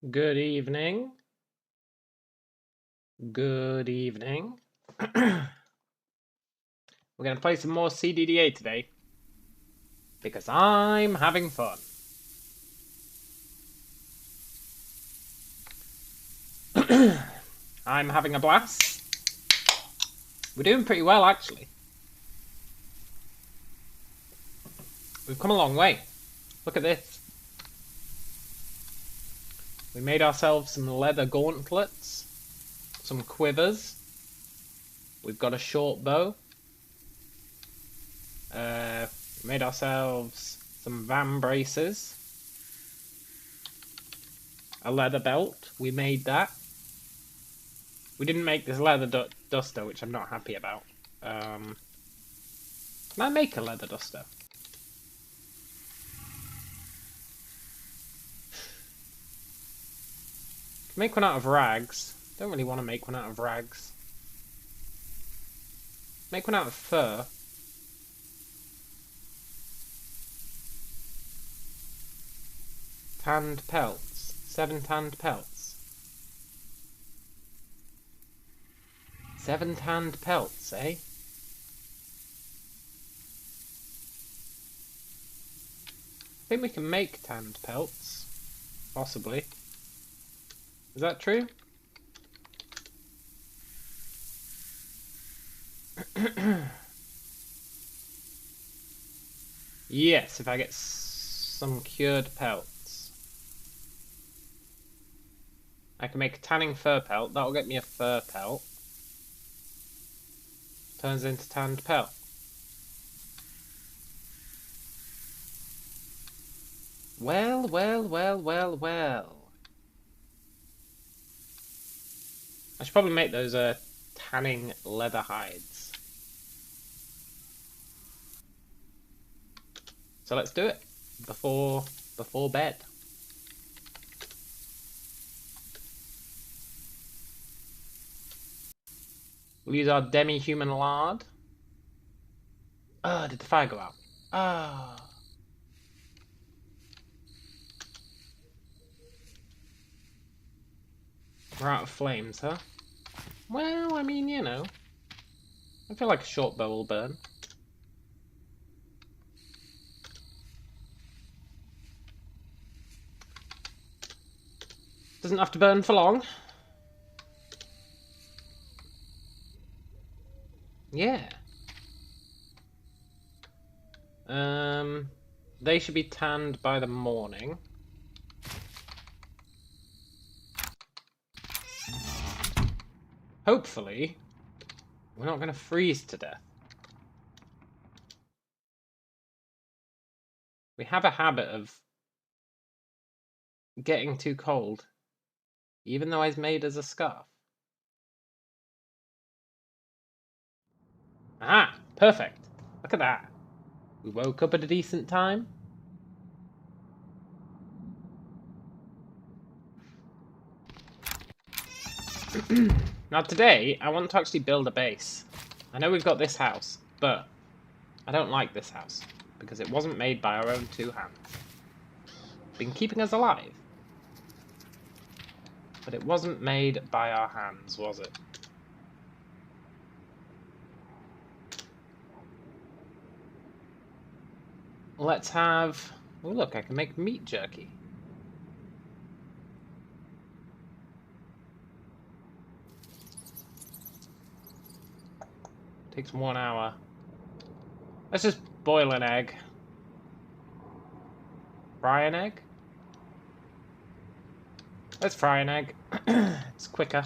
Good evening. Good evening. We're going to play some more CDDA today. Because I'm having fun. I'm having a blast. We're doing pretty well, actually. We've come a long way. Look at this. We made ourselves some leather gauntlets. Some quivers. We've got a short bow. We made ourselves some van braces. A leather belt. We made that. We didn't make this leather duster, which I'm not happy about. Can I make a leather duster? Make one out of rags. Don't really want to make one out of rags. Make one out of fur. Tanned pelts. 7 tanned pelts. 7 tanned pelts, eh? I think we can make tanned pelts. Possibly. Is that true? Yes, if I get some cured pelts. I can make a tanning fur pelt. That'll get me a fur pelt. Turns into tanned pelt. Well, well, well, well, well. I should probably make those tanning leather hides. So let's do it before bed. We'll use our demi-human lard. Did the fire go out? We're out of flames, huh? Well, I mean, you know. I feel like a short bow will burn. Doesn't have to burn for long. Yeah. They should be tanned by the morning. Hopefully, we're not going to freeze to death. We have a habit of getting too cold, even though it's made as a scarf. Ah, perfect. Look at that. We woke up at a decent time. Now today, I want to actually build a base. I know we've got this house, but I don't like this house because it wasn't made by our own 2 hands. Been keeping us alive. But it wasn't made by our hands, was it? Let's have... Oh look, I can make meat jerky. Takes 1 hour. Let's just boil an egg. Fry an egg? Let's fry an egg. It's quicker.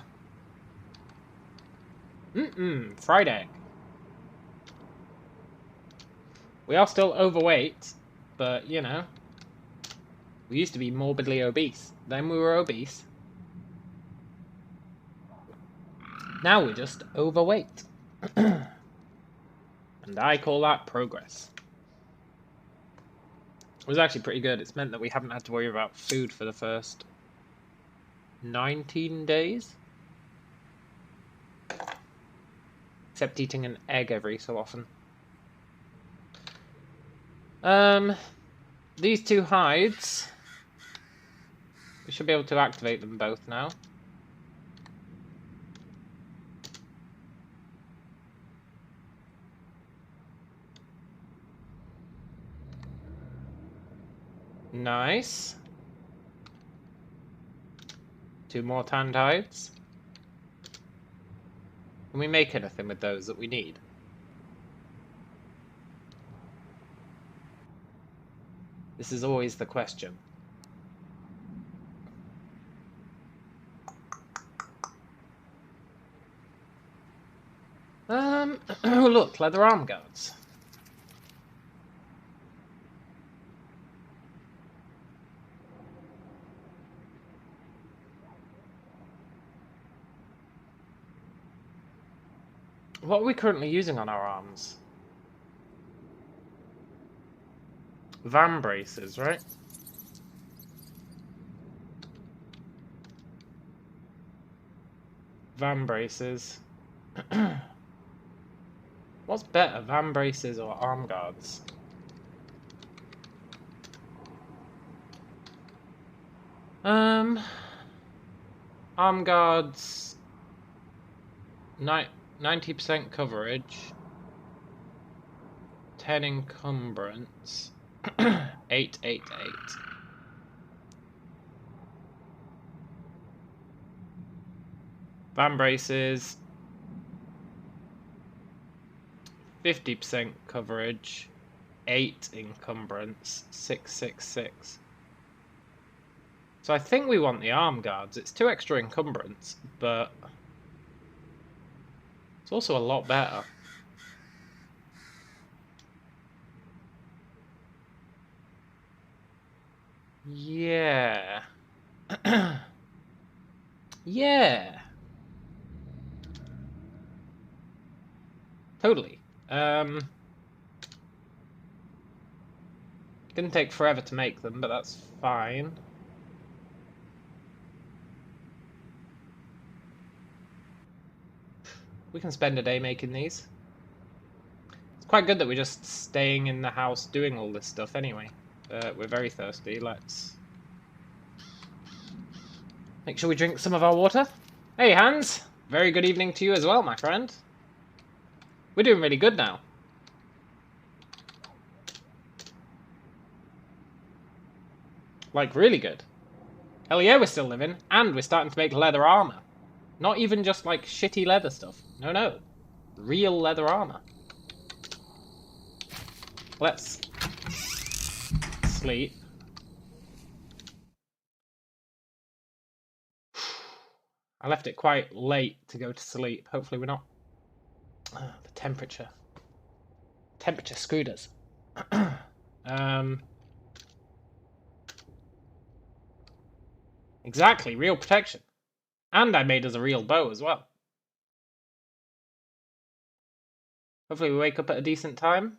Fried egg. We are still overweight, but, you know, we used to be morbidly obese. Then we were obese. Now we're just overweight. And I call that progress. It was actually pretty good. It's meant that we haven't had to worry about food for the first 19 days. Except eating an egg every so often. These 2 hides We should be able to activate them both now. Nice. 2 more tanned hides. Can we make anything with those that we need? This is always the question. Oh look, leather arm guards. What are we currently using on our arms? Van braces, right? Van braces. What's better, van braces or arm guards? Arm guards. 90% coverage. 10 encumbrance. 888. Van braces. 50% coverage. 8 encumbrance. 666. So I think we want the arm guards. It's 2 extra encumbrance, but it's also a lot better. Yeah. Yeah. Totally. Gonna take forever to make them, but that's fine. We can spend a day making these. It's quite good that we're just staying in the house doing all this stuff anyway. We're very thirsty. Let's make sure we drink some of our water. Hey, Hans! Very good evening to you as well, my friend. We're doing really good now. Like, really good. Hell yeah, we're still living, and we're starting to make leather armor. Not even just, like, shitty leather stuff. No, no. Real leather armor. Let's sleep. I left it quite late to go to sleep. Hopefully we're not... the temperature. Temperature screwed us. Exactly, real protection. And I made us a real bow as well. Hopefully we wake up at a decent time.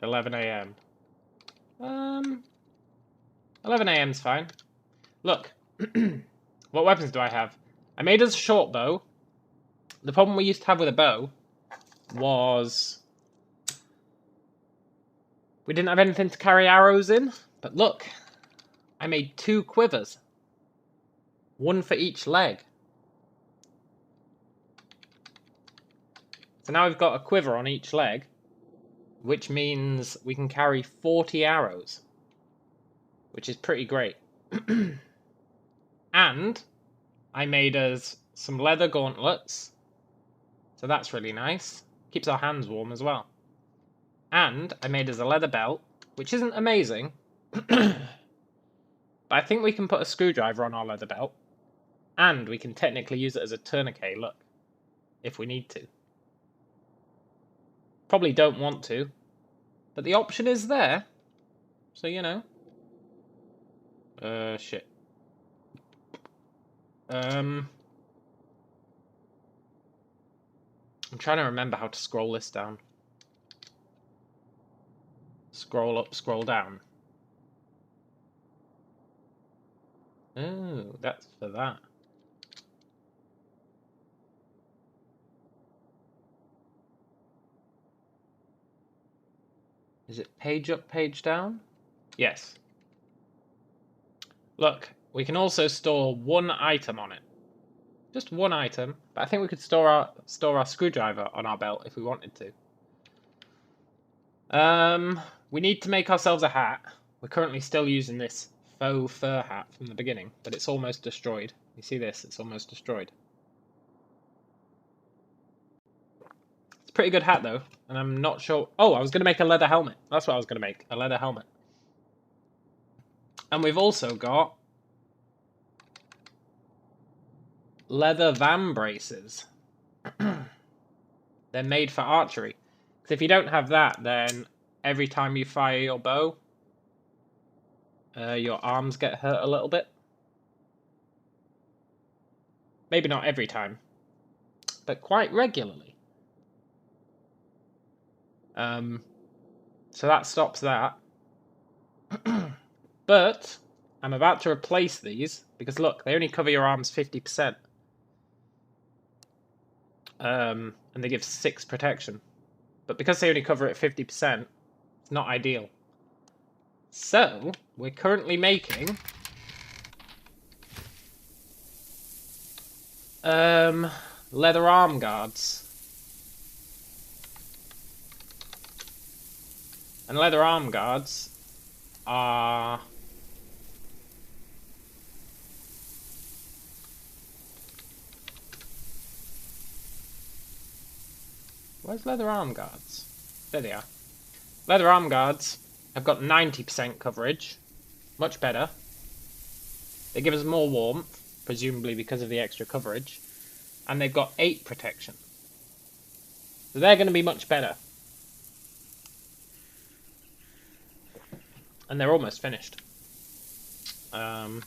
11 AM. 11 AM's fine. Look. What weapons do I have? I made us a short bow. The problem we used to have with a bow was we didn't have anything to carry arrows in. But look, I made 2 quivers. 1 for each leg. So now we've got a quiver on each leg, which means we can carry 40 arrows, which is pretty great. And I made us some leather gauntlets, so that's really nice. Keeps our hands warm as well. And I made us a leather belt, which isn't amazing, but I think we can put a screwdriver on our leather belt, and we can technically use it as a tourniquet, look, if we need to. Probably don't want to, but the option is there, so you know. Shit. I'm trying to remember how to scroll this down. Scroll up, scroll down. Oh, that's for that. Is it page up, page down? Yes. Look, we can also store one item on it. Just one item, but I think we could store our screwdriver on our belt if we wanted to. We need to make ourselves a hat. We're currently still using this faux fur hat from the beginning, but it's almost destroyed. You see this? It's almost destroyed. It's a pretty good hat though, and I'm not sure. Oh, I was going to make a leather helmet. That's what I was going to make, a leather helmet. And we've also got leather van braces. They're made for archery. Because if you don't have that, then every time you fire your bow, your arms get hurt a little bit. Maybe not every time, but quite regularly. So that stops that. But I'm about to replace these because look, they only cover your arms 50%. And they give 6 protection. But because they only cover it 50%, it's not ideal. So, we're currently making leather arm guards. And leather arm guards are where's leather arm guards? There they are. Leather arm guards have got 90% coverage. Much better. They give us more warmth, presumably because of the extra coverage. And they've got 8 protection. So they're going to be much better. And they're almost finished. So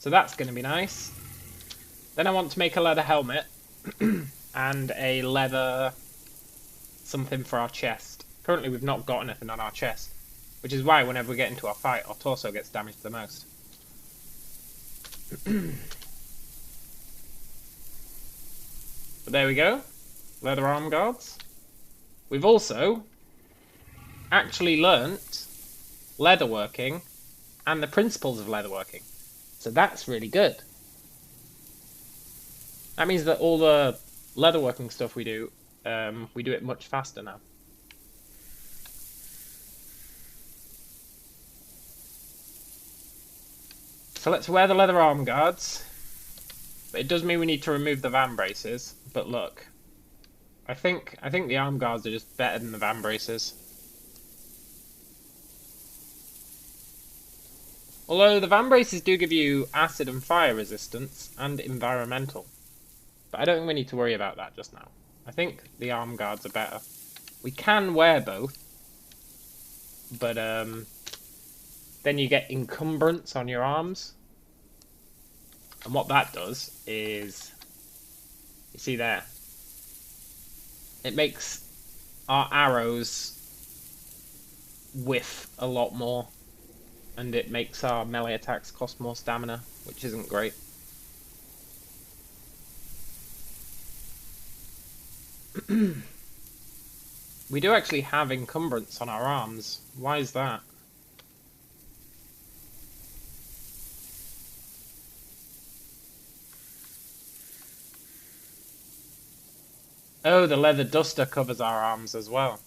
that's going to be nice. Then I want to make a leather helmet. And a leather something for our chest. Currently we've not got anything on our chest. Which is why whenever we get into a fight, our torso gets damaged the most. But there we go. Leather arm guards. We've also actually learnt leatherworking and the principles of leatherworking. So that's really good. That means that all the leatherworking stuff we do it much faster now. So let's wear the leather arm guards. But it does mean we need to remove the van braces. But look, I think the arm guards are just better than the van braces. Although the van braces do give you acid and fire resistance and environmental. But I don't think we need to worry about that just now. I think the arm guards are better. We can wear both. But then you get encumbrance on your arms. And what that does is, you see there, it makes our arrows whiff a lot more. And it makes our melee attacks cost more stamina, which isn't great. We do actually have encumbrance on our arms. Why is that? Oh, the leather duster covers our arms as well.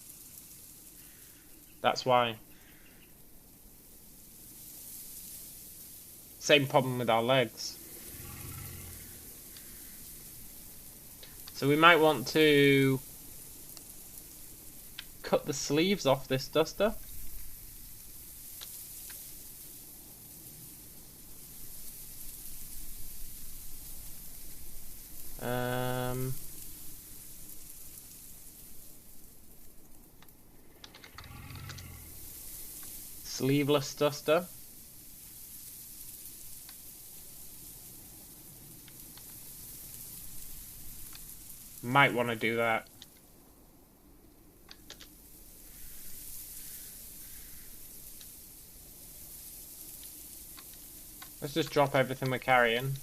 That's why. Same problem with our legs. So we might want to cut the sleeves off this duster. Sleeveless duster. Might want to do that. Let's just drop everything we're carrying.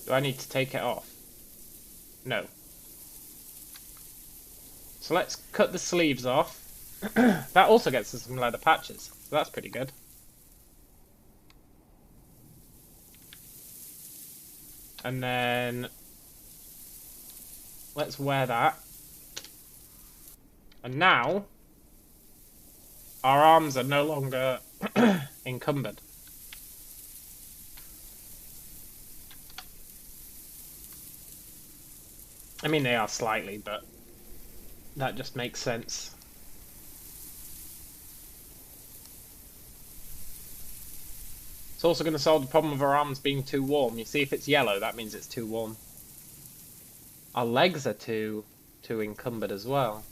Do I need to take it off? No. So let's cut the sleeves off. That also gets us some leather patches, so that's pretty good. And then let's wear that. And now our arms are no longer encumbered. I mean, they are slightly, but that just makes sense. It's also going to solve the problem of our arms being too warm. You see, if it's yellow, that means it's too warm. Our legs are too encumbered as well.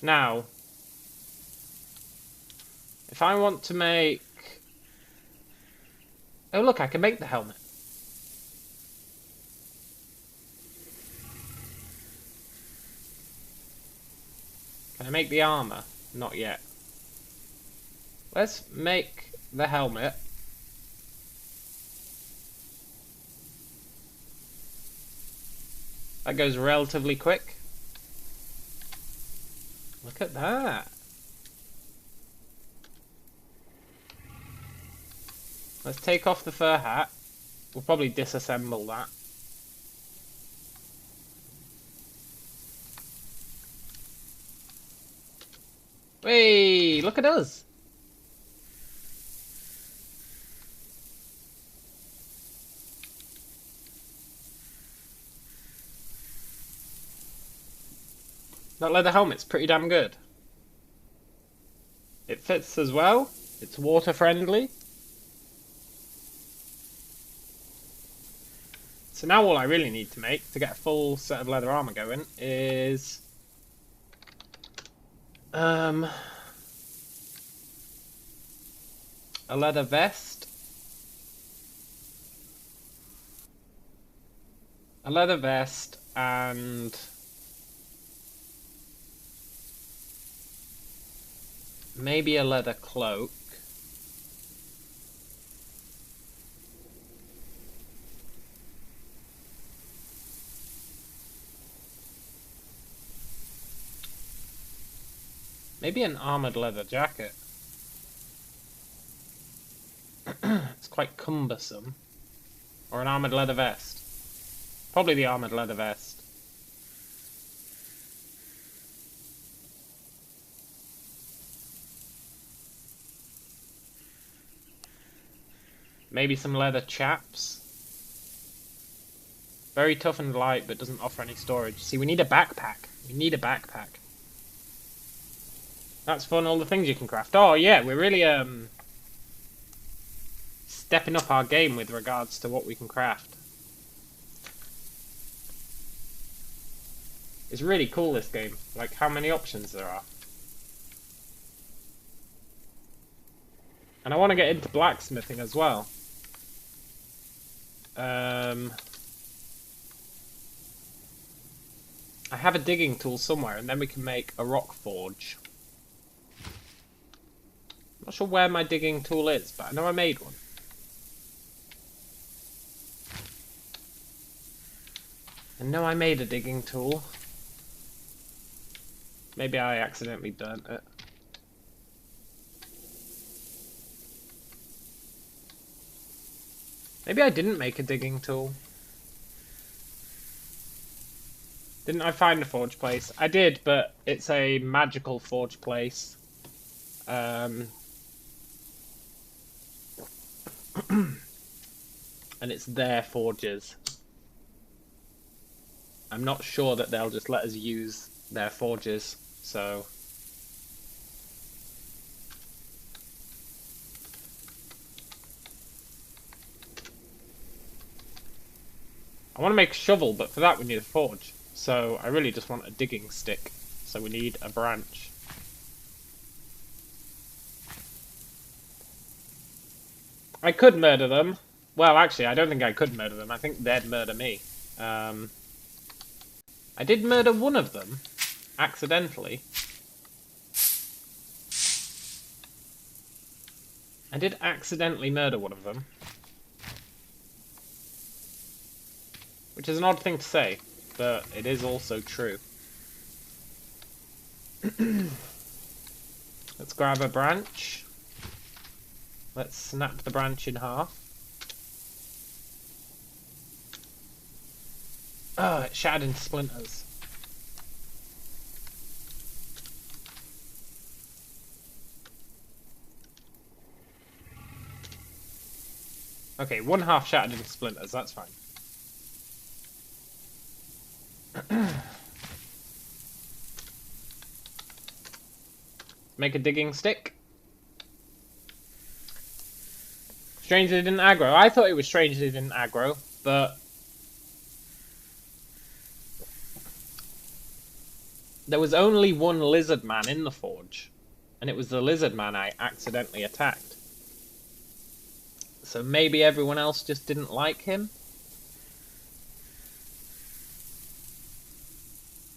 Now, if I want to make... Oh look, I can make the helmet. Can I make the armor? Not yet. Let's make the helmet. That goes relatively quick. Look at that. Let's take off the fur hat. We'll probably disassemble that. Hey, look at us. That leather helmet's pretty damn good. It fits as well. It's water friendly. So now all I really need to make to get a full set of leather armor going is a leather vest, and maybe a leather cloak. Maybe an armored leather jacket. It's quite cumbersome. Or an armored leather vest. Probably the armored leather vest. Maybe some leather chaps. Very tough and light, but doesn't offer any storage. See, we need a backpack. We need a backpack. That's fun, all the things you can craft. Oh yeah, we're really stepping up our game with regards to what we can craft. It's really cool, this game. Like, how many options there are. And I want to get into blacksmithing as well. I have a digging tool somewhere, and then we can make a rock forge. I'm not sure where my digging tool is, but I know I made one. I know I made a digging tool. Maybe I accidentally burnt it. Maybe I didn't make a digging tool. Didn't I find a forge place? I did, but it's a magical forge place. And it's their forges. I'm not sure that they'll just let us use their forges, so... I want to make a shovel, but for that we need a forge. So I really just want a digging stick. So we need a branch. I could murder them. Well, actually, I don't think I could murder them. I think they'd murder me. I did murder one of them, accidentally. I did accidentally murder one of them. Which is an odd thing to say, but it is also true. Let's grab a branch. Let's snap the branch in half. Oh, it shattered into splinters. Okay, one half shattered into splinters, that's fine. Make a digging stick. Strange they didn't aggro. I thought it was strange they didn't aggro, but there was only one lizard man in the forge, and it was the lizard man I accidentally attacked. So maybe everyone else just didn't like him?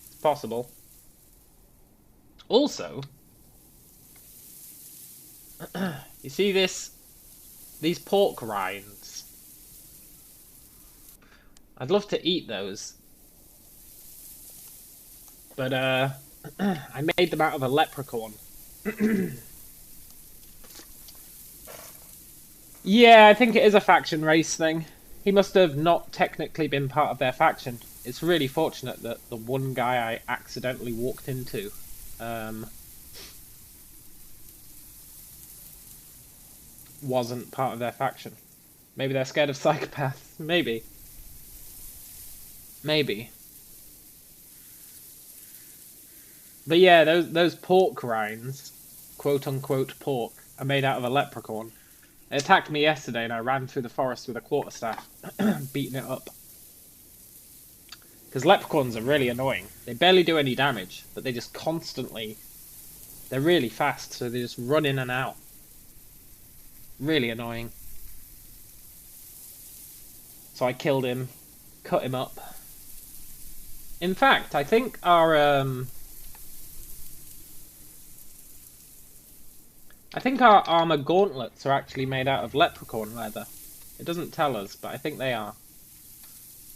It's possible. Also, you see these pork rinds? I'd love to eat those. But, I made them out of a leprechaun. Yeah, I think it is a faction race thing. He must have not technically been part of their faction. It's really fortunate that the one guy I accidentally walked into, wasn't part of their faction. Maybe they're scared of psychopaths. Maybe. Maybe. But yeah, those pork rinds, quote-unquote pork, are made out of a leprechaun. It attacked me yesterday and I ran through the forest with a quarterstaff, beating it up. Because leprechauns are really annoying. They barely do any damage, but they just constantly... They're really fast, so they just run in and out. Really annoying. So I killed him, cut him up. In fact, I think our armor gauntlets are actually made out of leprechaun leather. It doesn't tell us, but I think they are.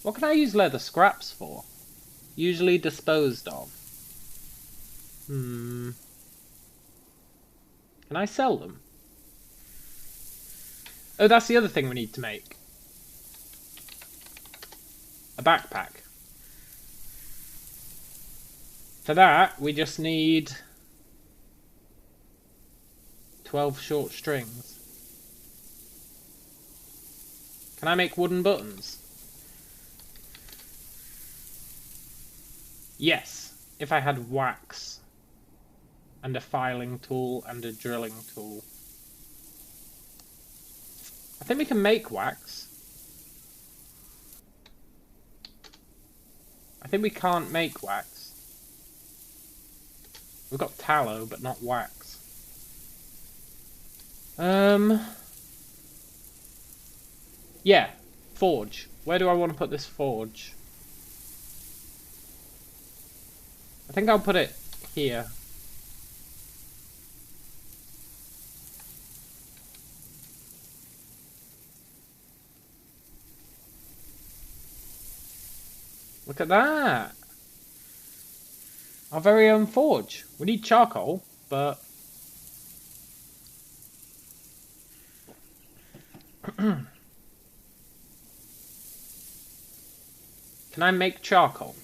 What can I use leather scraps for? Usually disposed of. Can I sell them? Oh, that's the other thing we need to make. A backpack. For that, we just need 12 short strings. Can I make wooden buttons? Yes, if I had wax and a filing tool and a drilling tool. I think we can make wax. I think we can't make wax. We've got tallow, but not wax. Yeah, forge. Where do I want to put this forge? I think I'll put it here. Look at that! Our very own forge. We need charcoal, but... Can I make charcoal?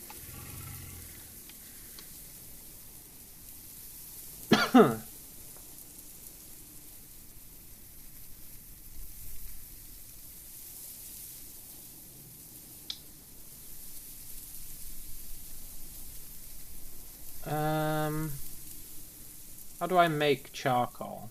How do I make charcoal?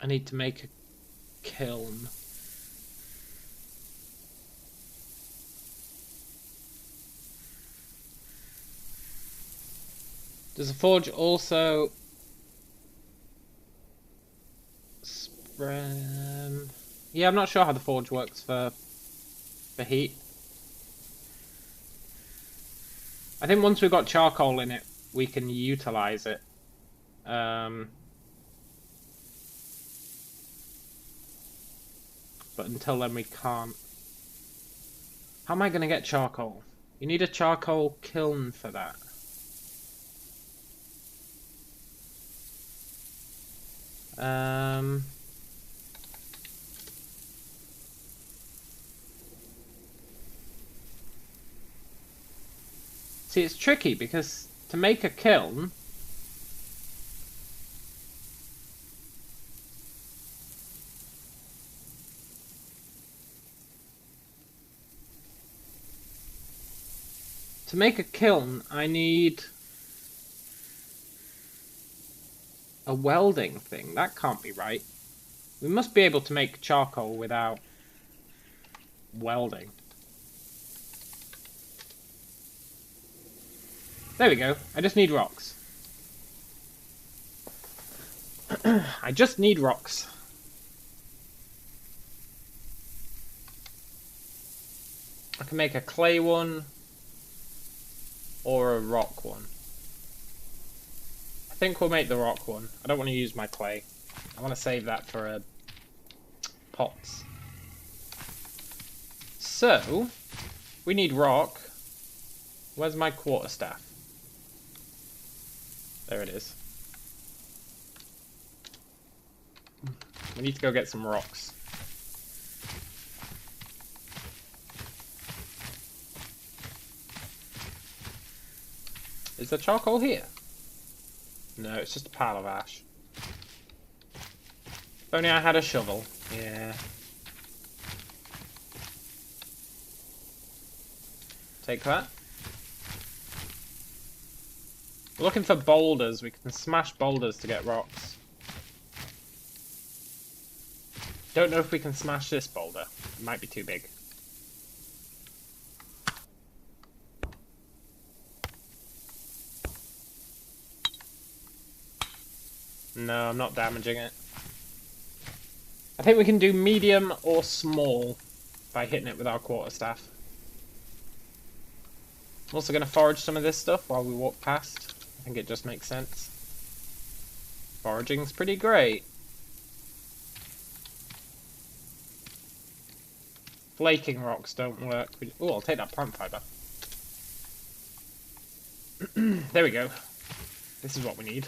I need to make a kiln. Does the forge also spread? Yeah, I'm not sure how the forge works for heat. I think once we've got charcoal in it, we can utilize it. But until then we can't. How am I going to get charcoal? You need a charcoal kiln for that. See, it's tricky because to make a kiln, I need a welding thing. That can't be right. We must be able to make charcoal without welding. There we go. I just need rocks. I just need rocks. I can make a clay one or a rock one. I think we'll make the rock one. I don't want to use my clay. I want to save that for pots. So, we need rock. Where's my quarterstaff? There it is. We need to go get some rocks. Is there charcoal here? No, it's just a pile of ash. If only I had a shovel. Yeah. Take that. We're looking for boulders. We can smash boulders to get rocks. Don't know if we can smash this boulder. It might be too big. No, I'm not damaging it. I think we can do medium or small by hitting it with our quarterstaff. I'm also going to forage some of this stuff while we walk past. I think it just makes sense. Foraging's pretty great. Flaking rocks don't work. Oh, I'll take that plant fiber. There we go. This is what we need.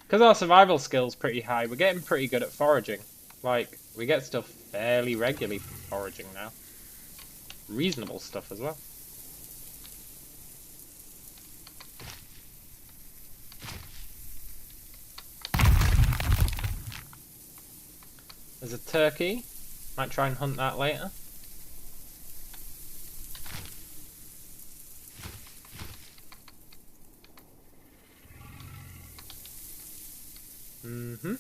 Because our survival skill's pretty high, we're getting pretty good at foraging. Like, we get stuff fairly regularly from foraging now. Reasonable stuff as well. There's a turkey. Might try and hunt that later. Mm-hmm.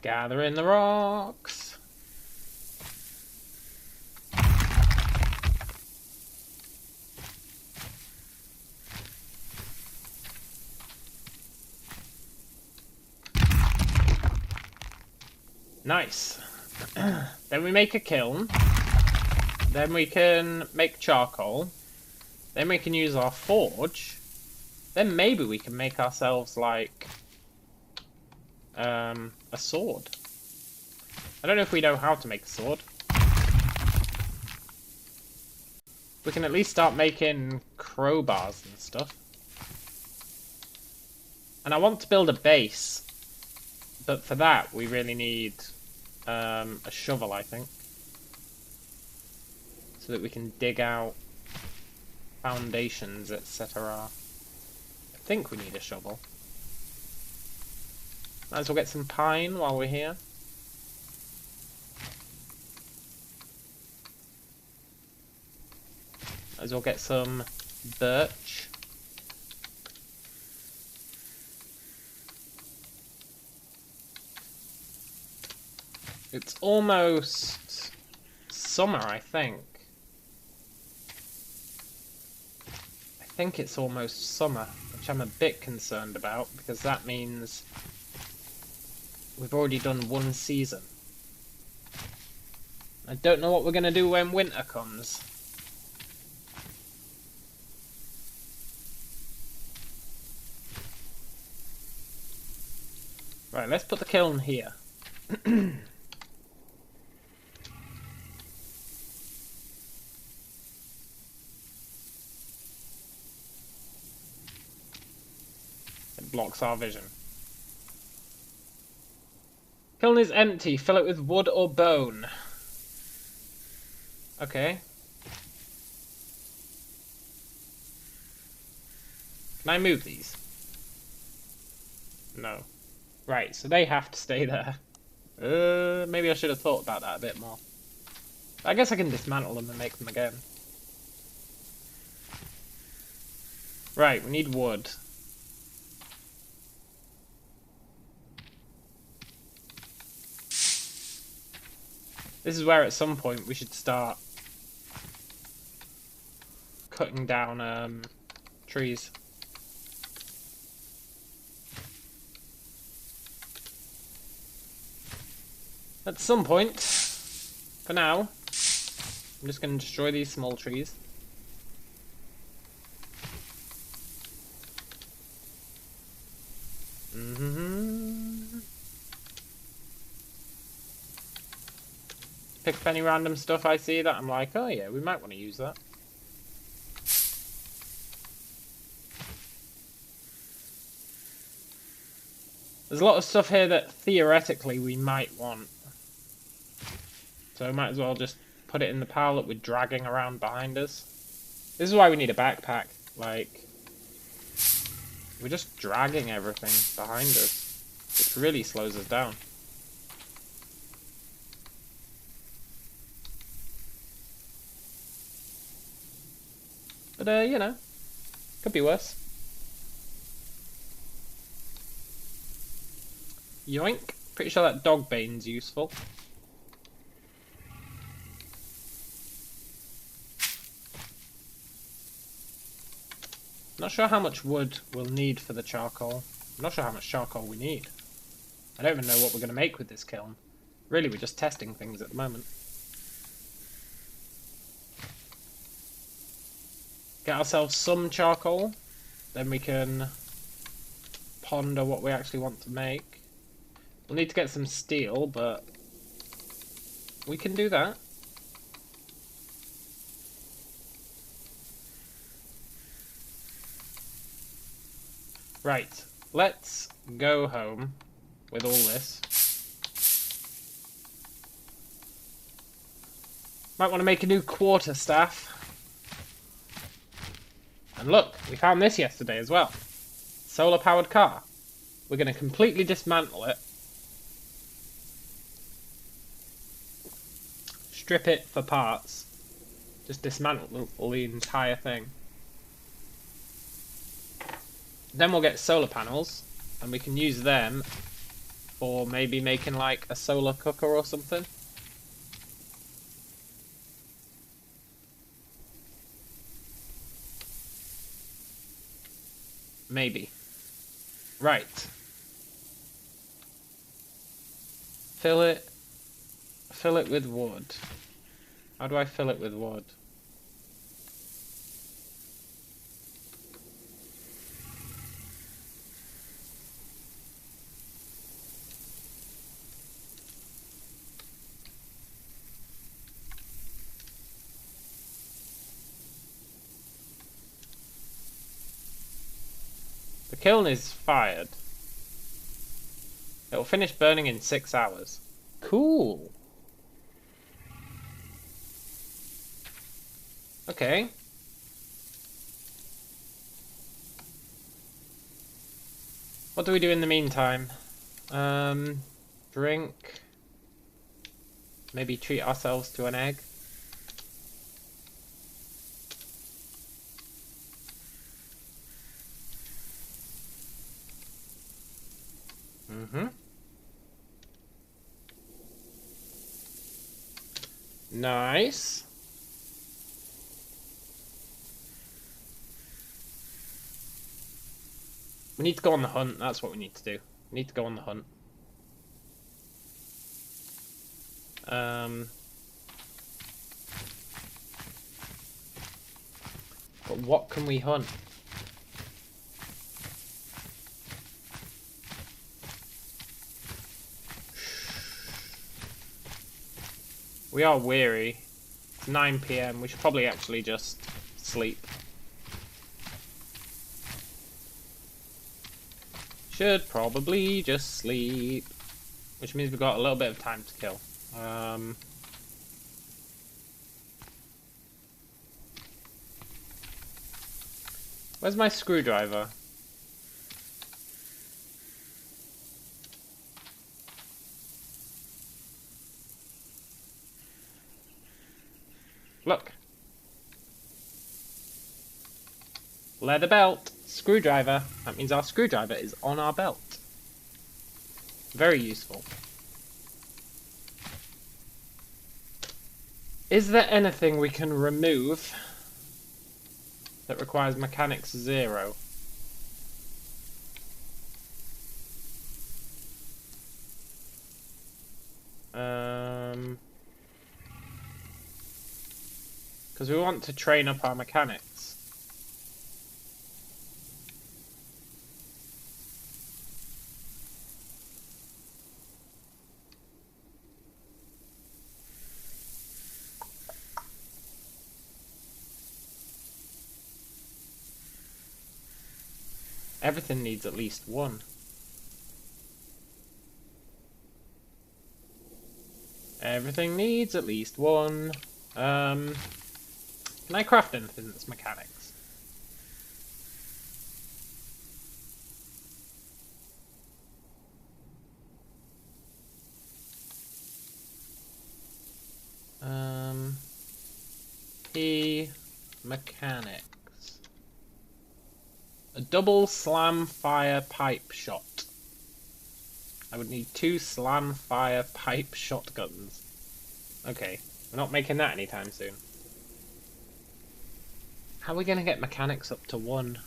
Gathering the rocks. Nice. Then we make a kiln. Then we can make charcoal. Then we can use our forge. Then maybe we can make ourselves like a sword. I don't know if we know how to make a sword. We can at least start making crowbars and stuff. And I want to build a base. But for that we really need a shovel, I think. So that we can dig out foundations, etc. I think we need a shovel. Might as well get some pine while we're here. Might as well get some birch. It's almost summer, I think. I think it's almost summer, which I'm a bit concerned about, because that means we've already done one season. I don't know what we're going to do when winter comes. Right, let's put the kiln here. It blocks our vision. Kiln is empty. Fill it with wood or bone. Okay. Can I move these? No. Right, so they have to stay there. Maybe I should have thought about that a bit more. I guess I can dismantle them and make them again. Right, we need wood. This is where at some point we should start cutting down trees. At some point, for now, I'm just going to destroy these small trees. Pick up any random stuff I see that I'm like, oh yeah, we might want to use that. There's a lot of stuff here that theoretically we might want. So I might as well just put it in the pile that we're dragging around behind us. This is why we need a backpack. Like, we're just dragging everything behind us. It really slows us down. But, you know, could be worse. Yoink. Pretty sure that dog bane's useful. Not sure how much wood we'll need for the charcoal. I'm not sure how much charcoal we need. I don't even know what we're going to make with this kiln. Really, we're just testing things at the moment. Get ourselves some charcoal. Then we can ponder what we actually want to make. We'll need to get some steel, but we can do that. Right, let's go home with all this. Might want to make a new quarterstaff. And look, we found this yesterday as well. Solar-powered car. We're going to completely dismantle it. Strip it for parts. Just dismantle the entire thing. Then we'll get solar panels, and we can use them for maybe making like a solar cooker or something. Maybe. Right. Fill it with wood. How do I fill it with wood? The kiln is fired. It will finish burning in 6 hours. Cool. Okay. What do we do in the meantime? Drink. Maybe treat ourselves to an egg. Nice. We need to go on the hunt. That's what we need to do. We need to go on the hunt. But what can we hunt? We are weary. It's 9 PM. We should probably actually just sleep. Should probably just sleep. Which means we've got a little bit of time to kill. Where's my screwdriver? Look. Leather belt. Screwdriver. That means our screwdriver is on our belt. Very useful. Is there anything we can remove that requires mechanics 0? Because we want to train up our mechanics. Everything needs at least 1. Everything needs at least 1. Can I craft anything that's mechanics? Mechanics. A double slam fire pipe shot. I would need 2 slam fire pipe shotguns. Okay, we're not making that anytime soon. How are we going to get mechanics up to 1?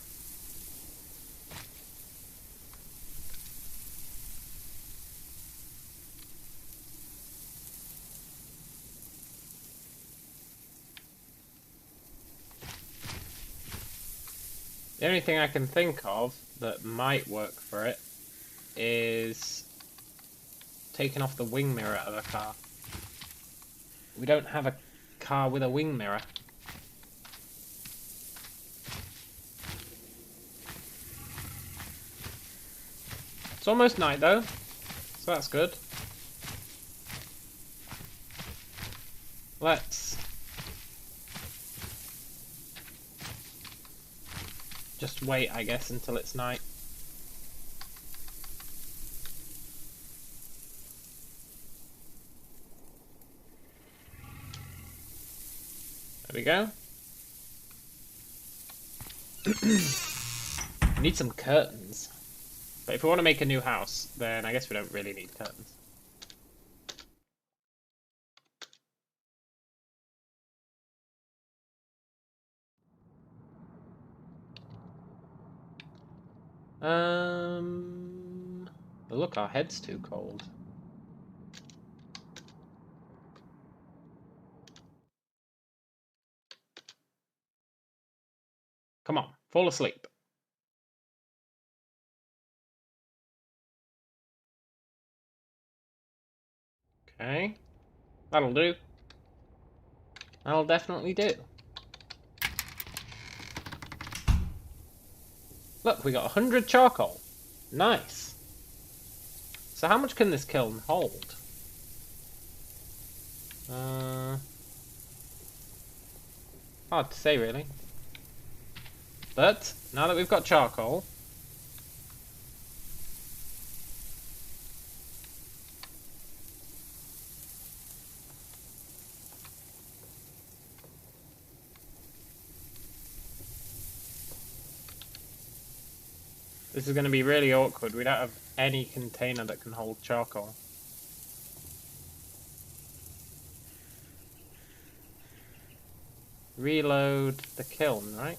The only thing I can think of that might work for it is taking off the wing mirror of a car. We don't have a car with a wing mirror. It's almost night though, so that's good. Let's just wait, I guess, until it's night. There we go. We need some curtains. But if we want to make a new house, then I guess we don't really need curtains. But look, our head's too cold. Come on, fall asleep. Okay, that'll do. That'll definitely do. Look, we got 100 charcoal. Nice. So how much can this kiln hold? Hard to say, really. But now that we've got charcoal, this is going to be really awkward. We don't have any container that can hold charcoal. Reload the kiln, right?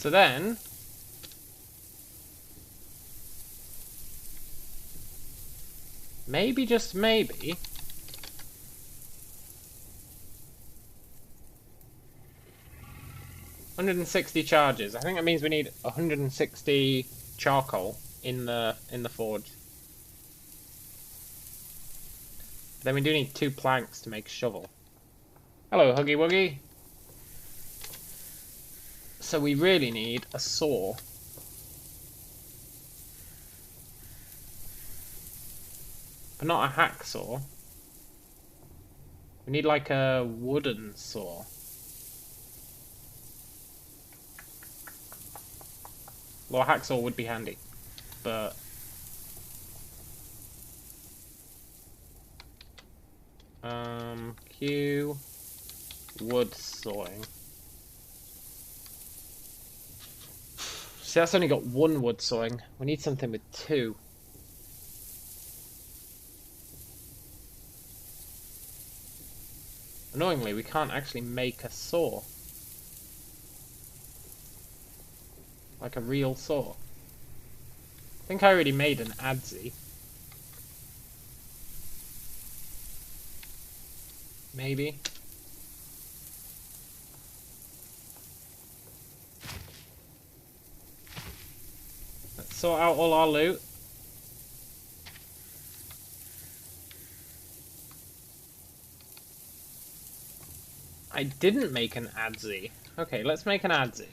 So then... maybe, just maybe... 160 charges. I think that means we need 160 charcoal in the forge. Then we do need 2 planks to make a shovel. Hello, Huggy Wuggy. So we really need a saw. But not a hacksaw. We need like a wooden saw. Well, a hacksaw would be handy, but... Q... wood sawing. See, that's only got 1 wood sawing. We need something with 2. Annoyingly, we can't actually make a saw. Like a real saw. I think I already made an adze. Maybe. Let's sort out all our loot. I didn't make an adze. Okay, let's make an adze.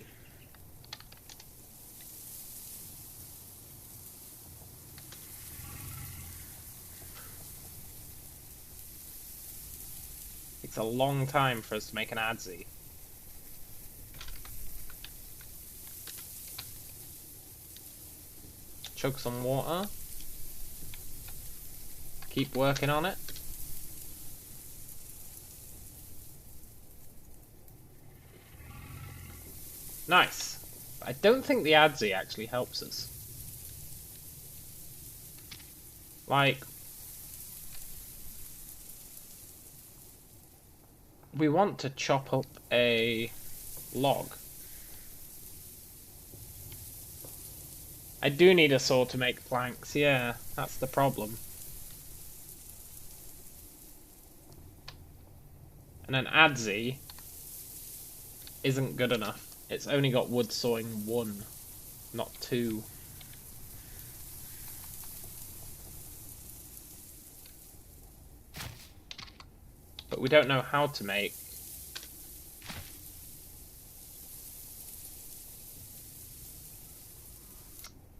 It's a long time for us to make an adze. Chug some water. Keep working on it. Nice. I don't think the adze actually helps us. Like... we want to chop up a log. I do need a saw to make planks, yeah, that's the problem. And an adze isn't good enough. It's only got wood sawing 1, not 2. But we don't know how to make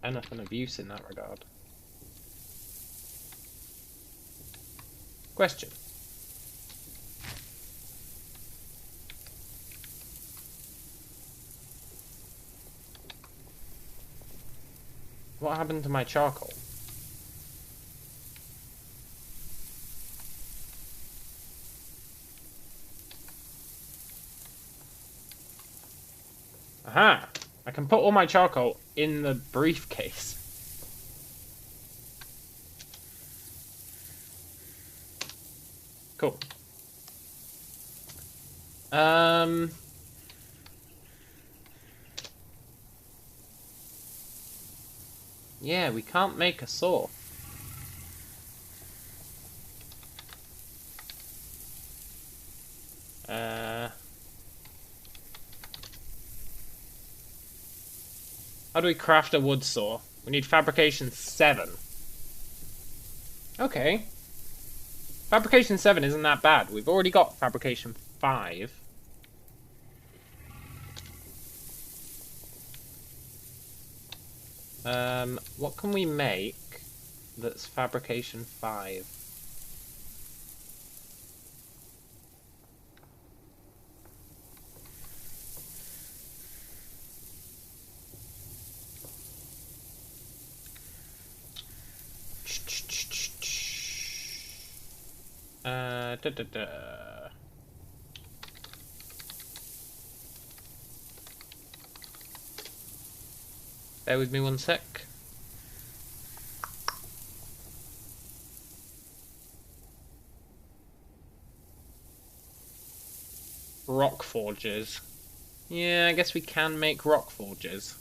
anything of use in that regard. Question. What happened to my charcoal? Aha! I can put all my charcoal in the briefcase. Cool. Yeah, we can't make a saw. How do we craft a wood saw? We need fabrication 7. Okay. Fabrication 7 isn't that bad. We've already got fabrication 5. What can we make that's fabrication 5? Bear with me one sec. Rock forges. Yeah, I guess we can make rock forges.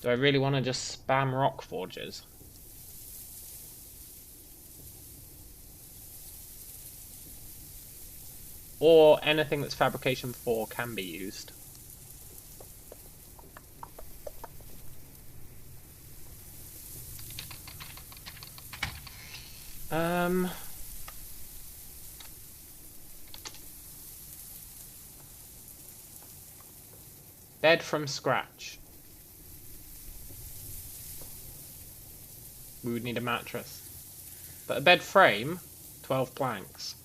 Do I really want to just spam rock forges? Or anything that's fabrication 4 can be used. Bed from scratch. We would need a mattress. But a bed frame, 12 planks.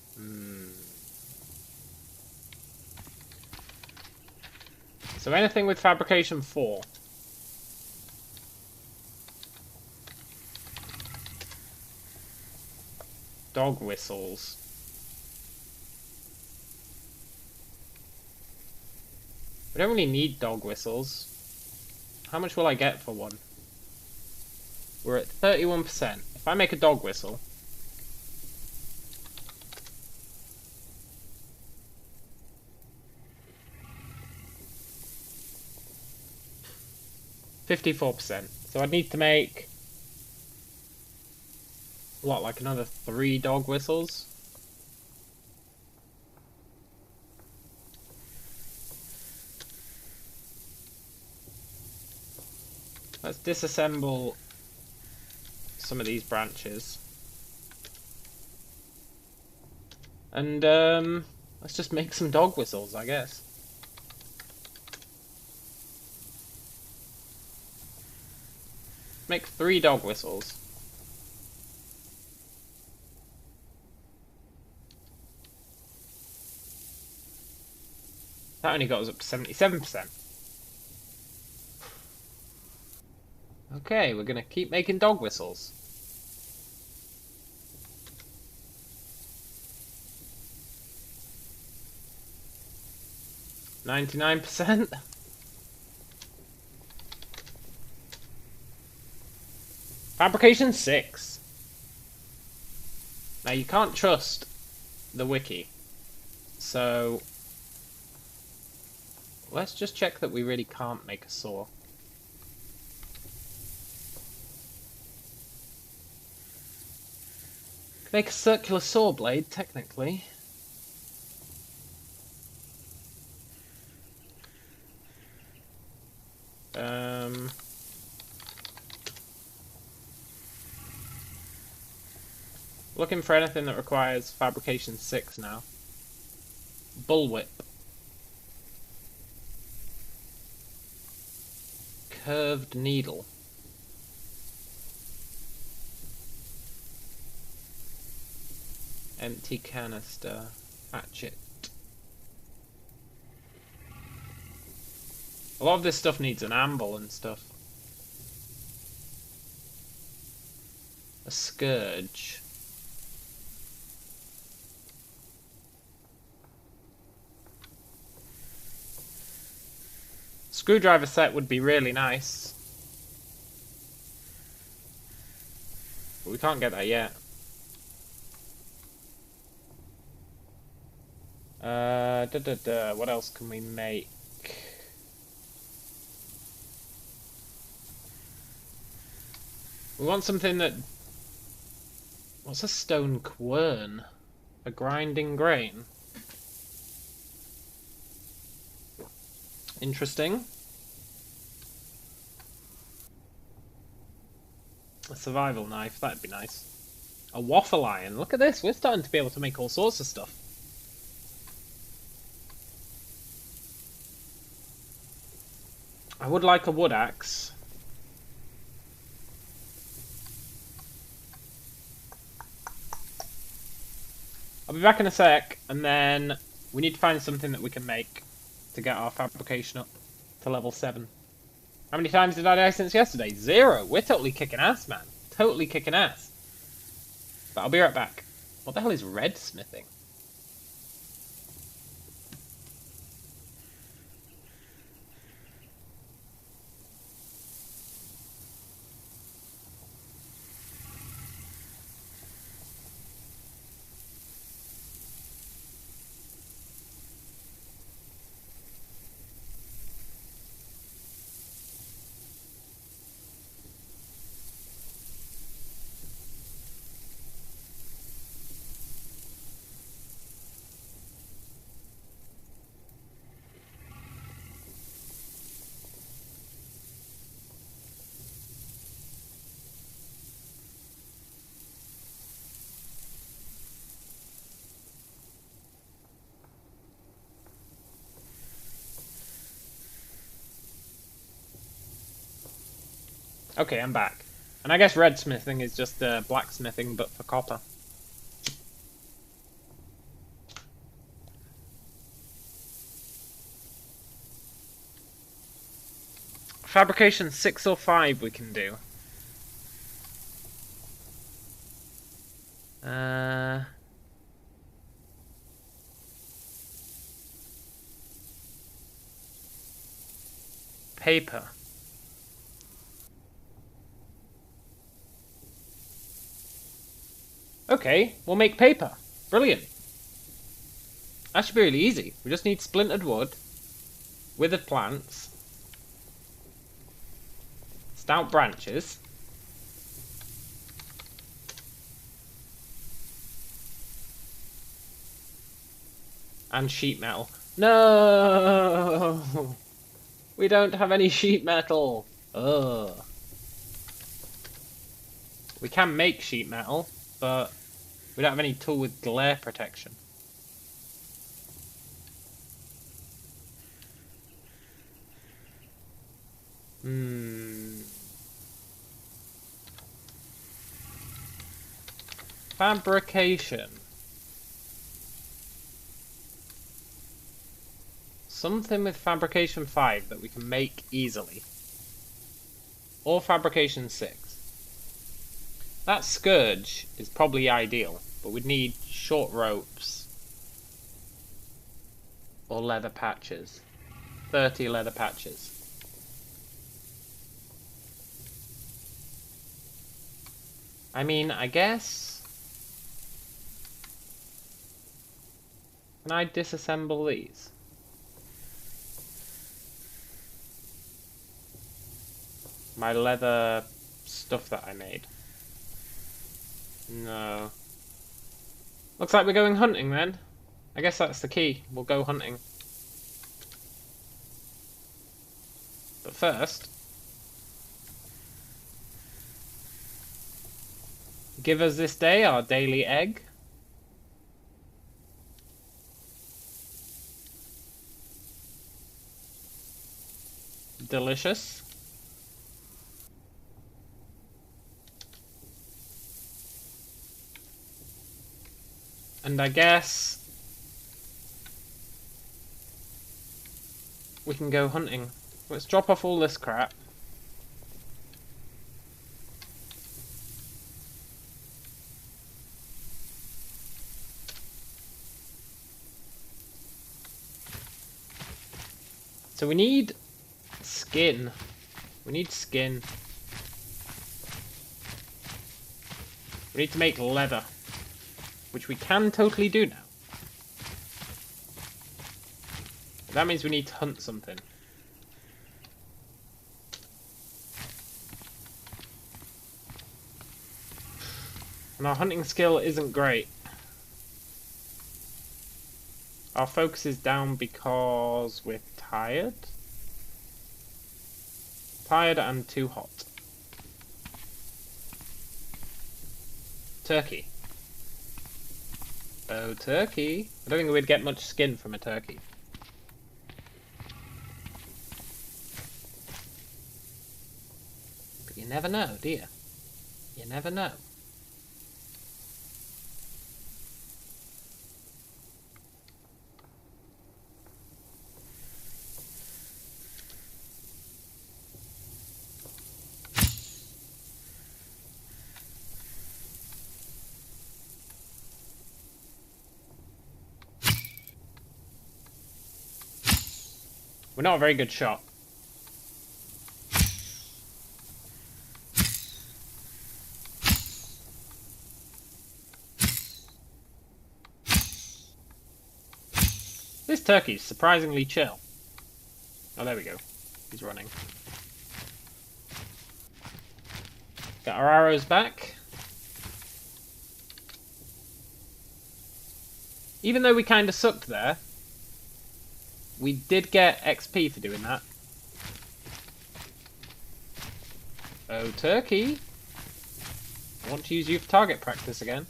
So anything with fabrication 4. Dog whistles. We don't really need dog whistles. How much will I get for one? We're at 31%. If I make a dog whistle... $54%. So I'd need to make... what, like another 3 dog whistles? Let's disassemble some of these branches. And, let's just make some dog whistles, I guess. Make 3 dog whistles. That only got us up to 77%. Okay, we're gonna keep making dog whistles. $99%. Fabrication 6. Now you can't trust the wiki. So let's just check that we really can't make a saw. Make a circular saw blade, technically. Looking for anything that requires fabrication 6 now. Bullwhip. Curved needle. Empty canister. Hatchet. A lot of this stuff needs an anvil and stuff. A scourge. Screwdriver set would be really nice. But we can't get that yet. What else can we make? We want something that... What's a stone quern? A grinding grain? Interesting. A survival knife, that'd be nice. A waffle iron, look at this, we're starting to be able to make all sorts of stuff. I would like a wood axe. I'll be back in a sec, and then we need to find something that we can make to get our fabrication up to level 7. How many times did I die since yesterday? 0! We're totally kicking ass, man. Totally kicking ass. But I'll be right back. What the hell is red smithing? Okay, I'm back. And I guess red smithing is just blacksmithing, but for copper. Fabrication 6 or 5 we can do. Paper. Okay, we'll make paper. Brilliant. That should be really easy. We just need splintered wood, withered plants, stout branches, and sheet metal. No! We don't have any sheet metal. Ugh. We can make sheet metal, but we don't have any tool with glare protection. Fabrication. Something with fabrication 5 that we can make easily. Or fabrication 6. That scourge is probably ideal, but we'd need short ropes. Or leather patches. 30 leather patches. I mean, I guess... Can I disassemble these? My leather stuff that I made. No. Looks like we're going hunting then. I guess that's the key. We'll go hunting. But first... give us this day our daily egg. Delicious. And I guess we can go hunting. Let's drop off all this crap. So we need skin. We need skin. We need to make leather, which we can totally do now. That means we need to hunt something. And our hunting skill isn't great. Our focus is down because we're tired. Tired and too hot. Turkey. Oh, turkey. I don't think we'd get much skin from a turkey. But you never know, do you? You never know. We're not a very good shot. This turkey's surprisingly chill. Oh, there we go. He's running. Got our arrows back. Even though we kind of sucked there, we did get XP for doing that. Oh, turkey. I want to use you for target practice again.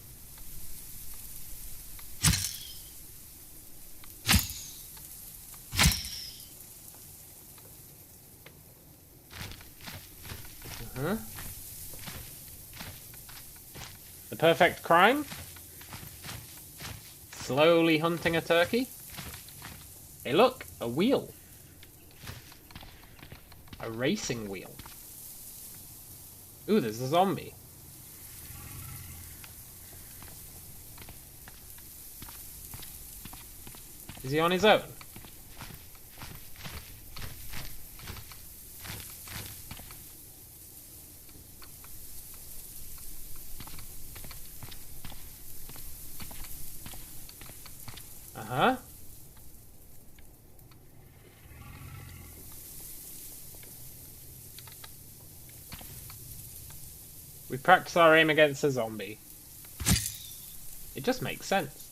Huh? The perfect crime? Slowly hunting a turkey? Hey look, a wheel. A racing wheel. Ooh, there's a zombie. Is he on his own? Uh-huh. We practice our aim against a zombie. It just makes sense.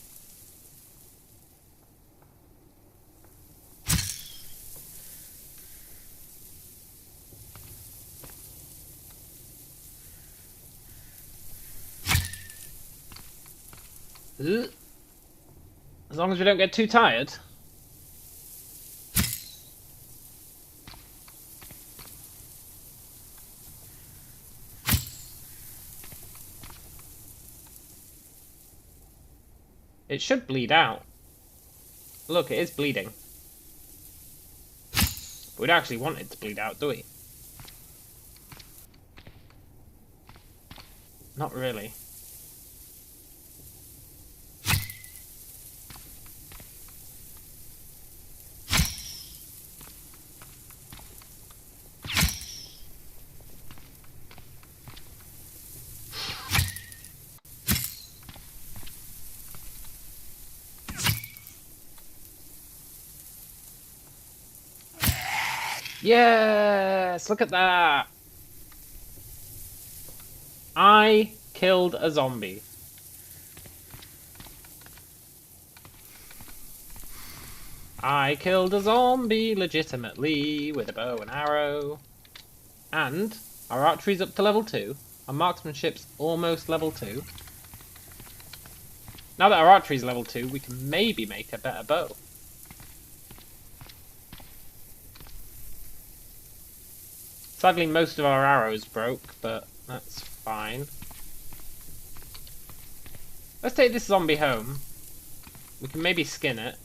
Ugh. As long as we don't get too tired. It should bleed out. Look, it is bleeding. But we don't actually want it to bleed out, do we? Not really. Yes! Look at that! I killed a zombie. I killed a zombie legitimately with a bow and arrow. And our archery's up to level 2. Our marksmanship's almost level 2. Now that our archery's level 2, we can maybe make a better bow. Sadly, most of our arrows broke, but that's fine. Let's take this zombie home. We can maybe skin it.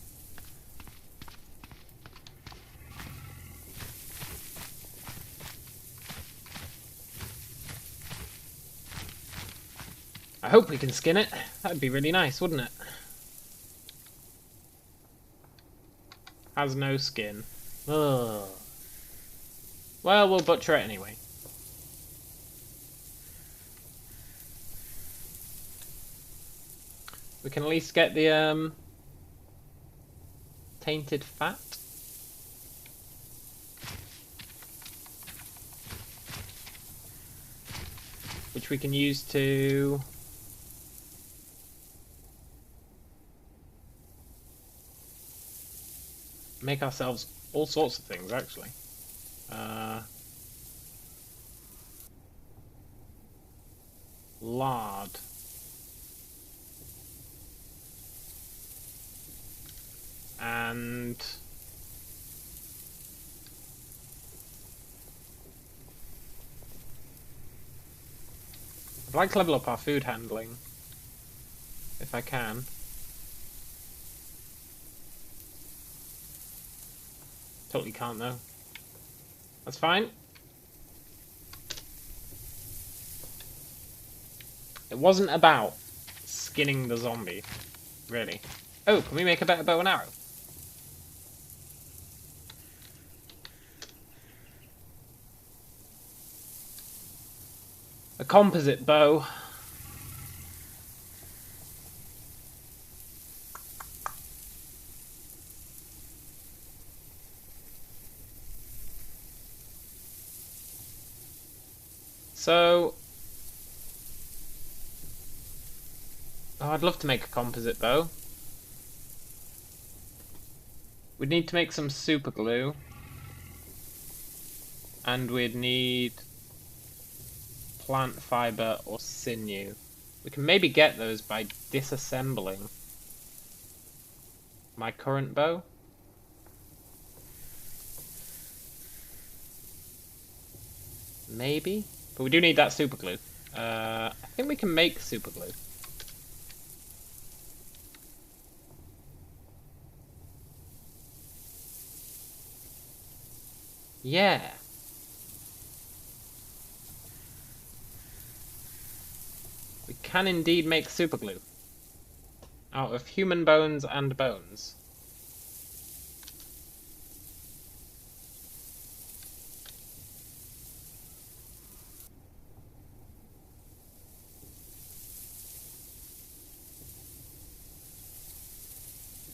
I hope we can skin it. That'd be really nice, wouldn't it? Has no skin. Ugh. Well, we'll butcher it anyway. We can at least get the tainted fat. Which we can use to make ourselves all sorts of things, actually. Lard. And I'd like to level up our food handling, if I can. Totally can't though. That's fine. It wasn't about skinning the zombie, really. Oh, can we make a better bow and arrow? A composite bow. So, I'd love to make a composite bow. We'd need to make some super glue. And we'd need plant fiber or sinew. We can maybe get those by disassembling my current bow. Maybe, But we do need that super glue. I think we can make super glue. Yeah. We can indeed make super glue. Out of human bones and bones.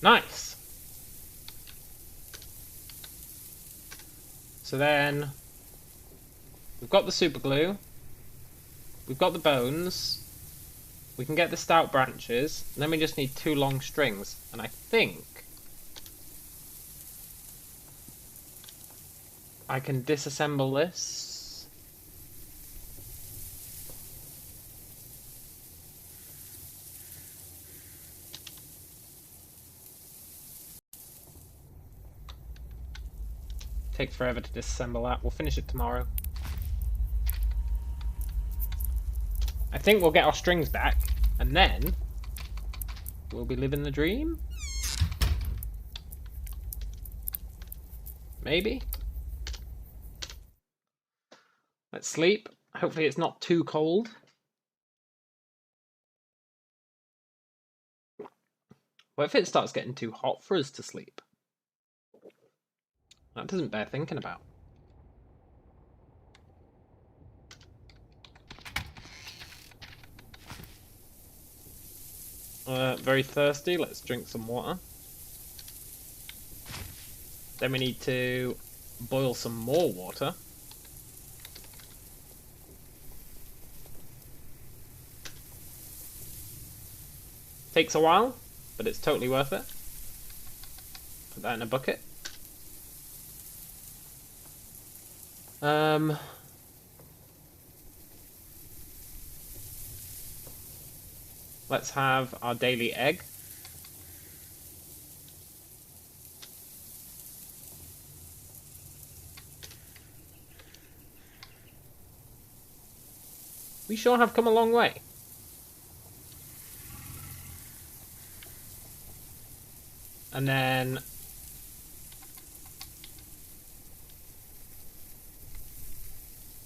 Nice! So then, we've got the super glue, we've got the bones, we can get the stout branches, and then we just need 2 long strings. And I think I can disassemble this. Takes forever to disassemble that. We'll finish it tomorrow. I think we'll get our strings back, and then we'll be living the dream? Maybe? Let's sleep. Hopefully it's not too cold. What if it starts getting too hot for us to sleep? That doesn't bear thinking about. Very thirsty. Let's drink some water. Then we need to boil some more water. Takes a while, but it's totally worth it. Put that in a bucket. Let's have our daily egg. We sure have come a long way. And then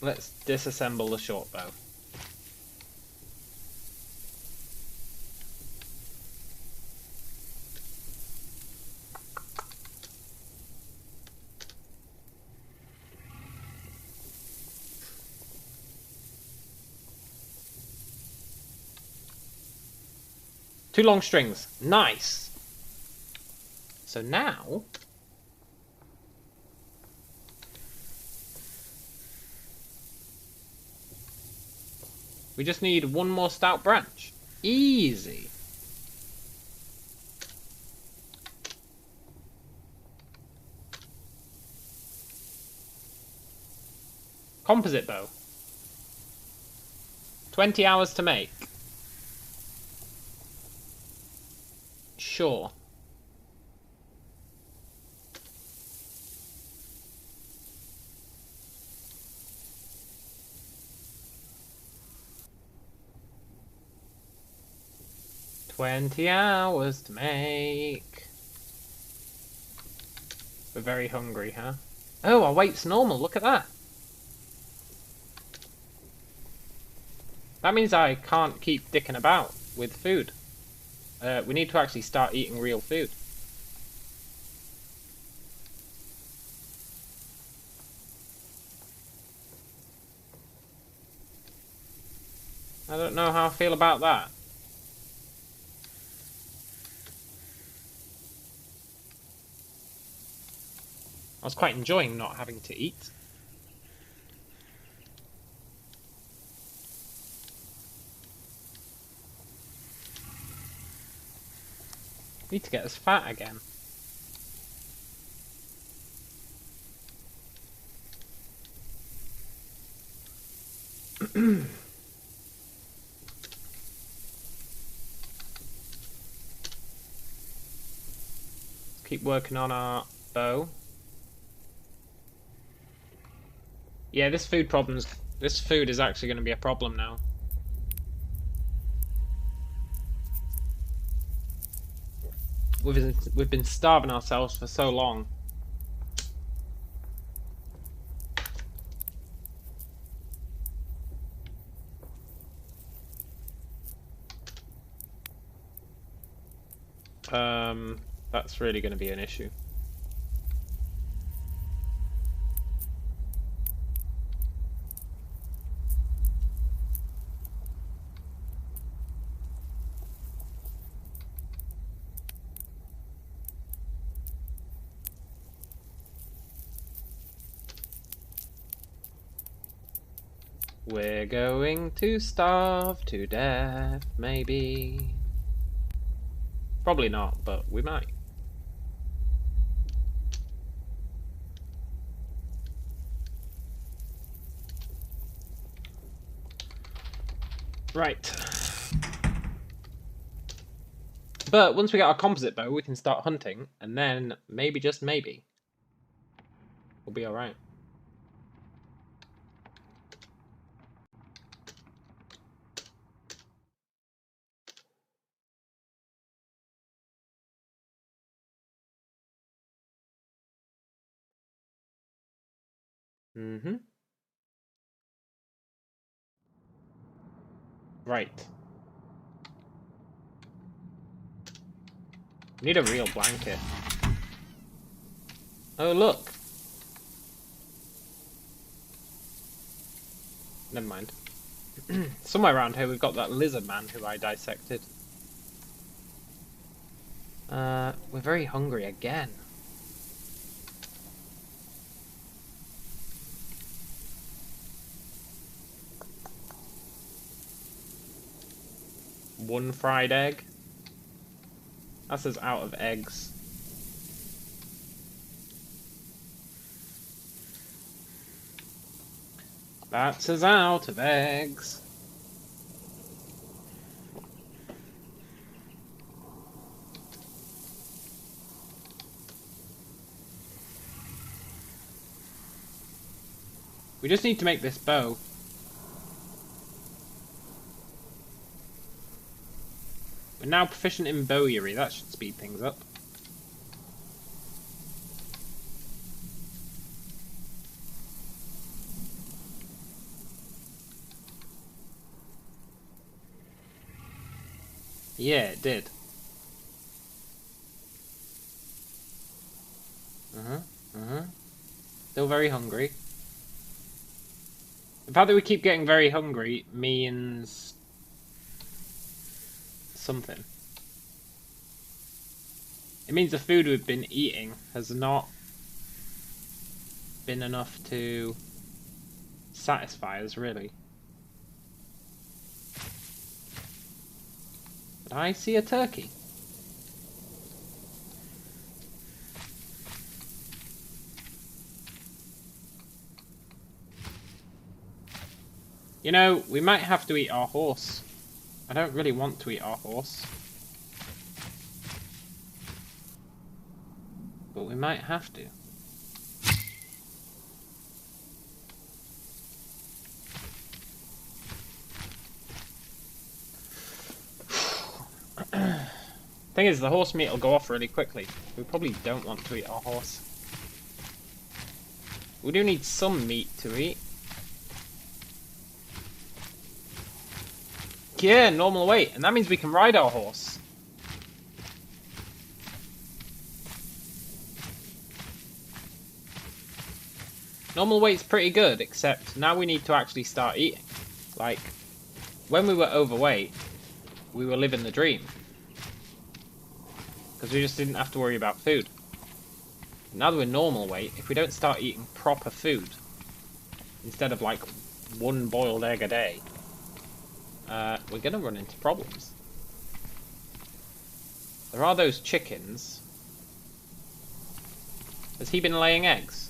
let's disassemble the short bow. Two long strings. Nice. So now we just need one more stout branch. Easy. Composite bow. 20 hours to make. Sure. $20 to make. We're very hungry, huh? Oh, our weight's normal. Look at that. That means I can't keep dicking about with food. We need to actually start eating real food. I don't know how I feel about that. I was quite enjoying not having to eat. Need to get us fat again. Keep working on our bow. Yeah, this food problem's This food is actually going to be a problem now. We've been starving ourselves for so long. That's really going to be an issue. We're going to starve to death, maybe. Probably not, but we might. Right. But once we get our composite bow, we can start hunting, and then maybe, just maybe, we'll be alright. Mm-hmm. Right. Need a real blanket. Oh, look. Never mind. Somewhere around here we've got that lizard man who I dissected. We're very hungry again. One fried egg. That's us out of eggs. That's us out of eggs. We just need to make this bow. We're now proficient in bowyery. That should speed things up. Yeah, it did. Still very hungry. The fact that we keep getting very hungry means something. It means the food we've been eating has not been enough to satisfy us, really. But I see a turkey. You know, we might have to eat our horse. I don't really want to eat our horse. But we might have to. Thing is, the horse meat will go off really quickly. We probably don't want to eat our horse. We do need some meat to eat. Yeah, normal weight, and that means we can ride our horse. Normal weight's pretty good, except now we need to actually start eating. Like, when we were overweight, we were living the dream. Because we just didn't have to worry about food. Now that we're normal weight, if we don't start eating proper food, instead of like one boiled egg a day, we're going to run into problems. There are those chickens. Has he been laying eggs?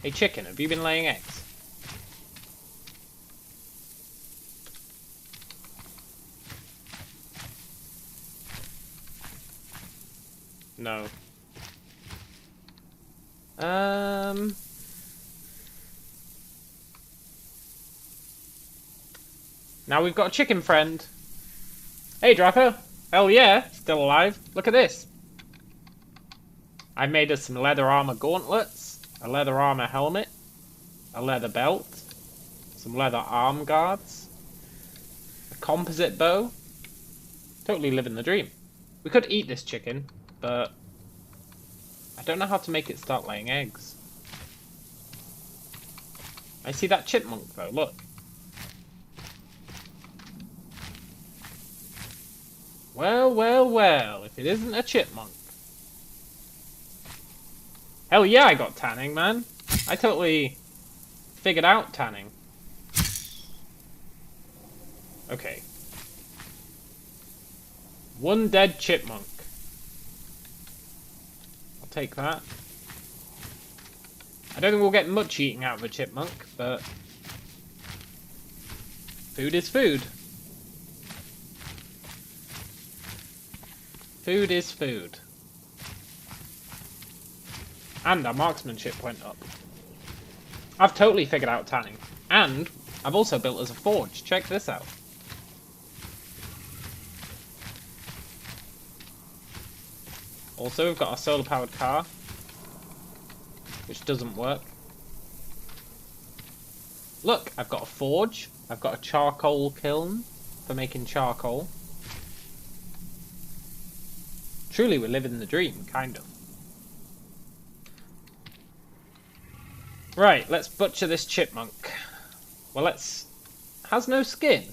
Hey chicken, have you been laying eggs? No. Now we've got a chicken friend. Hey, Draco. Hell yeah, still alive. Look at this. I made us some leather armor gauntlets, a leather armor helmet, a leather belt, some leather arm guards, a composite bow. Totally living the dream. We could eat this chicken, but I don't know how to make it start laying eggs. I see that chipmunk though, look. Well, well, well, if it isn't a chipmunk. Hell yeah, I got tanning, man. I totally figured out tanning. Okay. One dead chipmunk. I'll take that. I don't think we'll get much eating out of a chipmunk, but food is food. Food is food. And our marksmanship went up. I've totally figured out tanning. And I've also built us a forge. Check this out. Also, we've got a solar-powered car, which doesn't work. Look, I've got a forge. I've got a charcoal kiln for making charcoal. Truly, we're living the dream, kind of. Right, let's butcher this chipmunk. Well, has no skin.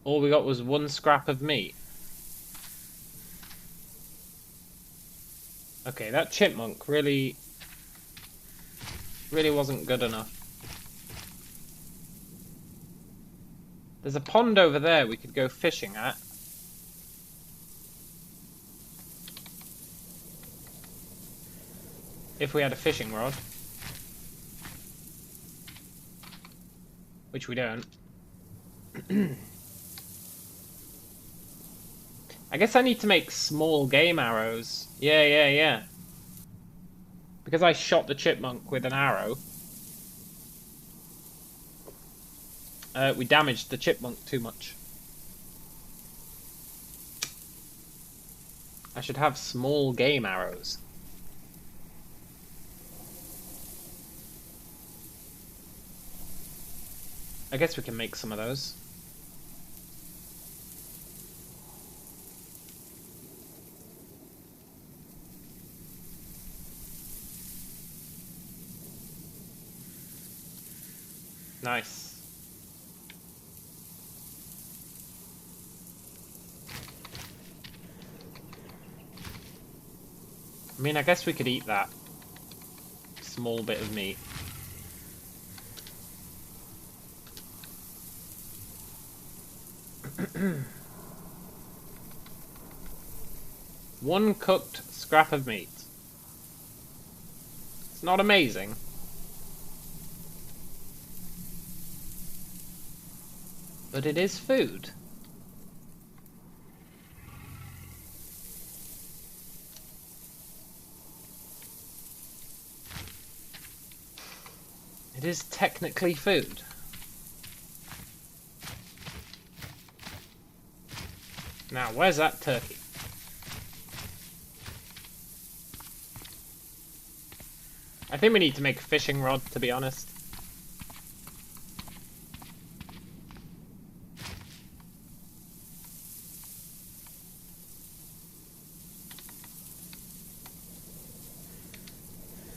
All we got was one scrap of meat. Okay, that chipmunk really wasn't good enough. There's a pond over there we could go fishing at. If we had a fishing rod. Which we don't. I guess I need to make small game arrows. Yeah. Because I shot the chipmunk with an arrow. We damaged the chipmunk too much. I should have small game arrows. I guess we can make some of those. Nice. I mean, I guess we could eat that small bit of meat. One cooked scrap of meat. It's not amazing. But it is food. It is technically food. Now, where's that turkey? I think we need to make a fishing rod, to be honest.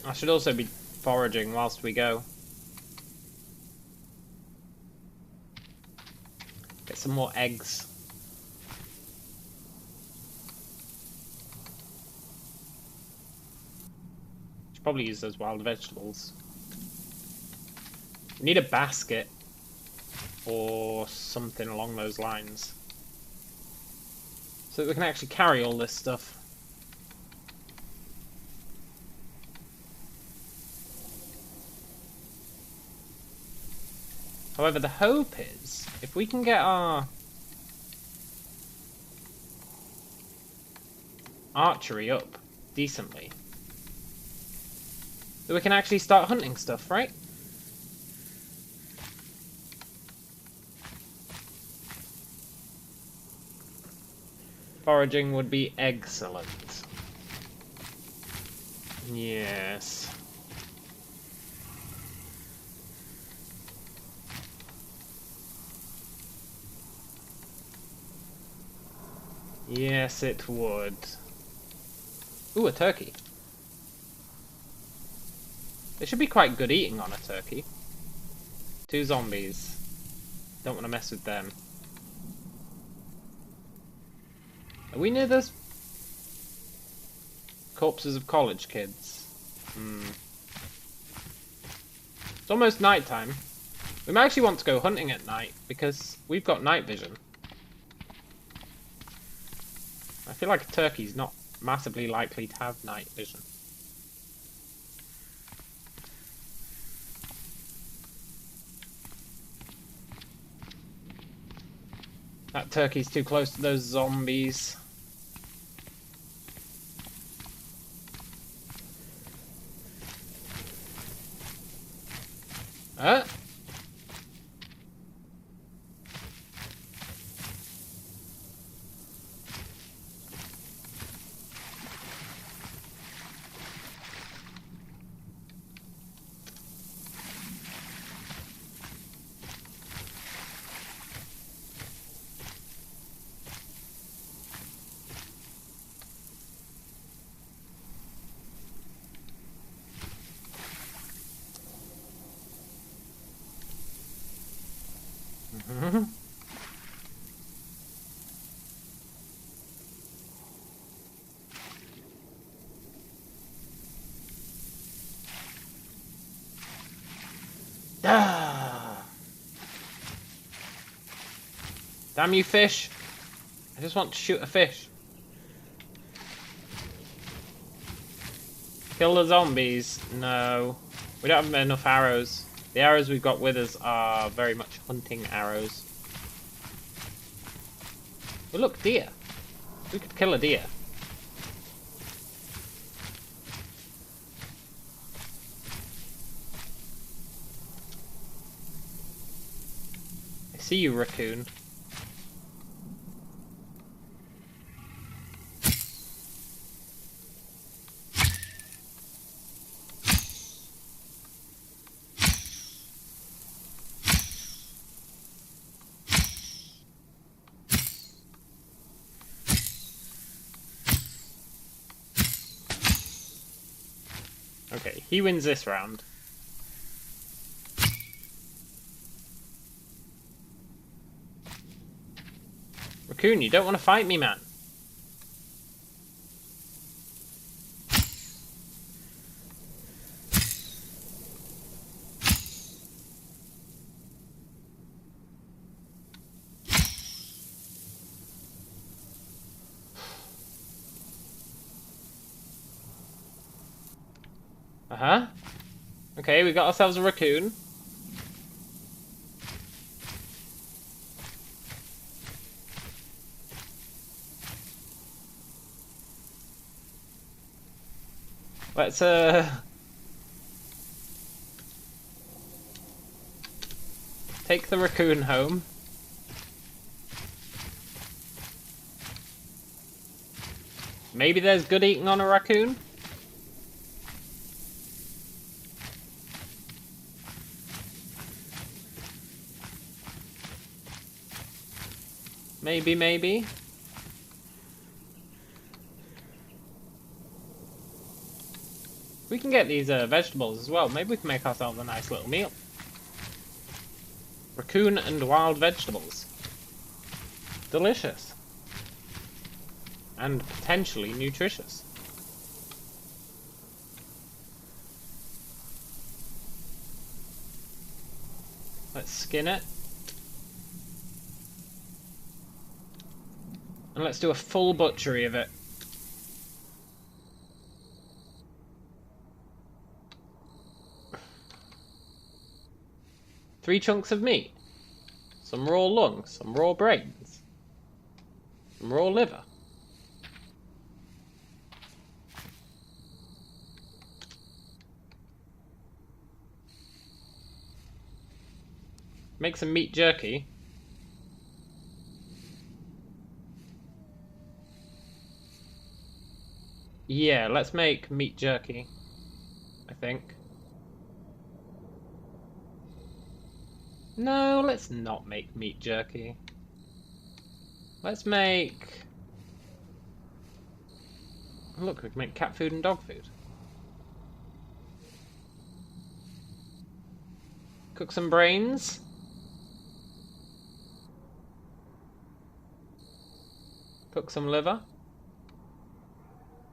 I should also be foraging whilst we go. Get some more eggs. Should probably use those wild vegetables. We need a basket or something along those lines, so that we can actually carry all this stuff. However, the hope is, if we can get our archery up decently, that we can actually start hunting stuff, right? Foraging would be excellent. Yes. Yes, it would. Ooh, a turkey. It should be quite good eating on a turkey. 2 zombies. Don't want to mess with them. Are we near those corpses of college kids? It's almost night time. We might actually want to go hunting at night because we've got night vision. I feel like a turkey's not massively likely to have night vision. That turkey's too close to those zombies. Damn you, fish! I just want to shoot a fish. Kill the zombies? No. We don't have enough arrows. The arrows we've got with us are very much hunting arrows. Oh look, deer. We could kill a deer. I see you, raccoon. Okay, he wins this round. Raccoon, you don't want to fight me, man. Uh-huh. Okay, we got ourselves a raccoon. Let's, take the raccoon home. Maybe there's good eating on a raccoon? Maybe, maybe. We can get these vegetables as well. Maybe we can make ourselves a nice little meal. Raccoon and wild vegetables. Delicious. And potentially nutritious. Let's skin it. And let's do a full butchery of it. 3 chunks of meat. Some raw lung, some raw brains. Some raw liver. Make some meat jerky. Yeah, let's make meat jerky, I think. No, let's not make meat jerky. Let's make... Look, we can make cat food and dog food. Cook some brains. Cook some liver.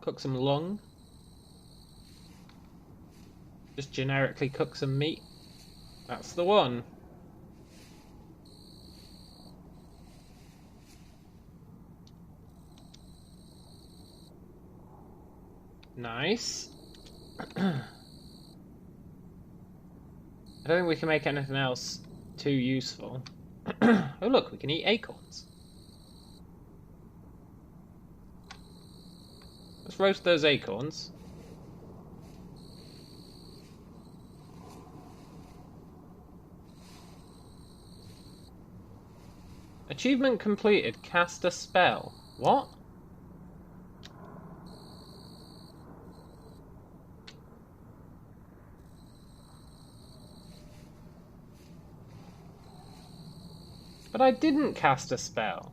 Cook some lung. Just generically cook some meat. That's the one. Nice. I don't think we can make anything else too useful. Oh look, we can eat acorns. Let's roast those acorns. Achievement completed. Cast a spell. What? But I didn't cast a spell.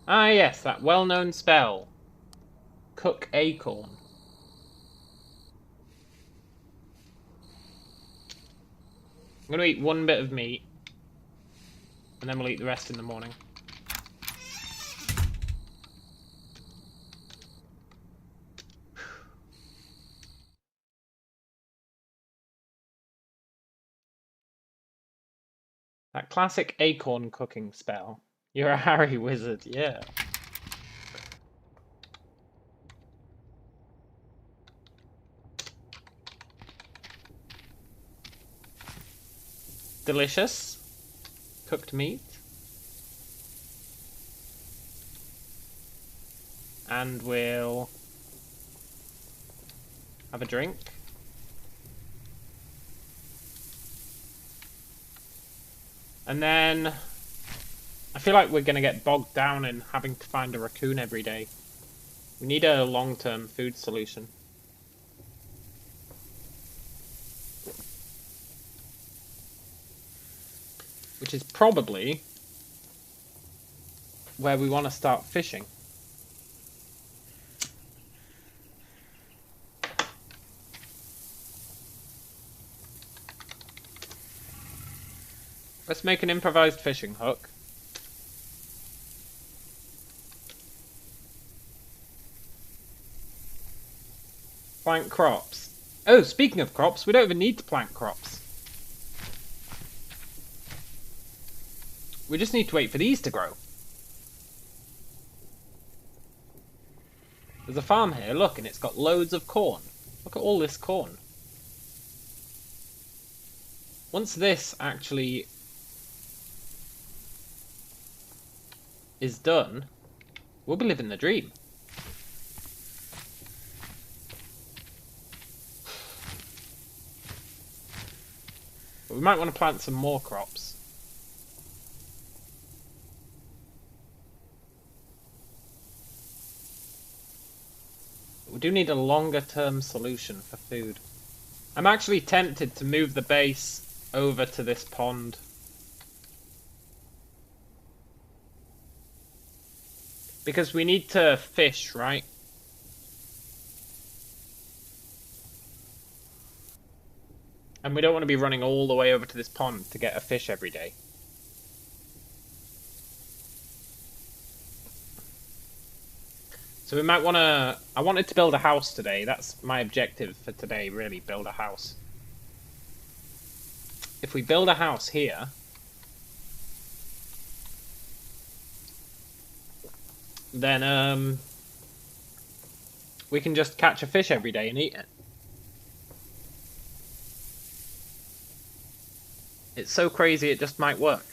Ah yes, that well-known spell. Cook acorn. I'm going to eat 1 bit of meat. And then we'll eat the rest in the morning. That classic acorn cooking spell. You're a Harry wizard, yeah. Delicious. Cooked meat. And we'll have a drink. And then I feel like we're going to get bogged down in having to find a raccoon every day. We need a long-term food solution. Which is probably where we want to start fishing. Let's make an improvised fishing hook. Plant crops. Oh, speaking of crops, we don't even need to plant crops. We just need to wait for these to grow. There's a farm here, look, and it's got loads of corn. Look at all this corn. Once this actually is done, we'll be living the dream. But we might want to plant some more crops. We do need a longer term solution for food. I'm actually tempted to move the base over to this pond. Because we need to fish, right? And we don't want to be running all the way over to this pond to get a fish every day. So we might want to... I wanted to build a house today. That's my objective for today, really. Build a house. If we build a house here... then we can just catch a fish every day and eat it. It's so crazy it just might work.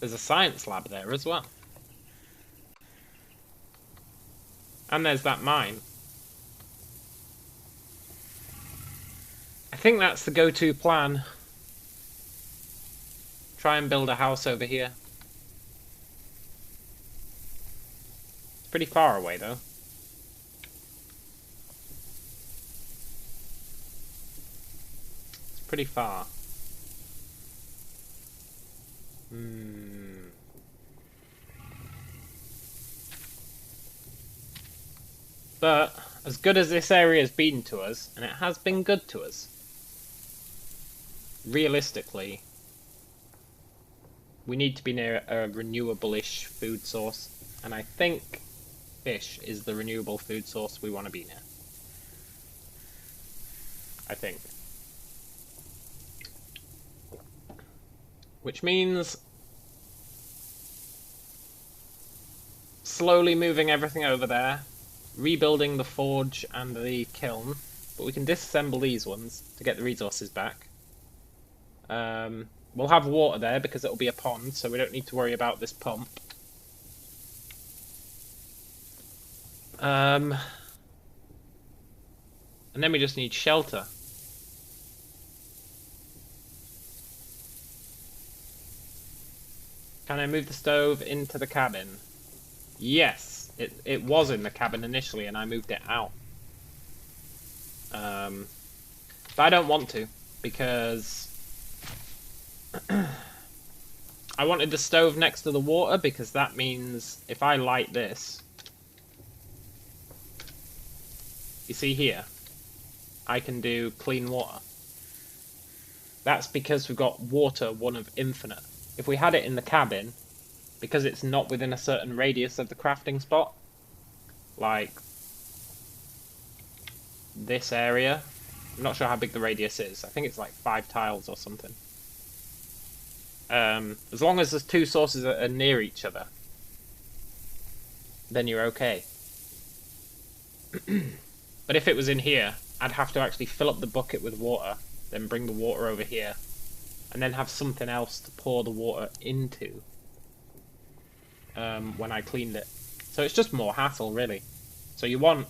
There's a science lab there as well. And there's that mine. I think that's the go-to plan. Try and build a house over here. It's pretty far away though. It's pretty far. But, as good as this area has been to us, and it has been good to us, realistically, we need to be near a renewable-ish food source, and I think fish is the renewable food source we want to be near. I think. Which means slowly moving everything over there, rebuilding the forge and the kiln, but we can disassemble these ones to get the resources back. We'll have water there because it'll be a pond, so we don't need to worry about this pump. And then we just need shelter. Can I move the stove into the cabin? Yes, it was in the cabin initially and I moved it out. But I don't want to, because I wanted the stove next to the water, because that means if I light this, you see here, I can do clean water. That's because we've got water, one of infinite. If we had it in the cabin, because it's not within a certain radius of the crafting spot, like this area, I'm not sure how big the radius is, I think it's like 5 tiles or something. As long as there's 2 sources that are near each other, then you're okay. But if it was in here, I'd have to actually fill up the bucket with water, then bring the water over here, and then have something else to pour the water into when I cleaned it. So it's just more hassle, really. So you want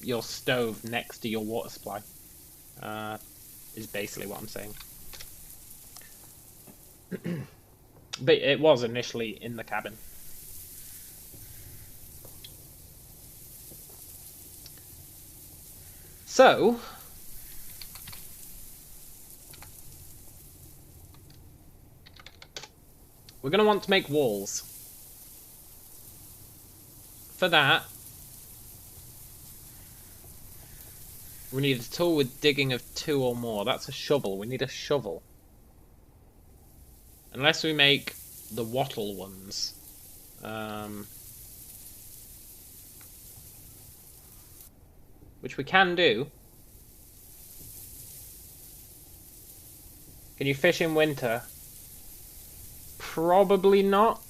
your stove next to your water supply, is basically what I'm saying. But it was initially in the cabin. So, we're going to want to make walls. For that, we need a tool with digging of 2 or more. That's a shovel. We need a shovel. Unless we make the wattle ones. Which we can do. Can you fish in winter? Probably not.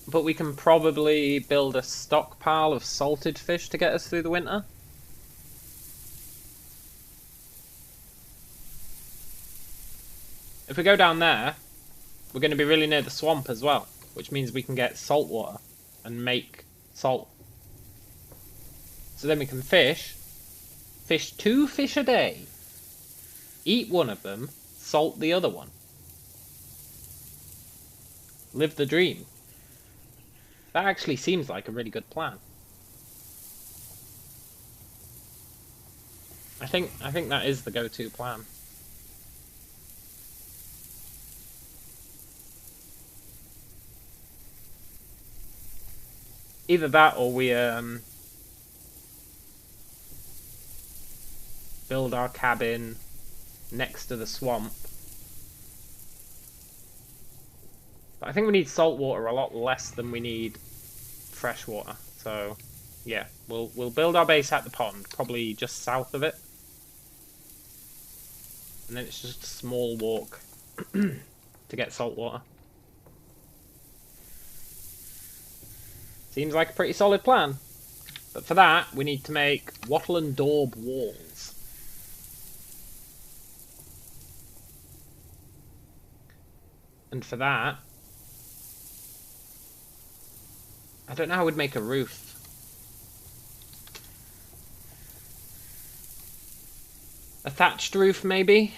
But we can probably build a stockpile of salted fish to get us through the winter. If we go down there, we're going to be really near the swamp as well, which means we can get salt water and make salt. So then we can fish 2 fish a day, eat one of them, salt the other one. Live the dream. That actually seems like a really good plan. I think that is the go-to plan. Either that or we build our cabin next to the swamp. But I think we need salt water a lot less than we need fresh water. So, yeah, we'll build our base at the pond, probably just south of it. And then it's just a small walk to get salt water. Seems like a pretty solid plan. But for that, we need to make wattle and daub walls. And for that, I don't know how I would make a roof. A thatched roof, maybe?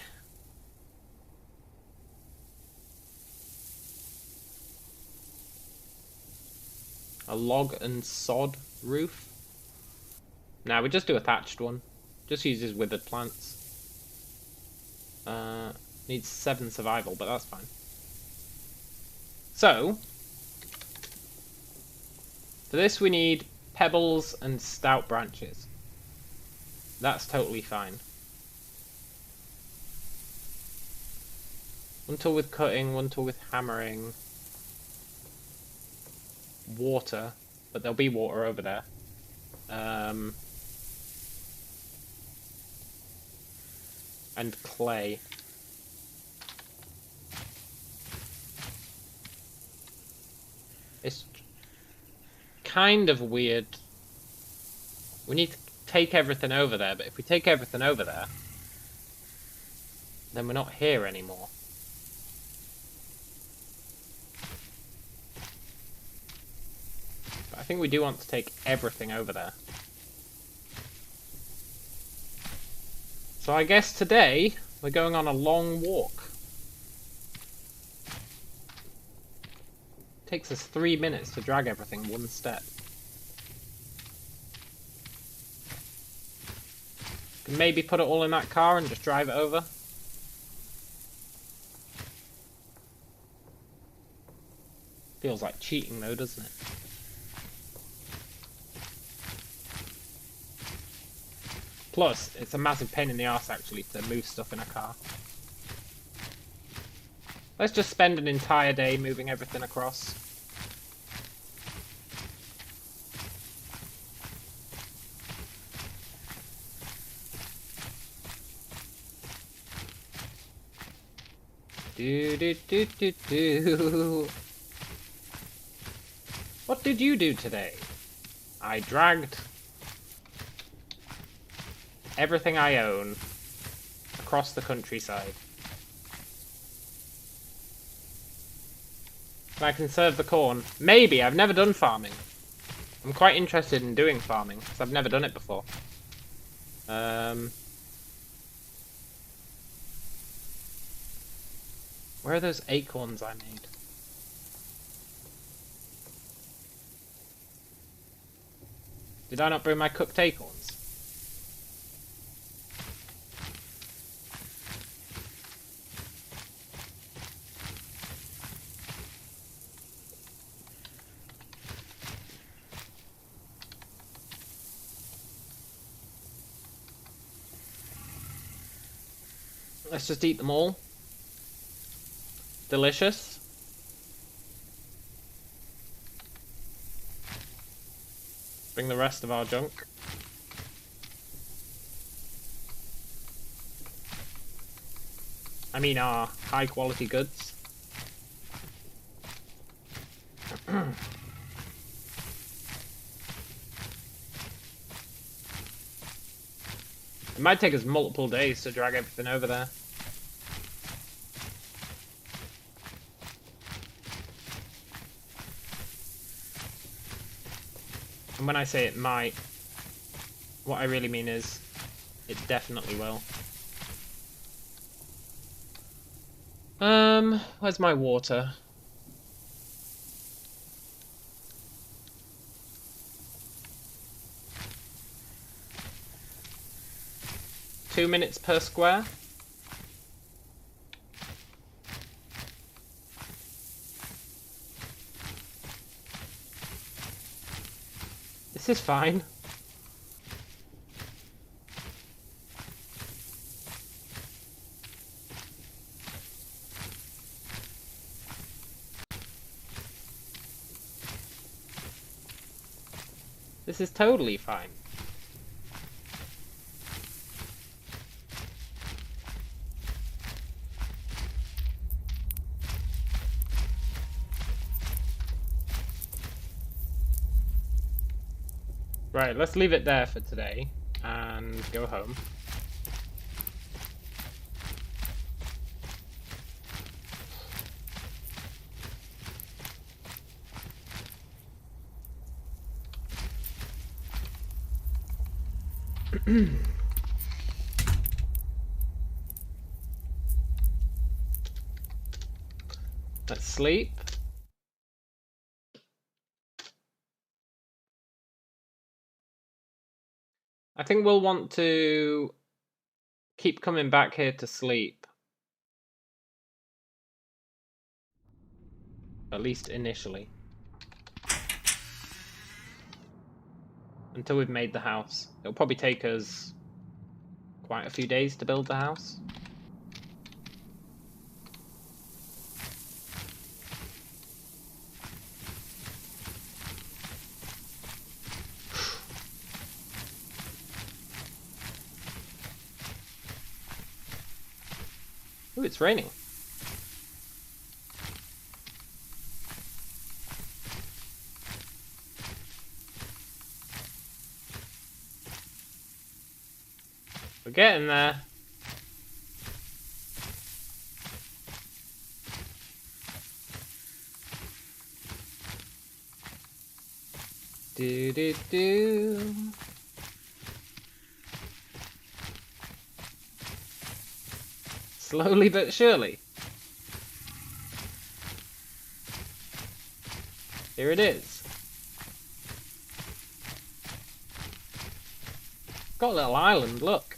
A log and sod roof? Nah, we just do a thatched one. Just uses withered plants. Needs 7 survival, but that's fine. So, for this we need pebbles and stout branches. That's totally fine. One tool with cutting, one tool with hammering. Water, but there'll be water over there. And clay. It's kind of weird. We need to take everything over there, but if we take everything over there, then we're not here anymore. But I think we do want to take everything over there. So I guess today we're going on a long walk. Takes us 3 minutes to drag everything one step. Can maybe put it all in that car and just drive it over. Feels like cheating though, doesn't it? Plus, it's a massive pain in the arse actually to move stuff in a car. Let's just spend an entire day moving everything across. Do. What did you do today? I dragged everything I own across the countryside. Can I conserve the corn? Maybe. I've never done farming. I'm quite interested in doing farming because I've never done it before. Where are those acorns I made? Did I not bring my cooked acorns? Let's just eat them all. Delicious. Bring the rest of our junk. I mean our high quality goods. It might take us multiple days to drag everything over there. And when I say it might, what I really mean is, it definitely will. Where's my water? Two minutes per square? This is fine. This is totally fine. Right, let's leave it there for today and go home. Let's sleep. I think we'll want to keep coming back here to sleep. At least initially. Until we've made the house. It'll probably take us quite a few days to build the house. Ooh, it's raining. We're getting there. Do do do. Slowly but surely. Here it is. Got a little island, look.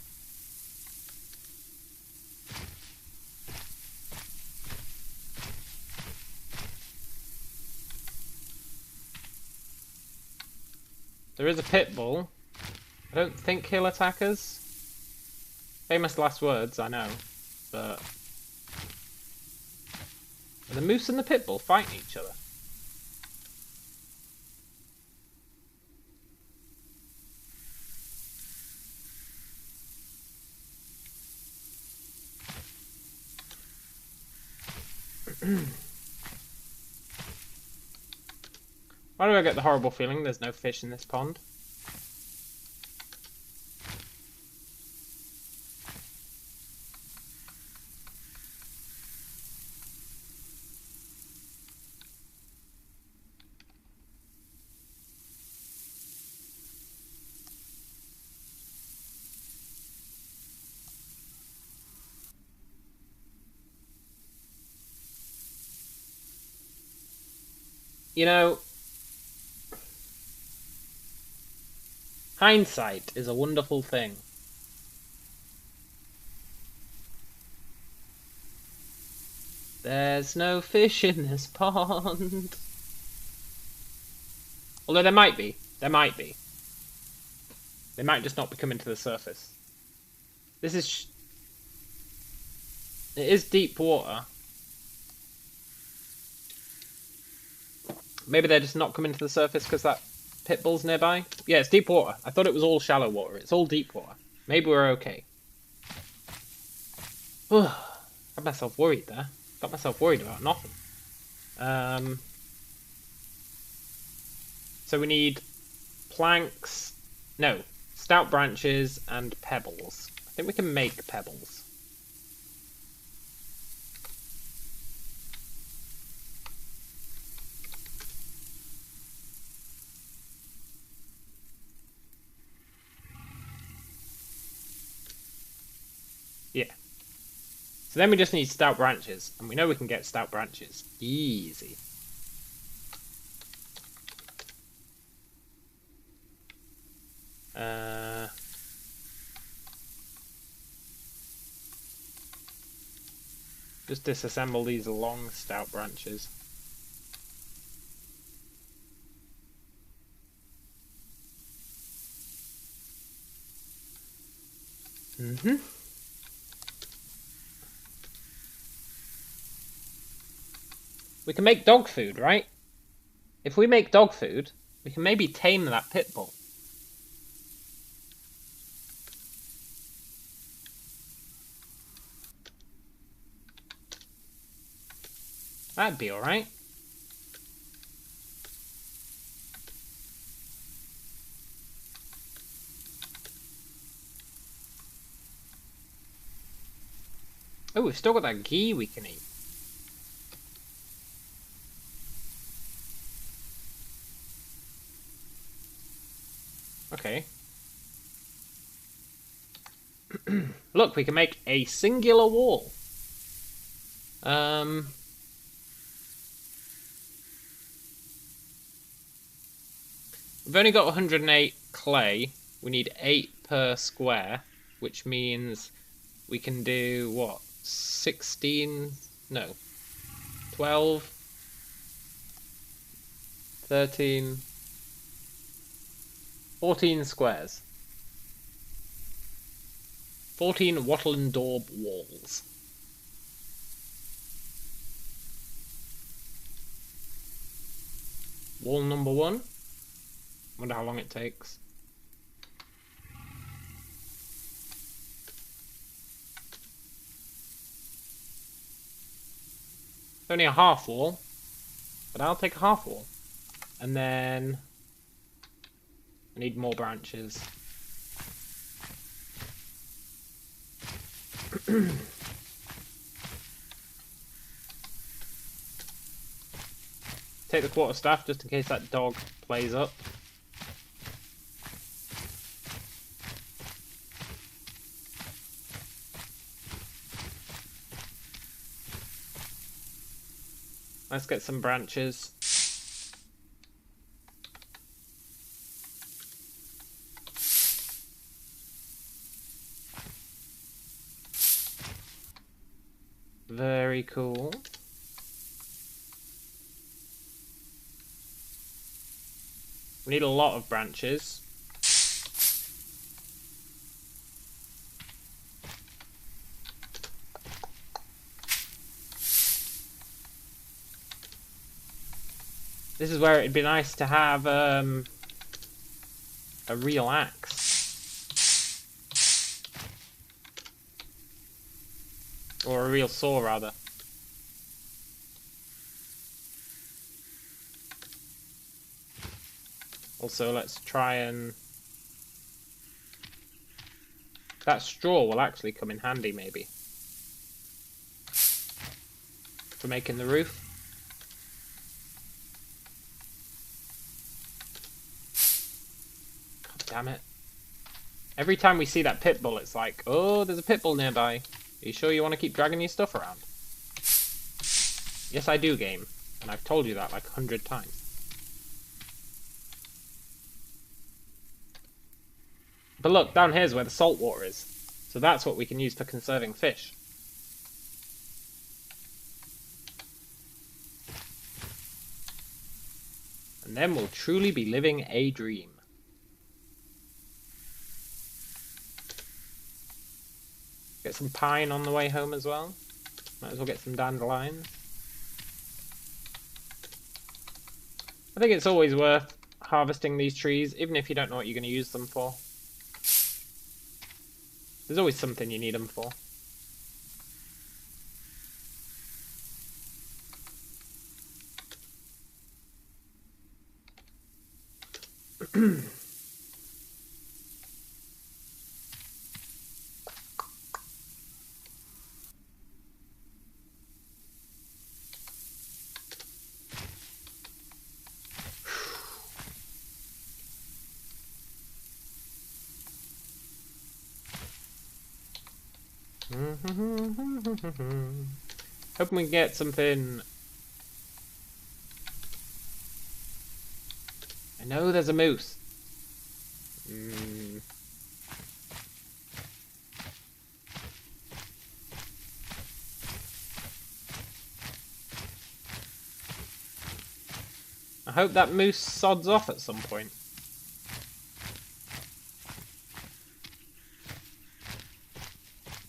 There is a pit bull. I don't think he'll attack us. Famous last words, I know. But are the moose and the pit bull fighting each other? Why do I get the horrible feeling there's no fish in this pond? You know, hindsight is a wonderful thing. There's no fish in this pond. Although there might be. There might be. They might just not be coming to the surface. This is... It is deep water. Maybe they're just not coming to the surface because that pit bull's nearby? Yeah, it's deep water. I thought it was all shallow water. It's all deep water. Maybe we're okay. Got myself worried there. Got myself worried about nothing. So we need planks. No, stout branches and pebbles. I think we can make pebbles. Yeah. So then we just need stout branches, and we know we can get stout branches. Easy. Just disassemble these long stout branches. We can make dog food, right? If we make dog food, we can maybe tame that pit bull. That'd be alright. Oh, we've still got that ghee we can eat. Okay. Look, we can make a singular wall. We've only got 108 clay. We need 8 per square, which means we can do, what, 16? No. 12? 13? 14 squares. 14 wattle and daub walls. Wall number 1. Wonder how long it takes. It's only a half wall, but I'll take a half wall. And then I need more branches. Take the quarterstaff just in case that dog plays up. Let's get some branches. Very cool. We need a lot of branches. This is where it'd be nice to have a real axe. Or a real saw, rather. Also, let's try and... That straw will actually come in handy, maybe. For making the roof. God damn it. Every time we see that pit bull, it's like, oh, there's a pit bull nearby. Are you sure you want to keep dragging your stuff around? Yes, I do, game. And I've told you that like 100 times. But look, down here's where the salt water is. So that's what we can use for conserving fish. And then we'll truly be living a dream. Get some pine on the way home as well. Might as well get some dandelions. I think it's always worth harvesting these trees, even if you don't know what you're going to use them for. There's always something you need them for. Hoping we can get something. I know there's a moose. I hope that moose sods off at some point.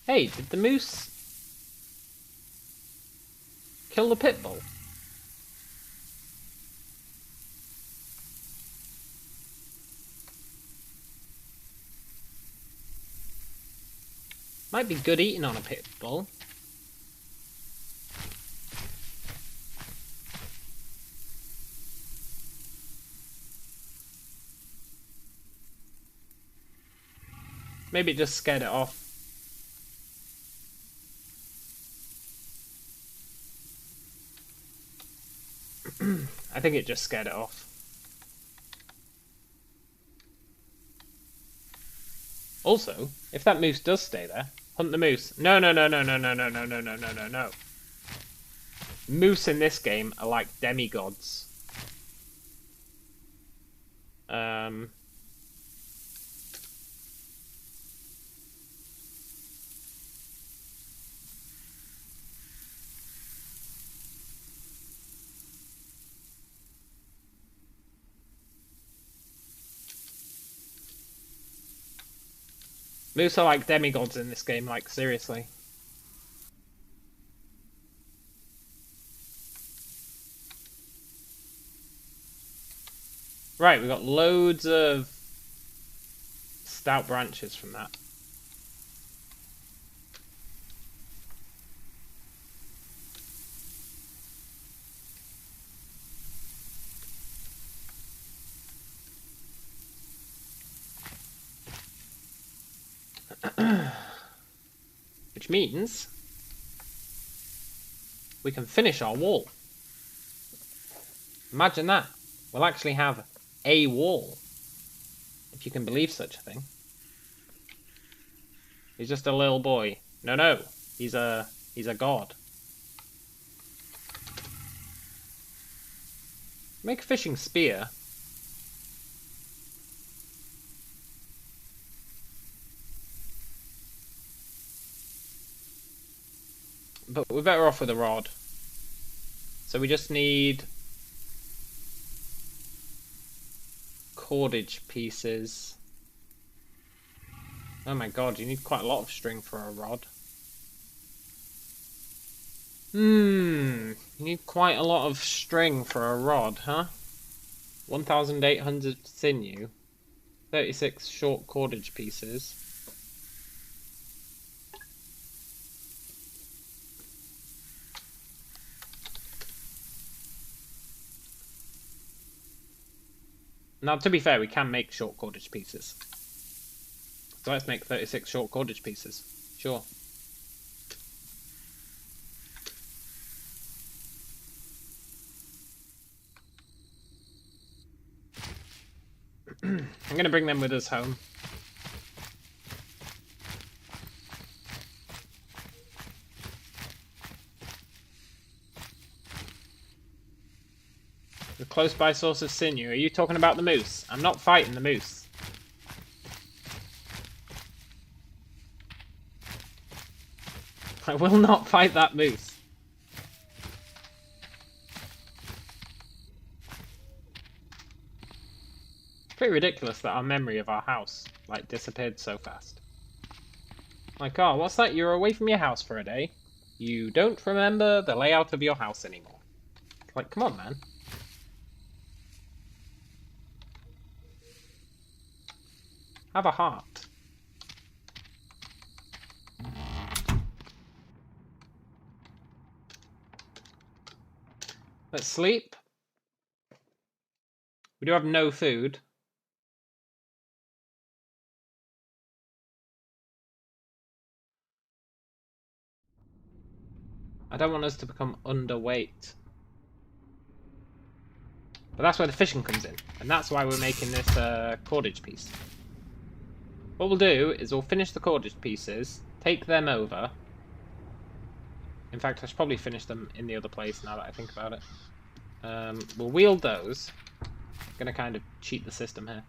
Hey, did the moose kill the pit bull? Might be good eating on a pit bull. Maybe it just scared it off. I think it just scared it off. Also, if that moose does stay there, hunt the moose. No, no, no, no, no, no, no, no, no, no, no, no, no. Moose in this game are like demigods. Moose are like demigods in this game, like, seriously. Right, we've got loads of stout branches from that. Which means we can finish our wall. Imagine that. We'll actually have a wall. If you can believe such a thing. He's just a little boy. No, no. He's a god. Make a fishing spear. But we're better off with a rod. So we just need cordage pieces. Oh my god, you need quite a lot of string for a rod. You need quite a lot of string for a rod, huh? 1,800 sinew. 36 short cordage pieces. Now, to be fair, we can make short cordage pieces. So let's make 36 short cordage pieces. Sure. I'm going to bring them with us home. The close by source of sinew. Are you talking about the moose? I'm not fighting the moose. I will not fight that moose. It's pretty ridiculous that our memory of our house, like, disappeared so fast. Like, oh, what's that? You're away from your house for a day. You don't remember the layout of your house anymore. Like, come on, man. Have a heart. Let's sleep. We do have no food. I don't want us to become underweight. But that's where the fishing comes in. And that's why we're making this cordage piece. What we'll do is we'll finish the cordage pieces, take them over. In fact, I should probably finish them in the other place now that I think about it. We'll wield those. I'm going to kind of cheat the system here.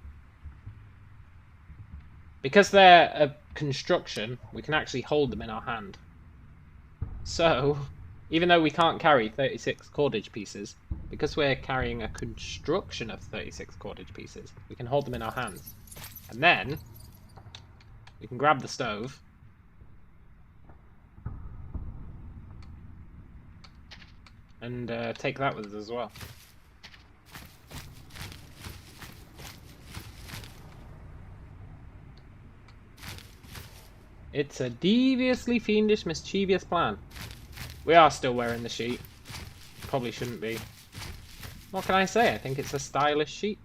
Because they're a construction, we can actually hold them in our hand. So, even though we can't carry 36 cordage pieces, because we're carrying a construction of 36 cordage pieces, we can hold them in our hands. And then we can grab the stove. And take that with us as well. It's a deviously fiendish, mischievous plan. We are still wearing the sheet. Probably shouldn't be. What can I say? I think it's a stylish sheet.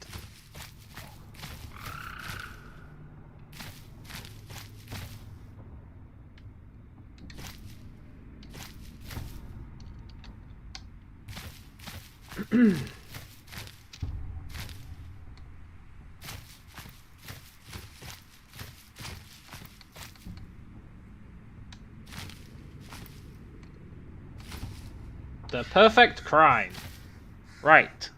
The perfect crime. Right.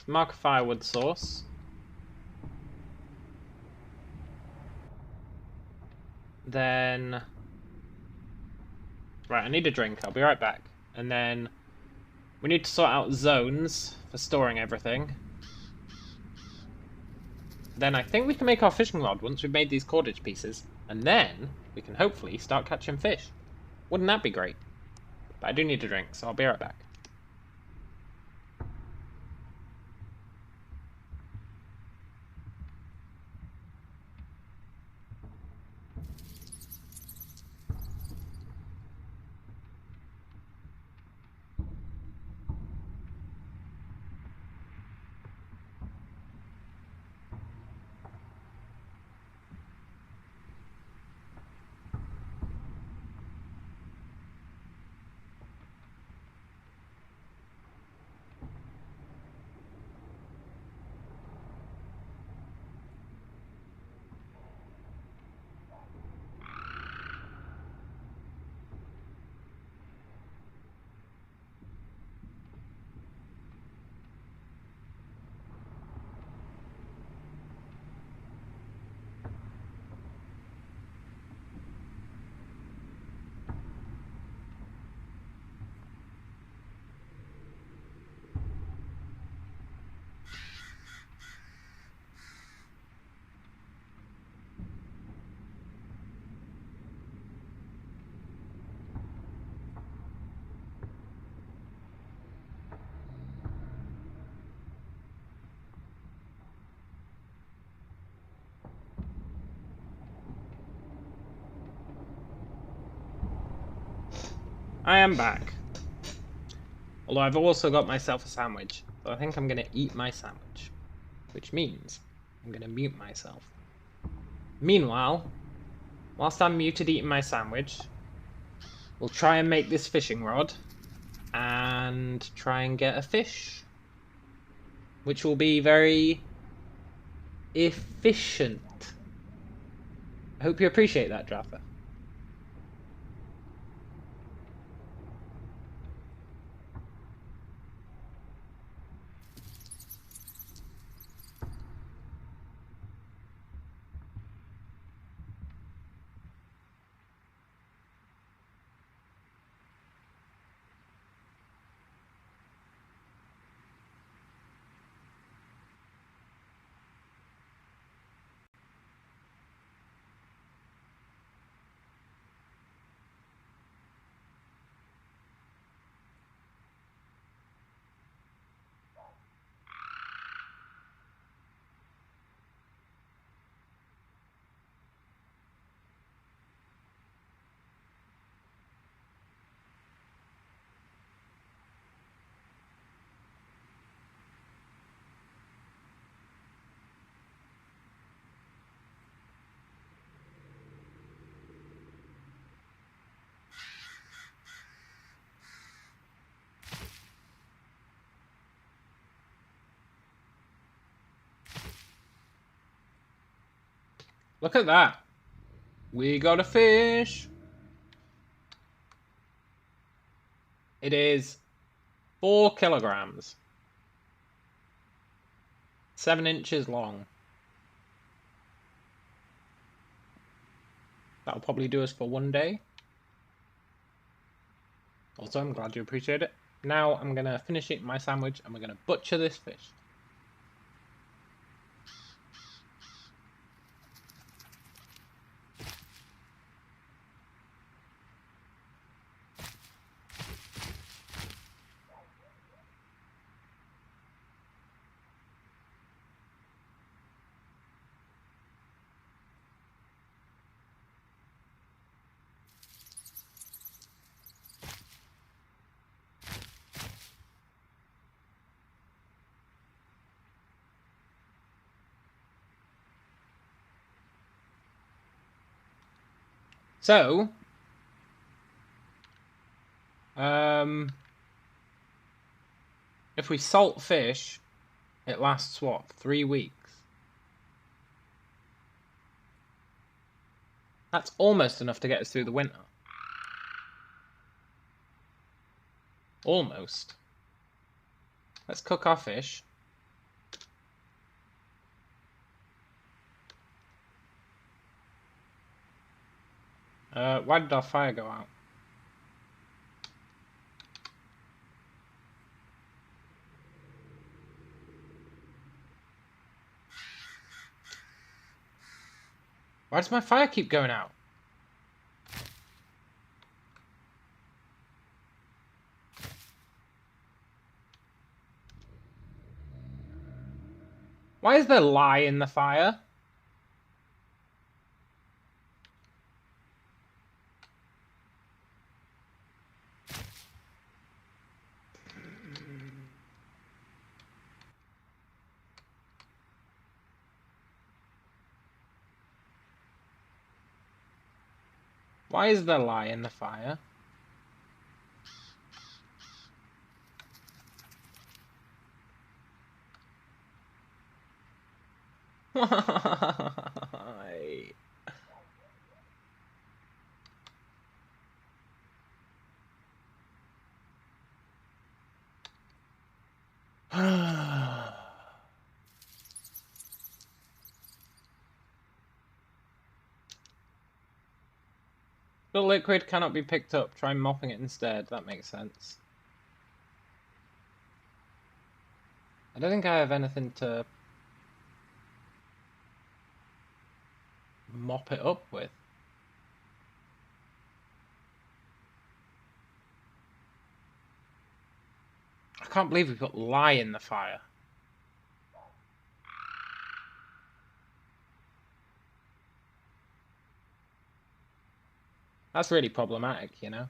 Mark a firewood source. Then... Right, I need a drink. I'll be right back. And then we need to sort out zones for storing everything. Then I think we can make our fishing rod once we've made these cordage pieces. And then we can hopefully start catching fish. Wouldn't that be great? But I do need a drink, so I'll be right back. I am back. Although I've also got myself a sandwich. So I think I'm going to eat my sandwich. Which means I'm going to mute myself. Meanwhile, whilst I'm muted eating my sandwich, we'll try and make this fishing rod. And try and get a fish. Which will be very efficient. I hope you appreciate that, Jaffa. Look at that. We got a fish. It is 4 kilograms. 7 inches long. That'll probably do us for one day. Also, I'm glad you appreciate it. Now I'm going to finish eating my sandwich and we're going to butcher this fish. So, if we salt fish, it lasts what, 3 weeks? That's almost enough to get us through the winter. Almost. Let's cook our fish. Why did our fire go out? Why does my fire keep going out? Why is there lye in the fire? Why is there lye in the fire? Why? The liquid cannot be picked up. Try mopping it instead. That makes sense. I don't think I have anything to mop it up with. I can't believe we've got lye in the fire. That's really problematic, you know?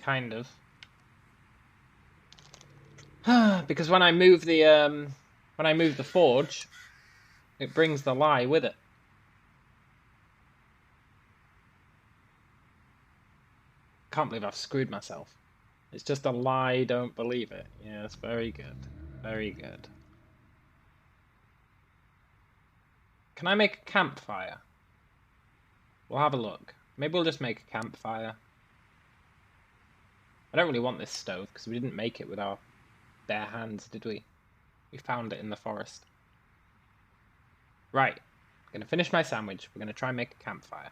Kind of. Because when I move the forge, it brings the lye with it. Can't believe I've screwed myself. It's just a lie, don't believe it. Yes, very good. Very good. Can I make a campfire? We'll have a look. Maybe we'll just make a campfire. I don't really want this stove, because we didn't make it with our bare hands, did we? We found it in the forest. Right. I'm going to finish my sandwich. We're going to try and make a campfire.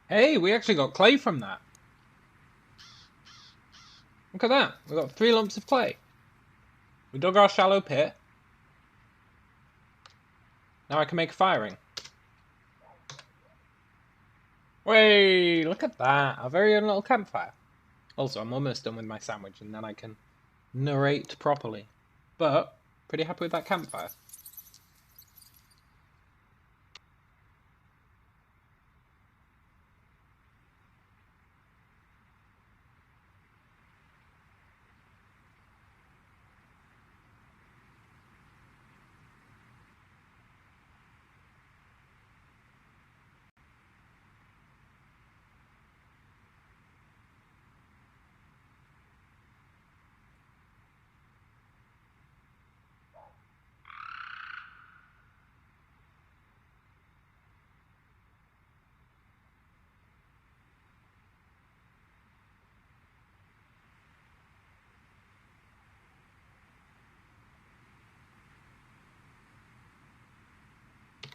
Hey, we actually got clay from that. Look at that. We got 3 lumps of clay. We dug our shallow pit. Now I can make a fire ring. Way, look at that. Our very own little campfire. Also, I'm almost done with my sandwich and then I can narrate properly. But, pretty happy with that campfire.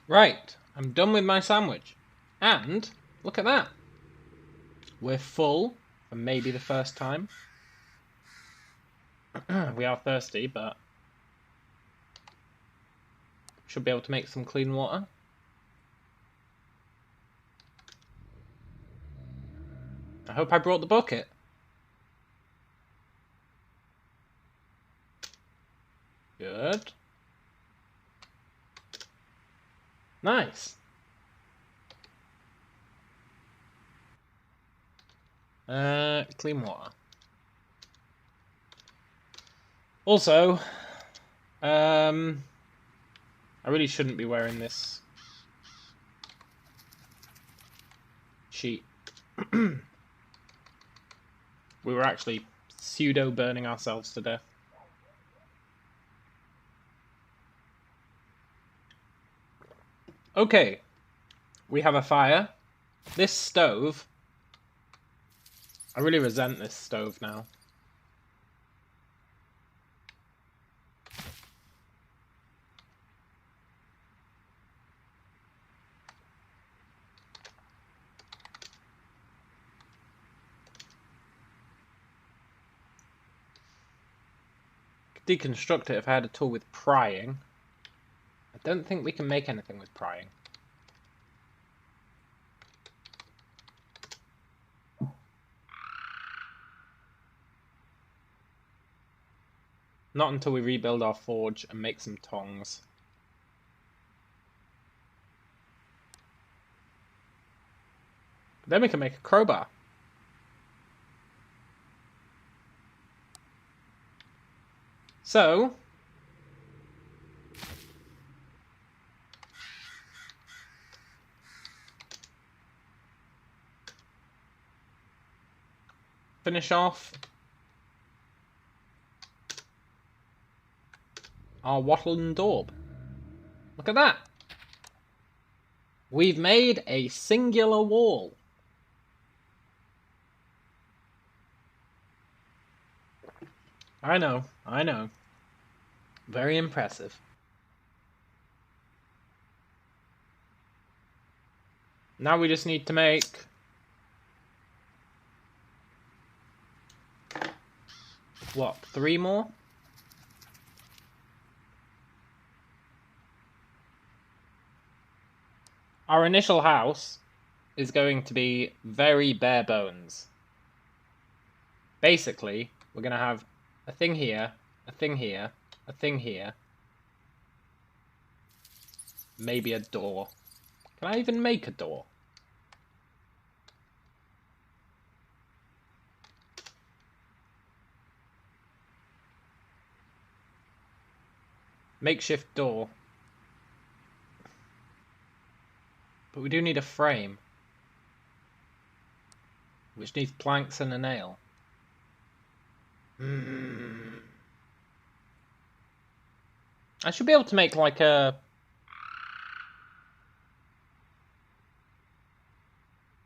Right, I'm done with my sandwich. And, look at that. We're full, for maybe the first time. We are thirsty, but should be able to make some clean water. I hope I brought the bucket. Good. Nice. Clean water. Also, I really shouldn't be wearing this sheet. We were actually pseudo-burning ourselves to death. Okay, we have a fire. This stove, I really resent this stove now. Deconstruct it if I had a tool with prying. I don't think we can make anything with prying. Not until we rebuild our forge and make some tongs. But then we can make a crowbar. So, finish off our wattle and daub. Look at that. We've made a singular wall. I know, I know. Very impressive. Now we just need to make what, 3 more? Our initial house is going to be very bare bones. Basically, we're going to have a thing here, a thing here, a thing here. Maybe a door. Can I even make a door? Makeshift door. But we do need a frame. Which needs planks and a nail. I should be able to make like a...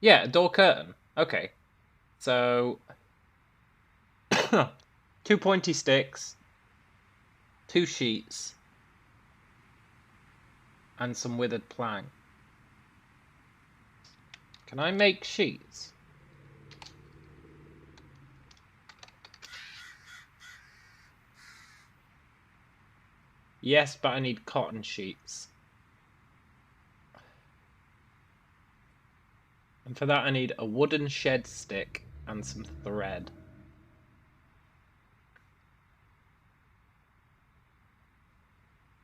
Yeah, a door curtain. Okay. So... 2 pointy sticks. 2 sheets. And some withered plank. Can I make sheets? Yes, but I need cotton sheets. And for that I need a wooden shed stick and some thread.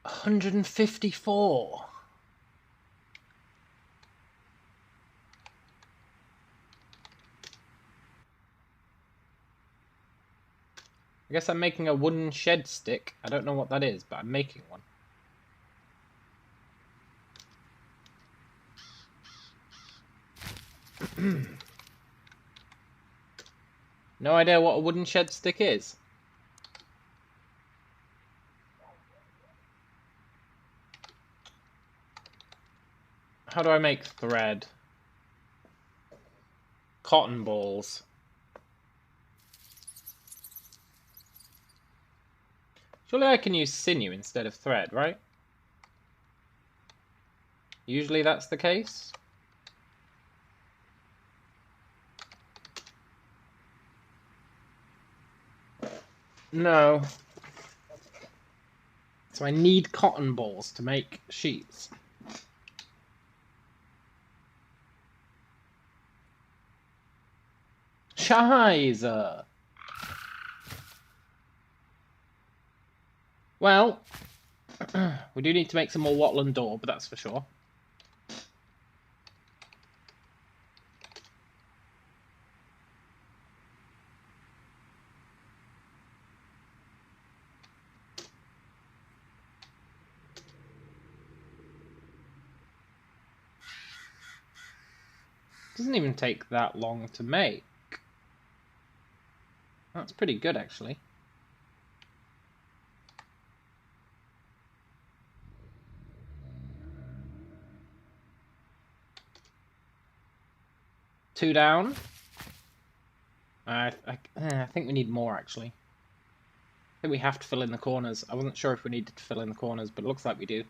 $154. I guess I'm making a wooden shed stick. I don't know what that is, but I'm making one. No idea what a wooden shed stick is. How do I make thread? Cotton balls. Surely I can use sinew instead of thread, right? Usually that's the case. No. So I need cotton balls to make sheets. Scheiße. Well, we do need to make some more wattle and daub, but that's for sure. Doesn't even take that long to make. That's pretty good, actually. Two down. I think we need more, actually. I think we have to fill in the corners. I wasn't sure if we needed to fill in the corners, but it looks like we do.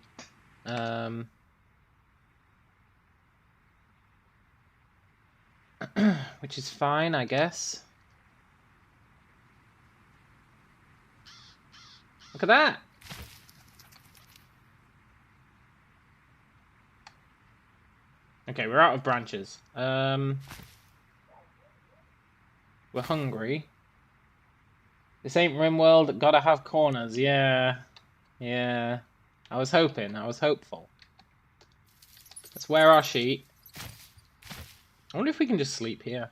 Which is fine, I guess. Look at that! Okay, we're out of branches. We're hungry. This ain't RimWorld, gotta have corners. Yeah. Yeah. I was hoping, I was hopeful. Let's wear our sheet. I wonder if we can just sleep here.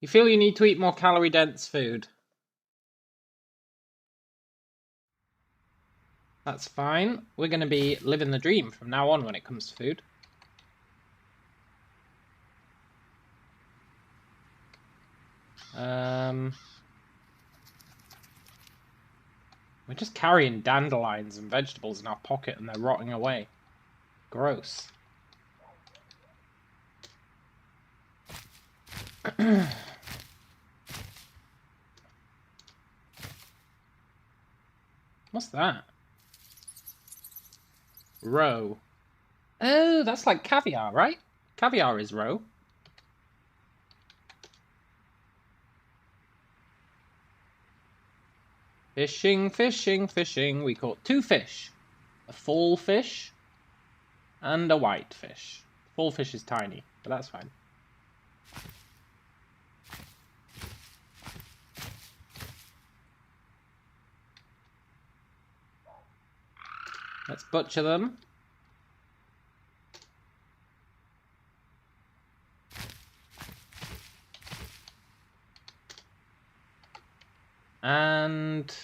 You feel you need to eat more calorie-dense food? That's fine. We're going to be living the dream from now on when it comes to food. We're just carrying dandelions and vegetables in our pocket and they're rotting away. Gross. What's that? Roe. Oh, that's like caviar, right? Caviar is roe. Fishing, fishing, fishing. We caught two fish. A full fish and a white fish. Full fish is tiny, but that's fine. Let's butcher them. And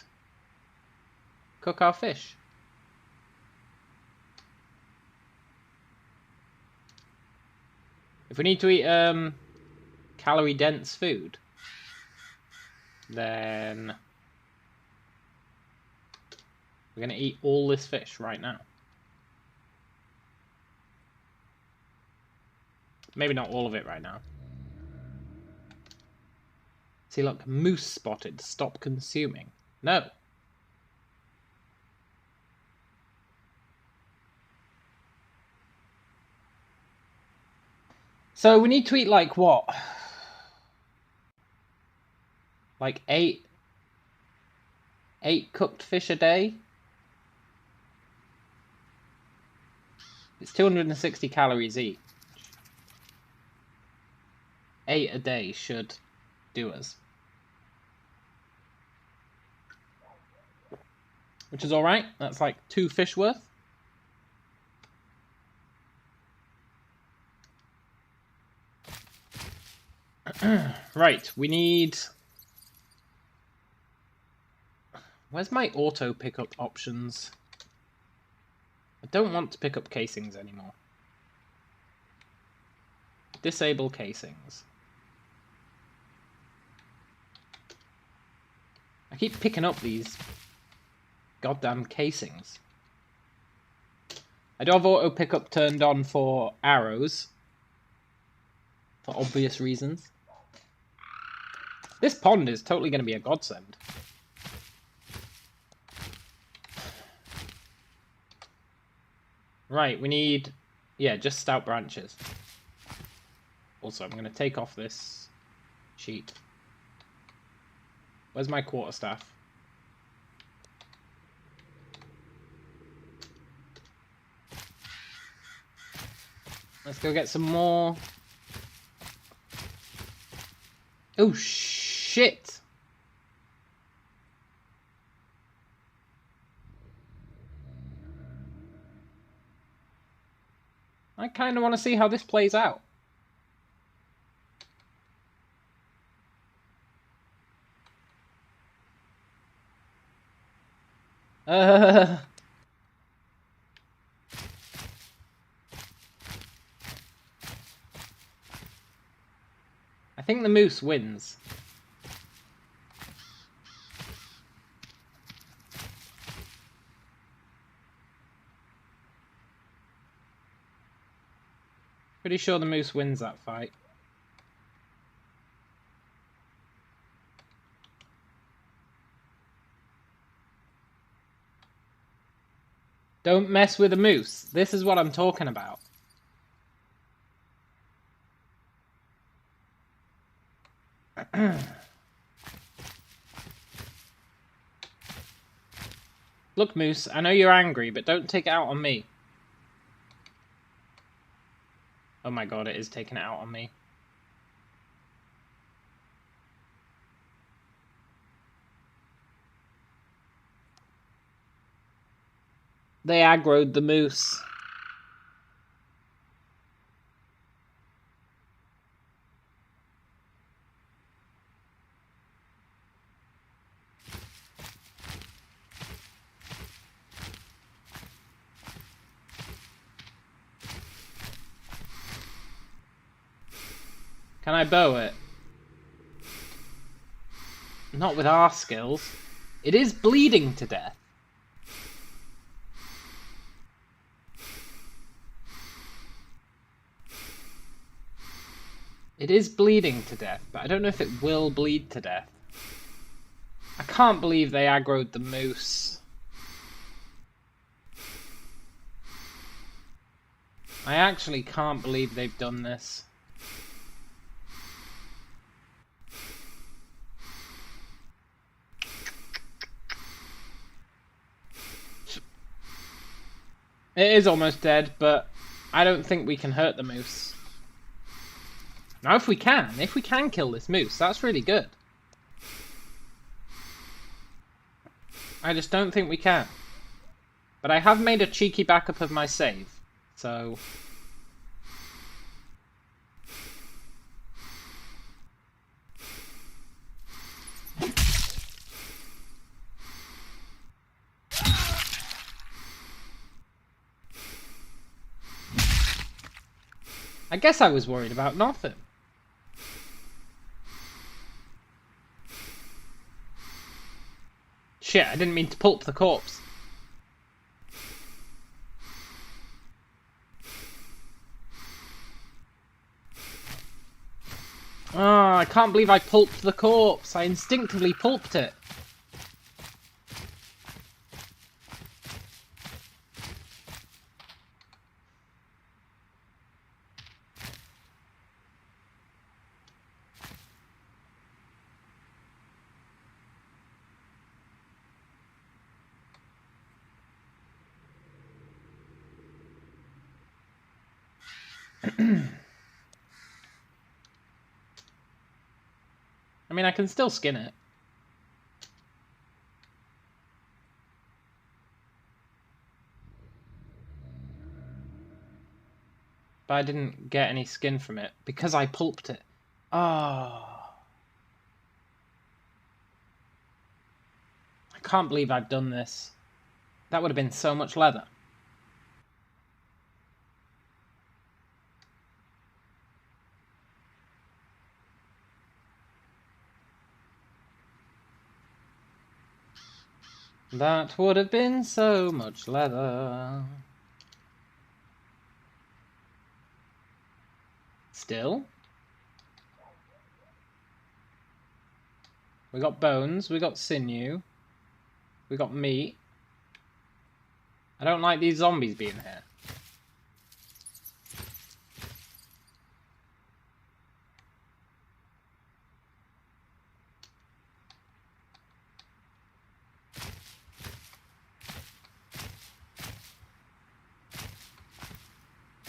cook our fish. If we need to eat calorie-dense food, then we're going to eat all this fish right now. Maybe not all of it right now. See, look, moose spotted. Stop consuming. No, So we need to eat like what? Like eight cooked fish a day? It's 260 calories each. 8 a day should do us. Which is alright. That's like 2 fish worth. Right, we need... Where's my auto pickup options? I don't want to pick up casings anymore. Disable casings. I keep picking up these goddamn casings. I do have auto pickup turned on for arrows. For obvious reasons. This pond is totally going to be a godsend. Right, we need... Yeah, just stout branches. Also, I'm going to take off this sheet. Where's my quarterstaff? Let's go get some more. Oh, shit! I kind of want to see how this plays out. I think the moose wins. Pretty sure the moose wins that fight. Don't mess with a moose. This is what I'm talking about. Look, Moose, I know you're angry, but don't take it out on me. Oh my god, it is taking it out on me. They aggroed the moose. Can I bow it? Not with our skills. It is bleeding to death. It is bleeding to death, but I don't know if it will bleed to death. I can't believe they aggroed the moose. I actually can't believe they've done this. It is almost dead, but I don't think we can hurt the moose. Now if we can kill this moose, that's really good. I just don't think we can. But I have made a cheeky backup of my save, so... I guess I was worried about nothing. Shit, I didn't mean to pulp the corpse. Oh, I can't believe I pulped the corpse. I instinctively pulped it. I mean, I can still skin it. But I didn't get any skin from it because I pulped it. Oh. I can't believe I've done this. That would have been so much leather. That would have been so much leather. Still. We got bones, we got sinew, we got meat. I don't like these zombies being here.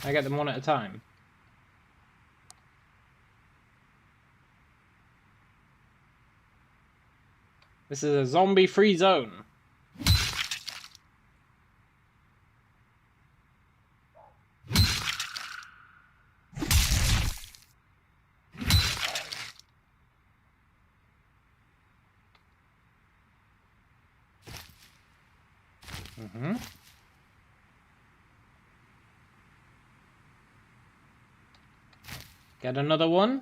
I get them one at a time. This is a zombie-free zone. Get another one.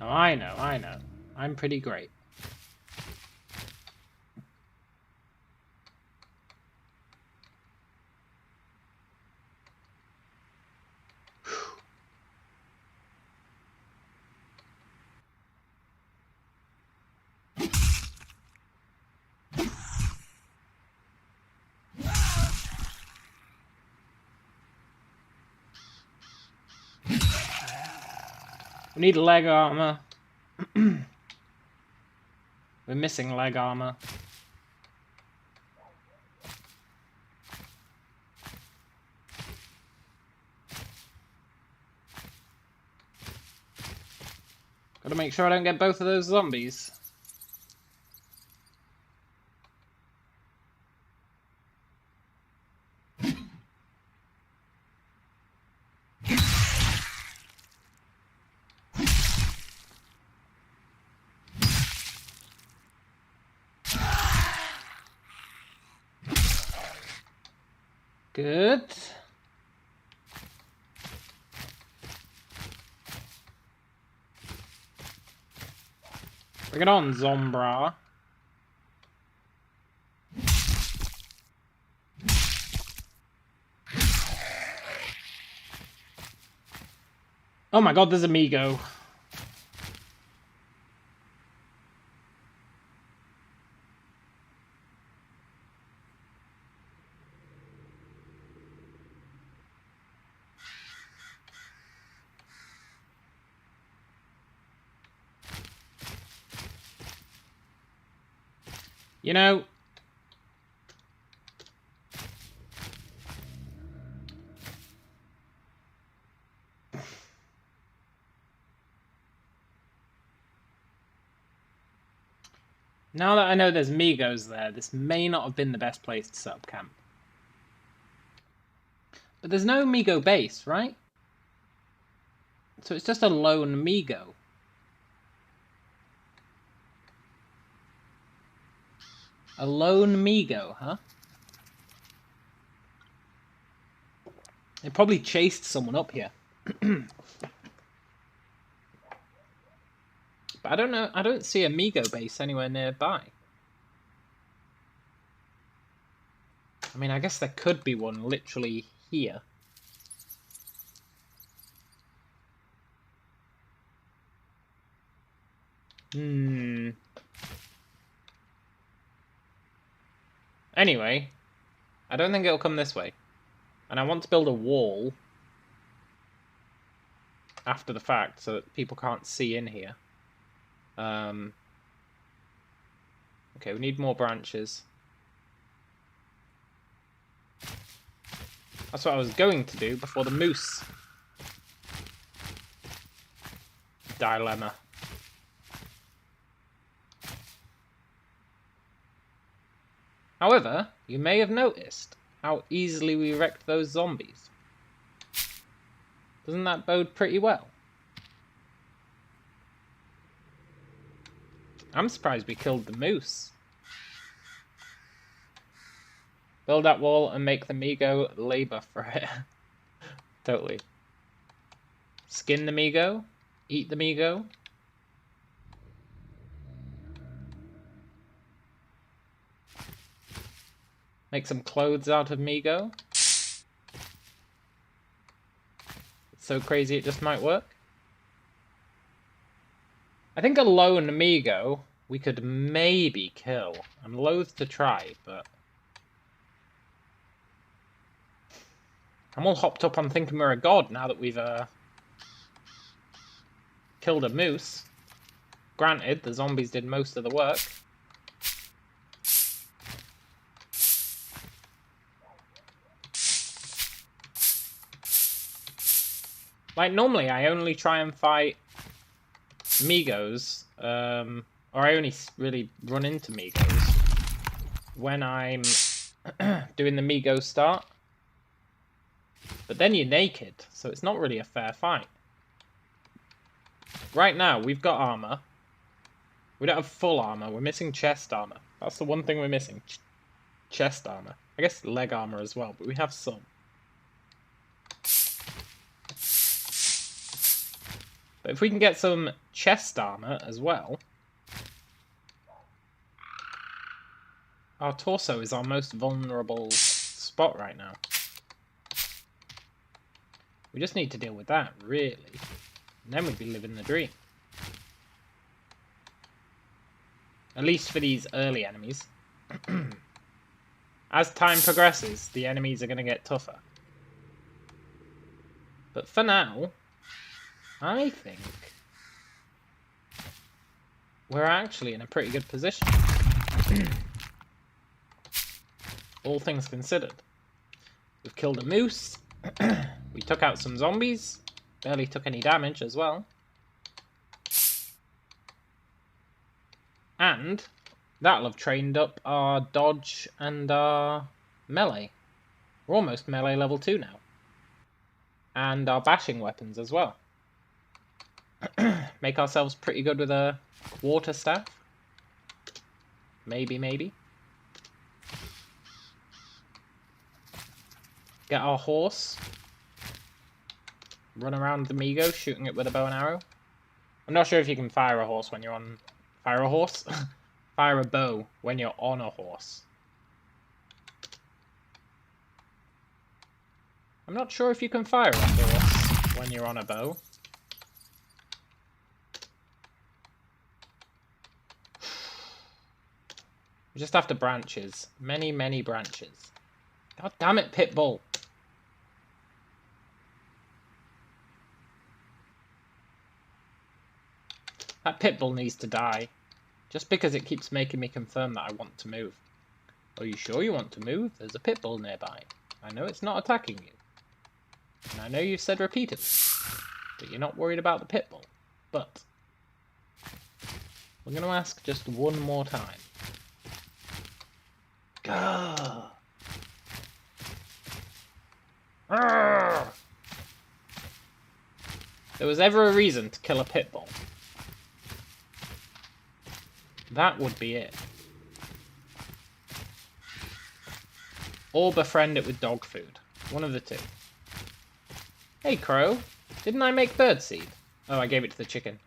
Oh, I know. I'm pretty great. We need leg armor. We're missing leg armor. Gotta make sure I don't get both of those zombies. Good. Bring it on, Zombra. Oh my god, there's Amigo. You know, now that I know there's Migos there, this may not have been the best place to set up camp. But there's no Migo base, right? So it's just a lone Migo. A lone Migo, huh? They probably chased someone up here. But I don't know, I don't see a Migo base anywhere nearby. I mean, I guess there could be one literally here. Anyway, I don't think it'll come this way. And I want to build a wall after the fact so that people can't see in here. Okay, we need more branches. That's what I was going to do before the moose dilemma. However, you may have noticed how easily we wrecked those zombies. Doesn't that bode pretty well? I'm surprised we killed the moose. Build that wall and make the Migo labor for it. Totally. Skin the Migo. Eat the Migo. Make some clothes out of Migo. It's so crazy it just might work. I think a lone Migo we could maybe kill. I'm loath to try, but I'm all hopped up on thinking we're a god now that we've killed a moose. Granted, the zombies did most of the work. Like, normally I only try and fight Migos, or I only really run into Migos when I'm doing the Migo start. But then you're naked, so it's not really a fair fight. Right now, we've got armor. We don't have full armor, we're missing chest armor. That's the one thing we're missing. Chest armor. I guess leg armor as well, but we have some. But if we can get some chest armor as well... Our torso is our most vulnerable spot right now. We just need to deal with that, really. And then we'd be living the dream. At least for these early enemies. As time progresses, the enemies are going to get tougher. But for now... I think we're actually in a pretty good position. All things considered. We've killed a moose. We took out some zombies. Barely took any damage as well. And that'll have trained up our dodge and our melee. We're almost melee level 2 now. And our bashing weapons as well. Make ourselves pretty good with a quarterstaff. Maybe, maybe. Get our horse. Run around the Migo, shooting it with a bow and arrow. I'm not sure if you can fire a horse when you're on... Fire a horse? Fire a bow when you're on a horse. I'm not sure if you can fire a horse when you're on a bow. We just have to branches. Many, many branches. God damn it, Pitbull. That Pitbull needs to die. Just because it keeps making me confirm that I want to move. Are you sure you want to move? There's a Pitbull nearby. I know it's not attacking you. And I know you've said repeatedly that you're not worried about the Pitbull. But we're going to ask just one more time. Gah! Arrgh! If there was ever a reason to kill a Pitbull, that would be it. Or befriend it with dog food. One of the two. Hey, Crow. Didn't I make birdseed? Oh, I gave it to the chicken.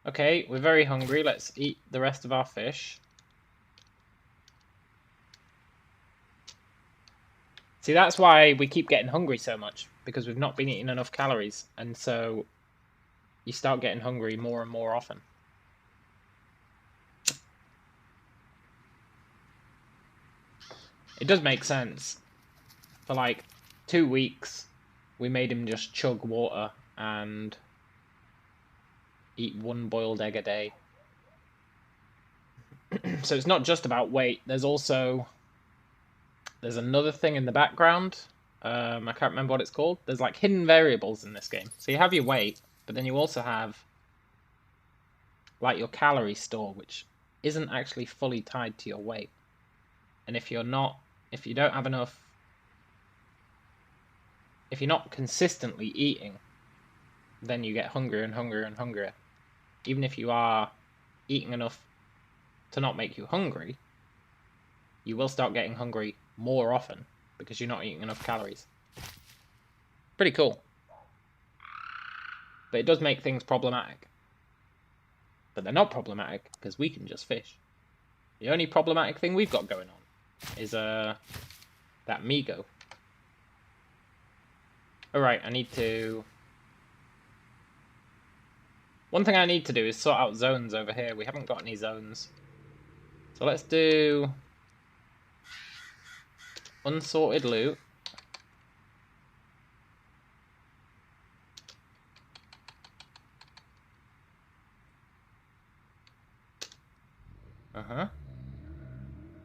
Okay, we're very hungry. Let's eat the rest of our fish. See, that's why we keep getting hungry so much. Because we've not been eating enough calories. And so you start getting hungry more and more often. It does make sense. For like 2 weeks, we made him just chug water and eat 1 boiled egg a day. So it's not just about weight. There's another thing in the background. I can't remember what it's called. There's like hidden variables in this game. So you have your weight, but then you also have like your calorie store, which isn't actually fully tied to your weight. And if you're not consistently eating, then you get hungrier and hungrier and hungrier. Even if you are eating enough to not make you hungry, you will start getting hungry more often because you're not eating enough calories. Pretty cool. But it does make things problematic. But they're not problematic because we can just fish. The only problematic thing we've got going on is that Migo. Alright, one thing I need to do is sort out zones over here. We haven't got any zones. So let's do unsorted loot.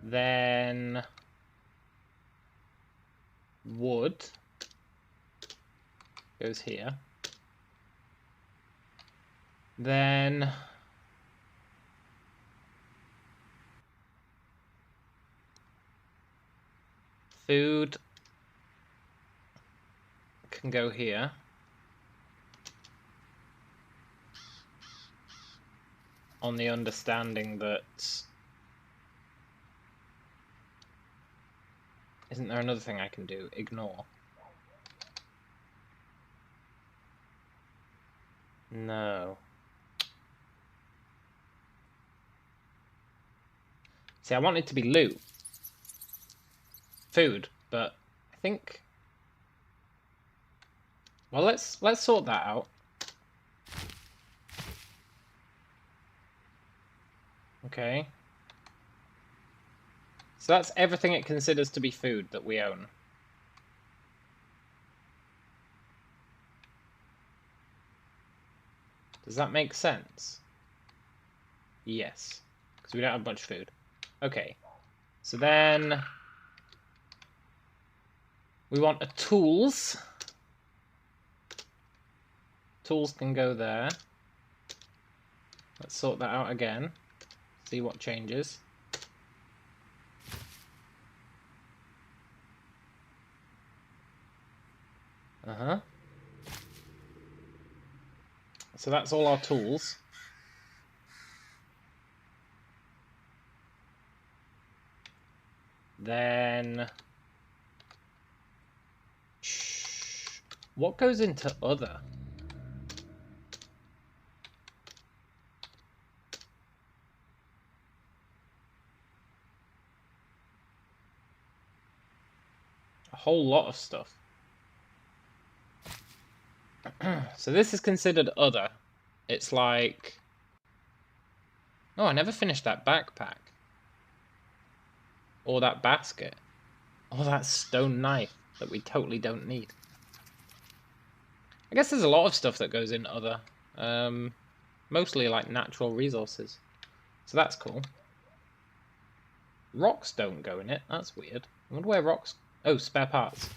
Then wood goes here. Then food can go here. On the understanding that... Isn't there another thing I can do? Ignore. No. See, I want it to be loot. Food, but I think... Well, let's sort that out. Okay. So that's everything it considers to be food that we own. Does that make sense? Yes. Because we don't have much food. Okay. So then... we want a tools. Tools can go there. Let's sort that out again. See what changes. So that's all our tools. Then... what goes into other? A whole lot of stuff. So this is considered other. It's like... oh, I never finished that backpack. Or that basket. Or that stone knife that we totally don't need. I guess there's a lot of stuff that goes in other. Mostly like natural resources. So that's cool. Rocks don't go in it. That's weird. I wonder where rocks... oh, spare parts.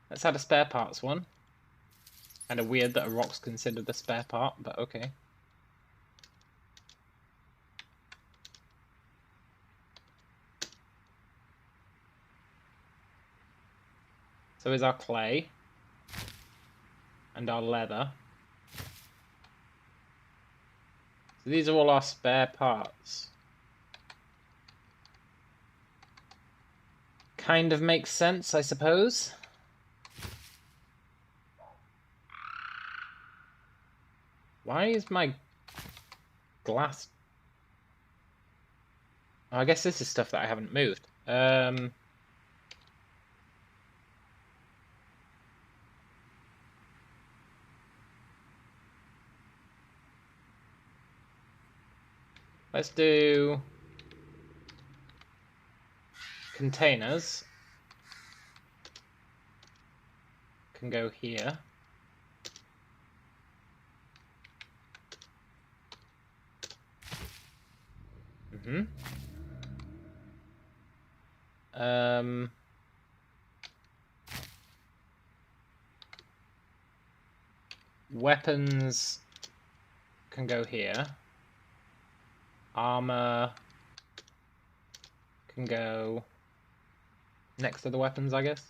Let's add a spare parts one. Kind of weird that a rock's considered a spare part, but okay. So is our clay. And our leather. So these are all our spare parts. Kind of makes sense, I suppose. Why is my glass... oh, I guess this is stuff that I haven't moved. Let's do containers can go here. Weapons can go here. Armor can go next to the weapons, I guess.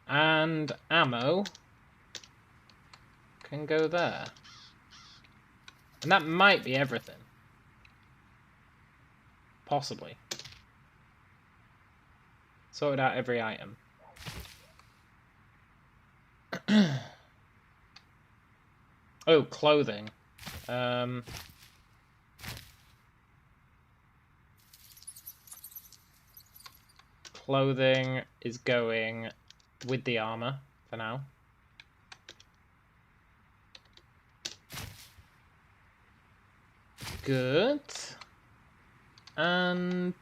And ammo can go there. And that might be everything. Possibly. Sorted out every item. Oh, clothing. Clothing is going with the armor for now. Good. And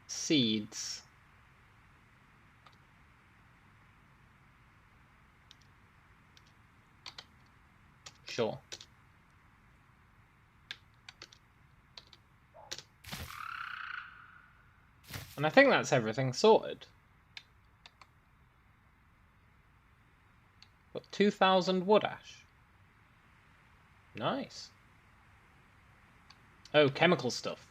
seeds. Sure. And I think that's everything sorted. Got 2,000 wood ash. Nice. Oh, chemical stuff.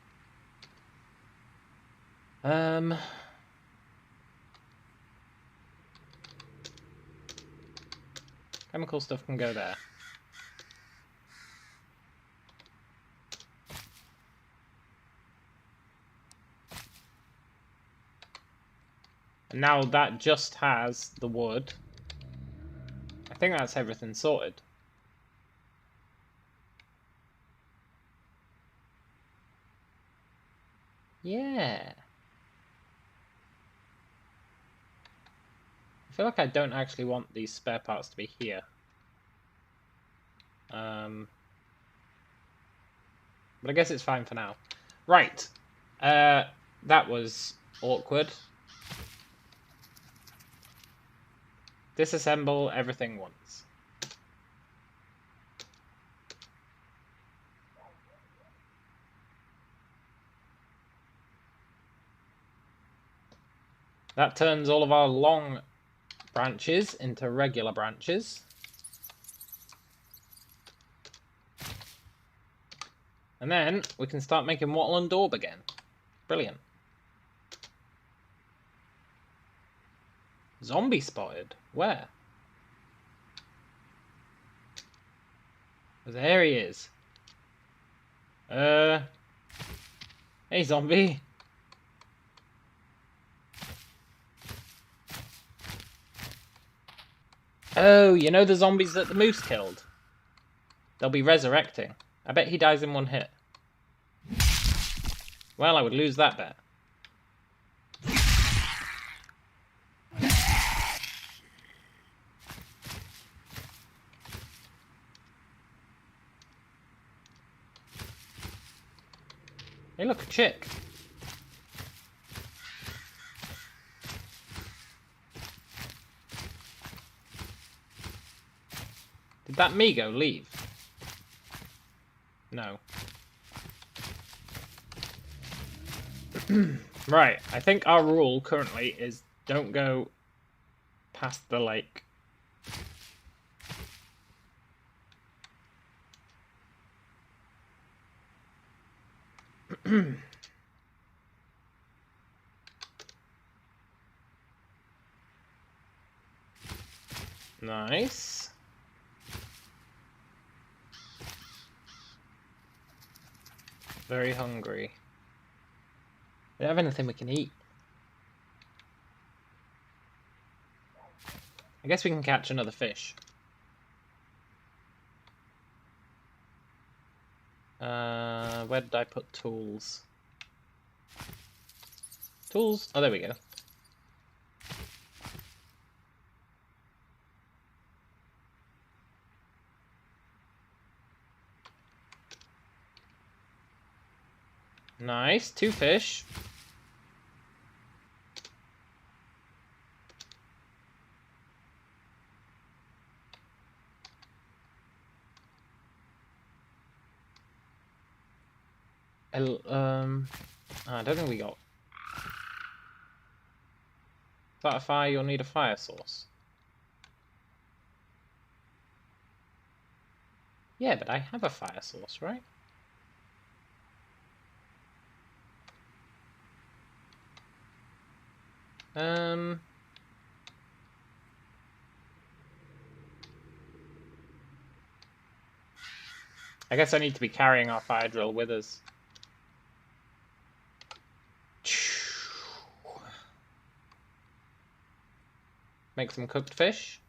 Chemical stuff can go there. And now that just has the wood. I think that's everything sorted. Yeah. I feel like I don't actually want these spare parts to be here. But I guess it's fine for now. Right. That was awkward. Disassemble everything once. That turns all of our long branches into regular branches. And then we can start making wattle and daub again. Brilliant. Zombie spotted. Where? There he is. Hey, zombie. Oh, you know the zombies that the moose killed? They'll be resurrecting. I bet he dies in one hit. Well, I would lose that bet. Hey, look, a chick. Did that Migo leave? No. Right, I think our rule currently is don't go past the lake. Nice. Very hungry. We don't have anything we can eat. I guess we can catch another fish. Where did I put tools? Tools? Oh, there we go. Nice, 2 fish. I don't think we got... Is that a fire? You'll need a fire source. Yeah, but I have a fire source, right? I guess I need to be carrying our fire drill with us. Make some cooked fish.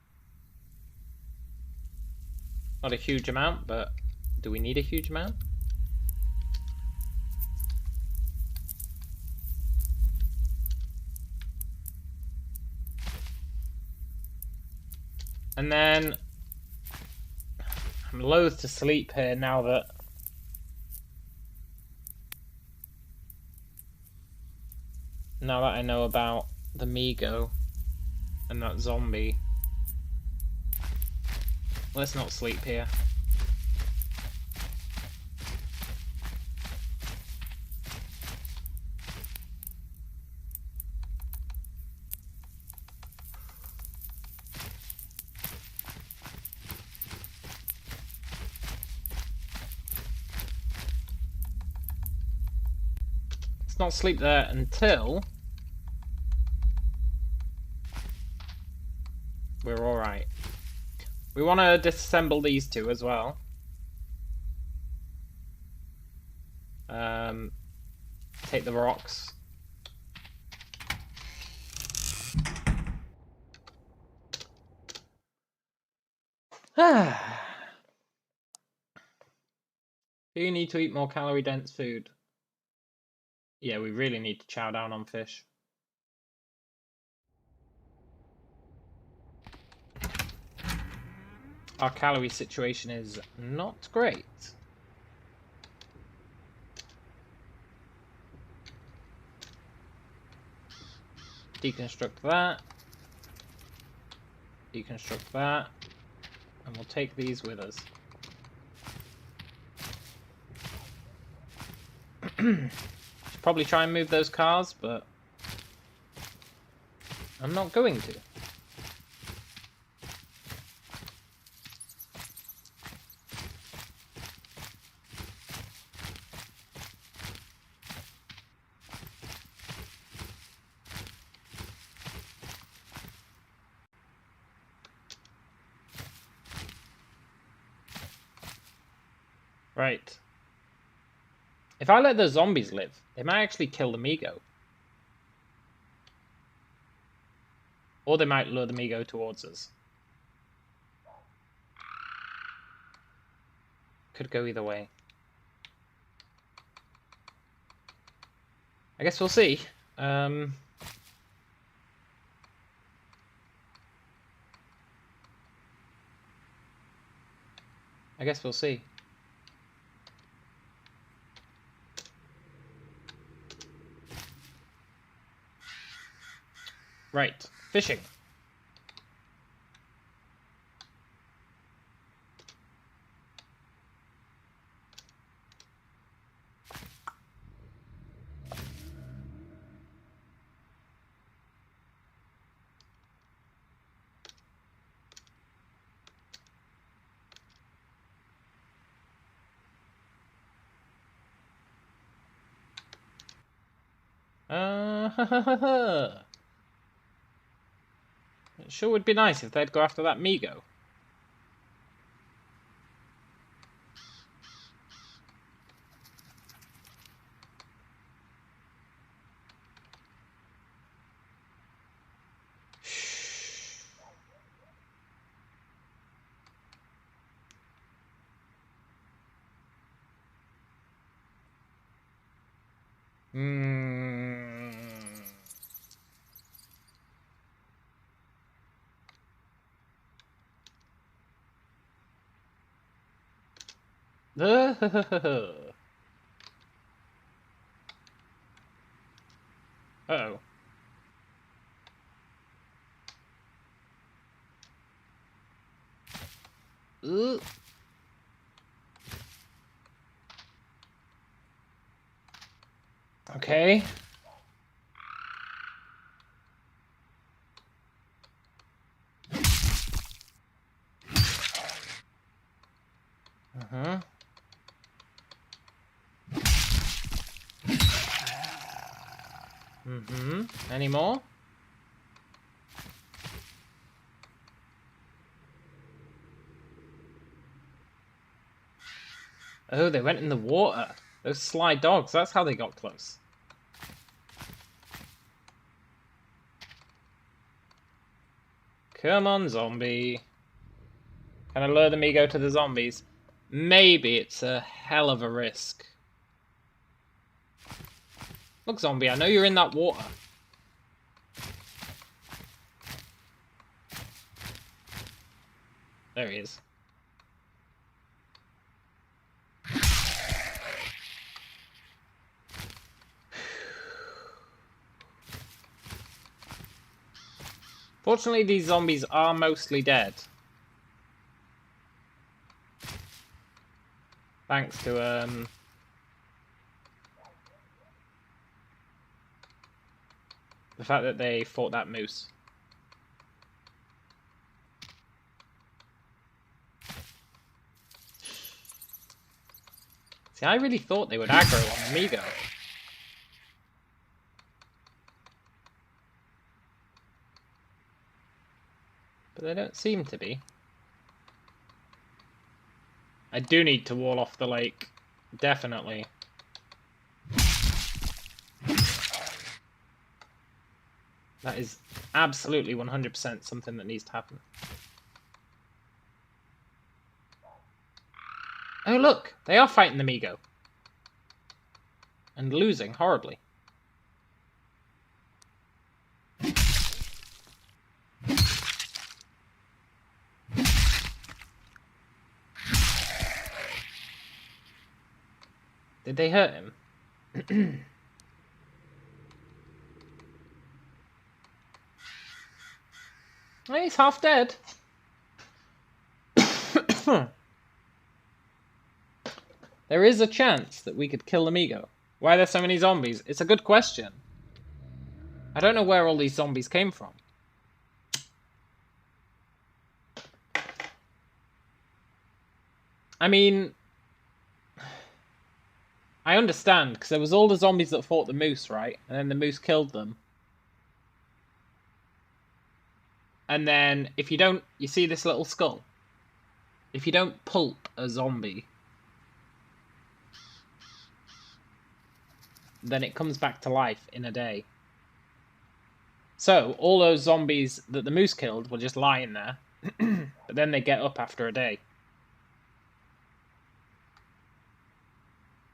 Not a huge amount, but do we need a huge amount? And then I'm loath to sleep here now that I know about the Migo and that zombie. Let's not sleep here. Let's not sleep there until we're alright. We want to disassemble these two as well. Take the rocks. Do you need to eat more calorie-dense food? Yeah, we really need to chow down on fish. Our calorie situation is not great. Deconstruct that. Deconstruct that. And we'll take these with us. Should probably try and move those cars, but I'm not going to. Right. If I let the zombies live, they might actually kill the Migo. Or they might lure the Migo towards us. Could go either way. I guess we'll see. I guess we'll see. Right, fishing. It sure would be nice if they'd go after that Migo. Uh-oh. Okay. Uh-huh. Mm-hmm. Any more? Oh, they went in the water. Those sly dogs, that's how they got close. Come on, zombie. Can I lure the Migo to the zombies? Maybe it's a hell of a risk. Look, zombie, I know you're in that water. There he is. Fortunately, these zombies are mostly dead. Thanks to, the fact that they fought that moose. See, I really thought they would aggro on Migo. But they don't seem to be. I do need to wall off the lake. Definitely. That is absolutely 100% something that needs to happen. Oh look! They are fighting the Migo. And losing horribly. Did they hurt him? He's half dead. There is a chance that we could kill Amigo. Why are there so many zombies? It's a good question. I don't know where all these zombies came from. I mean, I understand, because there was all the zombies that fought the moose, right? And then the moose killed them. And then, if you don't... You see this little skull? If you don't pulp a zombie, then it comes back to life in a day. So, all those zombies that the moose killed were just lying there. But then they get up after a day.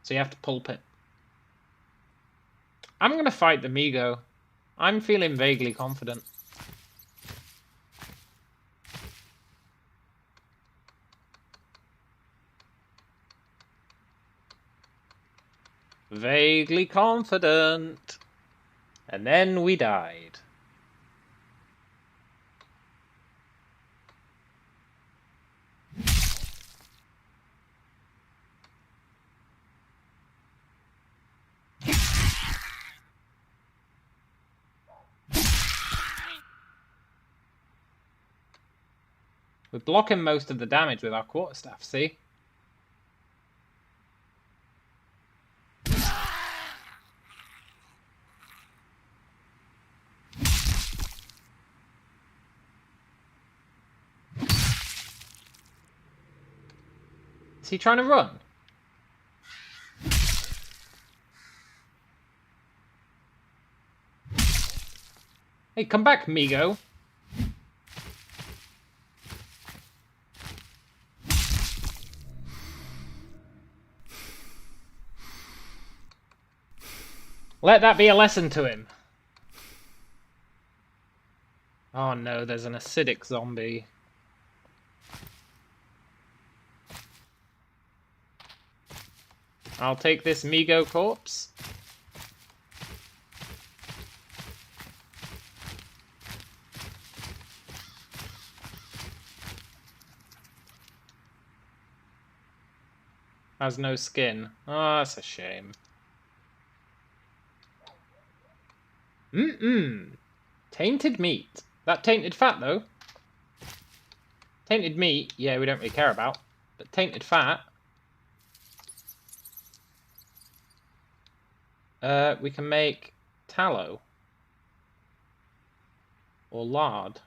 So you have to pulp it. I'm going to fight the Migo. I'm feeling vaguely confident. Vaguely confident. And then we died. We're blocking most of the damage with our quarterstaff, see? Is he trying to run? Hey, come back, Migo. Let that be a lesson to him. Oh no, there's an acidic zombie. I'll take this Migo corpse. Has no skin. Oh, that's a shame. Tainted meat. That tainted fat, though. Tainted meat, yeah, we don't really care about. But tainted fat... we can make tallow. Or lard.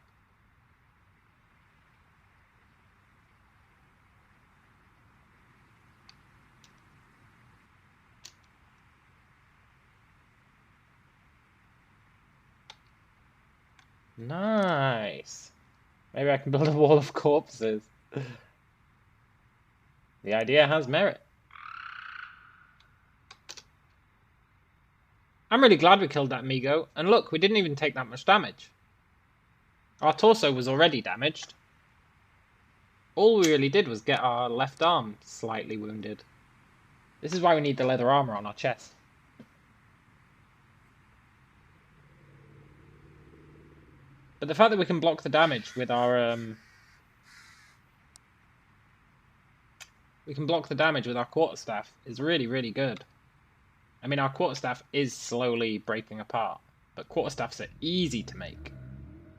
Nice. Maybe I can build a wall of corpses. The idea has merit. I'm really glad we killed that Migo. And look, we didn't even take that much damage. Our torso was already damaged. All we really did was get our left arm slightly wounded. This is why we need the leather armor on our chest. But the fact that we can block the damage with our... we can block the damage with our quarterstaff is really, really good. I mean, our quarterstaff is slowly breaking apart, but quarterstaffs are easy to make.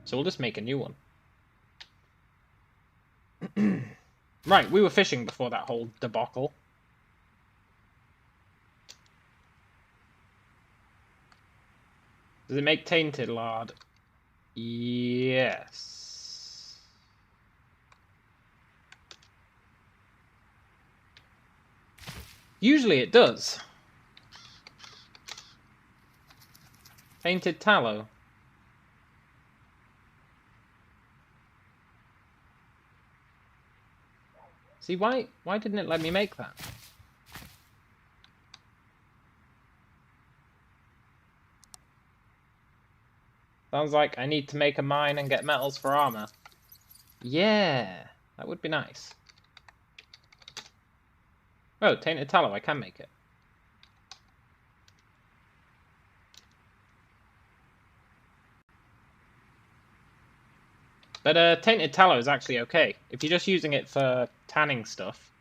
So we'll just make a new one. Right, we were fishing before that whole debacle. Does it make tainted lard? Yes. Usually it does. Tainted tallow. See, why didn't it let me make that? Sounds like I need to make a mine and get metals for armor. Yeah, that would be nice. Oh, tainted tallow, I can make it. But tainted tallow is actually okay. If you're just using it for tanning stuff,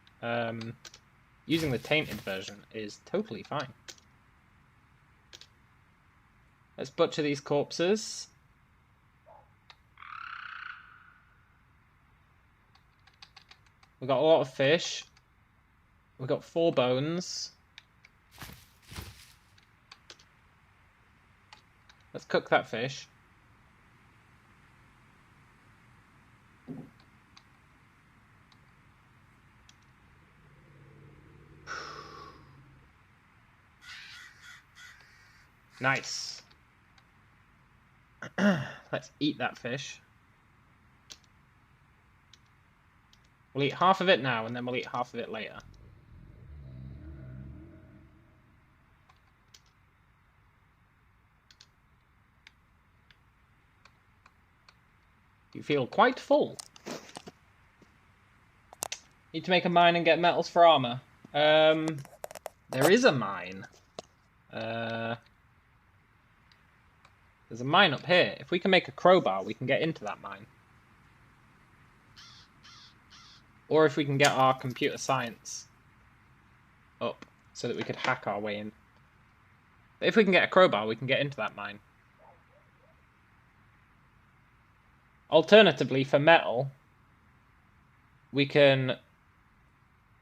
using the tainted version is totally fine. Let's butcher these corpses. We've got a lot of fish. We've got 4 bones. Let's cook that fish. Nice. Let's eat that fish. We'll eat half of it now, and then we'll eat half of it later. You feel quite full. Need to make a mine and get metals for armor. There is a mine. There's a mine up here. If we can make a crowbar, we can get into that mine. Or if we can get our computer science up so that we could hack our way in. But if we can get a crowbar, we can get into that mine. Alternatively, for metal, we can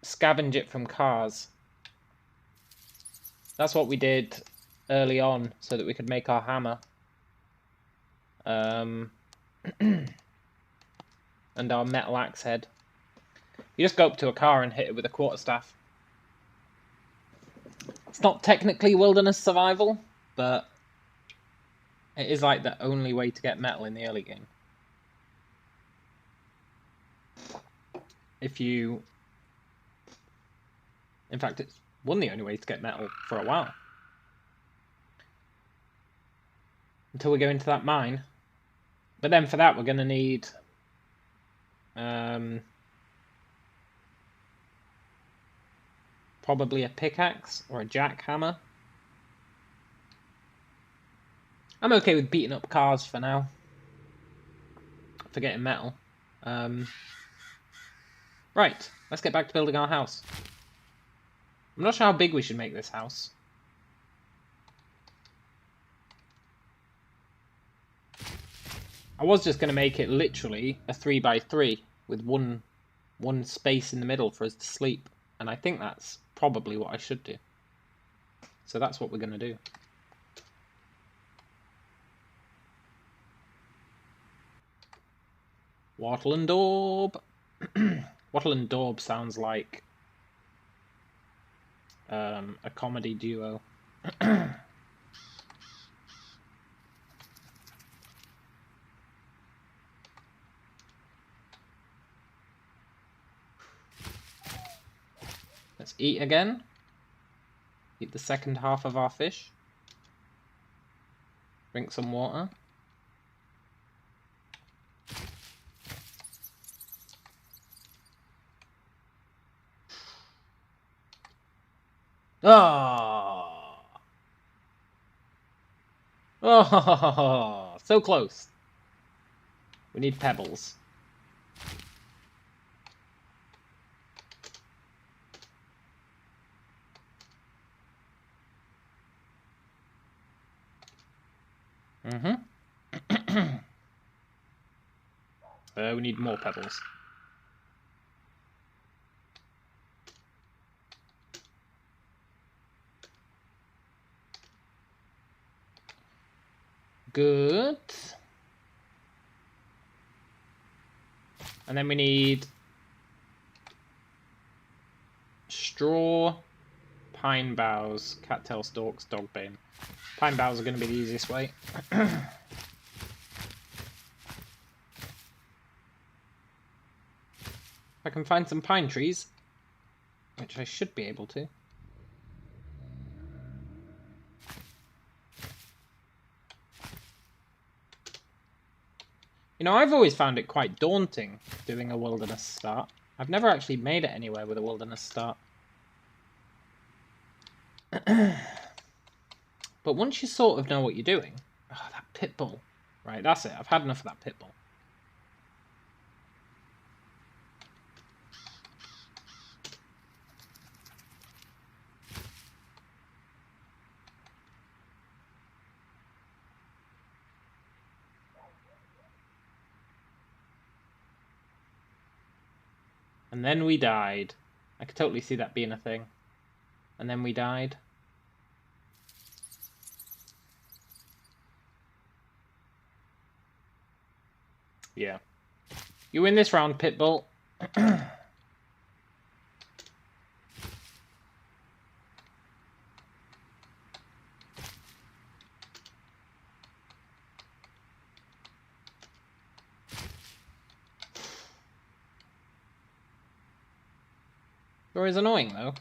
scavenge it from cars. That's what we did early on so that we could make our hammer. And our metal axe head. You just go up to a car and hit it with a quarterstaff. It's not technically wilderness survival, but it is like the only way to get metal in the early game. If you... In fact, it's one of the only ways to get metal for a while. Until we go into that mine. But then for that we're going to need... probably a pickaxe or a jackhammer. I'm okay with beating up cars for now. For getting metal. Right, let's get back to building our house. I'm not sure how big we should make this house. I was just going to make it literally a 3x3 with one space in the middle for us to sleep. And I think that's probably what I should do. So that's what we're going to do. Wattle and Daub. Wattle and Daub sounds like a comedy duo. Let's eat again. Eat the second half of our fish. Drink some water. Oh! Oh, so close. We need pebbles. We need more pebbles. Good. And then we need straw, pine boughs, cattail stalks, dogbane. Pine boughs are going to be the easiest way. If I can find some pine trees, which I should be able to. You know, I've always found it quite daunting doing a wilderness start. I've never actually made it anywhere with a wilderness start. But once you sort of know what you're doing... Oh, that pit bull. Right, that's it. I've had enough of that pit bull. And then we died. I could totally see that being a thing. And then we died. Yeah. You win this round, Pitbull. Sure is annoying, though.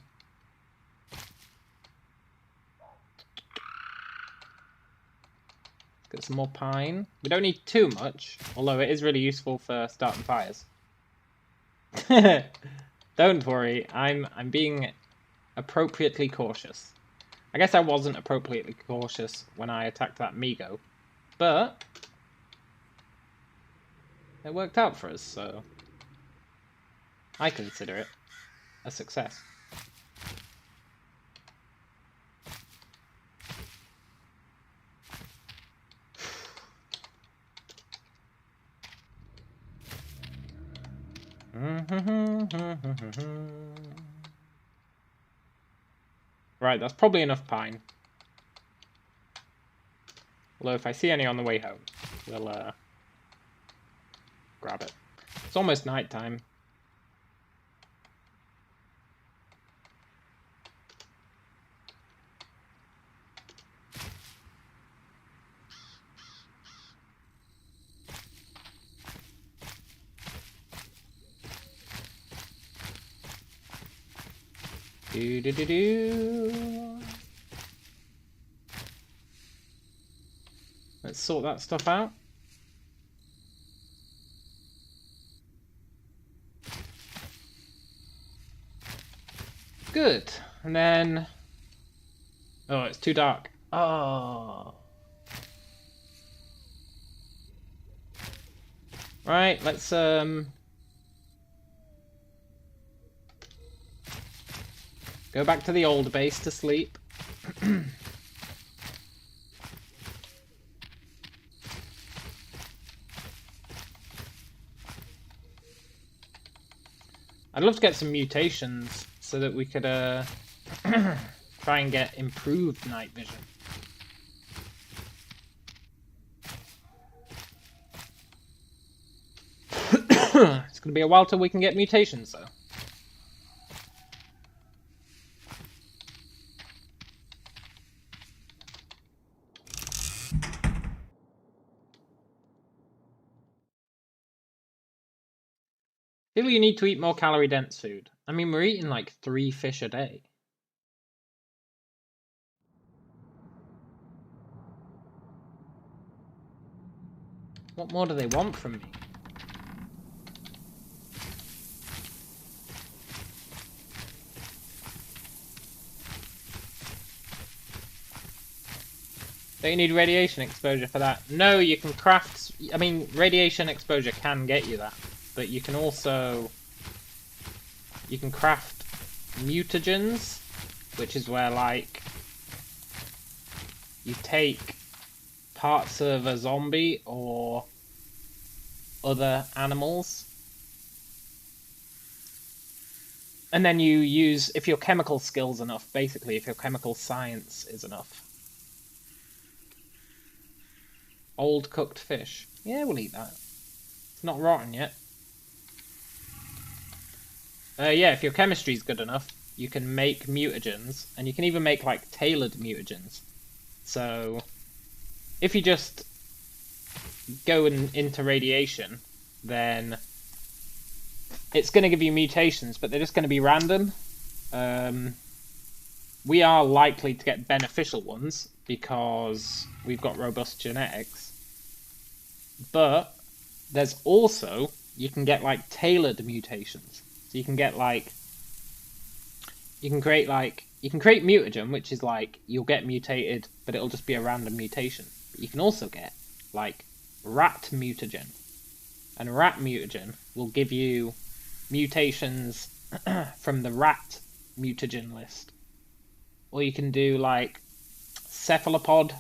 Get some more pine. We don't need too much, although it is really useful for starting fires. Don't worry, I'm being appropriately cautious. I guess I wasn't appropriately cautious when I attacked that Migo, but it worked out for us, so I consider it a success. Right, that's probably enough pine. Although if I see any on the way home, we'll grab it. It's almost night time. Let's sort that stuff out. Good. And then... Oh, it's too dark. Oh. Right, let's go back to the old base to sleep. I'd love to get some mutations so that we could try and get improved night vision. It's going to be a while till we can get mutations, though. I feel you need to eat more calorie-dense food. I mean, we're eating like 3 fish a day. What more do they want from me? Don't you need radiation exposure for that? No, you can craft... I mean, radiation exposure can get you that. But you can also... You can craft mutagens, which is where, like... You take parts of a zombie or other animals. And then you use... If your chemical skill's enough, basically, if your chemical science is enough. Old cooked fish. Yeah, we'll eat that. It's not rotten yet. Yeah, if your chemistry's good enough, you can make mutagens, and you can even make, like, tailored mutagens. So, if you just go into radiation, then it's going to give you mutations, but they're just going to be random. We are likely to get beneficial ones, because we've got robust genetics. But there's also, you can get like tailored mutations. So you can get like, you can create mutagen, which is like, you'll get mutated, but it'll just be a random mutation. But you can also get like rat mutagen. And rat mutagen will give you mutations from the rat mutagen list. Or you can do like cephalopod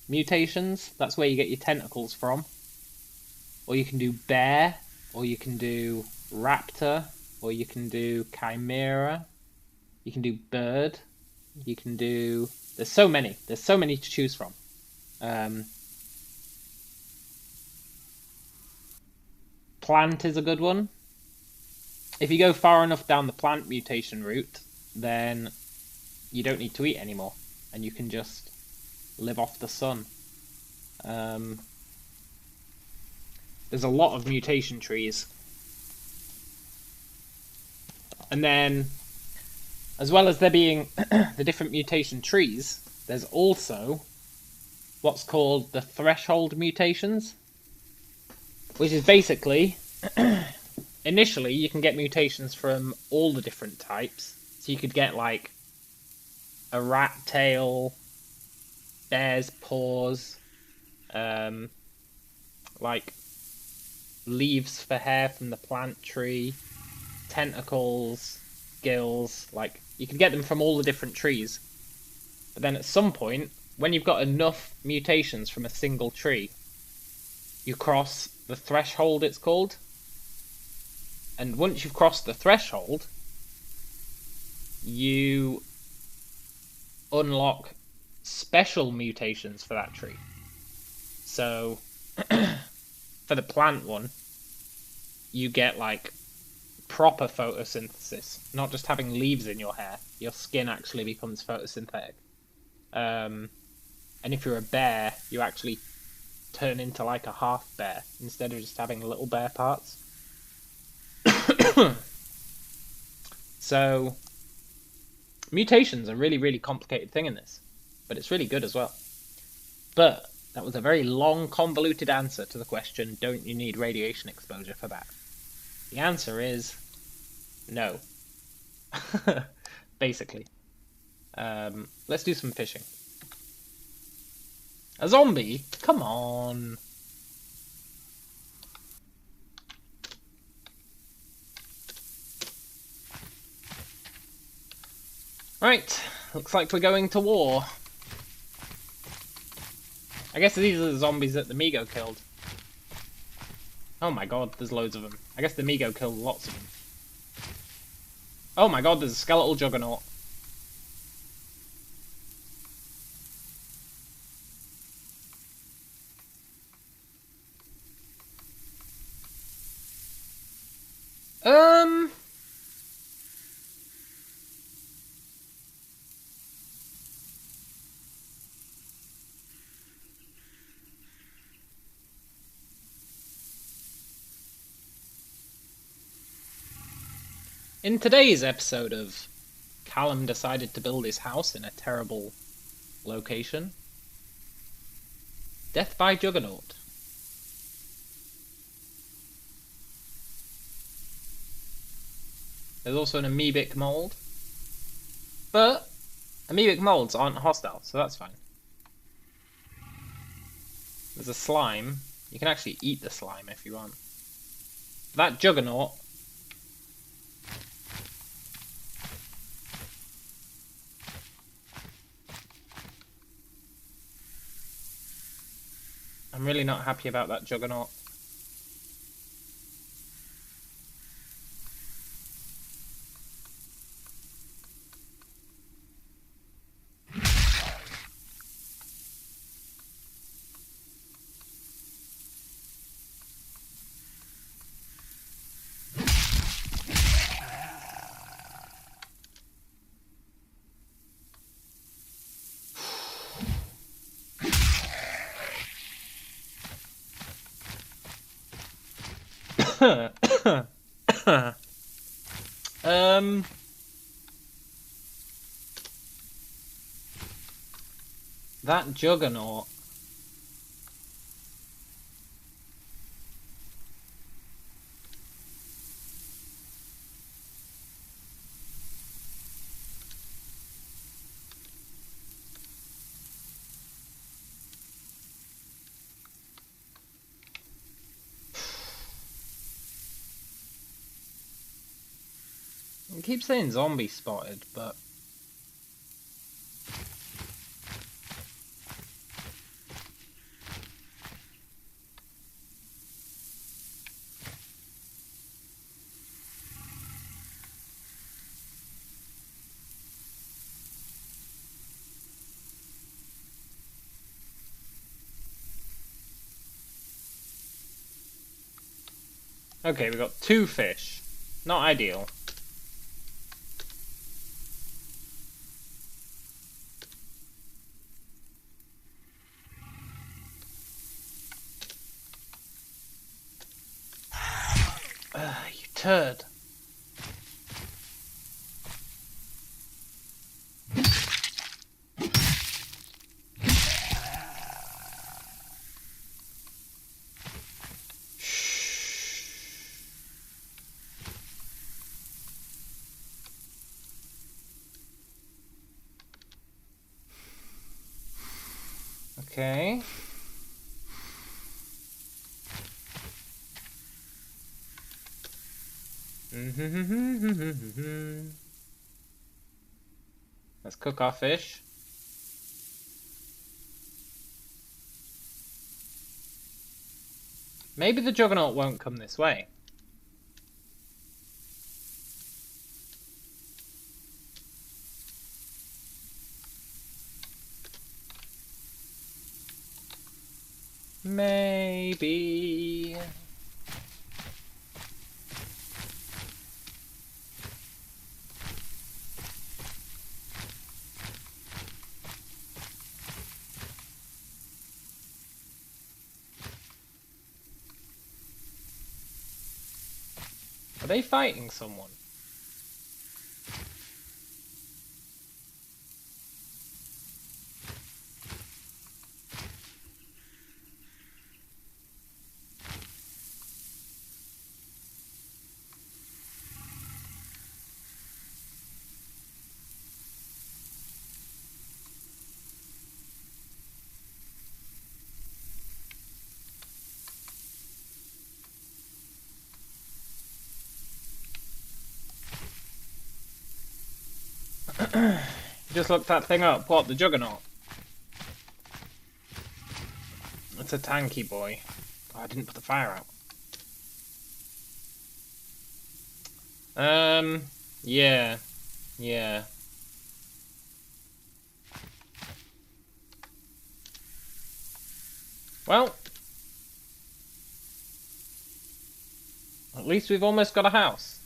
mutations. That's where you get your tentacles from. Or you can do bear, or you can do raptor, or you can do chimera. You can do bird. You can do... There's so many to choose from. Plant is a good one. If you go far enough down the plant mutation route, then you don't need to eat anymore, and you can just live off the sun. There's a lot of mutation trees. And then, as well as there being the different mutation trees, there's also what's called the threshold mutations, which is basically, initially you can get mutations from all the different types. So you could get like a rat tail, bear's paws, like leaves for hair from the plant tree, tentacles, gills, like you could get them from all the different trees. But then at some point, when you've got enough mutations from a single tree, you cross the threshold, it's called. And once you've crossed the threshold, you unlock special mutations for that tree. So, for the plant one, you get like proper photosynthesis, not just having leaves in your hair. Your skin actually becomes photosynthetic. And if you're a bear, you actually turn into like a half bear instead of just having little bear parts. So, mutations are a really, really complicated thing in this, but it's really good as well. But that was a very long, convoluted answer to the question, don't you need radiation exposure for that? The answer is no. Basically. Let's do some fishing. A zombie? Come on. Right, looks like we're going to war. I guess these are the zombies that the Migo killed. Oh my god, there's loads of them. I guess the Migo killed lots of them. Oh my god, there's a skeletal juggernaut. In today's episode of Callum decided to build his house in a terrible location. Death by Juggernaut. There's also an amoebic mold. But amoebic molds aren't hostile, so that's fine. There's a slime. You can actually eat the slime if you want. That Juggernaut. I'm really not happy about that Juggernaut. That Juggernaut. I keep saying zombie spotted, but okay, we got 2 fish. Not ideal. You turd. Okay. Let's cook our fish. Maybe the Juggernaut won't come this way. Maybe. Are they fighting someone? Just looked that thing up. What, the Juggernaut? It's a tanky boy. Oh, I didn't put the fire out. Yeah. Yeah. Well, at least we've almost got a house.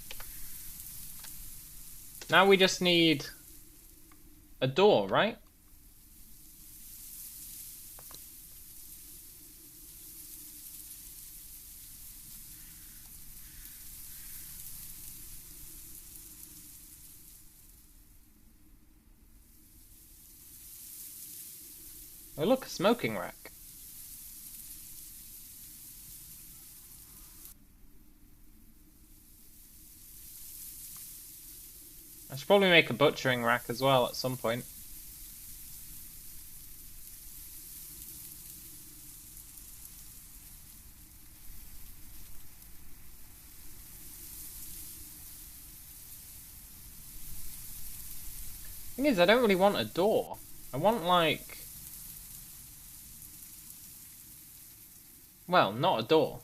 Now we just need a door, right? Oh look, a smoking rack. I should probably make a butchering rack as well at some point. Thing is, I don't really want a door. I want, like... Well, not a door.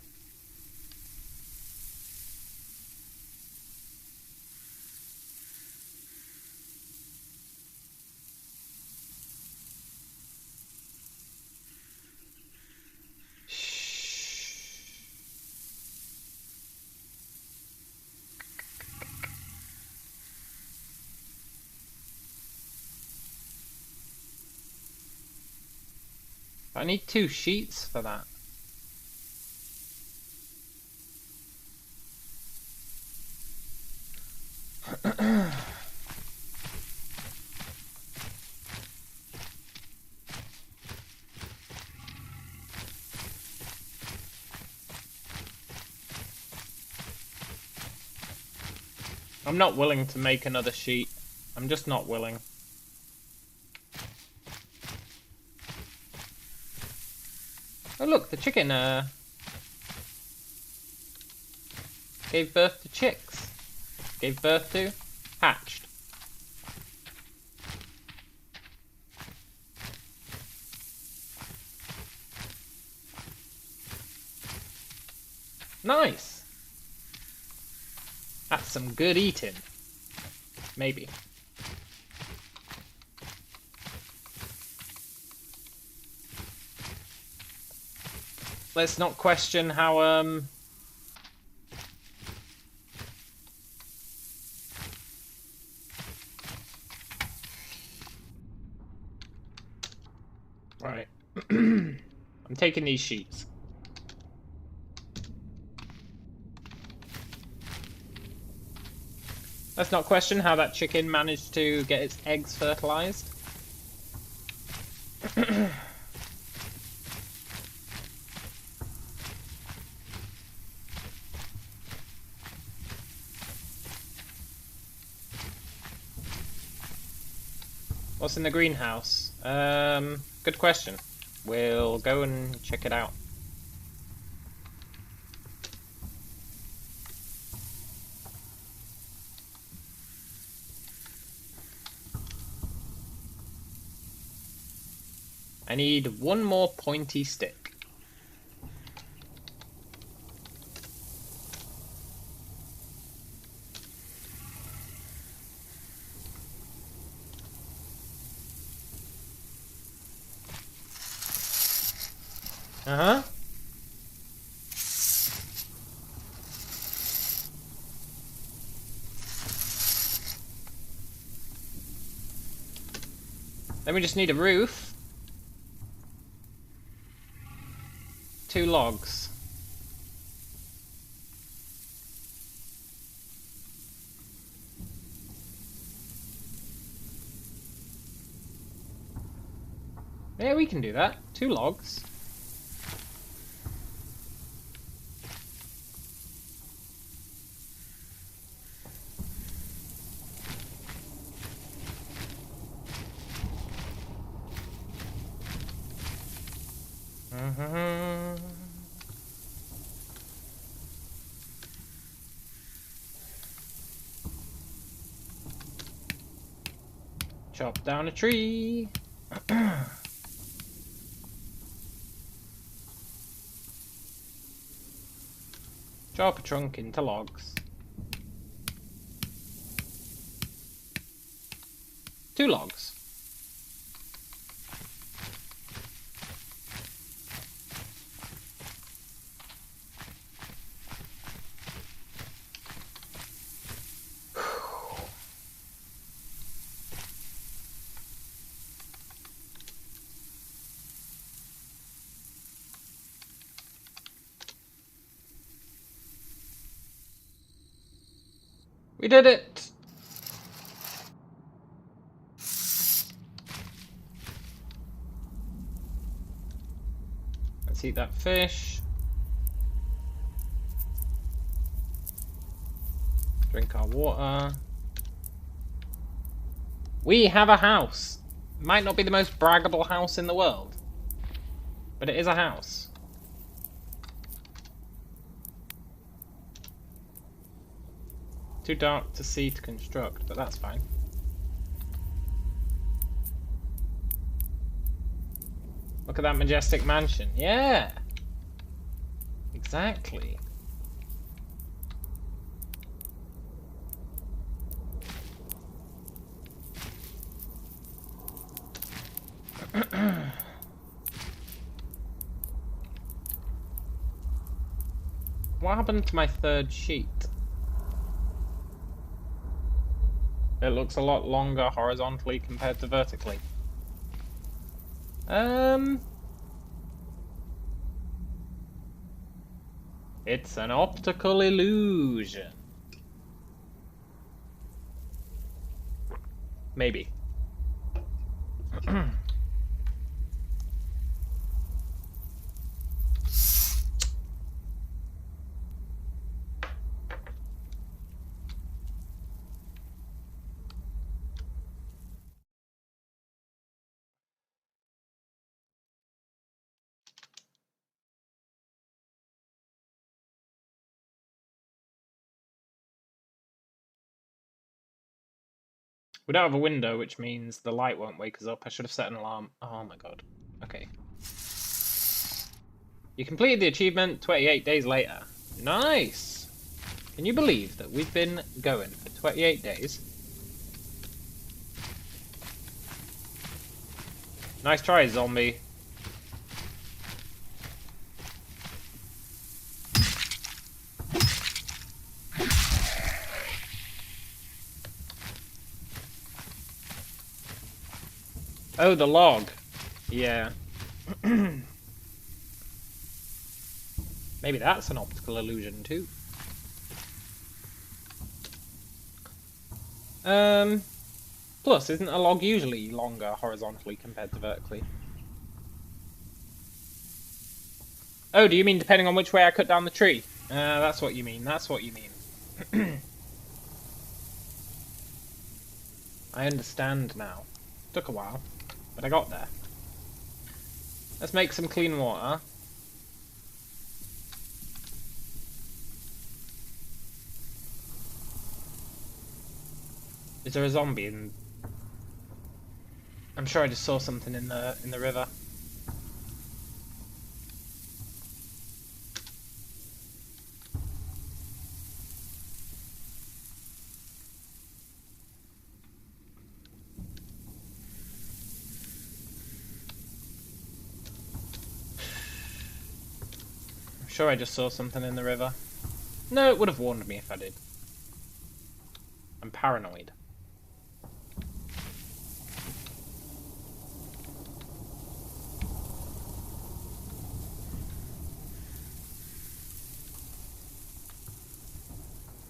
I need 2 sheets for that. I'm not willing to make another sheet. I'm just not willing. Oh look, the chicken gave birth to chicks. Gave birth to? Hatched. Nice! That's some good eating. Maybe. Let's not question how, Right. I'm taking these sheets. Let's not question how that chicken managed to get its eggs fertilized. What's in the greenhouse? Good question. We'll go and check it out. I need 1 more pointy stick. Uh-huh. Then we just need a roof. 2 logs. Yeah, we can do that. 2 logs. Chop down a tree. Chop a trunk into logs. We did it! Let's eat that fish. Drink our water. We have a house. Might not be the most braggable house in the world, but it is a house. Too dark to see to construct, but that's fine. Look at that majestic mansion. Yeah! Exactly. What happened to my third sheet? It looks a lot longer horizontally compared to vertically. It's an optical illusion. Maybe. We don't have a window, which means the light won't wake us up. I should have set an alarm. Oh my god. Okay. You completed the achievement 28 days later. Nice! Can you believe that we've been going for 28 days? Nice try, zombie. Oh, the log. Yeah. Maybe that's an optical illusion too. Plus, isn't a log usually longer horizontally compared to vertically? Oh, do you mean depending on which way I cut down the tree? That's what you mean, that's what you mean. I understand now. Took a while, but I got there. Let's make some clean water. Is there a zombie in... I'm sure I just saw something in the river. I'm sure I just saw something in the river. No, it would have warned me if I did. I'm paranoid.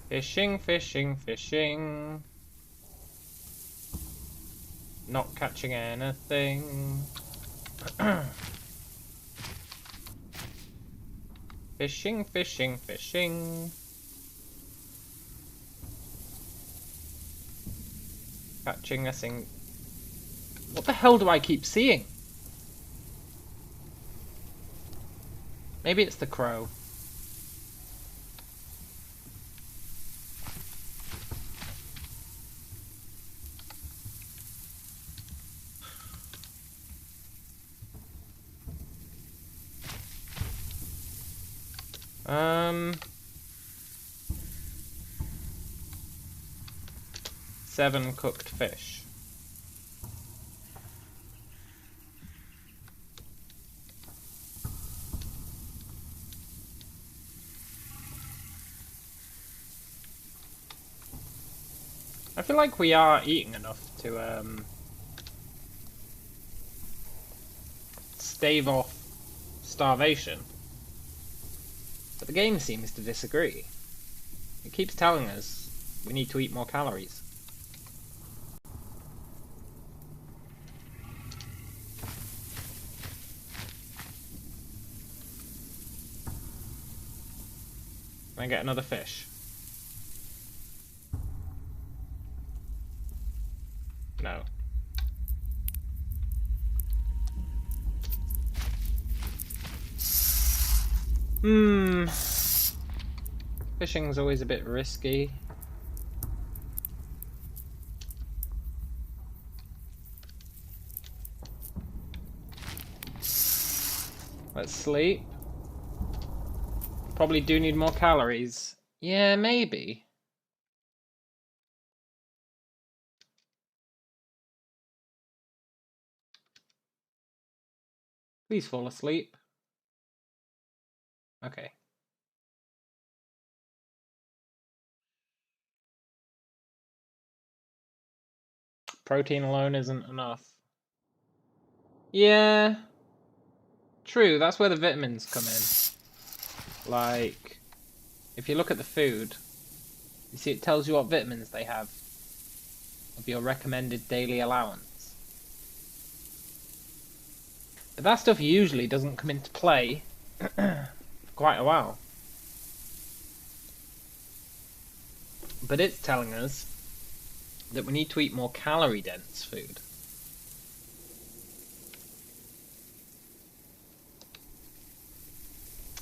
Fishing, fishing, fishing. Not catching anything. Fishing, fishing, fishing. Catching a thing. What the hell do I keep seeing? Maybe it's the crow. Seven cooked fish. I feel like we are eating enough to stave off starvation. But the game seems to disagree. It keeps telling us we need to eat more calories. Can I get another fish? No. Fishing's always a bit risky. Let's sleep. Probably do need more calories. Yeah, maybe. Please fall asleep. Okay. Protein alone isn't enough. Yeah. True, that's where the vitamins come in. Like, if you look at the food, you see it tells you what vitamins they have of your recommended daily allowance. But that stuff usually doesn't come into play for quite a while. But it's telling us that we need to eat more calorie-dense food.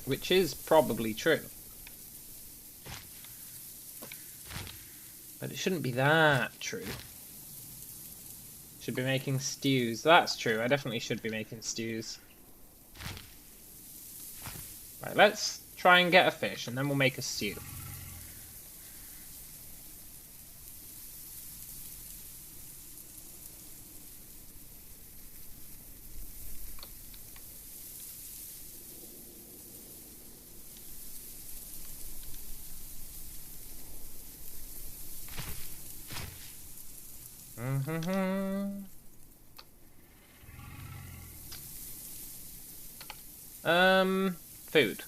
Which is probably true. But it shouldn't be that true. Should be making stews. That's true, I definitely should be making stews. Right, let's try and get a fish, and then we'll make a stew. Food.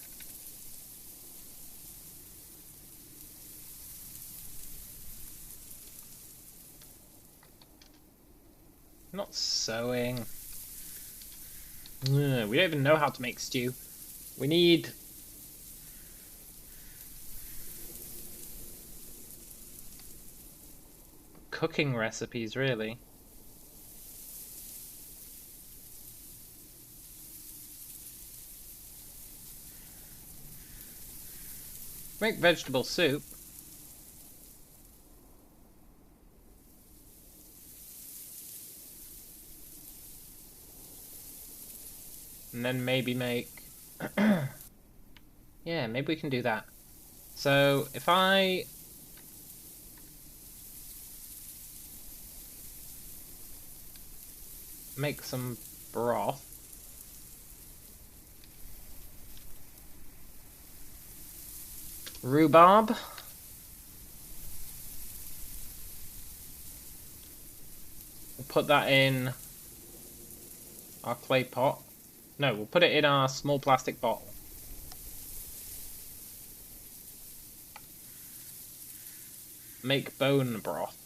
Not sewing. We don't even know how to make stew. We need... cooking recipes, really. Make vegetable soup. And then maybe make... yeah, maybe we can do that. So, if I... make some broth. Rhubarb. We'll put that in our clay pot. No, we'll put it in our small plastic bottle. Make bone broth.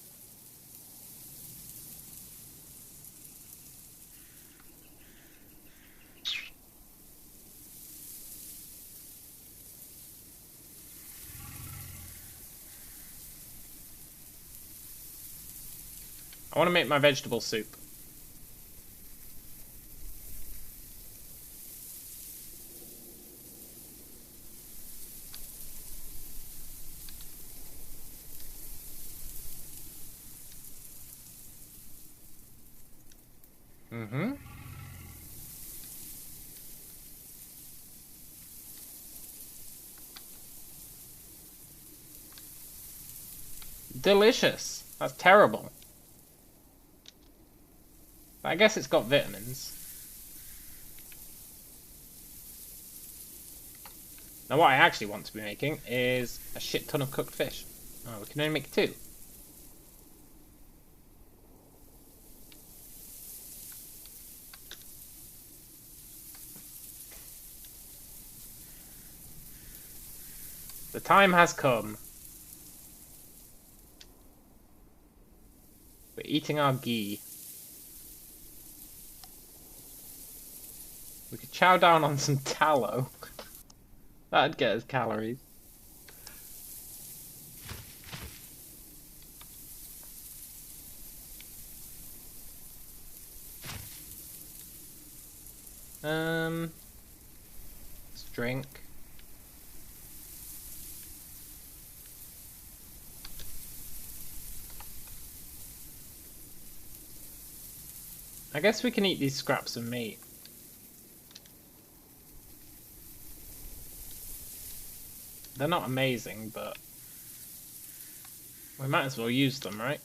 I want to make my vegetable soup. Delicious. That's terrible. But I guess it's got vitamins. Now what I actually want to be making is a shit ton of cooked fish. Oh, we can only make 2. The time has come. eating our ghee. We could chow down on some tallow. That'd get us calories. Let's drink. I guess we can eat these scraps of meat. They're not amazing, but we might as well use them, right?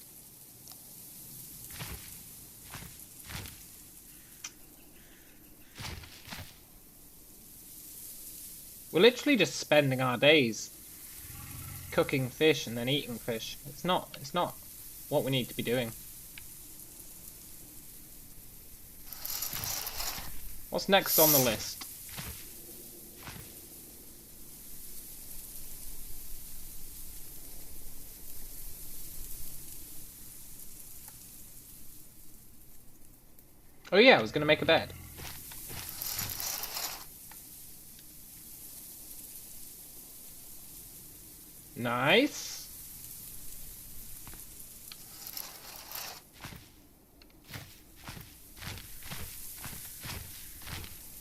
We're literally just spending our days cooking fish and then eating fish. It's not what we need to be doing. What's next on the list? Oh yeah, I was gonna make a bed. Nice.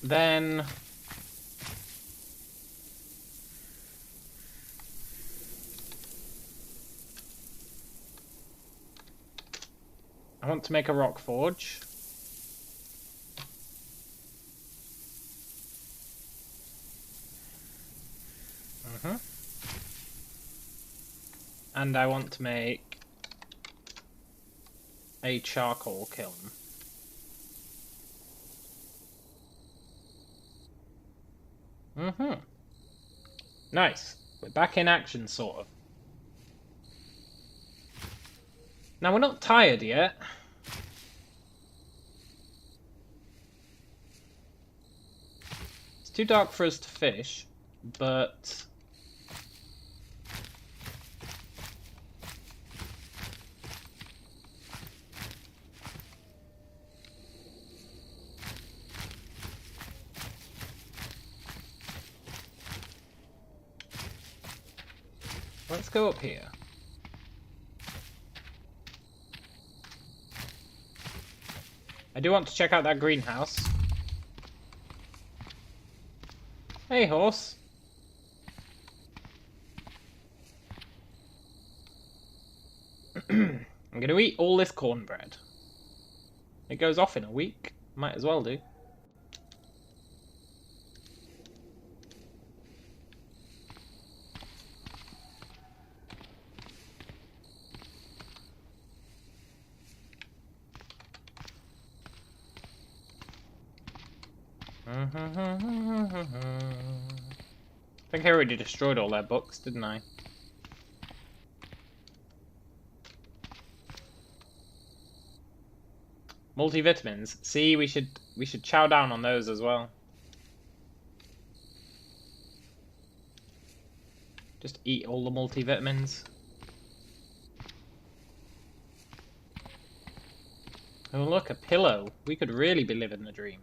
Then I want to make a rock forge. And I want to make a charcoal kiln. Nice. We're back in action, sort of. Now, we're not tired yet. It's too dark for us to fish, but let's go up here. I do want to check out that greenhouse. Hey, horse. I'm going to eat all this cornbread. It goes off in a week. Might as well do. I think I already destroyed all their books, didn't I? Multivitamins. See, we should chow down on those as well. Just eat all the multivitamins. Oh look, a pillow. We could really be living the dream.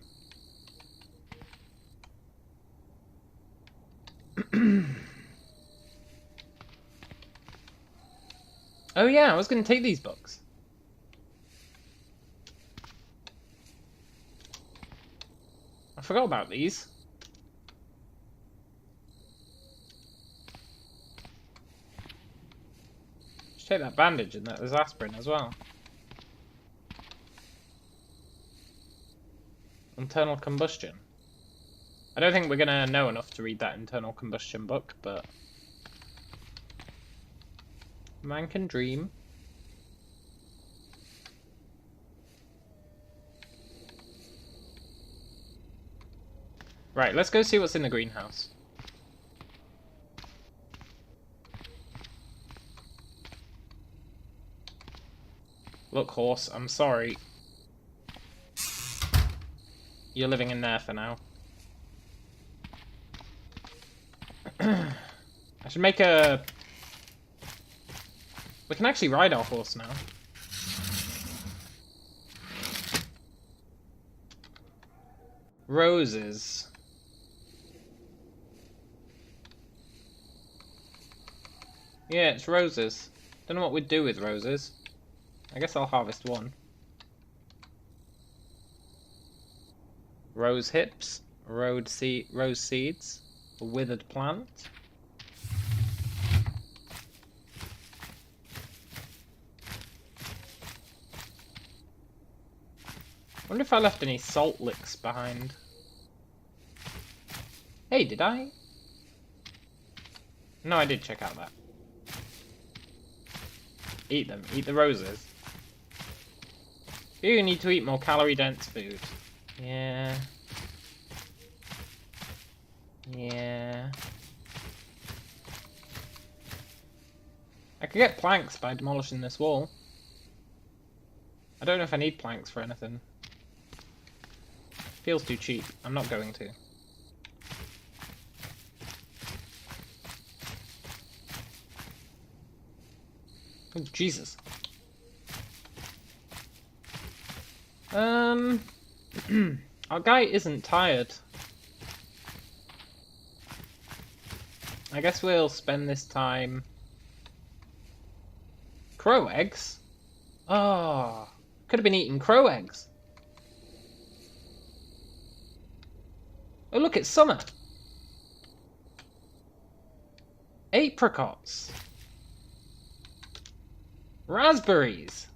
Oh yeah, I was going to take these books. I forgot about these. Should take that bandage and there's aspirin as well. Internal combustion. I don't think we're going to know enough to read that internal combustion book, but man can dream. Right, let's go see what's in the greenhouse. Look, horse, I'm sorry. You're living in there for now. I should make a... We can actually ride our horse now. Roses. Yeah, it's roses. Don't know what we'd do with roses. I guess I'll harvest one. Rose hips, rose seeds, a withered plant. I wonder if I left any salt licks behind. Hey, did I? No, I did check out that. Eat them. Eat the roses. You need to eat more calorie-dense food. Yeah. Yeah. I could get planks by demolishing this wall. I don't know if I need planks for anything. Feels too cheap. I'm not going to. Oh, Jesus. Our guy isn't tired. I guess we'll spend this time... Crow eggs? Oh, could have been eating crow eggs. Oh, look, it's summer. Apricots. Raspberries.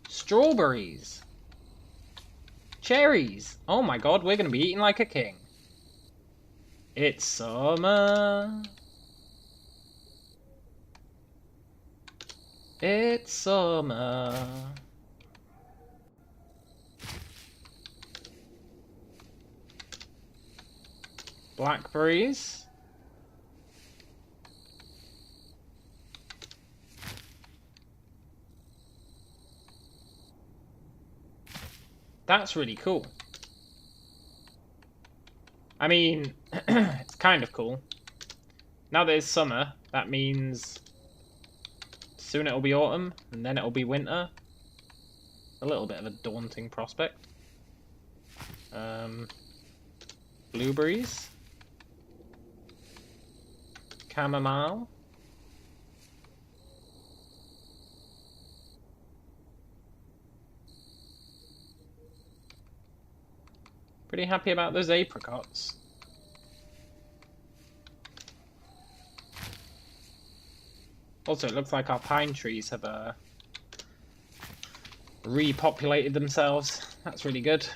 Strawberries. Cherries. Oh my god, we're going to be eating like a king. It's summer. It's summer. Blackberries. That's really cool. I mean, it's kind of cool. Now that it's summer, that means soon it'll be autumn, and then it'll be winter. A little bit of a daunting prospect. Blueberries. Chamomile. Pretty happy about those apricots. Also, it looks like our pine trees have repopulated themselves. That's really good.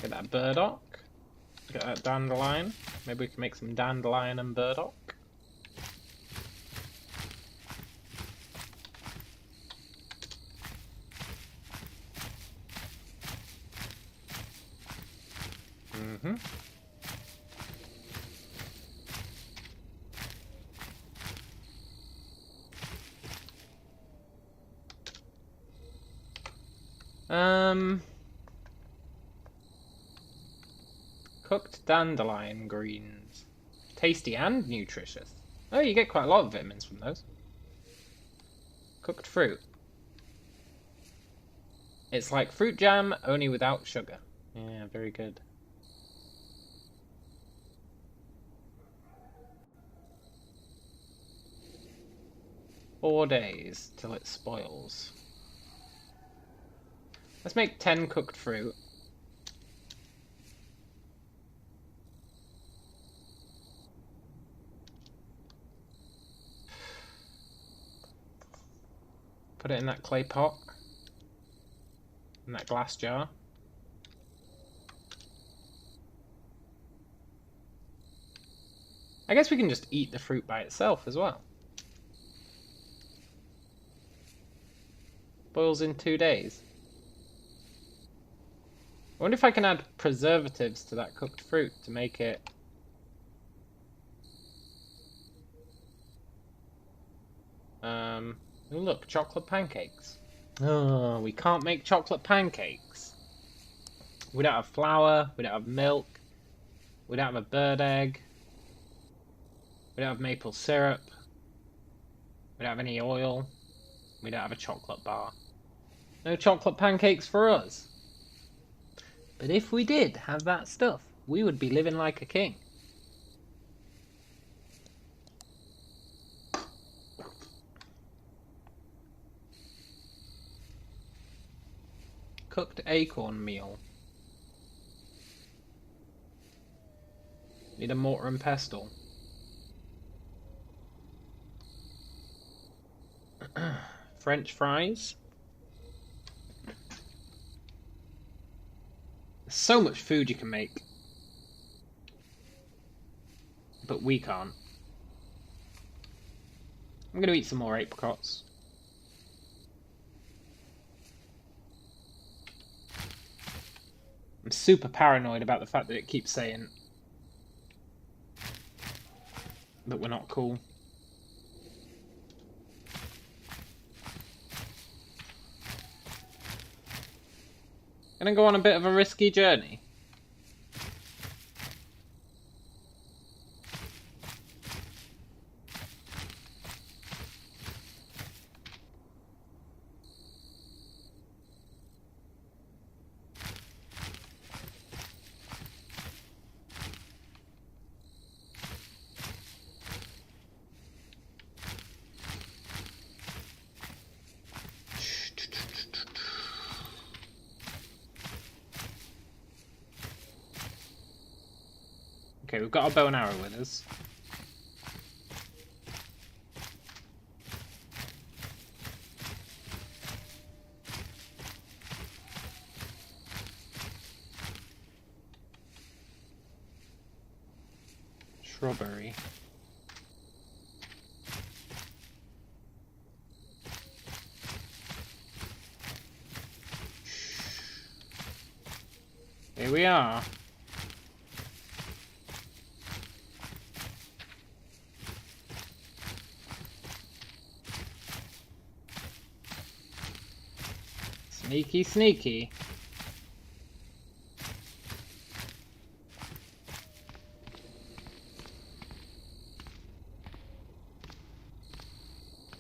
Get that burdock. Get that dandelion. Maybe we can make some dandelion and burdock. Cooked dandelion greens. Tasty and nutritious. Oh, you get quite a lot of vitamins from those. Cooked fruit. It's like fruit jam, only without sugar. Yeah, very good. Four days till it spoils. Let's make 10 cooked fruit. Put it in that clay pot. In that glass jar. I guess we can just eat the fruit by itself as well. Boils in 2 days. I wonder if I can add preservatives to that cooked fruit to make it... look, chocolate pancakes. Oh, we can't make chocolate pancakes. We don't have flour, we don't have milk, we don't have a bird egg. We don't have maple syrup. We don't have any oil. We don't have a chocolate bar. No chocolate pancakes for us. But if we did have that stuff, we would be living like a king. Cooked acorn meal. Need a mortar and pestle. French fries. There's so much food you can make. But we can't. I'm going to eat some more apricots. I'm super paranoid about the fact that it keeps saying that we're not cool. Gonna go on a bit of a risky journey. Okay, we've got our bow and arrow with us. Strawberry. Here we are. Sneaky, sneaky.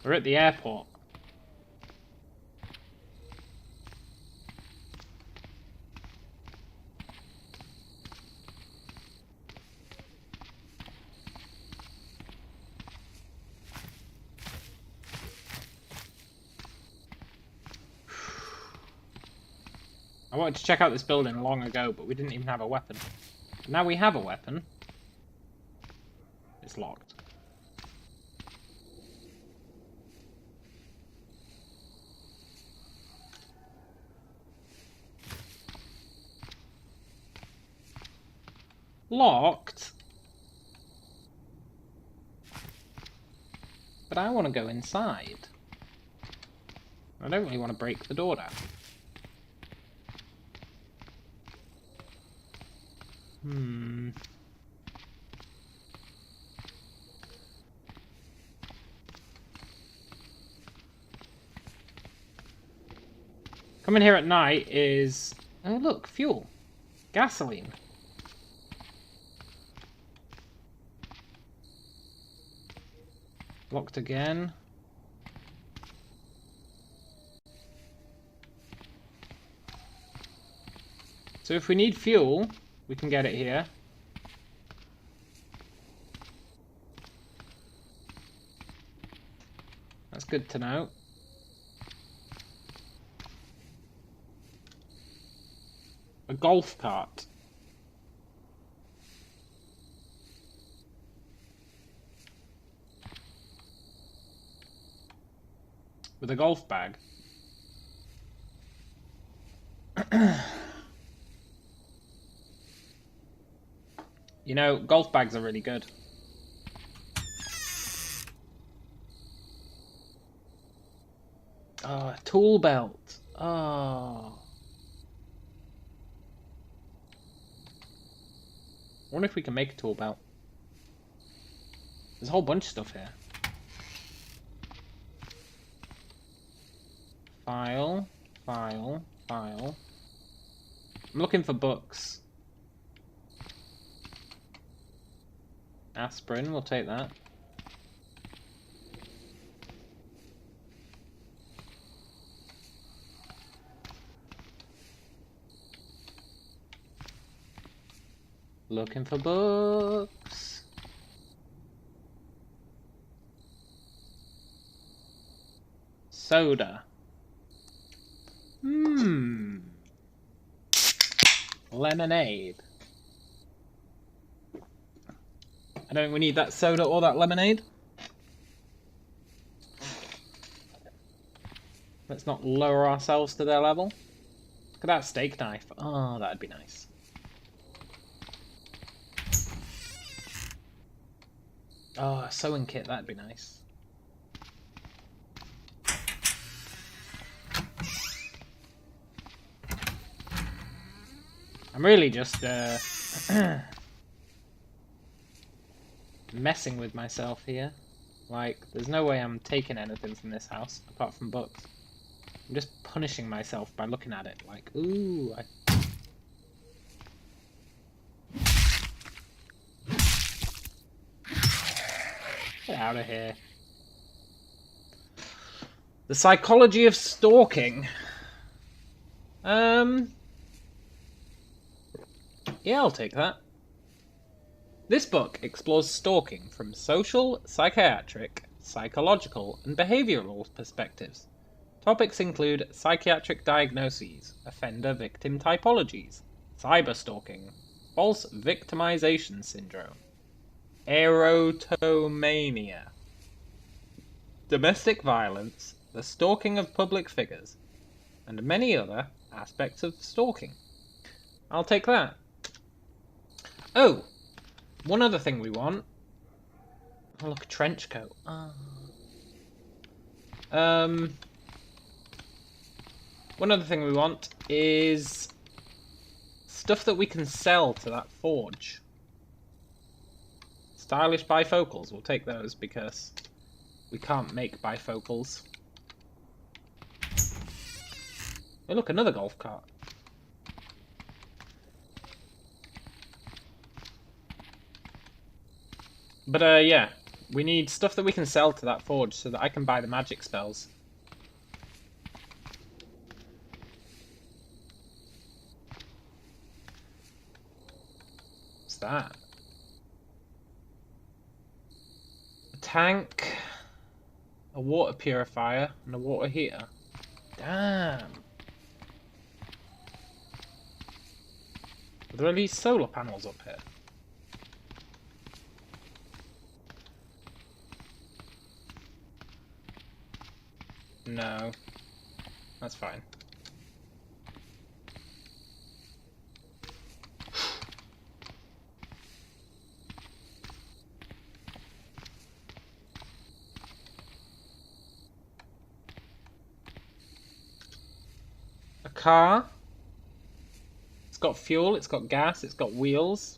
We're at the airport. I wanted to check out this building long ago, but we didn't even have a weapon. Now we have a weapon. It's locked. Locked? But I want to go inside. I don't really want to break the door down. Coming here at night is... Oh look, fuel. Gasoline. Locked again. So if we need fuel, we can get it here. That's good to know. A golf cart. With a golf bag. You know, golf bags are really good. Oh, a tool belt. Oh. I wonder if we can make a tool belt. There's a whole bunch of stuff here. File, file, file. I'm looking for books. Aspirin, we'll take that. Looking for books. Soda. Lemonade. I don't think we need that soda or that lemonade. Let's not lower ourselves to their level. Look at that steak knife. Oh, that'd be nice. Oh, a sewing kit, that'd be nice. I'm really just messing with myself here. Like, there's no way I'm taking anything from this house apart from books. I'm just punishing myself by looking at it. Like, ooh. Get out of here. The psychology of stalking. Yeah, I'll take that. This book explores stalking from social, psychiatric, psychological, and behavioral perspectives. Topics include psychiatric diagnoses, offender-victim typologies, cyberstalking, false victimization syndrome, erotomania, domestic violence, the stalking of public figures, and many other aspects of stalking. I'll take that. Oh, one other thing we want. Oh, look, a trench coat. One other thing we want is stuff that we can sell to that forge. Stylish bifocals. We'll take those because we can't make bifocals. Hey, look, another golf cart. But, yeah. We need stuff that we can sell to that forge so that I can buy the magic spells. What's that? A tank, a water purifier, and a water heater. Damn. Are there any solar panels up here? No. That's fine. A car. It's got fuel, it's got gas, it's got wheels.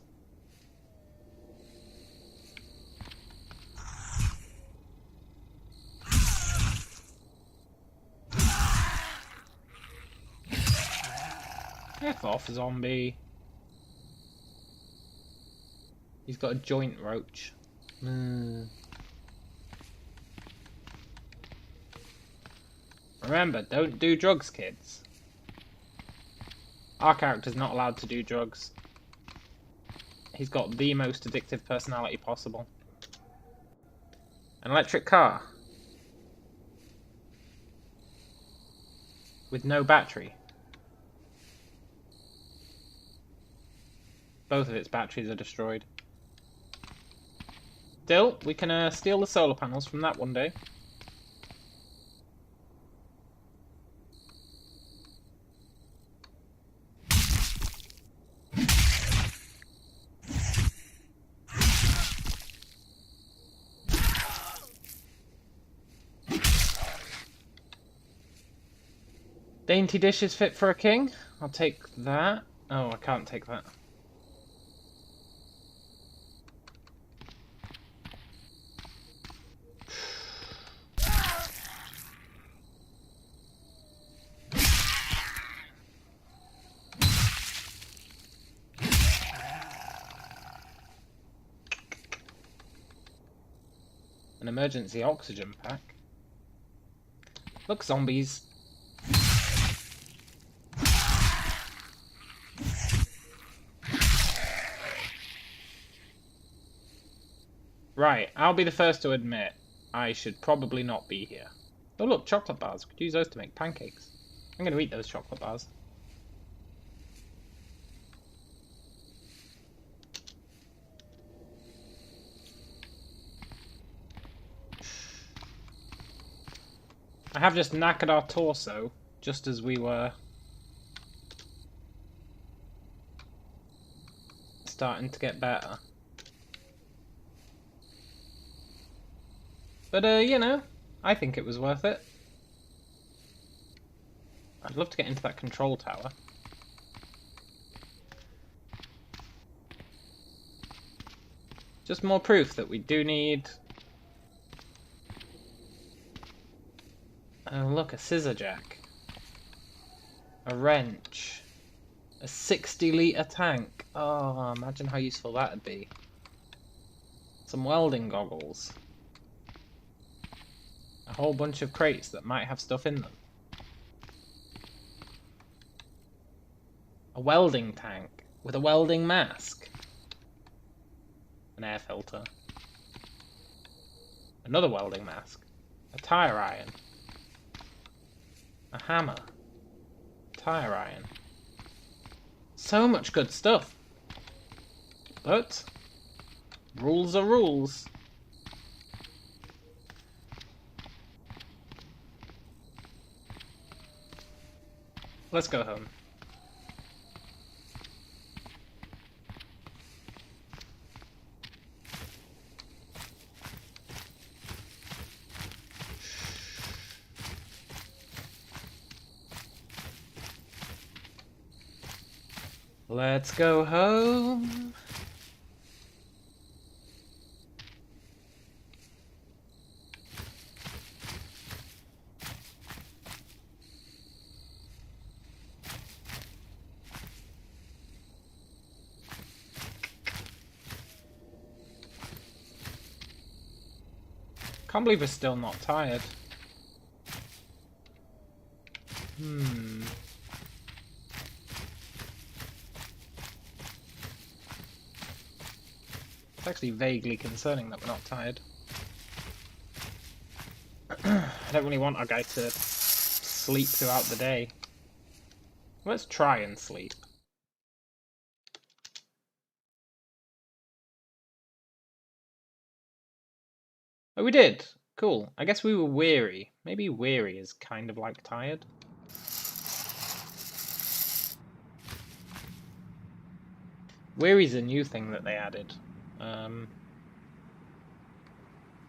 F off, zombie. He's got a joint roach. Remember, don't do drugs, kids. Our character's not allowed to do drugs. He's got the most addictive personality possible. An electric car. With no battery. Both of its batteries are destroyed. Still, we can steal the solar panels from that one day. Dainty dishes fit for a king. I'll take that. Oh, I can't take that. An emergency oxygen pack. Look, zombies. Right, I'll be the first to admit I should probably not be here. Oh look, chocolate bars. We could use those to make pancakes. I'm going to eat those chocolate bars. I have just knackered our torso, just as we were starting to get better. But, you know, I think it was worth it. I'd love to get into that control tower. Just more proof that we do need... Oh look, a scissor jack. A wrench. A 60-litre tank. Oh, imagine how useful that would be. Some welding goggles. A whole bunch of crates that might have stuff in them. A welding tank with a welding mask. An air filter. Another welding mask. A tire iron. A hammer. Tire iron. So much good stuff. But rules are rules. Let's go home. Let's go home. Can't believe we're still not tired. It's actually vaguely concerning that we're not tired. I don't really want our guy to sleep throughout the day. Let's try and sleep. Oh, we did. Cool. I guess we were weary. Maybe weary is kind of like tired. Weary's a new thing that they added.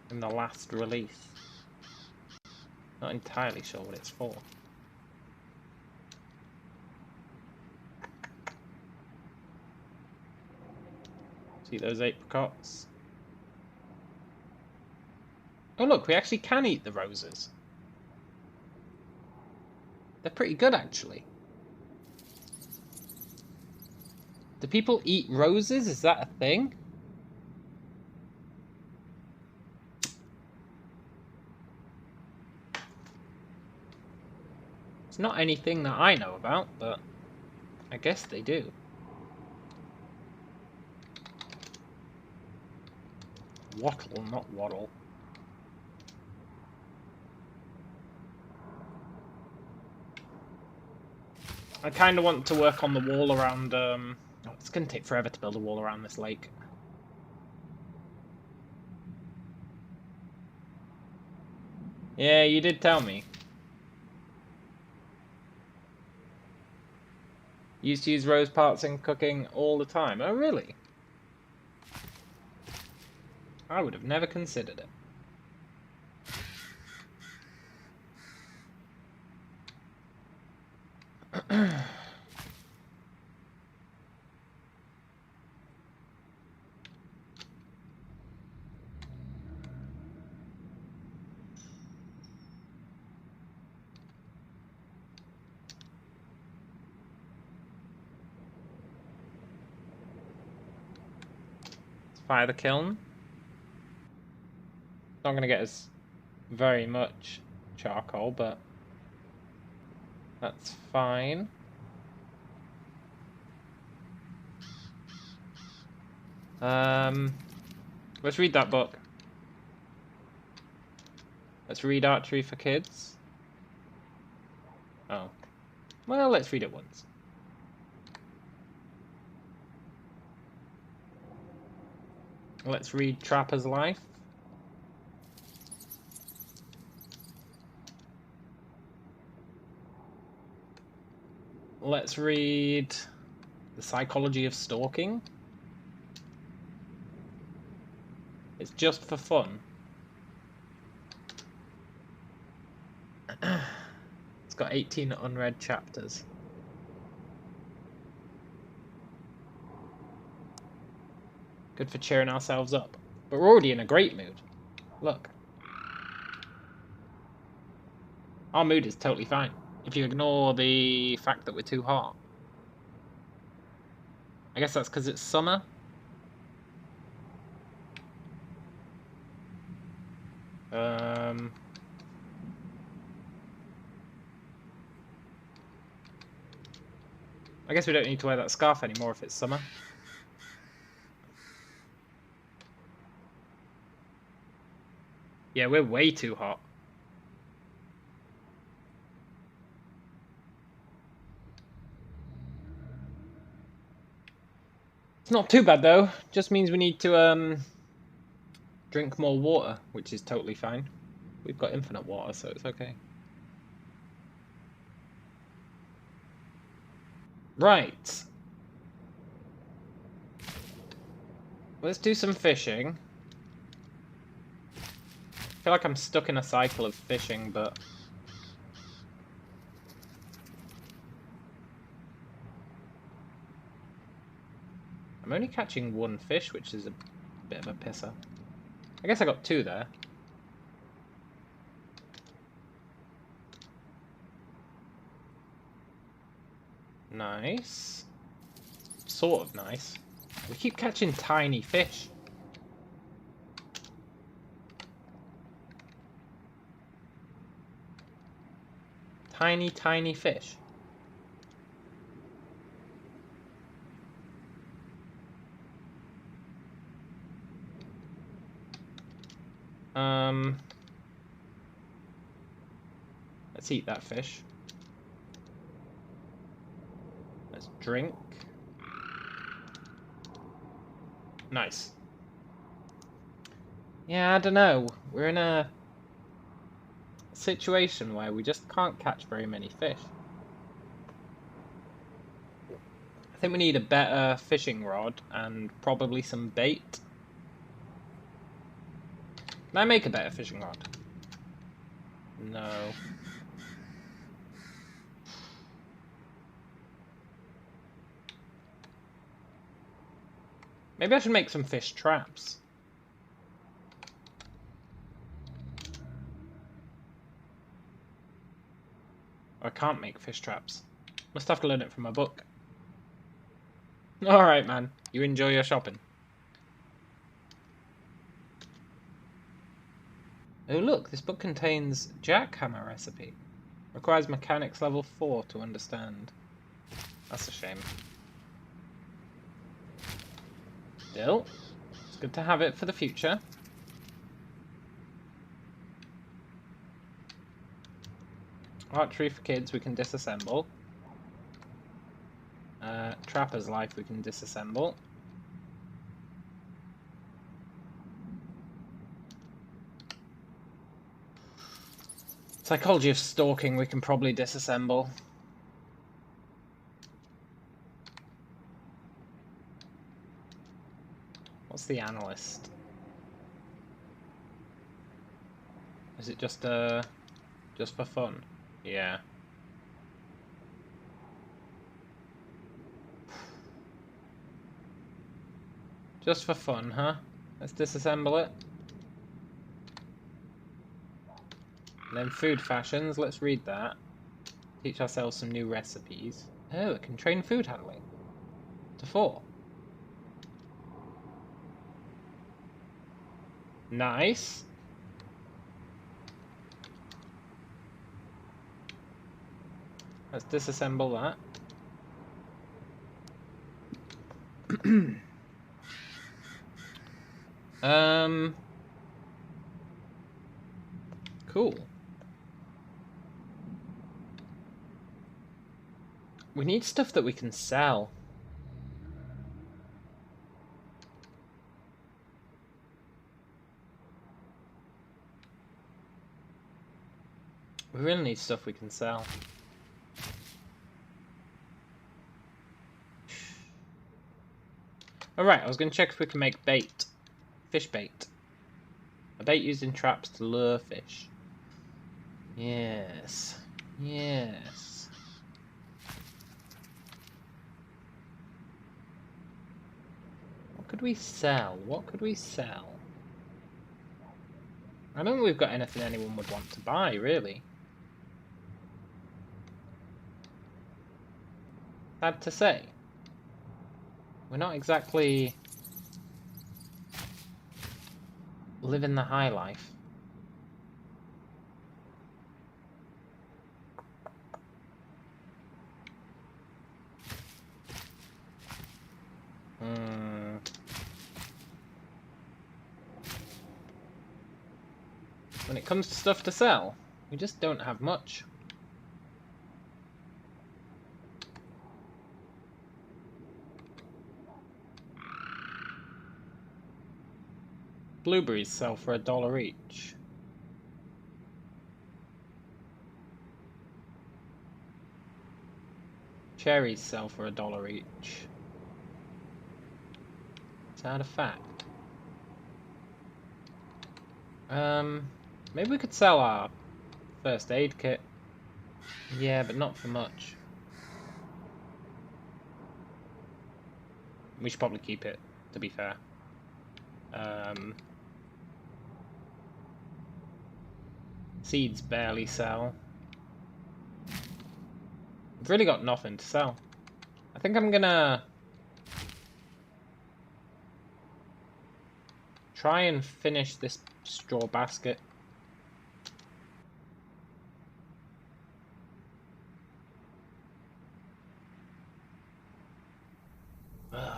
In the last release. Not entirely sure what it's for. See those apricots? Oh look, we actually can eat the roses. They're pretty good actually. Do people eat roses? Is that a thing? It's not anything that I know about, but I guess they do. Wattle, not waddle. I kind of want to work on the wall around, oh, it's going to take forever to build a wall around this lake. Yeah, you did tell me. You used to use rose parts in cooking all the time. Oh, really? I would have never considered it. Fire the kiln. Not going to get us very much charcoal, but that's fine. Let's read that book. Let's read Archery for Kids. Oh. Well, let's read it once. Let's read Trapper's Life. Let's read The Psychology of Stalking. It's just for fun. It's got 18 unread chapters. Good for cheering ourselves up. But we're already in a great mood. Look. Our mood is totally fine. If you ignore the fact that we're too hot. I guess that's because it's summer. I guess we don't need to wear that scarf anymore if it's summer. Yeah, we're way too hot. It's not too bad though. Just means we need to drink more water, which is totally fine. We've got infinite water, so it's okay. Right. Let's do some fishing. I feel like I'm stuck in a cycle of fishing, but... I'm only catching one fish, which is a bit of a pisser. I guess I got two there. Nice. Sort of nice. We keep catching tiny fish. Tiny, tiny fish. Let's eat that fish. Let's drink. Nice. Yeah, I don't know. We're in a situation where we just can't catch very many fish. I think we need a better fishing rod and probably some bait. Can I make a better fishing rod? No. Maybe I should make some fish traps. I can't make fish traps. Must have to learn it from a book. Alright, man. You enjoy your shopping. Oh look, this book contains jackhammer recipe. Requires mechanics level 4 to understand. That's a shame. Still, it's good to have it for the future. Archery for Kids we can disassemble. Trapper's Life we can disassemble. Psychology of Stalking we can probably disassemble. What's the Analyst? Is it just for fun? Yeah. Just for fun, huh? Let's disassemble it. And then food fashions, let's read that. Teach ourselves some new recipes. Oh, it can train food handling. To 4. Nice. Let's disassemble that. Cool. We need stuff that we can sell. We really need stuff we can sell. Alright, I was going to check if we can make bait. Fish bait. A bait used in traps to lure fish. Yes. Yes. What could we sell? What could we sell? I don't think we've got anything anyone would want to buy, really. Sad to say. We're not exactly living the high life. When it comes to stuff to sell, we just don't have much. Blueberries sell for $1 each. Cherries sell for $1 each. Is that a fact? Maybe we could sell our first aid kit. Yeah, but not for much. We should probably keep it, to be fair. Seeds barely sell. I've really got nothing to sell. I think I'm gonna try and finish this straw basket.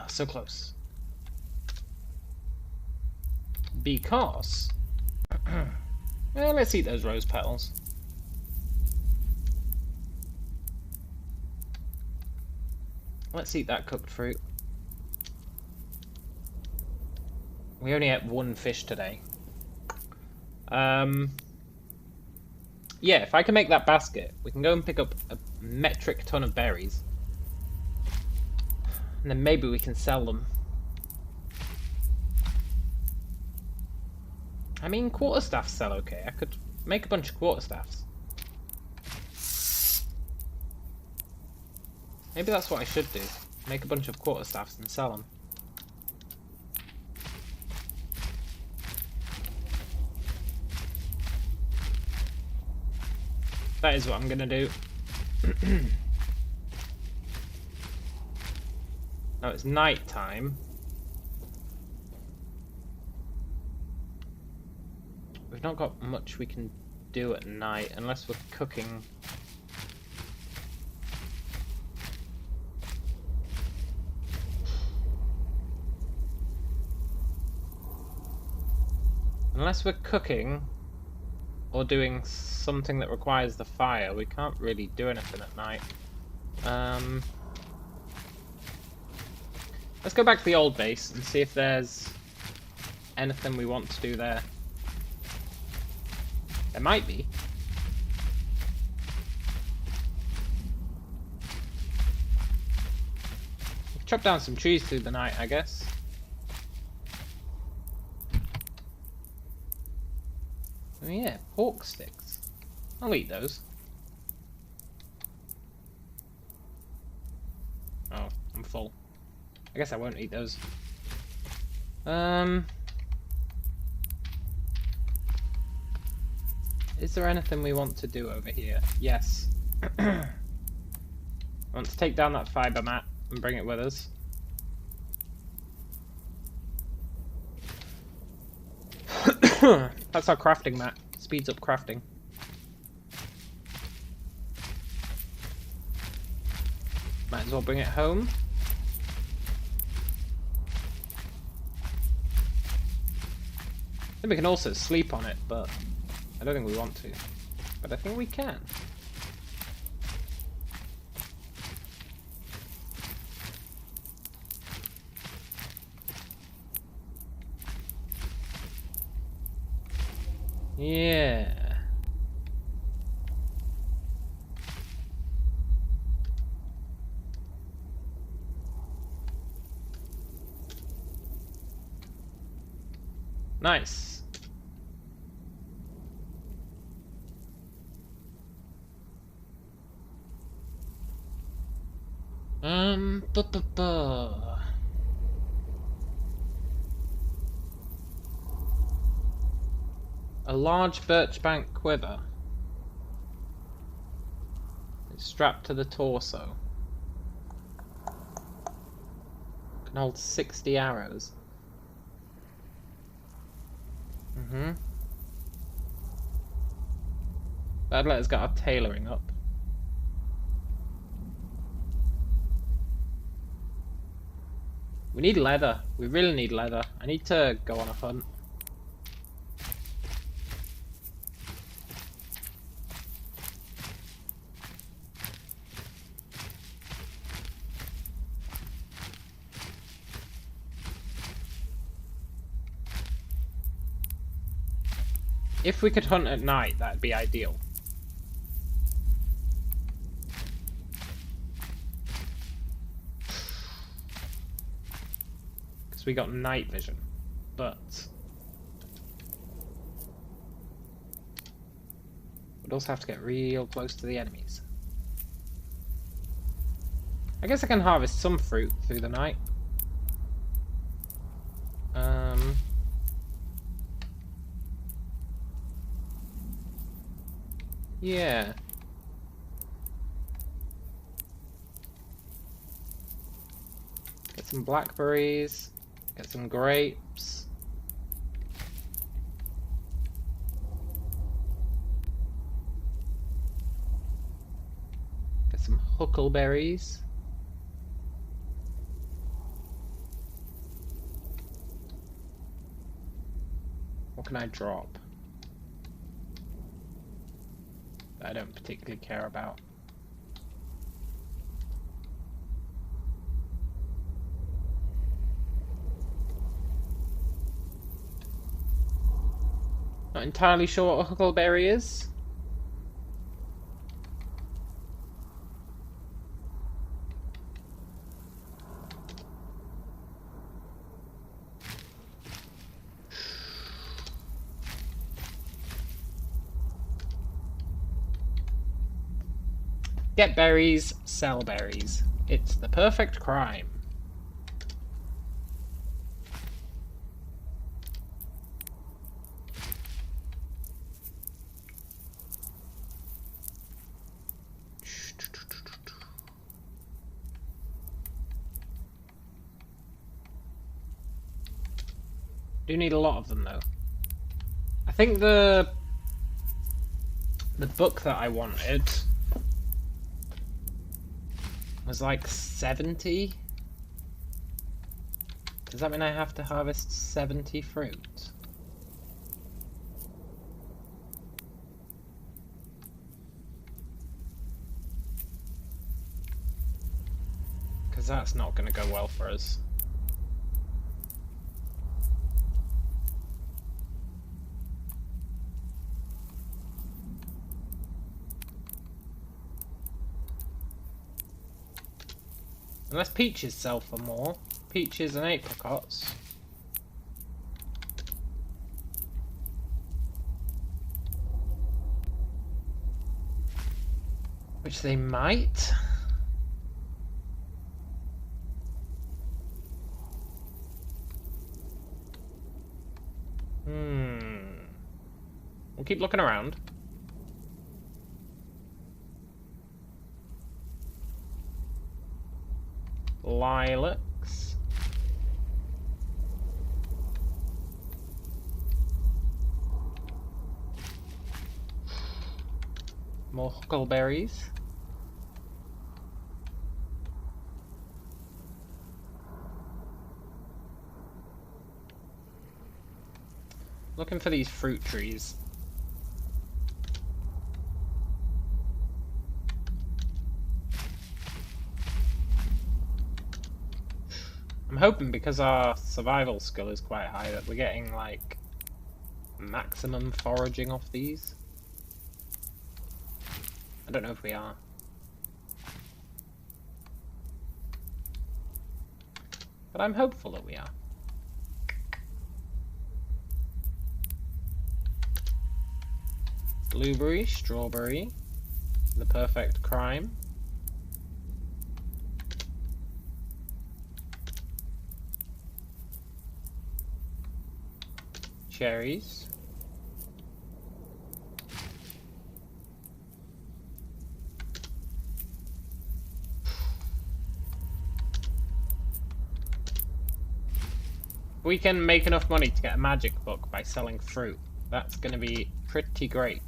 So close. Because well, let's eat those rose petals. Let's eat that cooked fruit. We only ate one fish today. Yeah, if I can make that basket, we can go and pick up a metric ton of berries. And then maybe we can sell them. I mean, quarterstaffs sell okay. I could make a bunch of quarterstaffs. Maybe that's what I should do. Make a bunch of quarterstaffs and sell them. That is what I'm gonna do. Now it's night time. We've not got much we can do at night unless we're cooking. Unless we're cooking or doing something that requires the fire, we can't really do anything at night. Let's go back to the old base and see if there's anything we want to do there. There might be. Chop down some trees through the night, I guess. Oh yeah, pork sticks. I'll eat those. Oh, I'm full. I guess I won't eat those. Is there anything we want to do over here? Yes. I want to take down that fiber mat and bring it with us. That's our crafting mat. Speeds up crafting. Might as well bring it home. Then we can also sleep on it, but I don't think we want to. But I think we can. Yeah. Nice. A large birch bank quiver. It's strapped to the torso. Can hold 60 arrows. That'd let us get our tailoring up. We need leather. We really need leather. I need to go on a hunt. If we could hunt at night, that'd be ideal. Because we got night vision. But we'd also have to get real close to the enemies. I guess I can harvest some fruit through the night. Yeah. Get some blackberries. Get some grapes. Get some huckleberries. What can I drop? I don't particularly care about. Not entirely sure what a huckleberry is. Get berries, sell berries. It's the perfect crime. Do need a lot of them though. I think the book that I wanted was like 70. Does that mean I have to harvest 70 fruit? Because that's not going to go well for us. Unless peaches sell for more. Peaches and apricots. Which they might. We'll keep looking around. Lilacs. More huckleberries. Looking for these fruit trees. I'm hoping because our survival skill is quite high that we're getting like maximum foraging off these. I don't know if we are. But I'm hopeful that we are. Blueberry, strawberry, the perfect crime. Cherries. We can make enough money to get a magic book by selling fruit. That's going to be pretty great.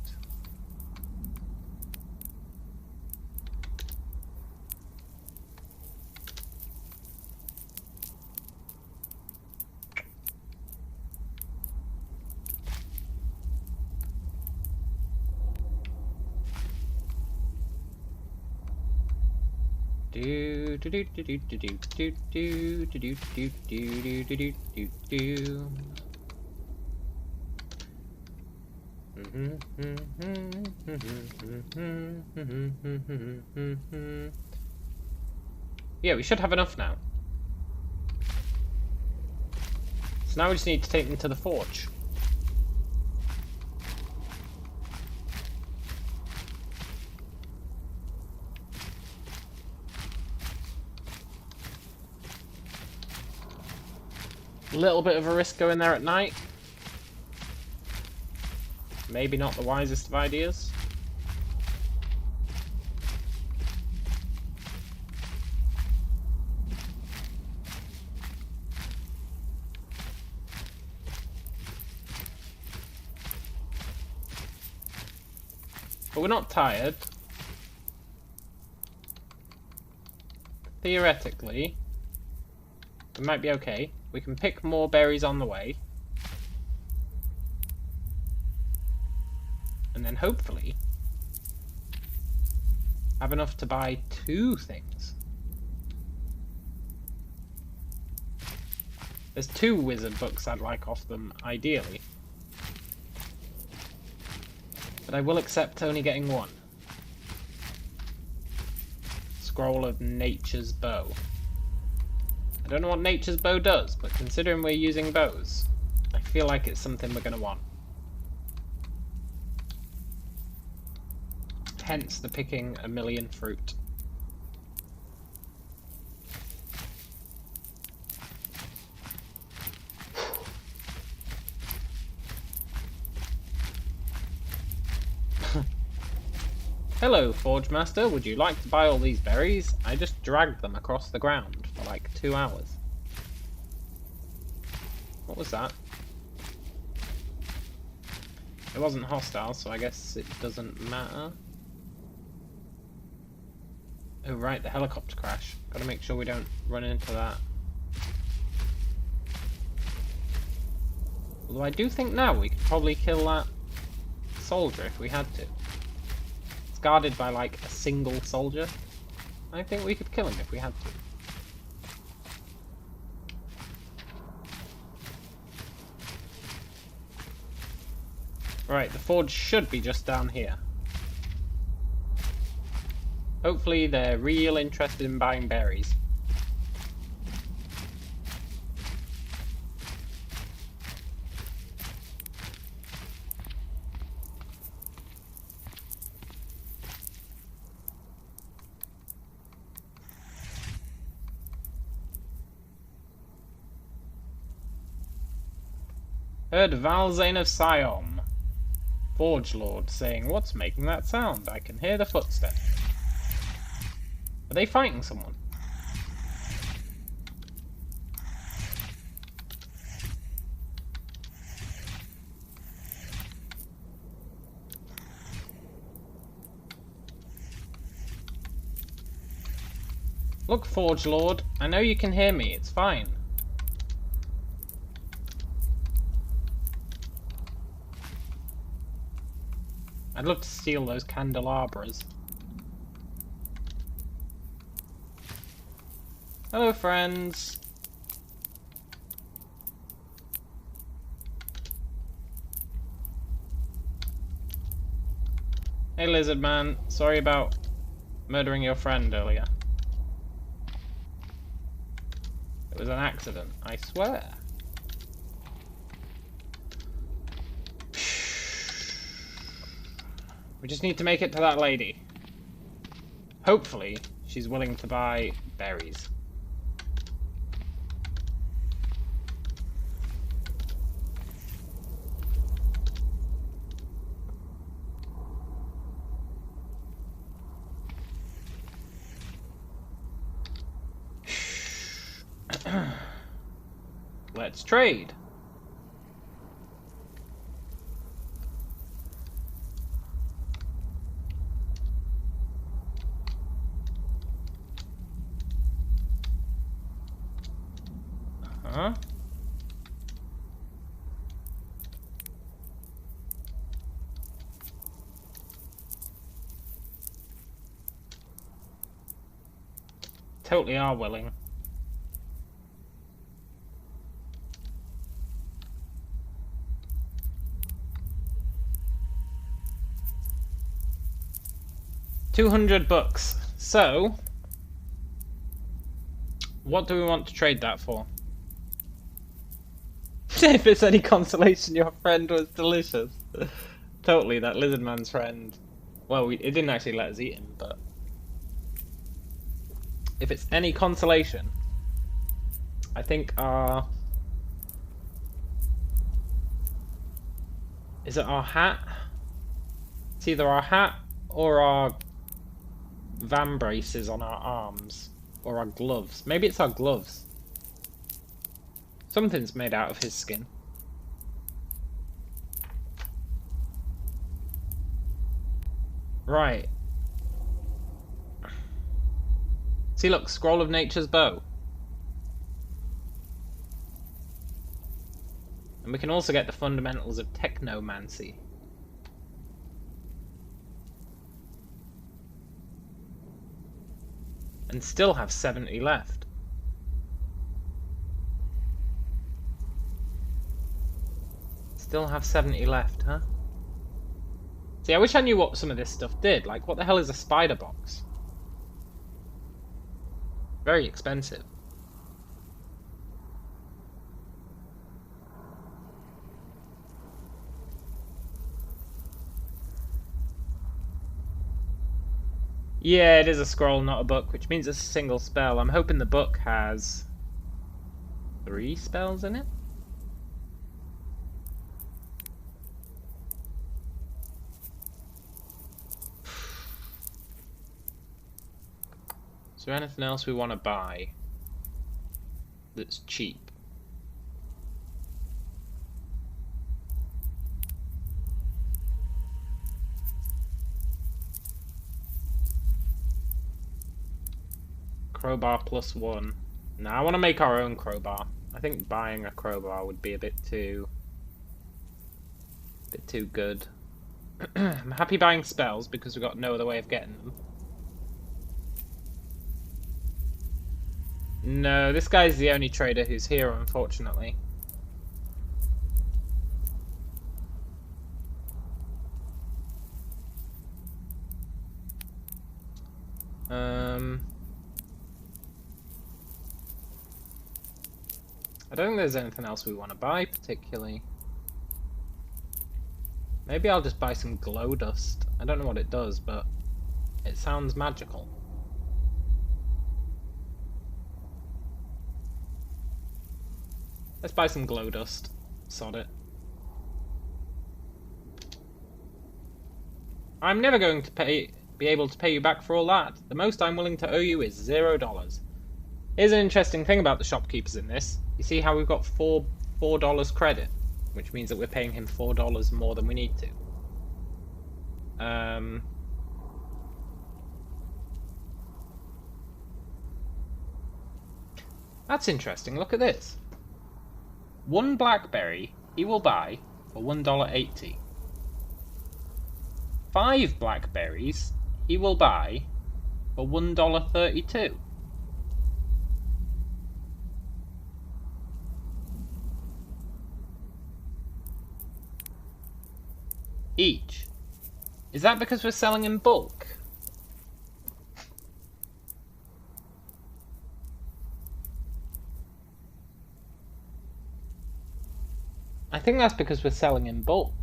Do do do do do do do do do do do do do do do. Yeah, we should have enough now. So now we just need to take them to the forge. A little bit of a risk going there at night. Maybe not the wisest of ideas. But we're not tired. Theoretically, we might be okay. We can pick more berries on the way. And then hopefully have enough to buy 2 things. There's 2 wizard books I'd like off them, ideally. But I will accept only getting 1. Scroll of Nature's Bow. I don't know what Nature's Bow does, but considering we're using bows, I feel like it's something we're going to want. Hence the picking a million fruit. Hello, Forge Master. Would you like to buy all these berries? I just dragged them across the ground for like 2 hours. What was that? It wasn't hostile, so I guess it doesn't matter. Oh right, the helicopter crash. Gotta make sure we don't run into that. Although I do think now we could probably kill that soldier if we had to. It's guarded by like a single soldier. I think we could kill him if we had to. Right, the forge should be just down here. Hopefully they're real interested in buying berries. Heard Valzane of Siom, Forge Lord, saying, "What's making that sound? I can hear the footsteps." Are they fighting someone? Look, Forge Lord, I know you can hear me, it's fine. I'd love to steal those candelabras. Hello, friends. Hey, lizard man. Sorry about murdering your friend earlier. It was an accident, I swear. We just need to make it to that lady. Hopefully, she's willing to buy berries. Let's trade. Huh? Totally are willing. $200. So, what do we want to trade that for? If it's any consolation, your friend was delicious. Totally, that lizard man's friend. Well, it didn't actually let us eat him, but if it's any consolation, I think our... Is it our hat? It's either our hat or our van braces on our arms. Or our gloves. Maybe it's our gloves. Something's made out of his skin. Right. See, look, Scroll of Nature's Bow. And we can also get the fundamentals of technomancy. And still have 70 left. Still have 70 left, huh? See, I wish I knew what some of this stuff did. Like, what the hell is a spider box? Very expensive. Yeah, it is a scroll, not a book, which means it's a single spell. I'm hoping the book has 3 spells in it. Is there anything else we want to buy that's cheap? Crowbar +1. Now I want to make our own crowbar. I think buying a crowbar would be a bit too good. I'm happy buying spells because we've got no other way of getting them. No, this guy's the only trader who's here, unfortunately. I don't think there's anything else we want to buy, particularly. Maybe I'll just buy some glow dust. I don't know what it does, but it sounds magical. Let's buy some glow dust. Sod it. I'm never going to be able to pay you back for all that. The most I'm willing to owe you is $0. Here's an interesting thing about the shopkeepers in this. You see how we've got $4 credit, which means that we're paying him $4 more than we need to. That's interesting. Look at this. 1 blackberry he will buy for $1.80. 5 blackberries he will buy for $1.32. Each. Is that because we're selling in bulk? I think that's because we're selling in bulk.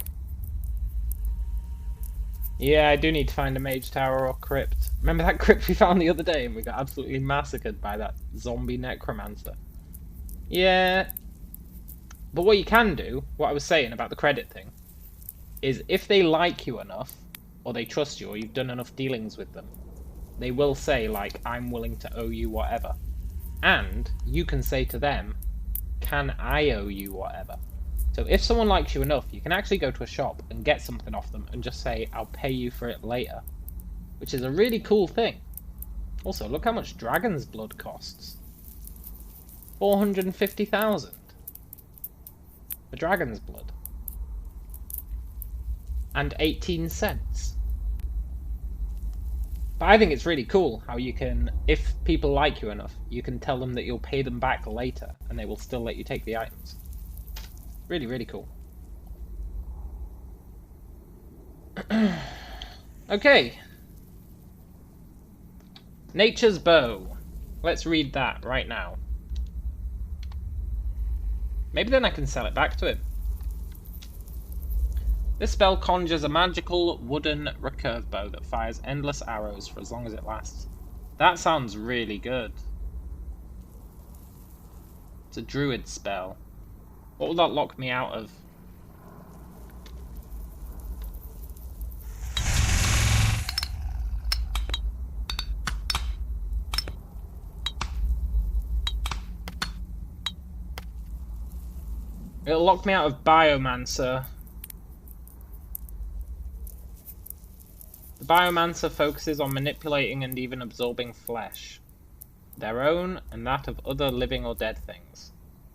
Yeah, I do need to find a mage tower or crypt. Remember that crypt we found the other day and we got absolutely massacred by that zombie necromancer? Yeah. But what you can do, what I was saying about the credit thing, is if they like you enough, or they trust you, or you've done enough dealings with them, they will say, like, I'm willing to owe you whatever. And you can say to them, can I owe you whatever? So if someone likes you enough, you can actually go to a shop and get something off them and just say, I'll pay you for it later. Which is a really cool thing. Also, look how much dragon's blood costs. 450,000. For dragon's blood. And 18 cents. But I think it's really cool how you can, if people like you enough, you can tell them that you'll pay them back later and they will still let you take the items. Really, really cool. Okay. Nature's Bow. Let's read that right now. Maybe then I can sell it back to him. This spell conjures a magical wooden recurve bow that fires endless arrows for as long as it lasts. That sounds really good. It's a druid spell. What will that lock me out of? It'll lock me out of Biomancer. The Biomancer focuses on manipulating and even absorbing flesh, their own and that of other living or dead things.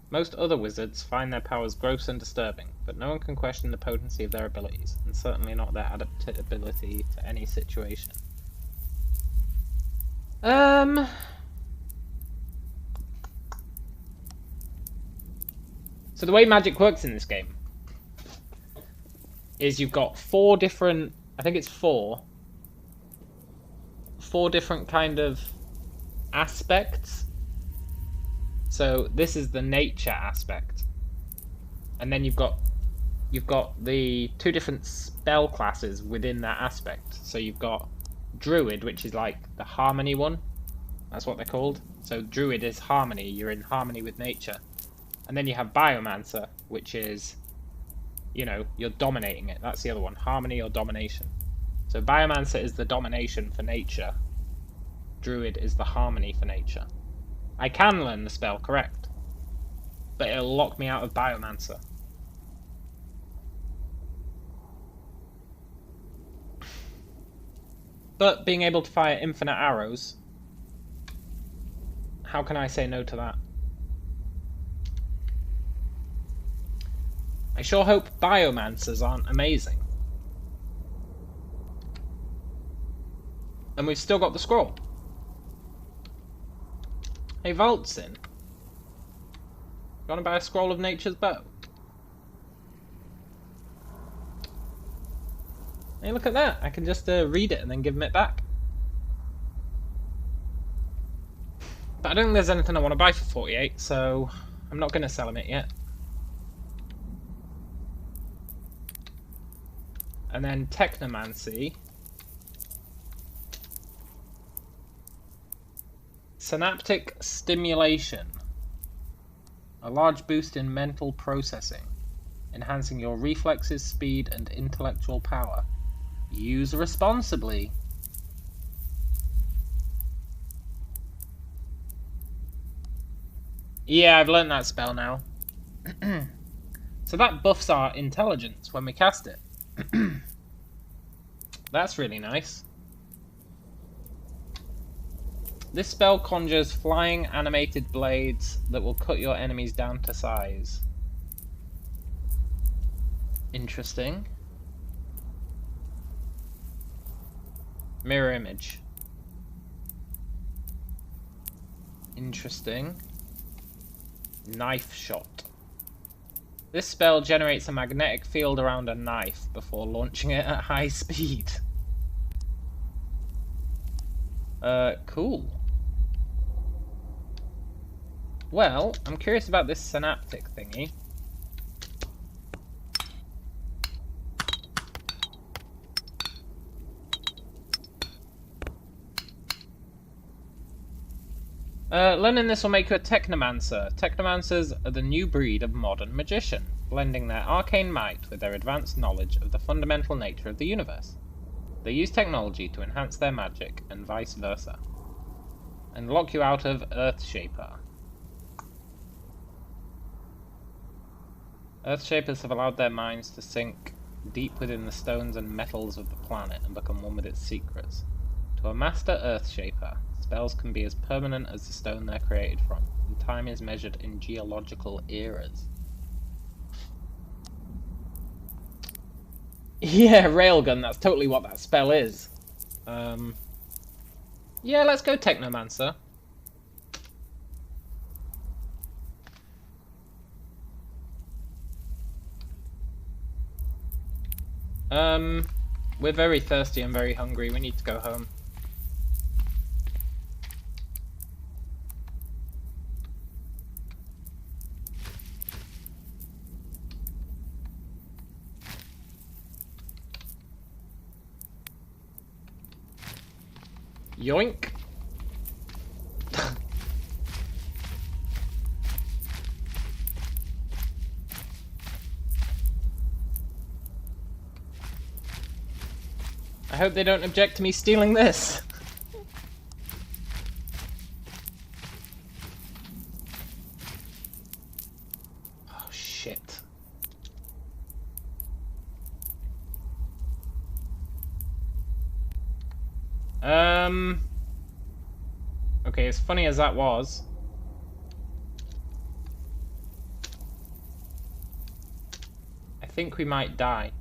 Most other wizards find their powers gross and disturbing, but no one can question the potency of their abilities, and certainly not their adaptability to any situation. So the way magic works in this game is you've got 4 different, I think it's 4 different kind of aspects. So this is the nature aspect, and then you've got the 2 different spell classes within that aspect. So you've got druid, which is like the harmony one. That's what they're called. So druid is harmony. You're in harmony with nature. And then you have biomancer, which is, you know, you're dominating it. That's the other one, harmony or domination. So biomancer is the domination for nature. Druid is the harmony for nature. I can learn the spell correct, but it'll lock me out of biomancer. But being able to fire infinite arrows, how can I say no to that? I sure hope biomancers aren't amazing. And we've still got the scroll. Hey, Valtzin. You want to buy a scroll of Nature's Bow? Hey, look at that. I can just read it and then give him it back. But I don't think there's anything I want to buy for 48, so I'm not going to sell him it yet. And then Technomancy. Synaptic Stimulation. A large boost in mental processing, enhancing your reflexes, speed, and intellectual power. Use responsibly. Yeah, I've learnt that spell now. So that buffs our intelligence when we cast it. That's really nice. This spell conjures flying animated blades that will cut your enemies down to size. Interesting. Mirror image. Interesting. Knife shot. This spell generates a magnetic field around a knife before launching it at high speed. Cool. Well, I'm curious about this synaptic thingy. Learning this will make you a technomancer. Technomancers are the new breed of modern magician, blending their arcane might with their advanced knowledge of the fundamental nature of the universe. They use technology to enhance their magic, and vice versa. And lock you out of Earthshaper. Earthshapers have allowed their minds to sink deep within the stones and metals of the planet and become one with its secrets. To a master Earthshaper, spells can be as permanent as the stone they're created from, and time is measured in geological eras. Yeah, railgun, that's totally what that spell is. Yeah, let's go Technomancer. We're very thirsty and very hungry, we need to go home. Yoink. I hope they don't object to me stealing this. Oh shit. Okay, as funny as that was, I think we might die.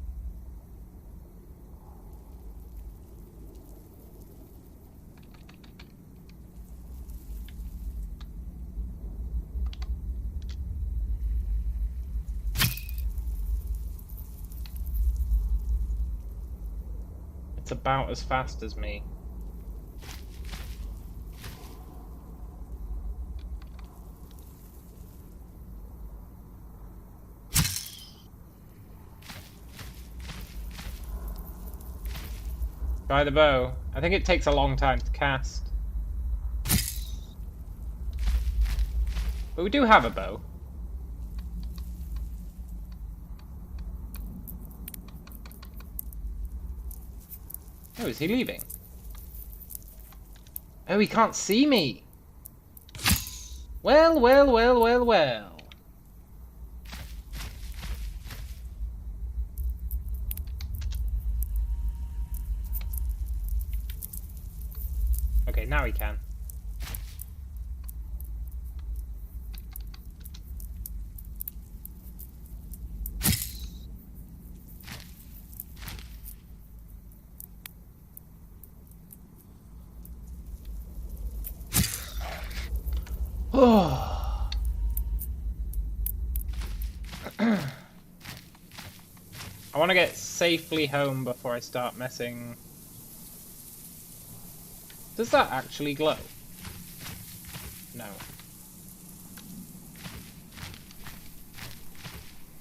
It's about as fast as me. Try the bow. I think it takes a long time to cast. But we do have a bow. Oh, is he leaving? Oh, he can't see me! Well, well, well, well, well. Okay, now he can. Oh. I want to get safely home before I start messing. Does that actually glow? No.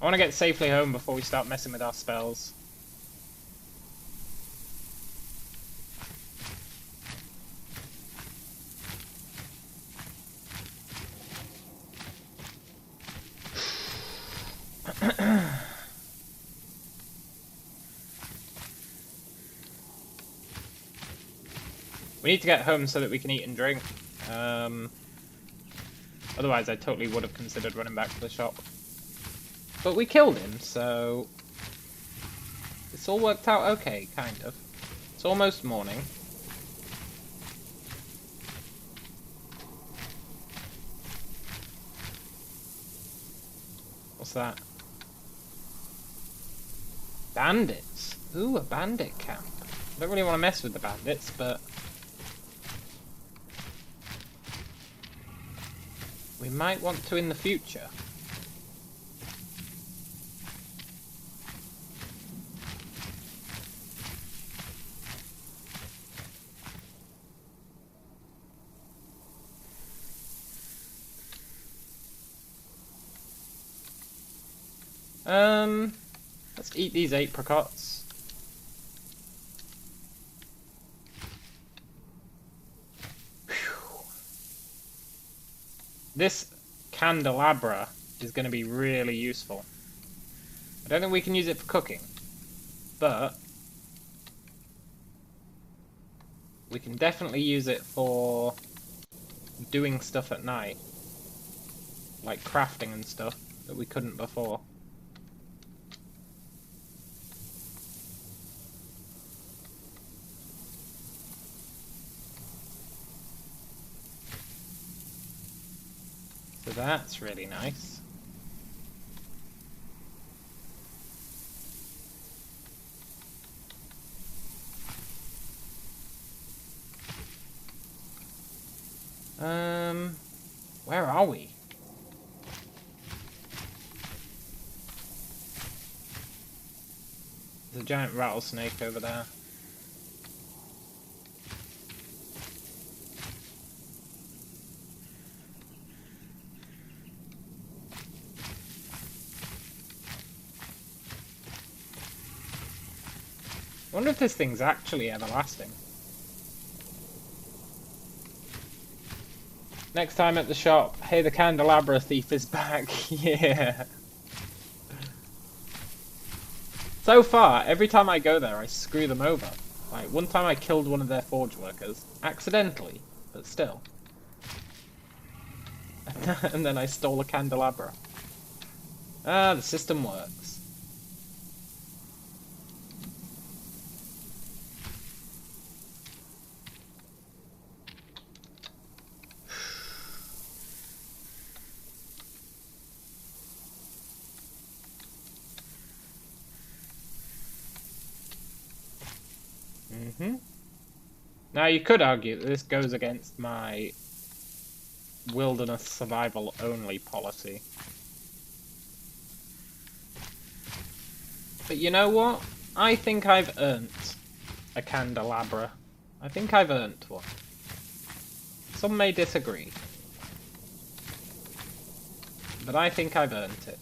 I want to get safely home before we start messing with our spells. We need to get home so that we can eat and drink. Otherwise, I totally would have considered running back to the shop. But we killed him, so it's all worked out okay, kind of. It's almost morning. What's that? Bandits. Ooh, a bandit camp. I don't really want to mess with the bandits, but we might want to in the future. Let's eat these apricots. Whew. This candelabra is going to be really useful. I don't think we can use it for cooking, but we can definitely use it for doing stuff at night, like crafting and stuff that we couldn't before. So that's really nice. Where are we? There's a giant rattlesnake over there. I wonder if this thing's actually everlasting. Next time at the shop, hey, the candelabra thief is back. Yeah. So far, every time I go there, I screw them over. Like, one time I killed one of their forge workers. Accidentally, but still. And then I stole a candelabra. Ah, the system works. Now you could argue that this goes against my wilderness survival only policy. But you know what? I think I've earned a candelabra. I think I've earned one. Some may disagree. But I think I've earned it.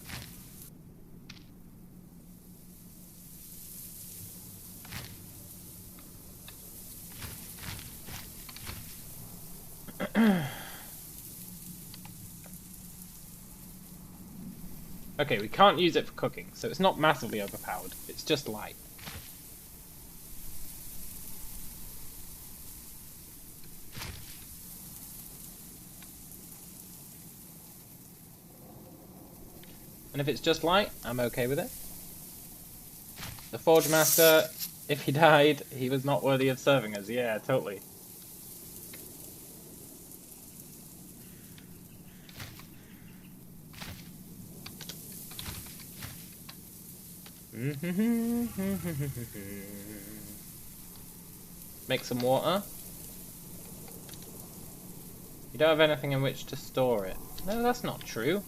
Okay, we can't use it for cooking, so it's not massively overpowered. It's just light. And if it's just light, I'm okay with it. The Forge Master, if he died, he was not worthy of serving us. Yeah, totally. Make some water. You don't have anything in which to store it. No, that's not true.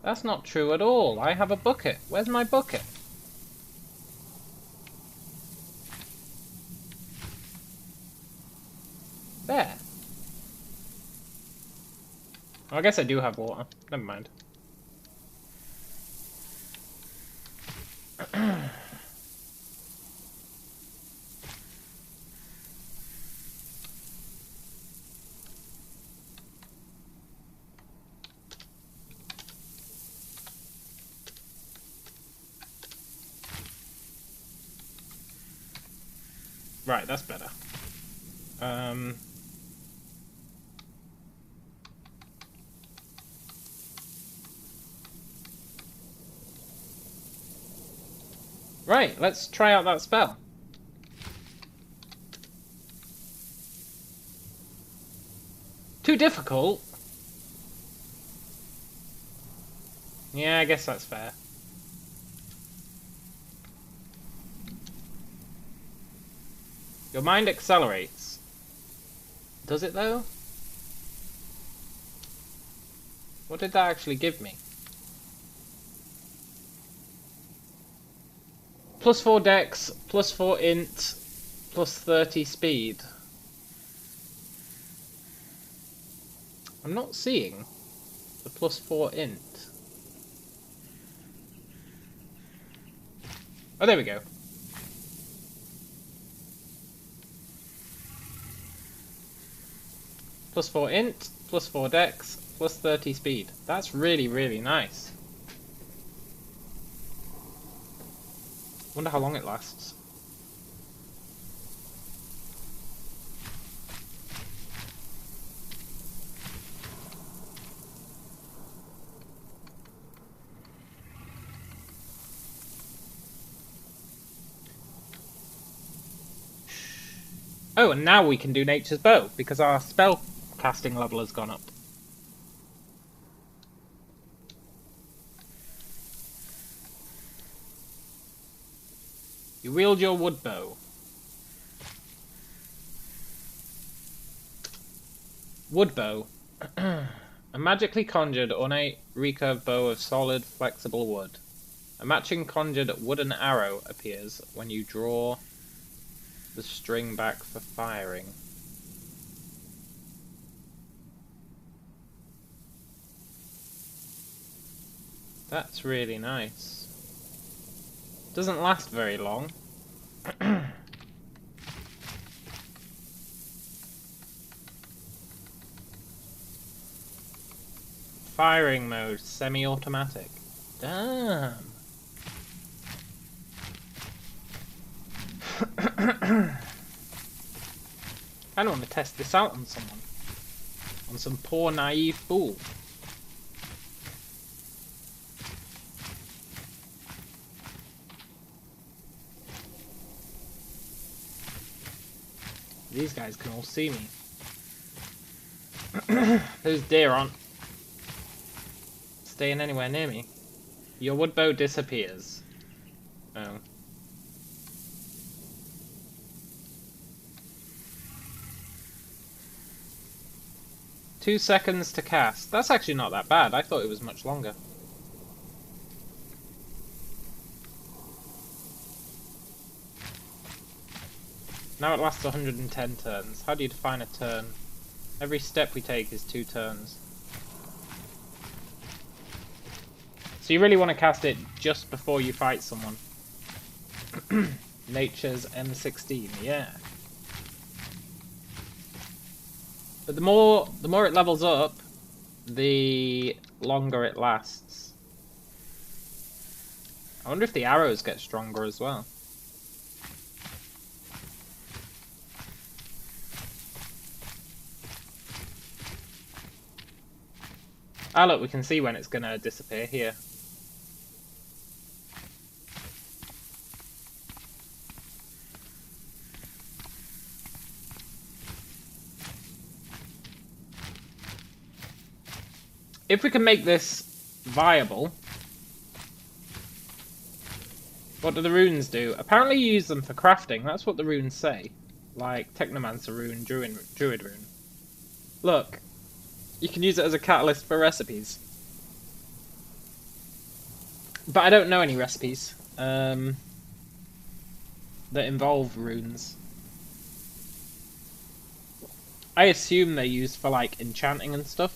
That's not true at all. I have a bucket. Where's my bucket? There. Oh, I guess I do have water. Never mind. Right, that's better. Right, let's try out that spell. too difficult. Yeah, I guess that's fair. Your mind accelerates. Does it though? What did that actually give me? +4 dex, +4 int, +30 speed. I'm not seeing the +4 int. Oh, there we go. +4 int, +4 dex, +30 speed. That's really, really nice. Wonder how long it lasts. Oh, and now we can do Nature's Bow, because our spell casting level has gone up. You wield your wood bow. Wood bow. A magically conjured, ornate, recurved bow of solid, flexible wood. A matching conjured wooden arrow appears when you draw the string back for firing. That's really nice. Doesn't last very long. Firing mode, semi-automatic. Damn. I want to test this out on someone. On some poor naive fool. These guys can all see me. Those deer aren't staying anywhere near me. Your wood bow disappears. Oh. Two seconds to cast. That's actually not that bad. I thought it was much longer. Now it lasts 110 turns. How do you define a turn? Every step we take is 2 turns. So you really want to cast it just before you fight someone. Nature's M16, yeah. But the more it levels up, the longer it lasts. I wonder if the arrows get stronger as well. Ah look, we can see when it's gonna disappear here. If we can make this viable, what do the runes do? Apparently you use them for crafting, that's what the runes say. Like Technomancer rune, Druid rune. Look. You can use it as a catalyst for recipes. But I don't know any recipes that involve runes. I assume they're used for like enchanting and stuff.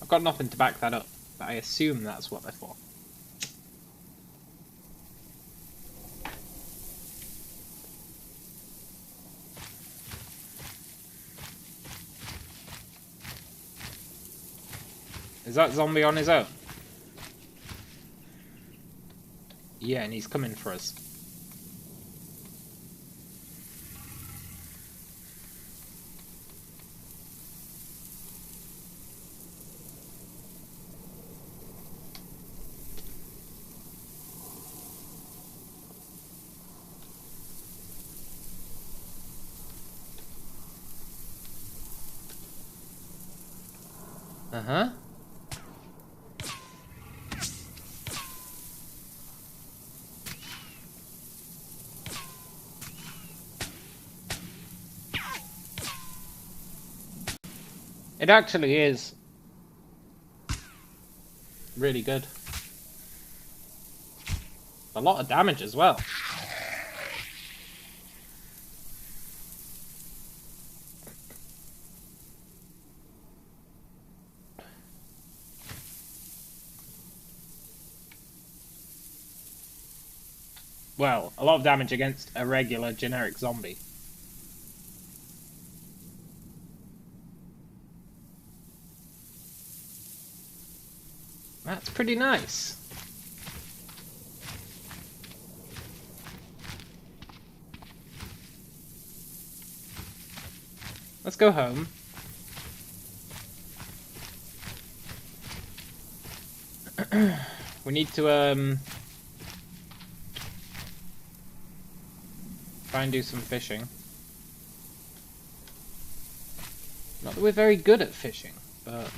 I've got nothing to back that up, but I assume that's what they're for. Is that zombie on his own? Yeah, and he's coming for us. Uh-huh. It actually is really good. A lot of damage as well. Well, a lot of damage against a regular generic zombie. That's pretty nice. Let's go home. We need to try and do some fishing. Not that we're very good at fishing, but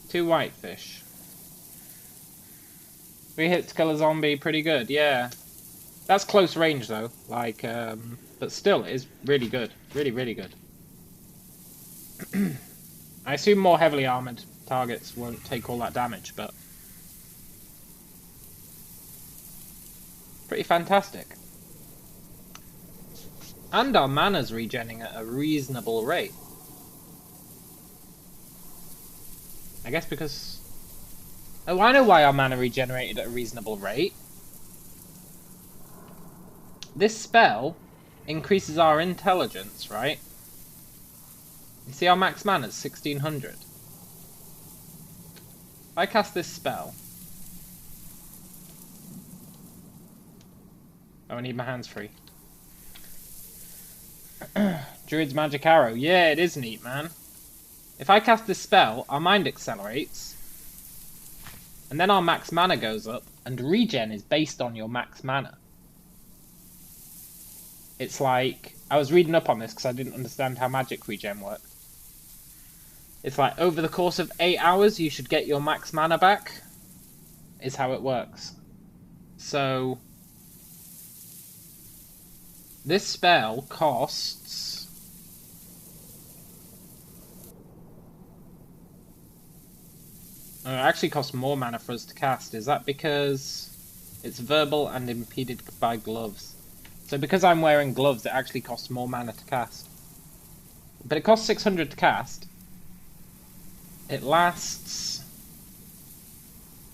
two whitefish. 3 hits to kill a zombie, pretty good, yeah. That's close range though, like, but still, it is really good. Really, really good. I assume more heavily armoured targets won't take all that damage, but pretty fantastic. And our mana's regenning at a reasonable rate. I guess because... Oh, I know why our mana regenerated at a reasonable rate. This spell increases our intelligence, right? You see our max mana is 1600. If I cast this spell... Oh, I need my hands free. Druid's Magic Arrow. Yeah, it is neat, man. If I cast this spell, our mind accelerates. And then our max mana goes up, and regen is based on your max mana. It's like... I was reading up on this because I didn't understand how magic regen worked. It's like, over the course of 8 hours, you should get your max mana back. Is how it works. So... This spell costs... It actually costs more mana for us to cast. Is that because it's verbal and impeded by gloves? So because I'm wearing gloves, it actually costs more mana to cast. But it costs 600 to cast. It lasts...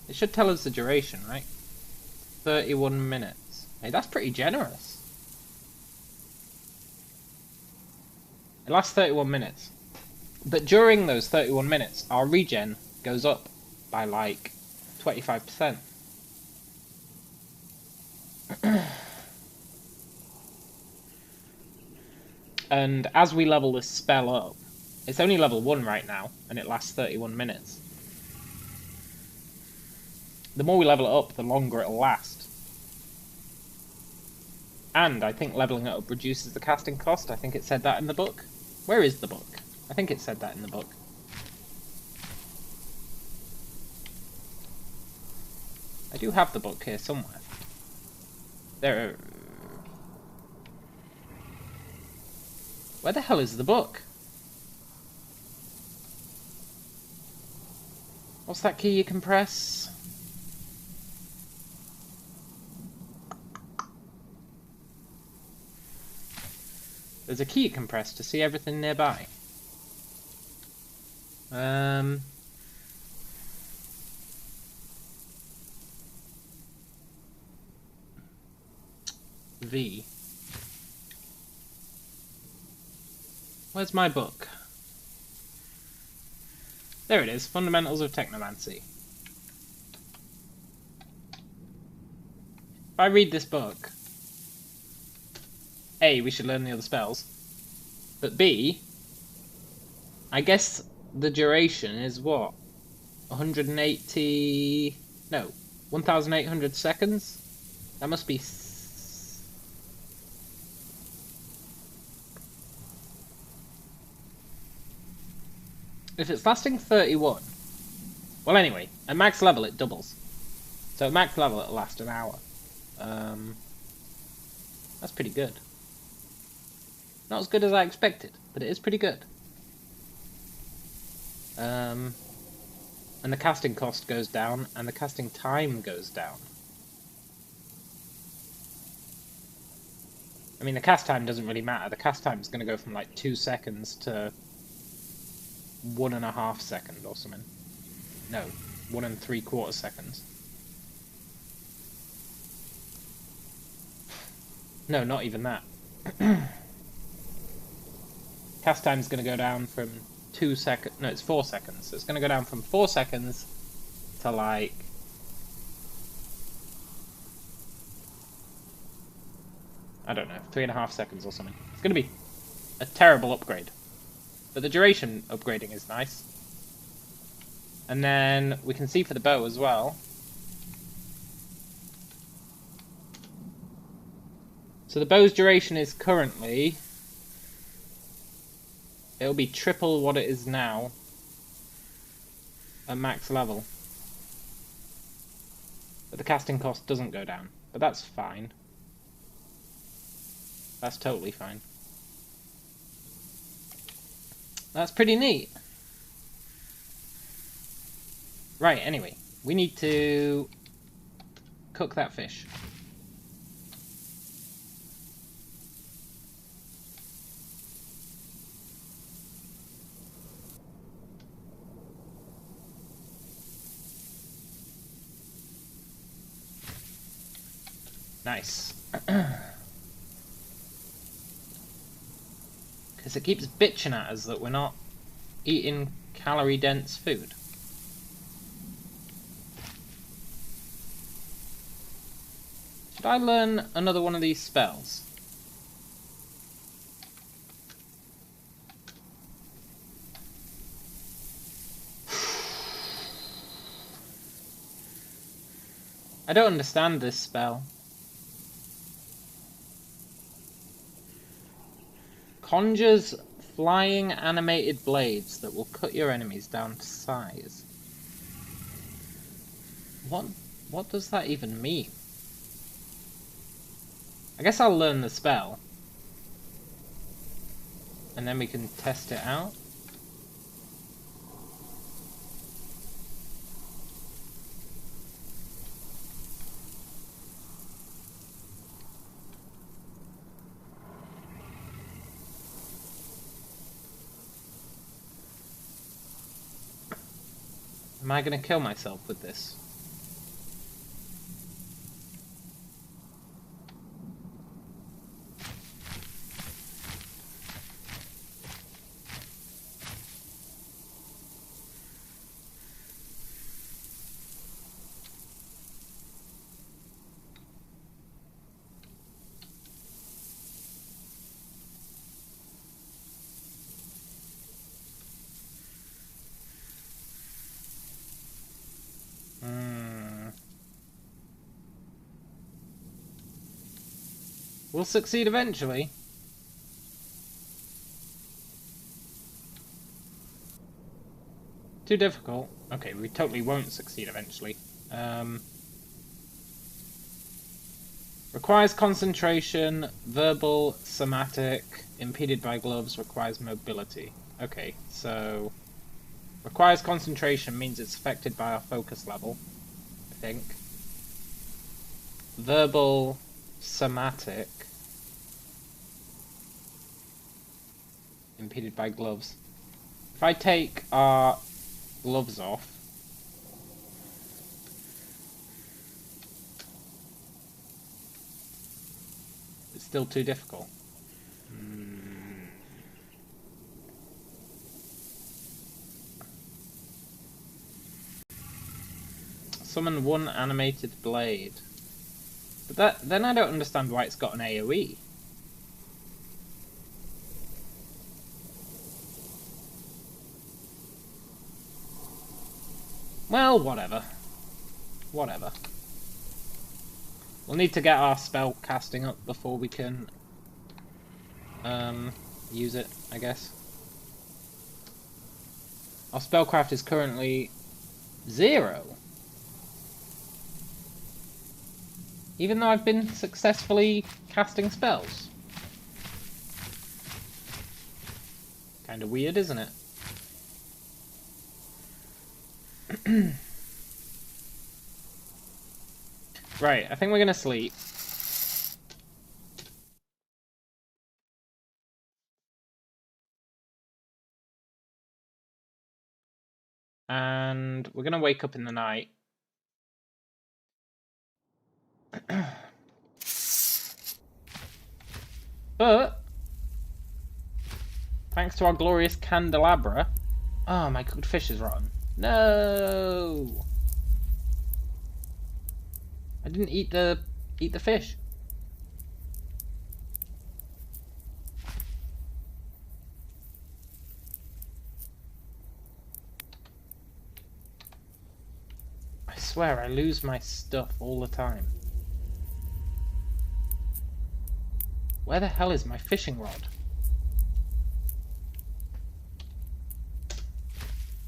It should tell us the duration, right? 31 minutes. Hey, that's pretty generous. It lasts 31 minutes. But during those 31 minutes, our regen goes up by like 25%. And as we level this spell up, it's only level 1 right now, and it lasts 31 minutes. The more we level it up, the longer it'll last. And I think leveling it up reduces the casting cost. I think it said that in the book. Where is the book? I think it said that in the book. I do have the book here somewhere. There. Where the hell is the book? What's that key you can press? There's a key you can press to see everything nearby. V. Where's my book? There it is, Fundamentals of Technomancy. If I read this book, A, we should learn the other spells, but B, I guess the duration is what? 180... no, 1,800 seconds? That must be If it's lasting 31... Well, anyway, at max level it doubles. So at max level it'll last an hour. That's pretty good. Not as good as I expected, but it is pretty good. And the casting cost goes down, and the casting time goes down. I mean, the cast time doesn't really matter. The cast time is going to go from like 2 seconds to 1.5 seconds or something. No, 1 3/4 seconds. No, not even that. Cast time is going to go down from 2 seconds. No, it's 4 seconds. So it's going to go down from 4 seconds to like... I don't know, 3.5 seconds or something. It's going to be a terrible upgrade. But the duration upgrading is nice. And then we can see for the bow as well. So the bow's duration is currently... It'll be triple what it is now at max level. But the casting cost doesn't go down. But that's fine. That's totally fine. That's pretty neat. Right, anyway. We need to cook that fish. Nice. Because it keeps bitching at us that we're not eating calorie-dense food. Should I learn another one of these spells? I don't understand this spell. Conjures flying animated blades that will cut your enemies down to size. What does that even mean? I guess I'll learn the spell. And then we can test it out. Am I going to kill myself with this? We'll succeed eventually. Too difficult. Okay, we totally won't succeed eventually. Requires concentration, verbal, somatic, impeded by gloves, requires mobility. Okay, so... Requires concentration means it's affected by our focus level, I think. Verbal, somatic, impeded by gloves. If I take our gloves off, it's still too difficult. Summon one animated blade. But then I don't understand why it's got an AoE. Well, whatever. Whatever. We'll need to get our spell casting up before we can use it, I guess. Our spellcraft is currently 0. Even though I've been successfully casting spells. Kind of weird, isn't it? Right, I think we're gonna sleep. And we're gonna wake up in the night. But thanks to our glorious candelabra. Oh, my cooked fish is rotten. No! I didn't eat the fish. I swear I lose my stuff all the time. Where the hell is my fishing rod?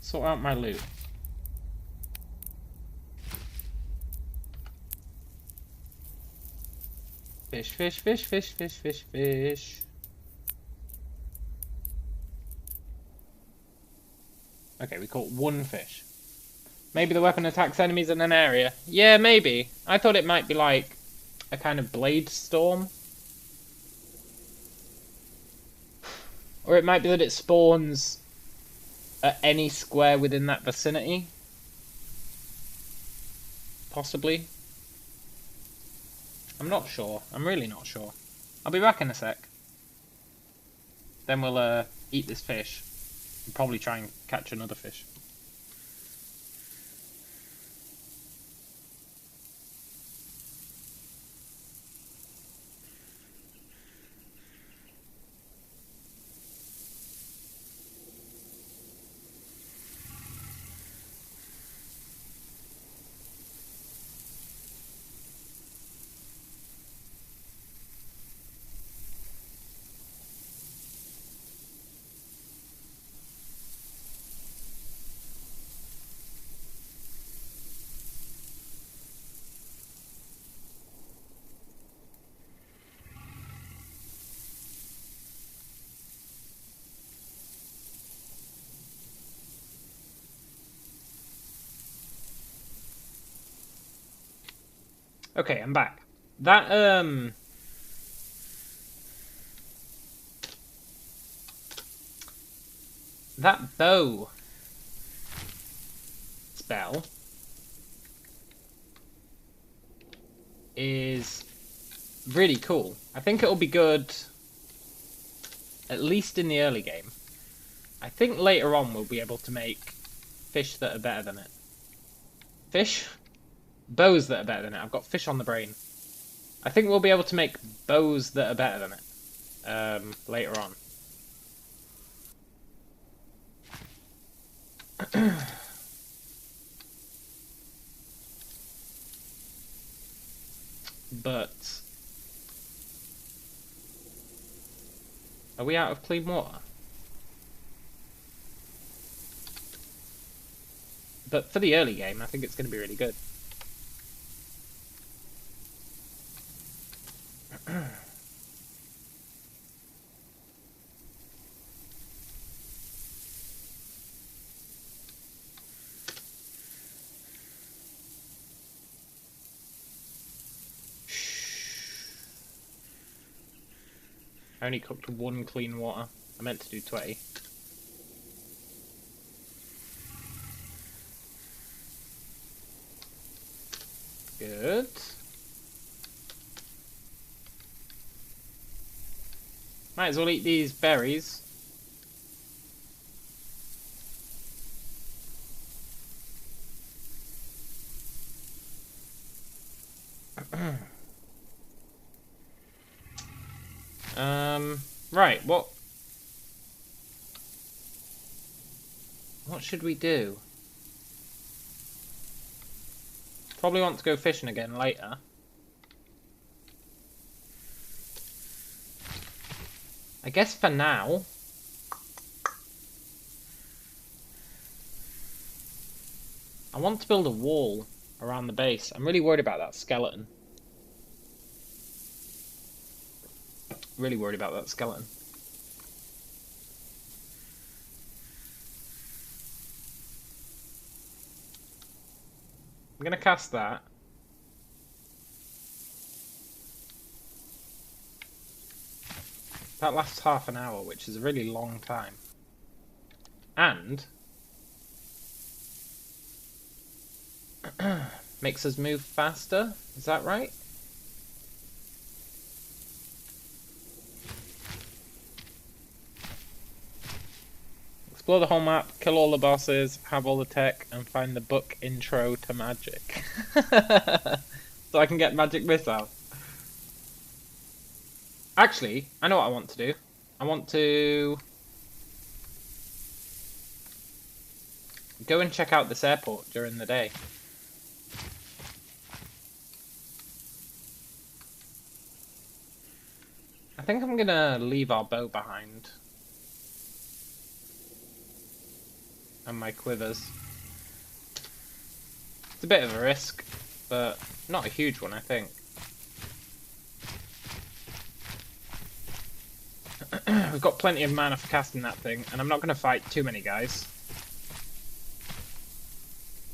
Sort out my loot. Fish, fish, fish, fish, fish, fish, fish. Okay, we caught 1 fish. Maybe the weapon attacks enemies in an area. Yeah, maybe. I thought it might be like a kind of blade storm. Or it might be that it spawns at any square within that vicinity. Possibly. I'm not sure. I'm really not sure. I'll be back in a sec. Then we'll eat this fish. And probably try and catch another fish. Okay, I'm back. That bow spell is really cool. I think it'll be good at least in the early game. I think later on we'll be able to make fish that are better than it. Fish? Bows that are better than it. I've got fish on the brain. I think we'll be able to make bows that are better than it later on. But are we out of clean water? But for the early game, I think it's going to be really good. I only cooked 1 clean water. I meant to do 20. Good. Might as well eat these berries. Right, what should we do? Probably want to go fishing again later. I guess for now, I want to build a wall around the base. I'm really worried about that skeleton. Really worried about that skeleton. I'm gonna cast that. That lasts half an hour, which is a really long time. And makes us move faster, is that right? Explore the whole map, kill all the bosses, have all the tech, and find the book intro to magic. So I can get magic missile. Actually, I know what I want to do. I want to go and check out this airport during the day. I think I'm gonna leave our bow behind. And my quivers. It's a bit of a risk, but not a huge one, I think. We've got plenty of mana for casting that thing, and I'm not going to fight too many guys.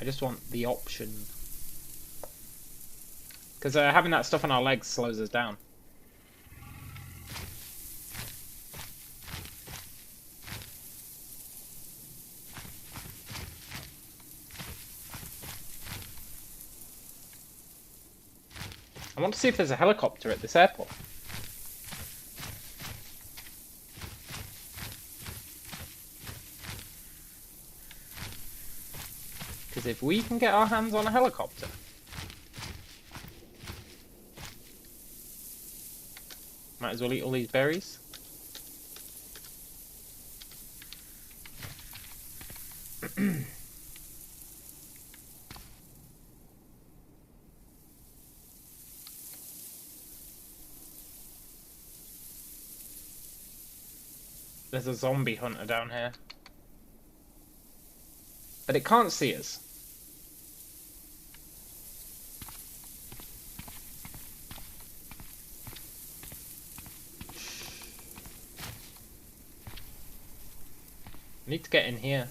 I just want the option. Because having that stuff on our legs slows us down. I want to see if there's a helicopter at this airport. Because if we can get our hands on a helicopter, might as well eat all these berries. There's a zombie hunter down here. But it can't see us. I need to get in here.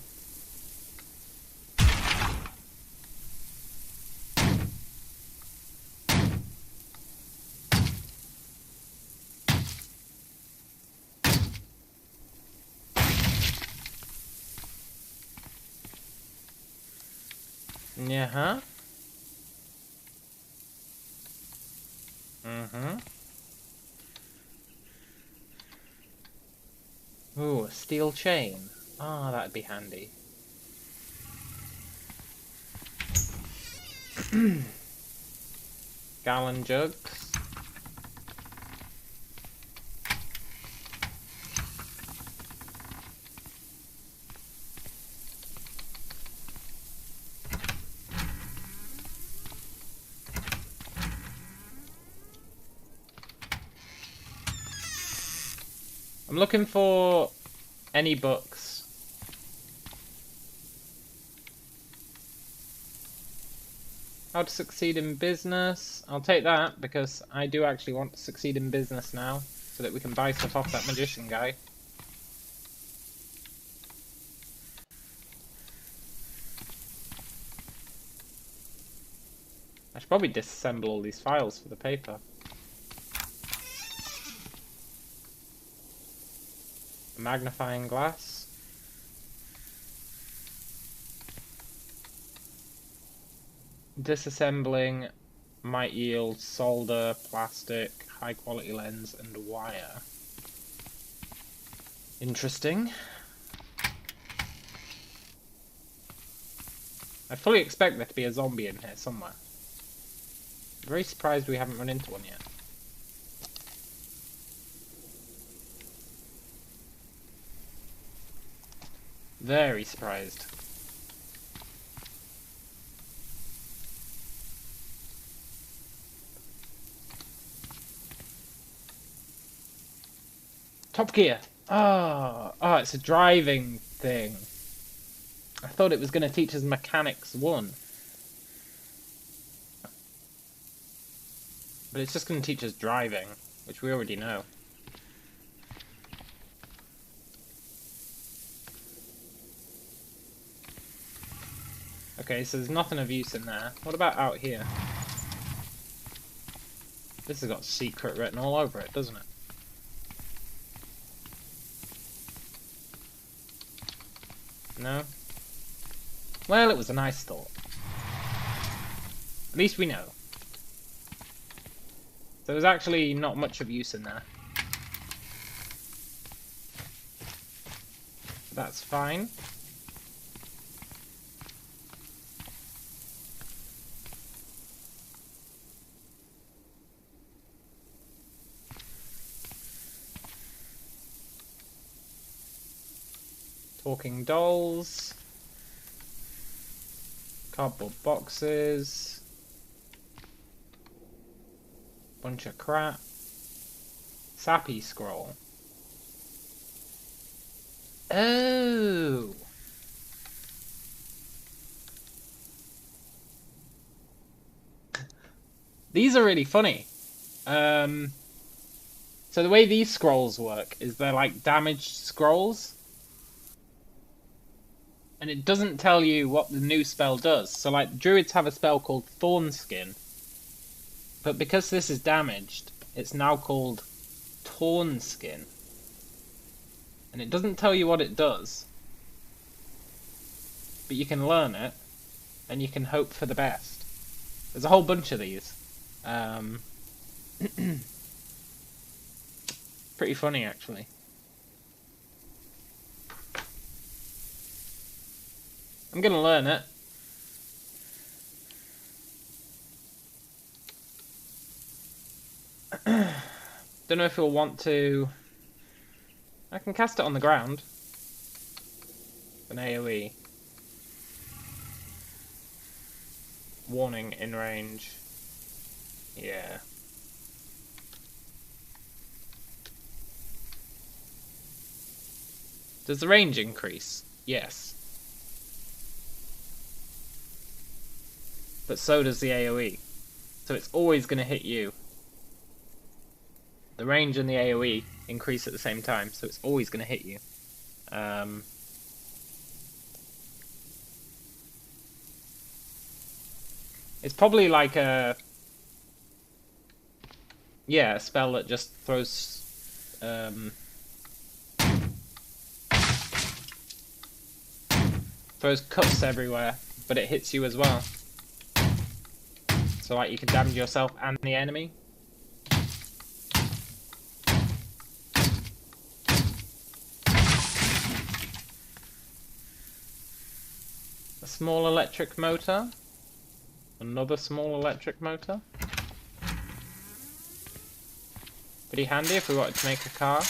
Yeah, Ooh, a steel chain. Ah, that'd be handy. Gallon jugs. I'm looking for any books. How to succeed in business. I'll take that because I do actually want to succeed in business now so that we can buy stuff off that magician guy. I should probably disassemble all these files for the paper. Magnifying glass. Disassembling might yield solder, plastic, high quality lens, and wire. Interesting. I fully expect there to be a zombie in here somewhere. Very surprised we haven't run into one yet. Very surprised. Top gear. Oh, it's a driving thing. I thought it was going to teach us Mechanics 1. But it's just going to teach us driving, which we already know. Okay, so there's nothing of use in there. What about out here? This has got secret written all over it, doesn't it? No? Well, it was a nice thought. At least we know. So there's actually not much of use in there. That's fine. Talking dolls. Cardboard boxes. Bunch of crap. Sappy scroll. Oh! These are really funny. So the way these scrolls work is they're like damaged scrolls. And it doesn't tell you what the new spell does. So like druids have a spell called Thorn Skin. But because this is damaged, it's now called Torn Skin. And it doesn't tell you what it does. But you can learn it, and you can hope for the best. There's a whole bunch of these. Pretty funny, actually. I'm gonna learn it. Don't know if you'll want to... I can cast it on the ground. An AoE. Warning in range. Yeah. Does the range increase? Yes. But so does the AoE. So it's always going to hit you. The range and the AoE increase at the same time, so it's always going to hit you. It's probably like a... Yeah, a spell that just throws... throws cuts everywhere, but it hits you as well. So like you can damage yourself and the enemy. A small electric motor. Another small electric motor. Pretty handy if we wanted to make a car.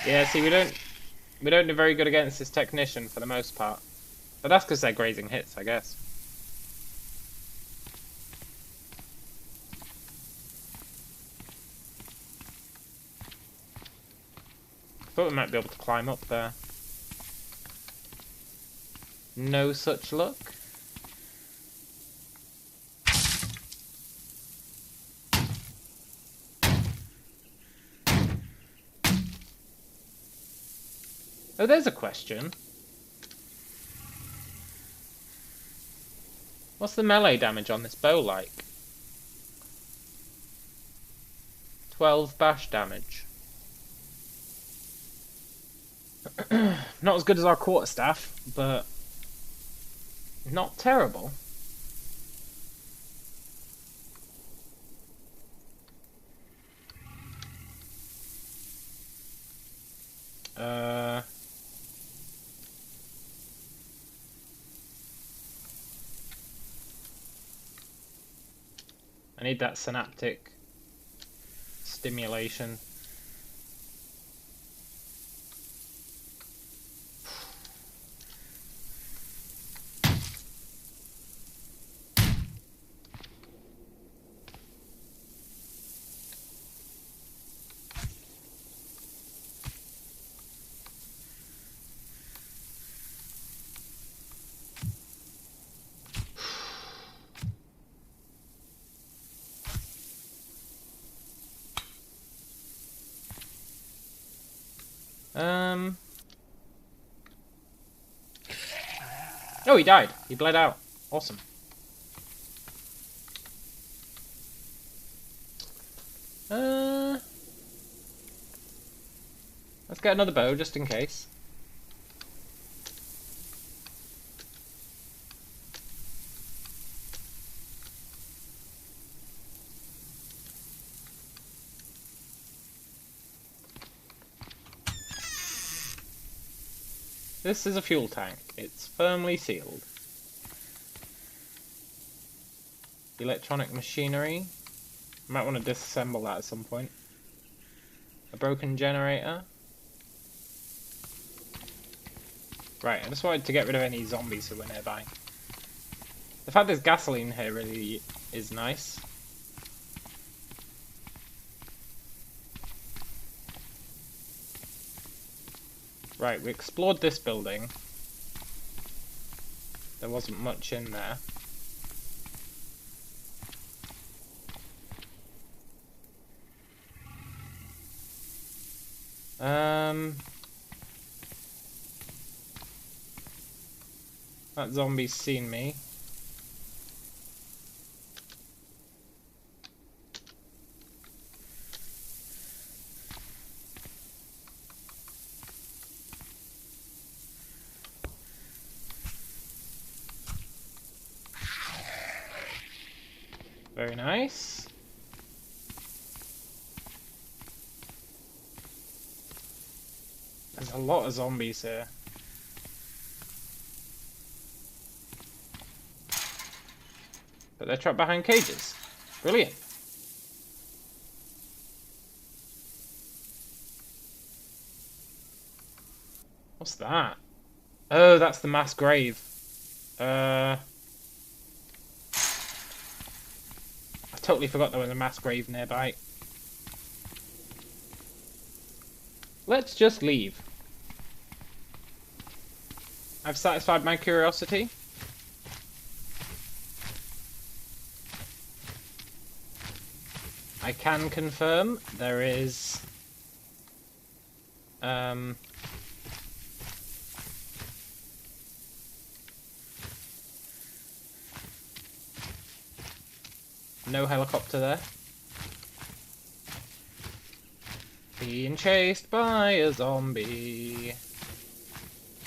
Yeah, see, we don't do very good against this technician for the most part. But that's because they're grazing hits, I guess. Thought we might be able to climb up there. No such luck. Oh, there's a question. What's the melee damage on this bow like? 12 bash damage. Not as good as our quarterstaff, but not terrible. I need that synaptic stimulation. Oh, he died. He bled out. Awesome. Let's get another bow just in case. This is a fuel tank. It's firmly sealed. Electronic machinery. I might want to disassemble that at some point. A broken generator. Right, I just wanted to get rid of any zombies who were nearby. The fact there's gasoline here really is nice. Right, we explored this building. There wasn't much in there. That zombie's seen me. Very nice. There's a lot of zombies here. But they're trapped behind cages. Brilliant. What's that? Oh, that's the mass grave. I totally forgot there was a mass grave nearby. Let's just leave. I've satisfied my curiosity. I can confirm there is no helicopter there. Being chased by a zombie.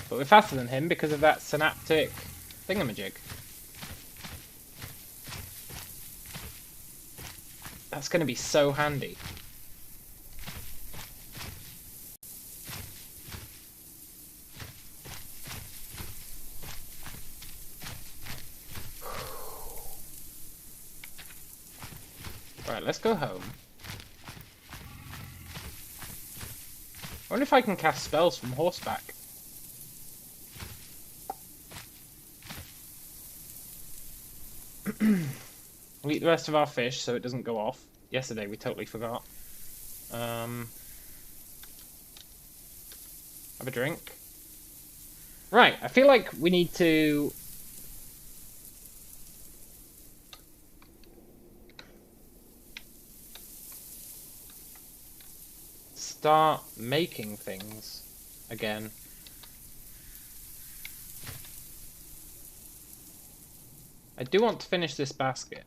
But we're faster than him because of that synaptic thingamajig. That's going to be so handy. Right, let's go home. I wonder if I can cast spells from horseback. We'll eat the rest of our fish so it doesn't go off. Yesterday we totally forgot. Have a drink. Right, I feel like we need to start making things again. I do want to finish this basket.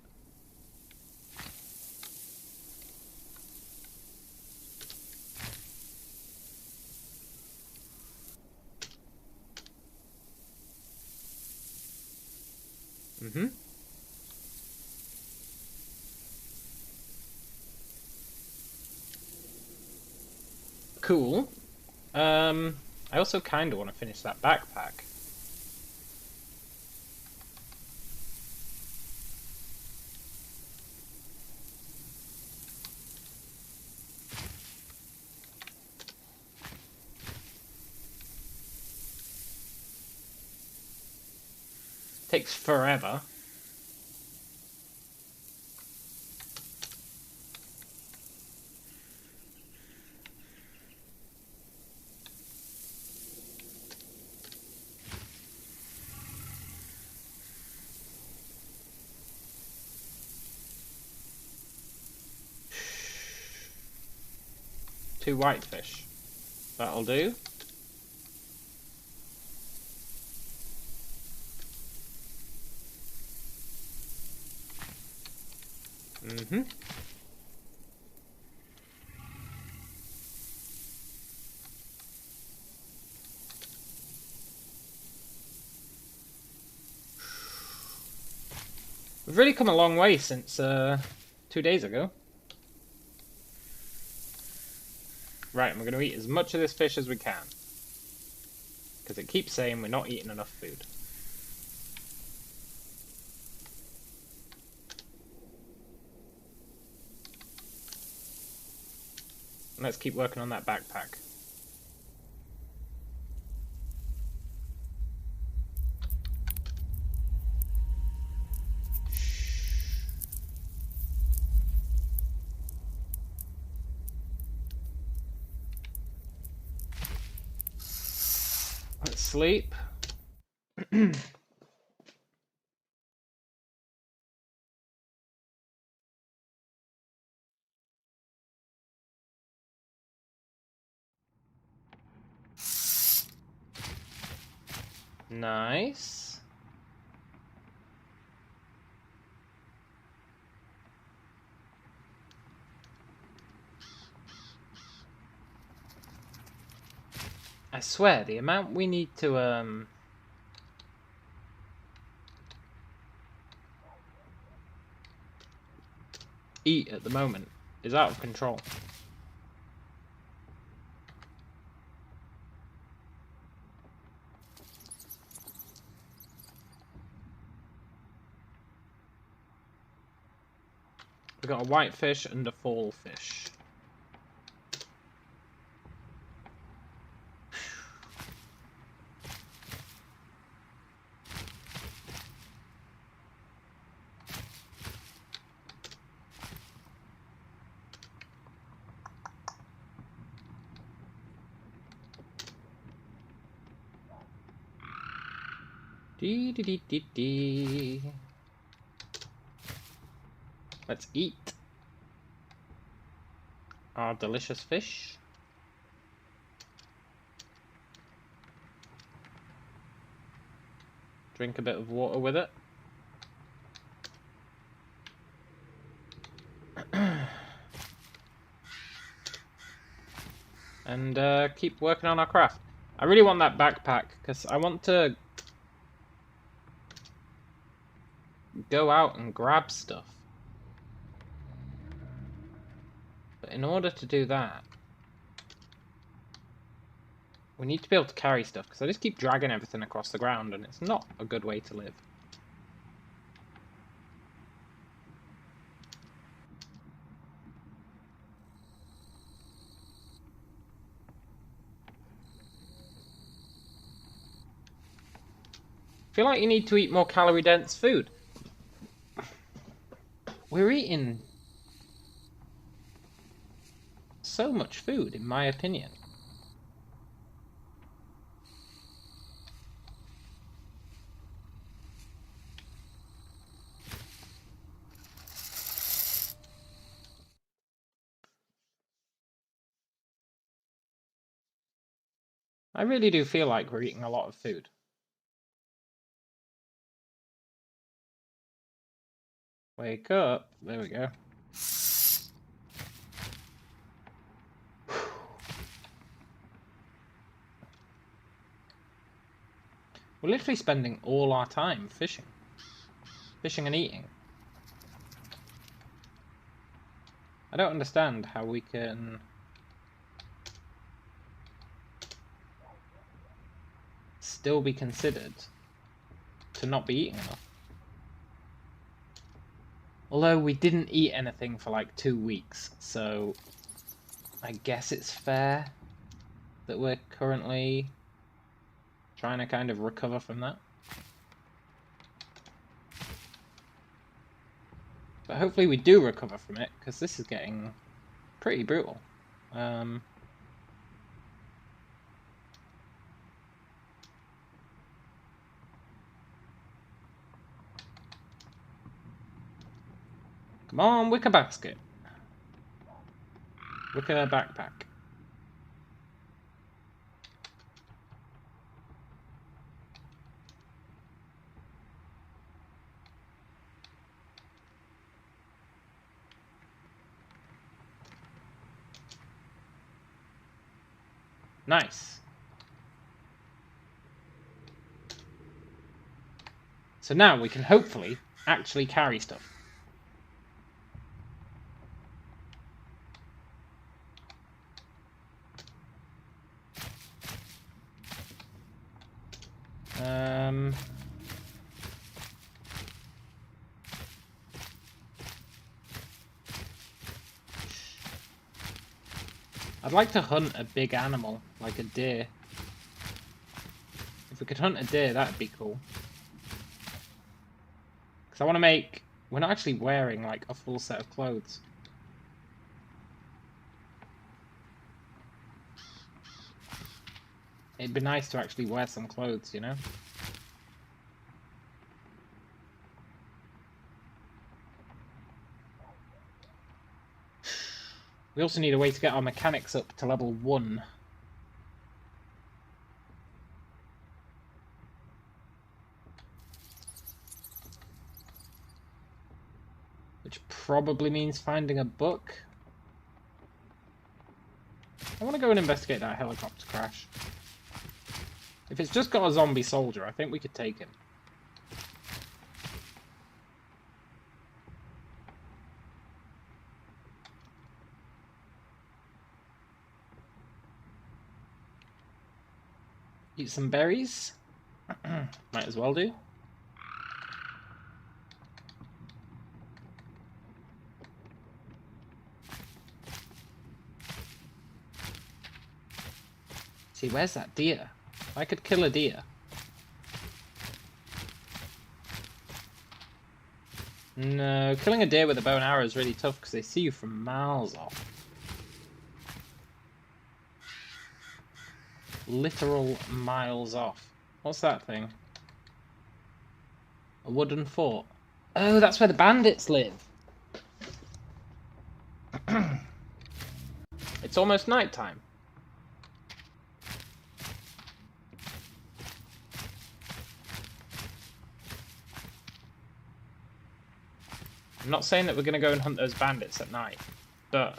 Cool. I also kind of want to finish that backpack. Takes forever. Two whitefish. That'll do. Mm-hmm. We've really come a long way since 2 days ago. Right, and we're going to eat as much of this fish as we can. Because it keeps saying we're not eating enough food. And let's keep working on that backpack. Let's sleep. Nice. I swear, the amount we need to eat at the moment is out of control. We've got a whitefish and a fall fish. Dee dee dee dee dee. Let's eat our delicious fish. Drink a bit of water with it. And keep working on our craft. I really want that backpack because I want to go out and grab stuff. But in order to do that, we need to be able to carry stuff because I just keep dragging everything across the ground and it's not a good way to live. I feel like you need to eat more calorie-dense food. We're eating so much food, in my opinion. I really do feel like we're eating a lot of food. Wake up. There we go. We're literally spending all our time fishing. Fishing and eating. I don't understand how we can still be considered to not be eating enough. Although we didn't eat anything for like 2 weeks, so I guess it's fair that we're currently trying to kind of recover from that. But hopefully we do recover from it, because this is getting pretty brutal. Come on, wicker basket. Wicker backpack. Nice. So now we can hopefully actually carry stuff. I'd like to hunt a big animal, like a deer. If we could hunt a deer, that'd be cool. Because I want to make... We're not actually wearing, like, a full set of clothes. It'd be nice to actually wear some clothes, you know? We also need a way to get our mechanics up to level 1. Which probably means finding a book. I want to go and investigate that helicopter crash. If it's just got a zombie soldier, I think we could take him. Eat some berries. Might as well do. See, where's that deer? I could kill a deer. No, killing a deer with a bow and arrow is really tough because they see you from miles off. Literal miles off. What's that thing? A wooden fort. Oh, that's where the bandits live. It's almost night time. I'm not saying that we're going to go and hunt those bandits at night, but...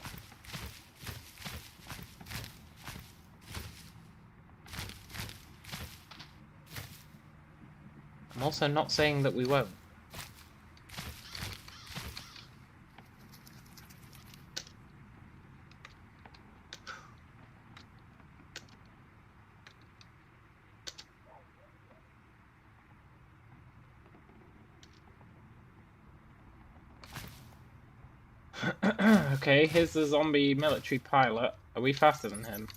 I'm also not saying that we won't. Okay, here's the zombie military pilot. Are we faster than him?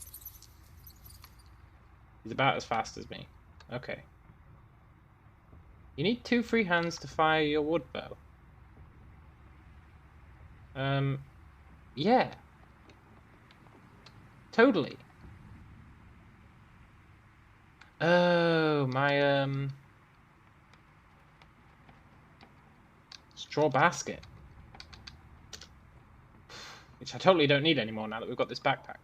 He's about as fast as me. Okay. You need 2 free hands to fire your wood bow. Yeah. Totally. Oh, my, straw basket. Which I totally don't need anymore now that we've got this backpack.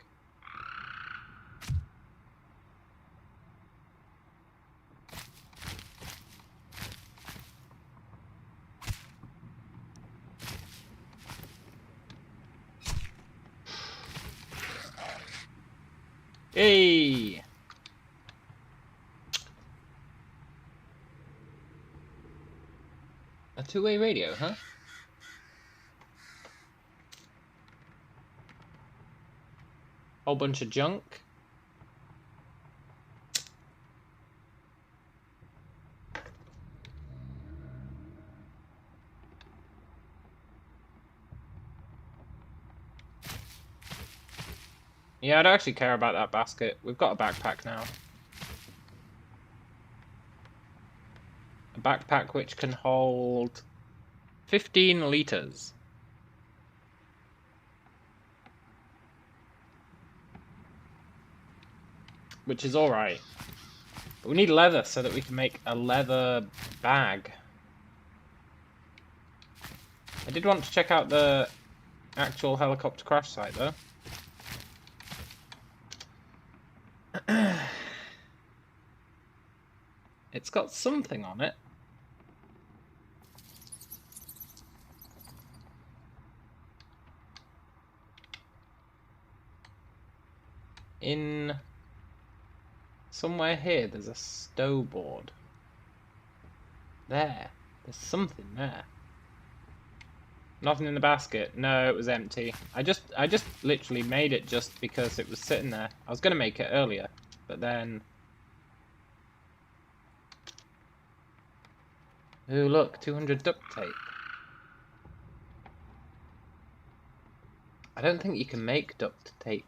Hey! A 2-way radio, huh? Whole bunch of junk. Yeah, I don't actually care about that basket. We've got a backpack now. A backpack which can hold 15 liters. Which is alright. But we need leather so that we can make a leather bag. I did want to check out the actual helicopter crash site though. It's got something on it. In somewhere here there's a stow board. There's something there. Nothing in the basket. No, it was empty. I just literally made it just because it was sitting there. I was gonna make it earlier, but then. Ooh, look, 200 duct tape. I don't think you can make duct tape.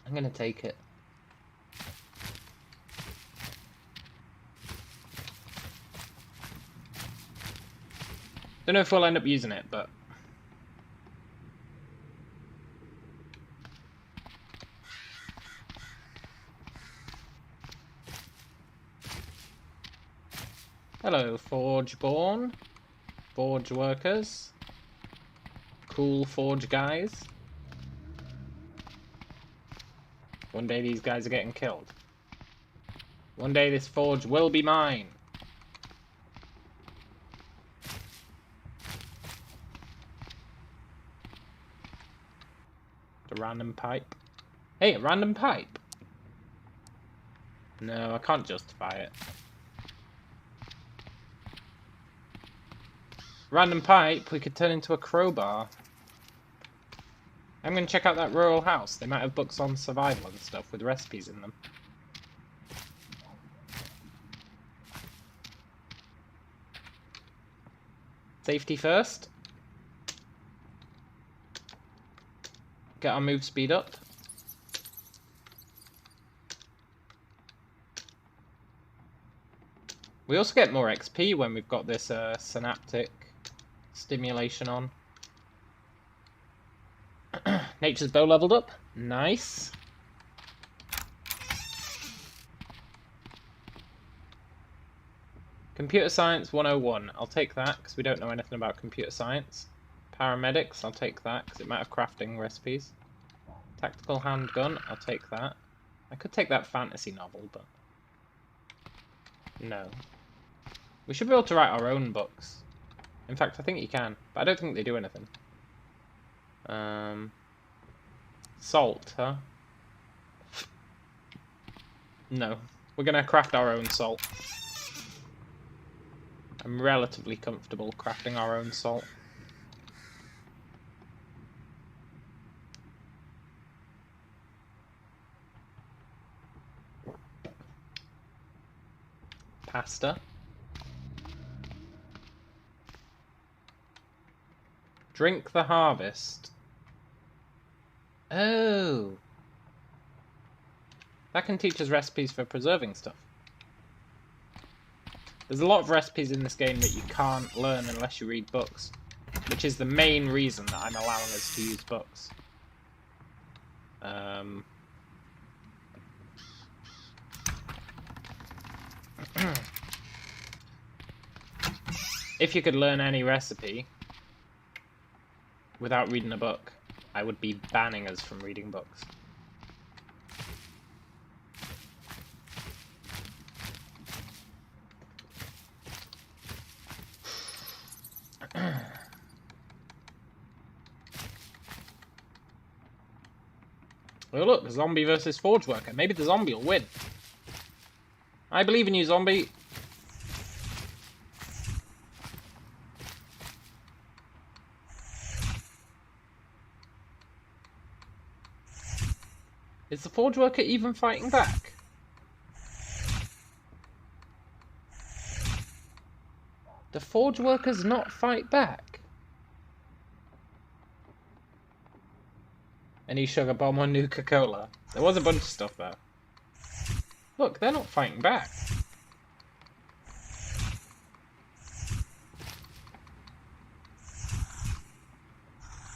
I'm gonna take it. Don't know if we'll end up using it, but... Hello, Forgeborn. Forge workers. Cool forge guys. One day these guys are getting killed. One day this forge will be mine. A random pipe. Hey, a random pipe. No, I can't justify it. Random pipe, we could turn into a crowbar. I'm going to check out that rural house. They might have books on survival and stuff with recipes in them. Safety first. Get our move speed up. We also get more XP when we've got this synaptic stimulation on. Nature's bow leveled up. Nice. Computer Science 101. I'll take that because we don't know anything about computer science. Paramedics. I'll take that because it might have crafting recipes. Tactical handgun. I'll take that. I could take that fantasy novel, but... no. We should be able to write our own books. In fact, I think you can, but I don't think they do anything. Salt, huh? No. We're gonna craft our own salt. I'm relatively comfortable crafting our own salt. Pasta. Drink the harvest. Oh. That can teach us recipes for preserving stuff. There's a lot of recipes in this game that you can't learn unless you read books, which is the main reason that I'm allowing us to use books. If you could learn any recipe without reading a book, I would be banning us from reading books. Oh look, zombie versus forge worker. Maybe the zombie will win. I believe in you, zombie. Is the forge worker even fighting back? The forge workers not fight back? Any sugar bomb or Nuka-Cola? There was a bunch of stuff there. Look, they're not fighting back.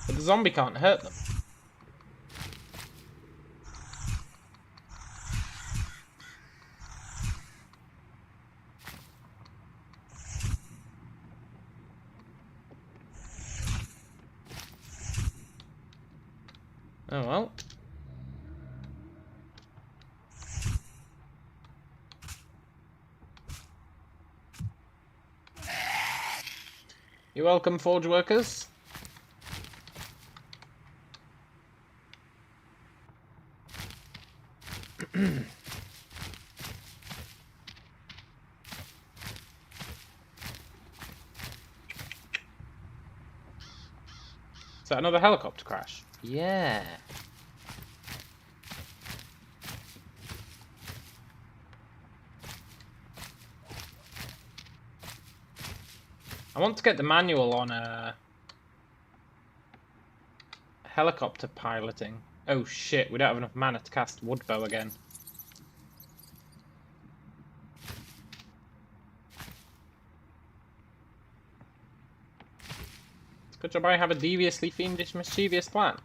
But the zombie can't hurt them. Oh well. You're welcome, forge workers. Is that another helicopter crash? Yeah. I want to get the manual on helicopter piloting. Oh shit, we don't have enough mana to cast Woodbow again. Good job I have a deviously fiendish mischievous plan.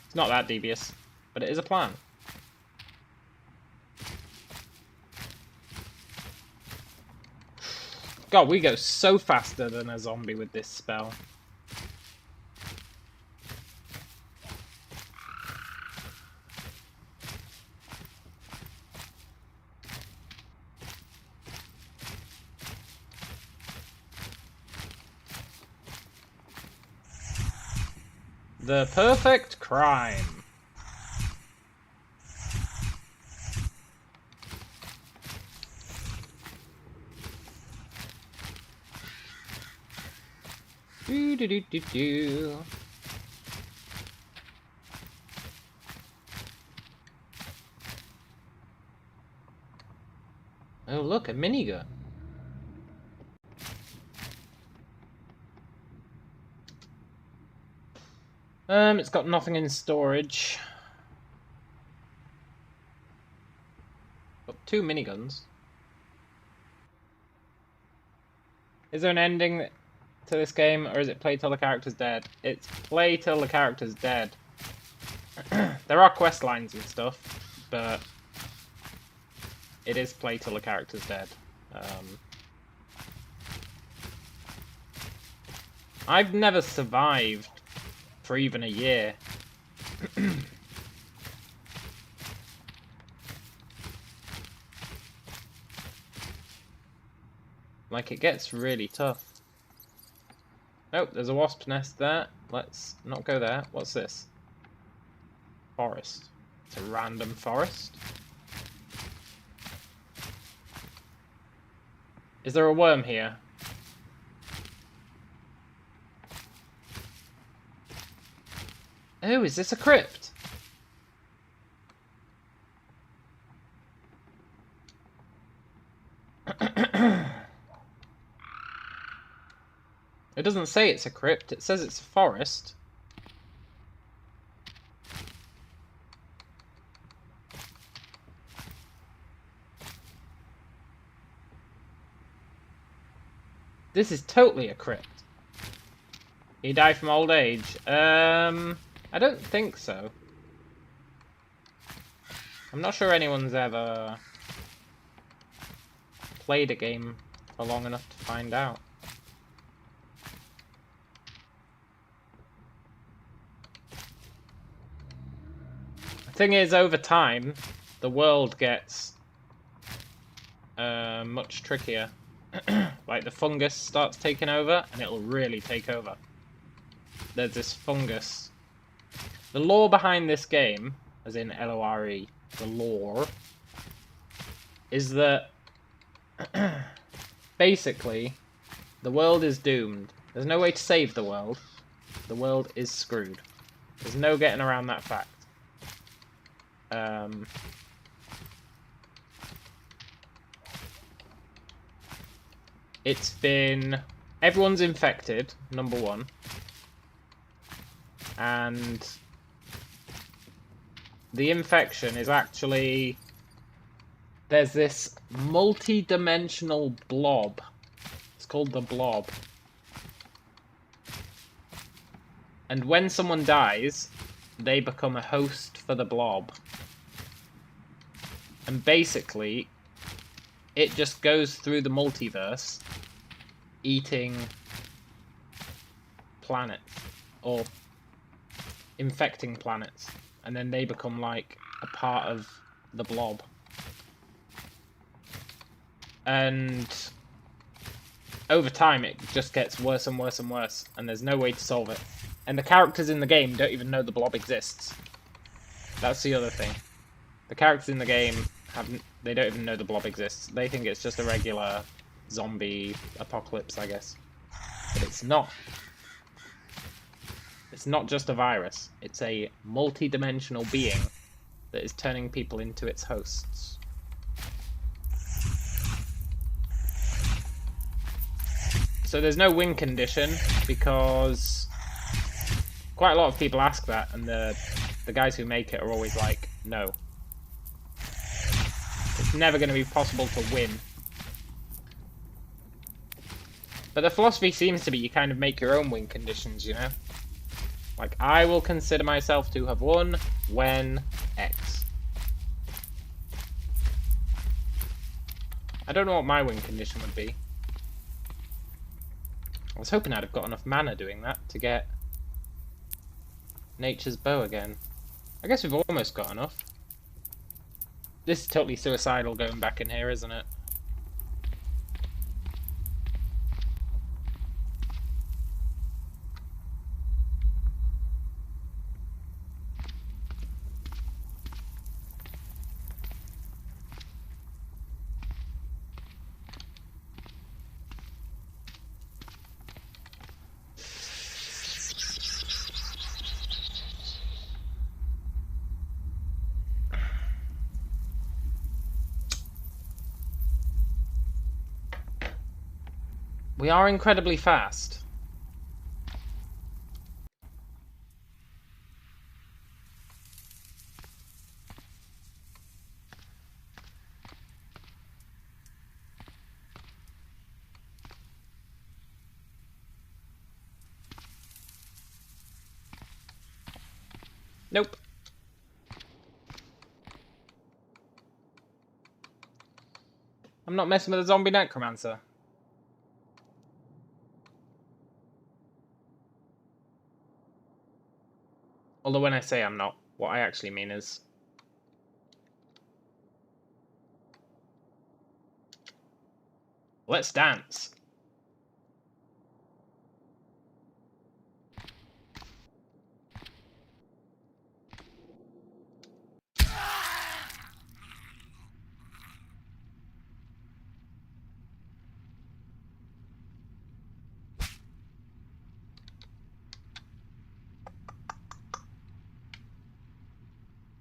It's not that devious, but it is a plan. God, we go so faster than a zombie with this spell. The perfect crime. Do do do do do. Oh look, a minigun. It's got nothing in storage. Got 2 miniguns. Is there an ending to this game, or is it play till the character's dead? It's play till the character's dead. There are quest lines and stuff, but it is play till the character's dead. I've never survived for even a year. Like, it gets really tough. Oh, there's a wasp nest there. Let's not go there. What's this? Forest. It's a random forest. Is there a worm here? Oh, is this a crypt? It doesn't say it's a crypt, it says it's a forest. This is totally a crypt. He died from old age. I don't think so. I'm not sure anyone's ever played a game for long enough to find out. The thing is, over time, the world gets much trickier. Like, the fungus starts taking over, and it'll really take over. There's this fungus. The lore behind this game, as in L-O-R-E, the lore, is that basically the world is doomed. There's no way to save the world. The world is screwed. There's no getting around that fact. It's been... Everyone's infected, number one. And the infection is actually... There's this multi-dimensional blob. It's called the blob. And when someone dies, they become a host for the blob. And basically, it just goes through the multiverse, eating planets, or infecting planets, and then they become like a part of the blob. And over time, it just gets worse and worse and worse, and there's no way to solve it. And the characters in the game don't even know the blob exists. That's the other thing. The characters in the game they don't even know the blob exists. They think it's just a regular zombie apocalypse, I guess. But it's not. It's not just a virus. It's a multi-dimensional being that is turning people into its hosts. So there's no win condition, because quite a lot of people ask that, and the guys who make it are always like, no. It's never going to be possible to win. But the philosophy seems to be you kind of make your own win conditions, you know? Like, I will consider myself to have won when X. I don't know what my win condition would be. I was hoping I'd have got enough mana doing that to get Nature's Bow again. I guess we've almost got enough. This is totally suicidal going back in here, isn't it? We are incredibly fast. Nope. I'm not messing with a zombie necromancer. Although when I say I'm not, what I actually mean is... let's dance.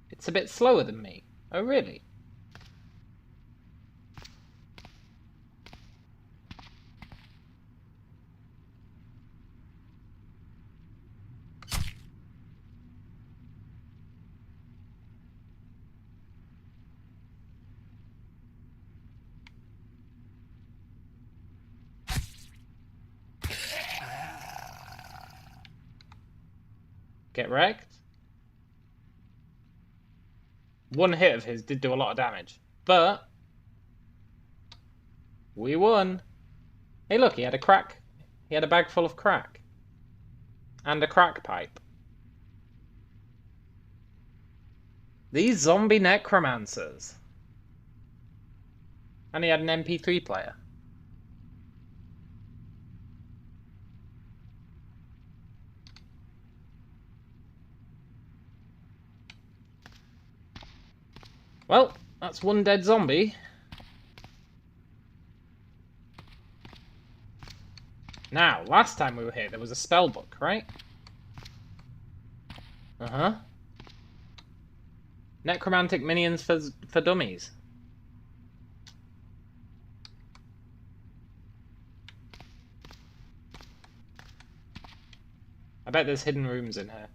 It's a bit slower than me. Oh, really? Get wrecked? One hit of his did do a lot of damage, but we won. Hey, look, he had a crack. He had a bag full of crack. And a crack pipe. These zombie necromancers. And he had an MP3 player. Well, that's one dead zombie. Now, last time we were here, there was a spell book, right? Uh-huh. Necromantic minions for dummies. I bet there's hidden rooms in here.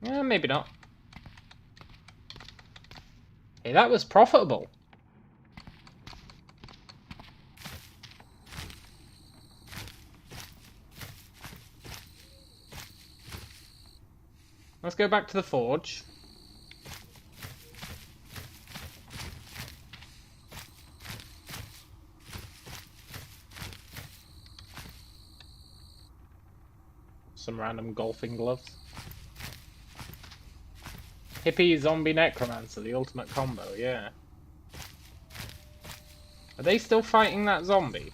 Yeah, maybe not. Hey, that was profitable. Let's go back to the forge. Some random golfing gloves. Hippie zombie necromancer, the ultimate combo, yeah. Are they still fighting that zombie?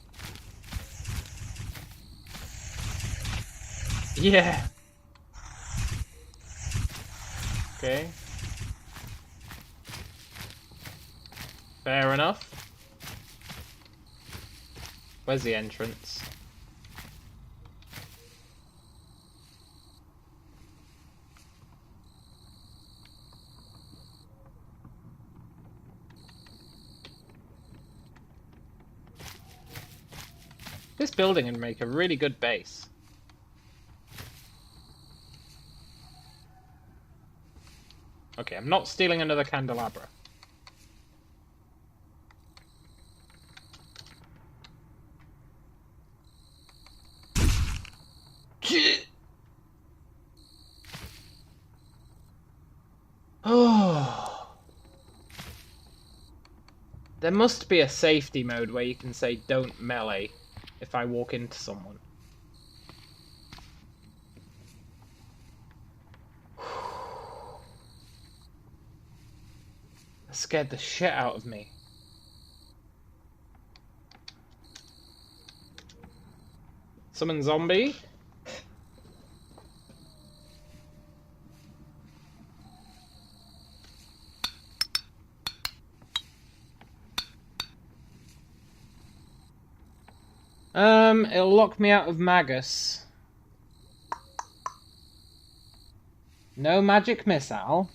Yeah. Okay. Fair enough. Where's the entrance? This building would make a really good base. Okay, I'm not stealing another candelabra. Oh. There must be a safety mode where you can say don't melee if I walk into someone. That scared the shit out of me. Summon zombie. It'll lock me out of Magus. No magic missile.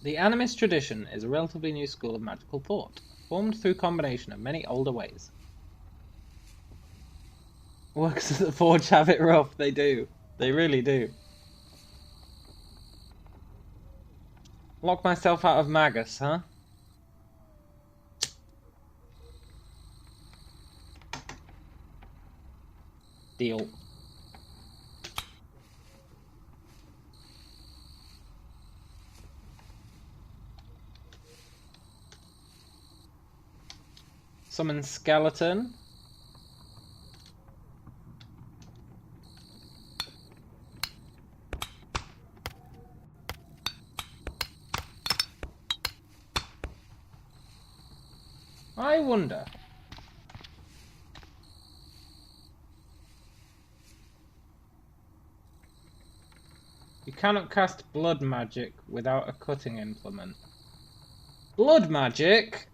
The animist tradition is a relatively new school of magical thought, formed through combination of many older ways. Works at the Forge have it rough, they do. They really do. Lock myself out of Magus, huh? Deal. Summon skeleton. I wonder. You cannot cast blood magic without a cutting implement. Blood magic?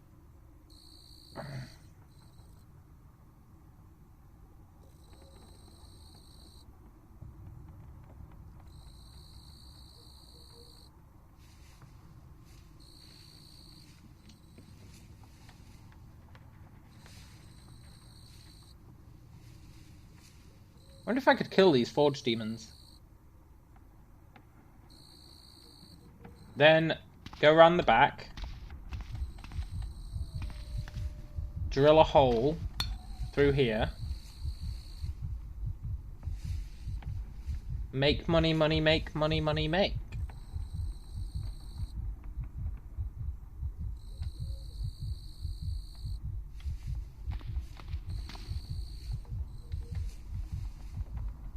I wonder if I could kill these forge demons. Then go around the back. Drill a hole through here. Make money, money, make money, money, make.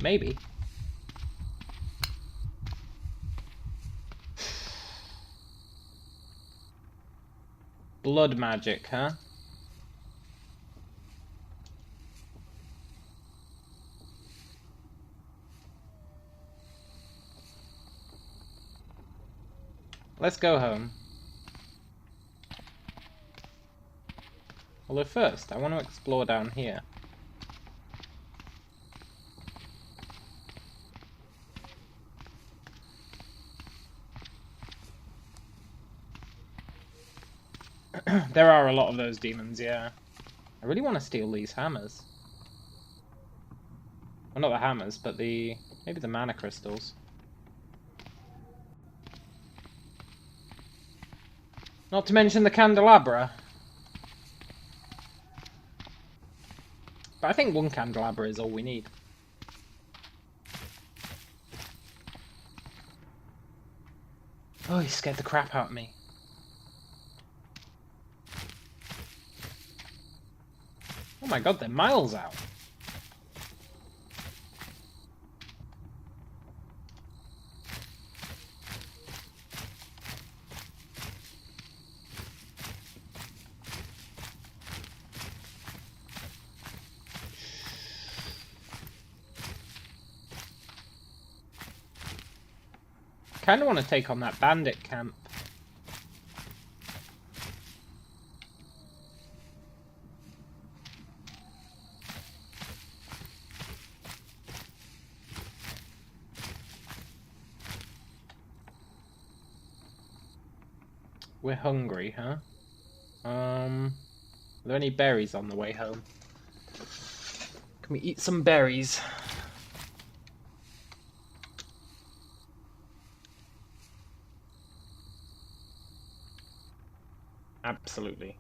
Maybe. Blood magic, huh? Let's go home. Although first, I want to explore down here. There are a lot of those demons, yeah. I really want to steal these hammers. Well, not the hammers, but maybe the mana crystals. Not to mention the candelabra. But I think one candelabra is all we need. Oh, he scared the crap out of me. Oh my god, they're miles out. Kind of want to take on that bandit camp. We're hungry, huh? Are there any berries on the way home? Can we eat some berries? Absolutely.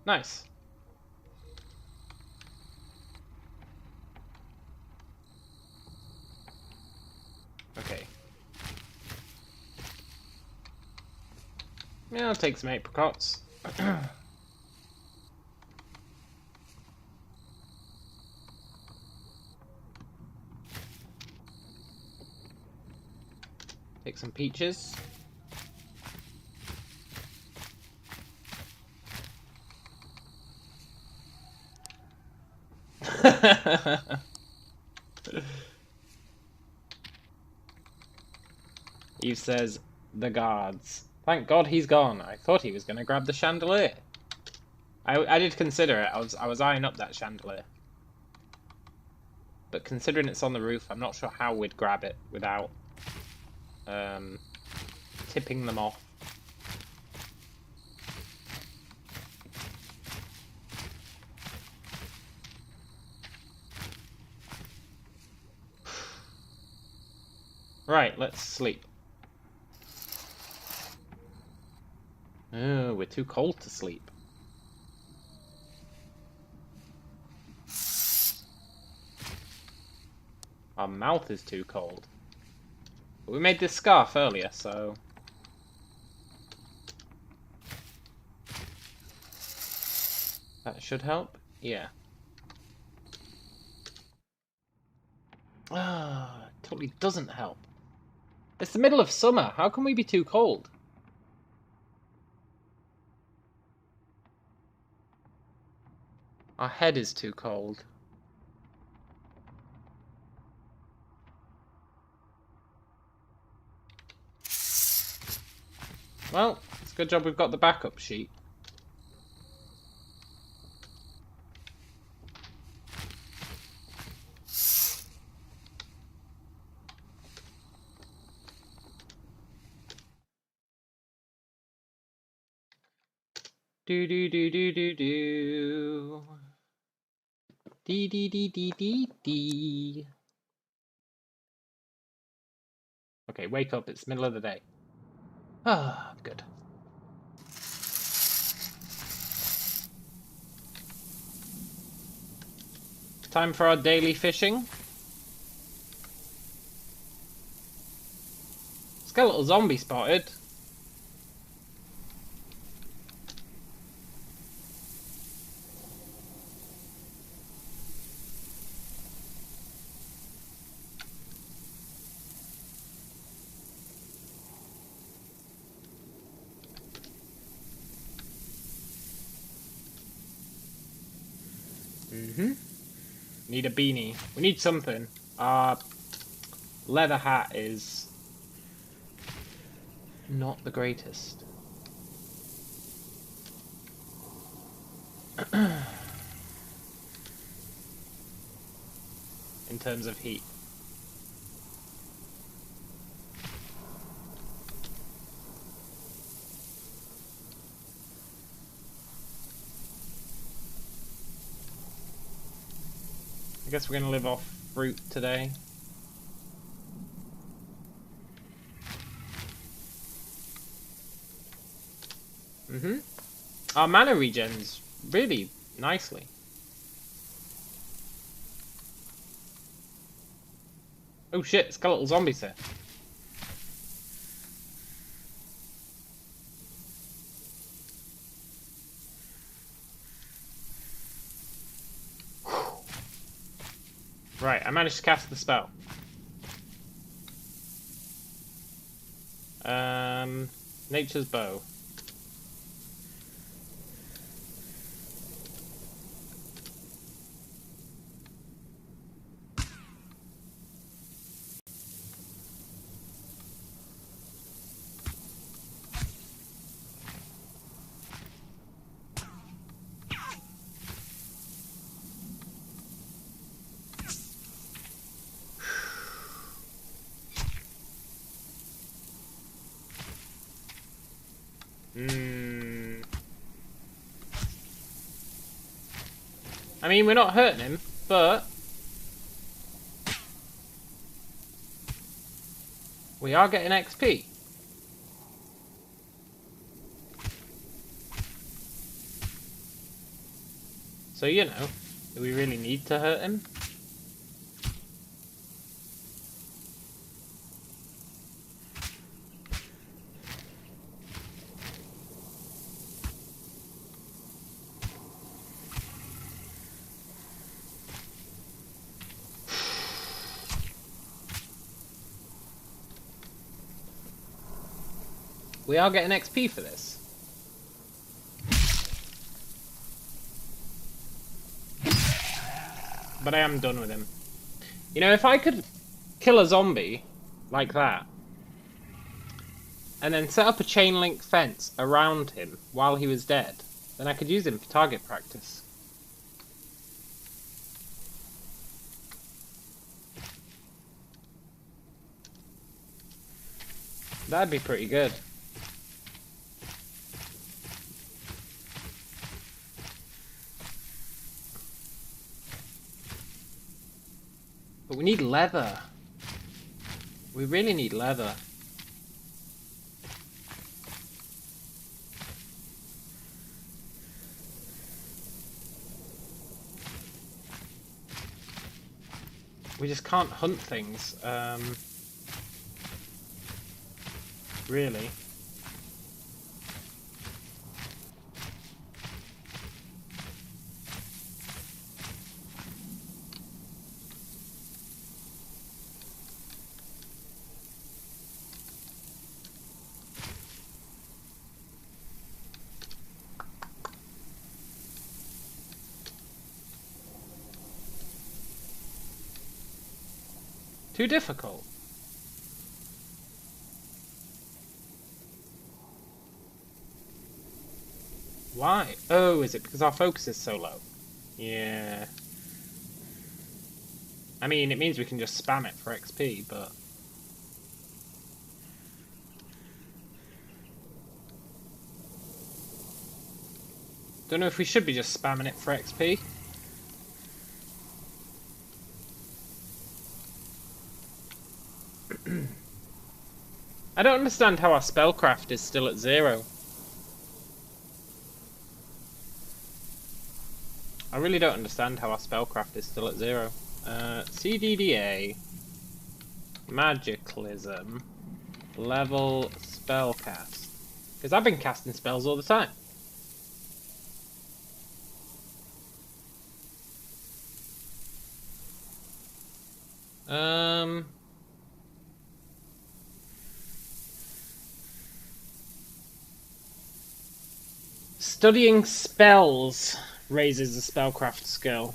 Nice. Okay. Yeah, I'll take some apricots. Take some peaches. Eve says, the guards. Thank God he's gone. I thought he was going to grab the chandelier. I did consider it. I was eyeing up that chandelier. But considering it's on the roof, I'm not sure how we'd grab it without tipping them off. Right, let's sleep. Oh, we're too cold to sleep. Our mouth is too cold. But we made this scarf earlier, so... that should help? Yeah. Ah, totally doesn't help. It's the middle of summer. How can we be too cold? Our head is too cold. Well, it's a good job we've got the backup sheet. Do do do do do do. Dee dee dee dee dee dee. Okay, wake up, it's middle of the day. Ah, good. Time for our daily fishing. Skeletal zombie spotted. Need a beanie. We need something. Leather hat is not the greatest. In terms of heat. I guess we're gonna live off fruit today. Our mana regens really nicely. Oh shit, skeletal zombies here. Right, I managed to cast the spell. Nature's bow. I mean, we're not hurting him, but we are getting XP. So, you know, do we really need to hurt him? We are getting XP for this. But I am done with him. You know, if I could kill a zombie like that, and then set up a chain link fence around him while he was dead, then I could use him for target practice. That'd be pretty good. But we need leather. We really need leather. We just can't hunt things, really. Too difficult. Why? Oh, is it because our focus is so low? Yeah. I mean, it means we can just spam it for XP, but... Don't know if we should be just spamming it for XP. I don't understand how our spellcraft is still at 0. I really don't understand how our spellcraft is still at 0. CDDA, Magiclysm, level spellcast. Because I've been casting spells all the time. Studying spells raises the spellcraft skill.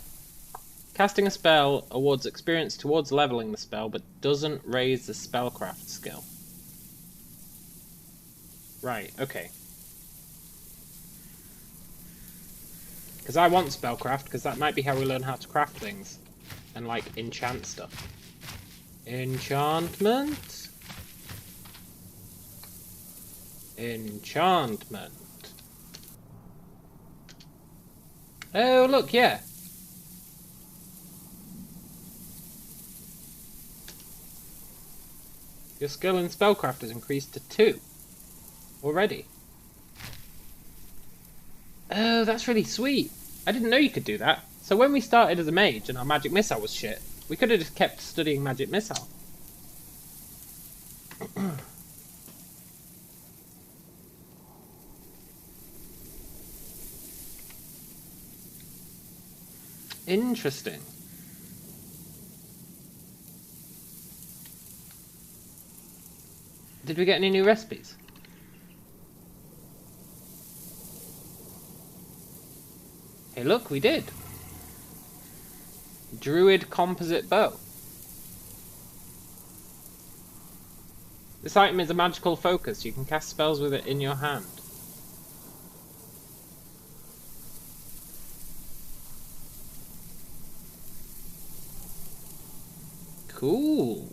Casting a spell awards experience towards leveling the spell, but doesn't raise the spellcraft skill. Right, okay. Because I want spellcraft, because that might be how we learn how to craft things. And, like, enchant stuff. Enchantment? Enchantment. Oh, look, yeah. Your skill in spellcraft has increased to 2. Already. Oh, that's really sweet. I didn't know you could do that. So when we started as a mage and our magic missile was shit, we could have just kept studying magic missile. Interesting. Did we get any new recipes? Hey look, we did. Druid composite bow. This item is a magical focus. You can cast spells with it in your hand. Cool.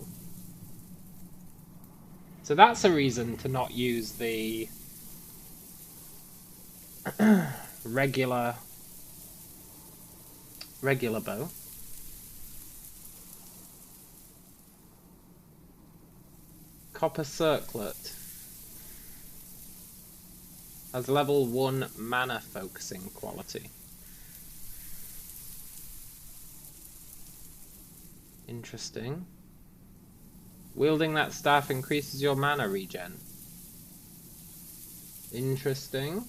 So that's a reason to not use the regular bow. Copper circlet has level 1 mana focusing quality. Interesting. Wielding that staff increases your mana regen. Interesting.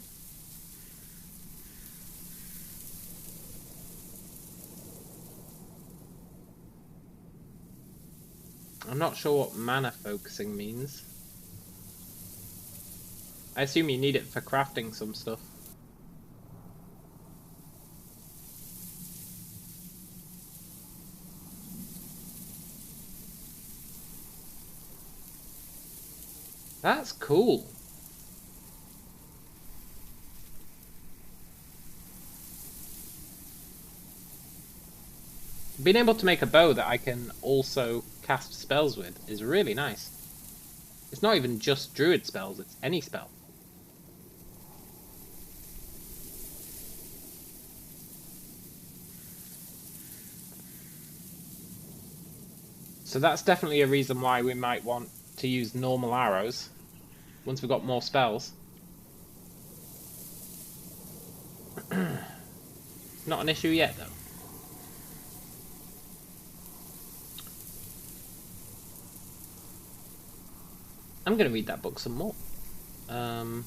I'm not sure what mana focusing means. I assume you need it for crafting some stuff. That's cool. Being able to make a bow that I can also cast spells with is really nice. It's not even just druid spells, it's any spell. So that's definitely a reason why we might want to use normal arrows once we've got more spells. Not an issue yet, though. I'm going to read that book some more. I'm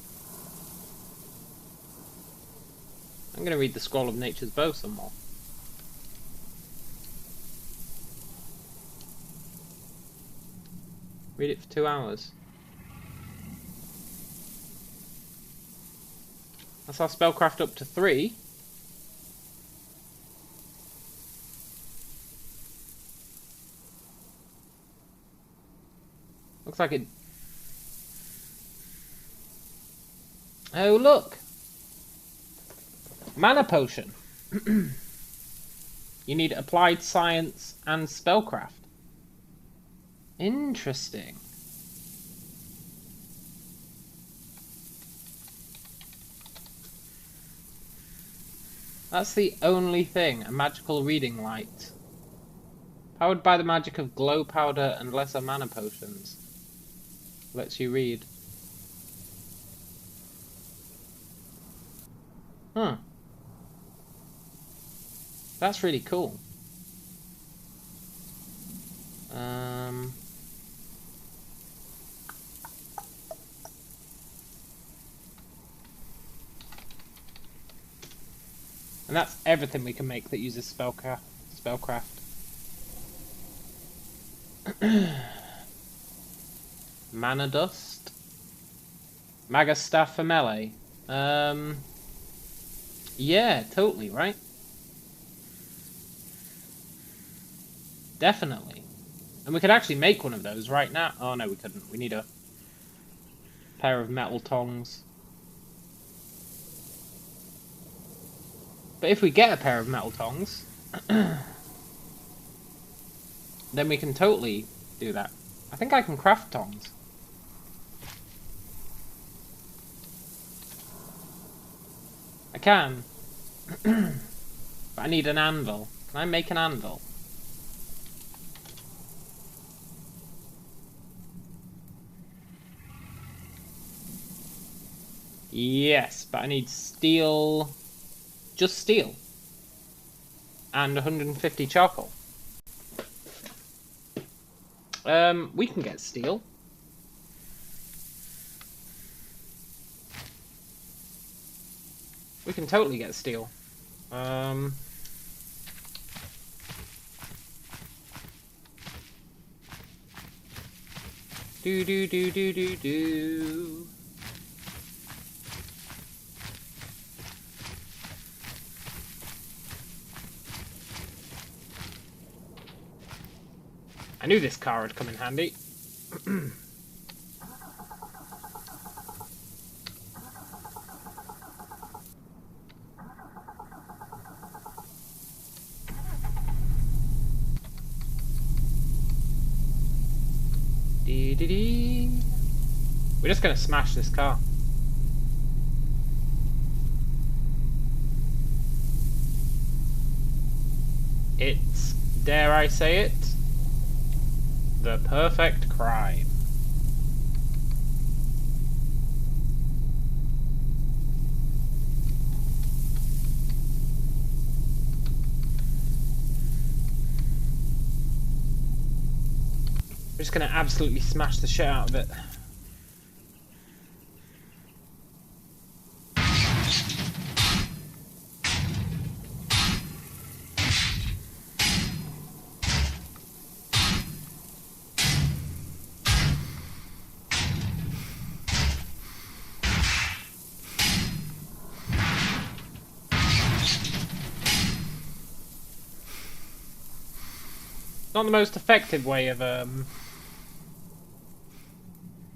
going to read The Scroll of Nature's Bow some more. Read it for 2 hours. That's our spellcraft up to 3. Looks like it... Oh, look! Mana potion. You need applied science and spellcraft. Interesting. That's the only thing, a magical reading light. Powered by the magic of glow powder and lesser mana potions. Lets you read. Huh. That's really cool. And that's everything we can make that uses spellcraft. Mana dust. Maga staff for melee. Yeah, totally, right? Definitely. And we could actually make one of those right now. Oh no, we couldn't. We need a pair of metal tongs. But if we get a pair of metal tongs, then we can totally do that. I think I can craft tongs. I can. But I need an anvil. Can I make an anvil? Yes, but I need steel... Just steel. And 150 charcoal. We can get steel. We can totally get steel. Do do do do do do. I knew this car would come in handy. We're just gonna smash this car. It's, dare I say it, the perfect crime. We're just gonna absolutely smash the shit out of it. Not the most effective way of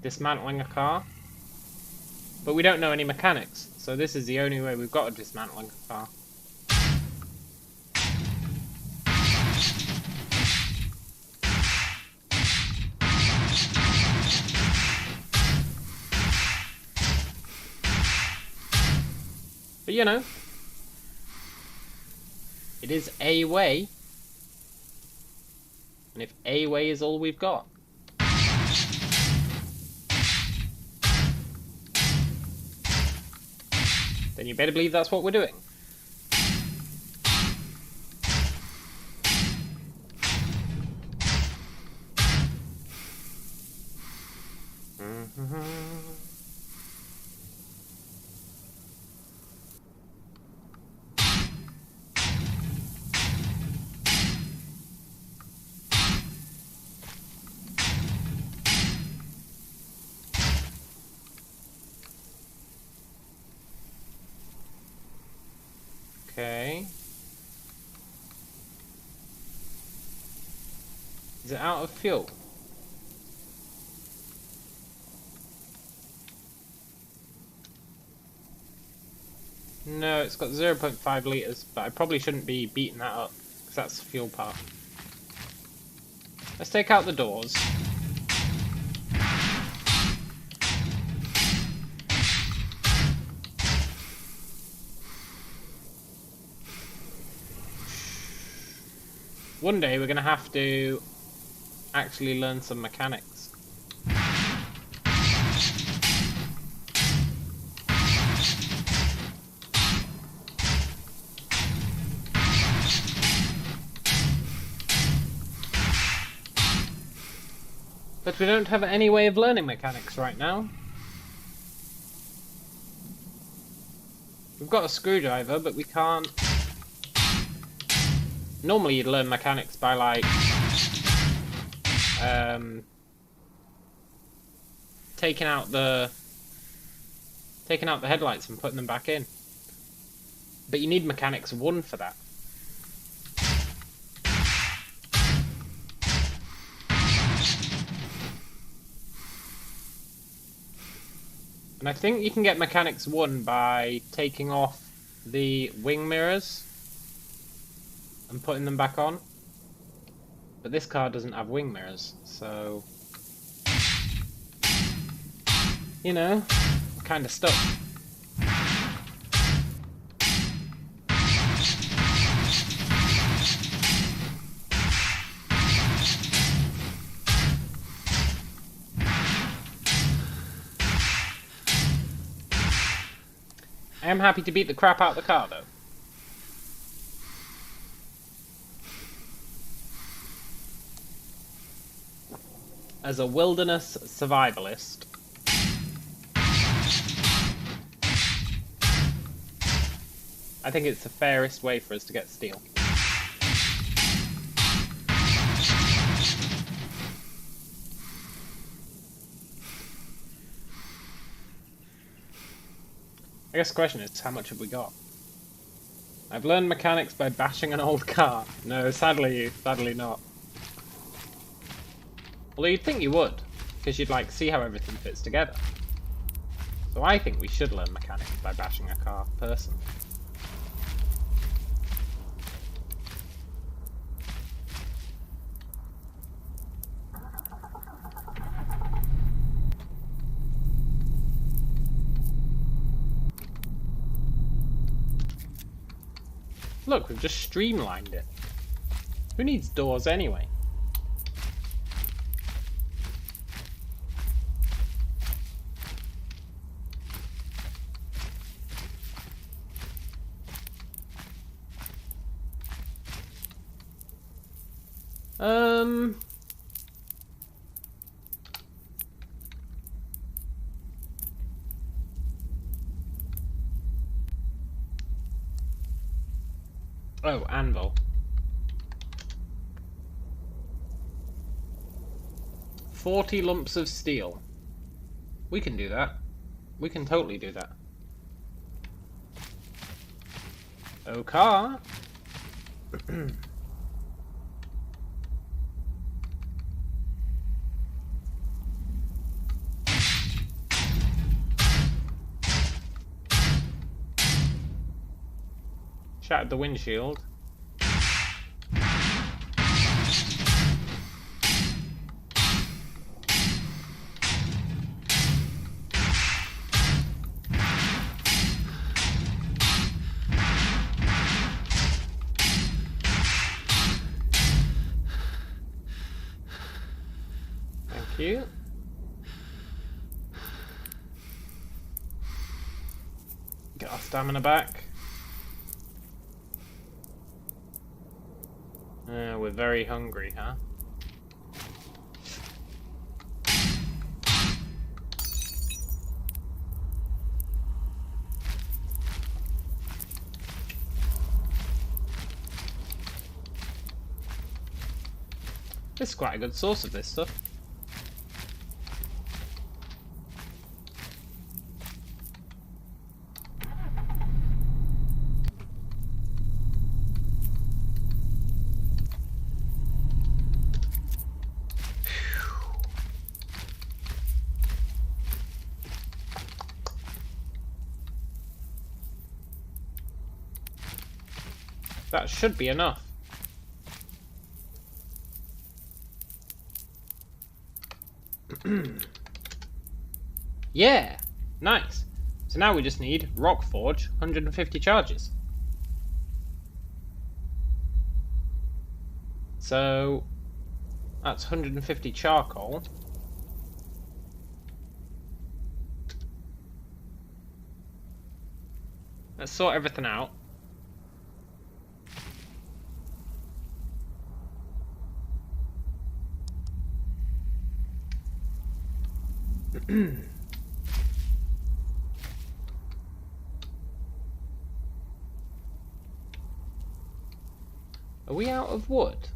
dismantling a car, but we don't know any mechanics, so this is the only way we've got of dismantling a car. But you know, it is a way, and if a way is all we've got, then you better believe that's what we're doing. Okay. Is it out of fuel? No, it's got 0.5 litres, but I probably shouldn't be beating that up, because that's the fuel part. Let's take out the doors. One day we're going to have to actually learn some mechanics. But we don't have any way of learning mechanics right now. We've got a screwdriver, but we can't... Normally you'd learn mechanics by like taking out the headlights and putting them back in. But you need mechanics 1 for that. And I think you can get mechanics 1 by taking off the wing mirrors and putting them back on. But this car doesn't have wing mirrors, so... You know, I'm kind of stuck. I am happy to beat the crap out of the car, though. As a wilderness survivalist, I think it's the fairest way for us to get steel. I guess the question is, how much have we got? I've learned mechanics by bashing an old car. No, sadly not. Although you'd think you would, because you'd like see how everything fits together. So I think we should learn mechanics by bashing a car, personally. Look, we've just streamlined it. Who needs doors anyway? Oh, anvil. 40 lumps of steel. We can do that. We can totally do that. Oh, car. Shattered the windshield. Thank you. Get our stamina back. We're very hungry, huh? This is quite a good source of this stuff. That should be enough. Yeah, nice. So now we just need rock forge, 150 charges. So that's 150 charcoal. Let's sort everything out. Are we out of wood?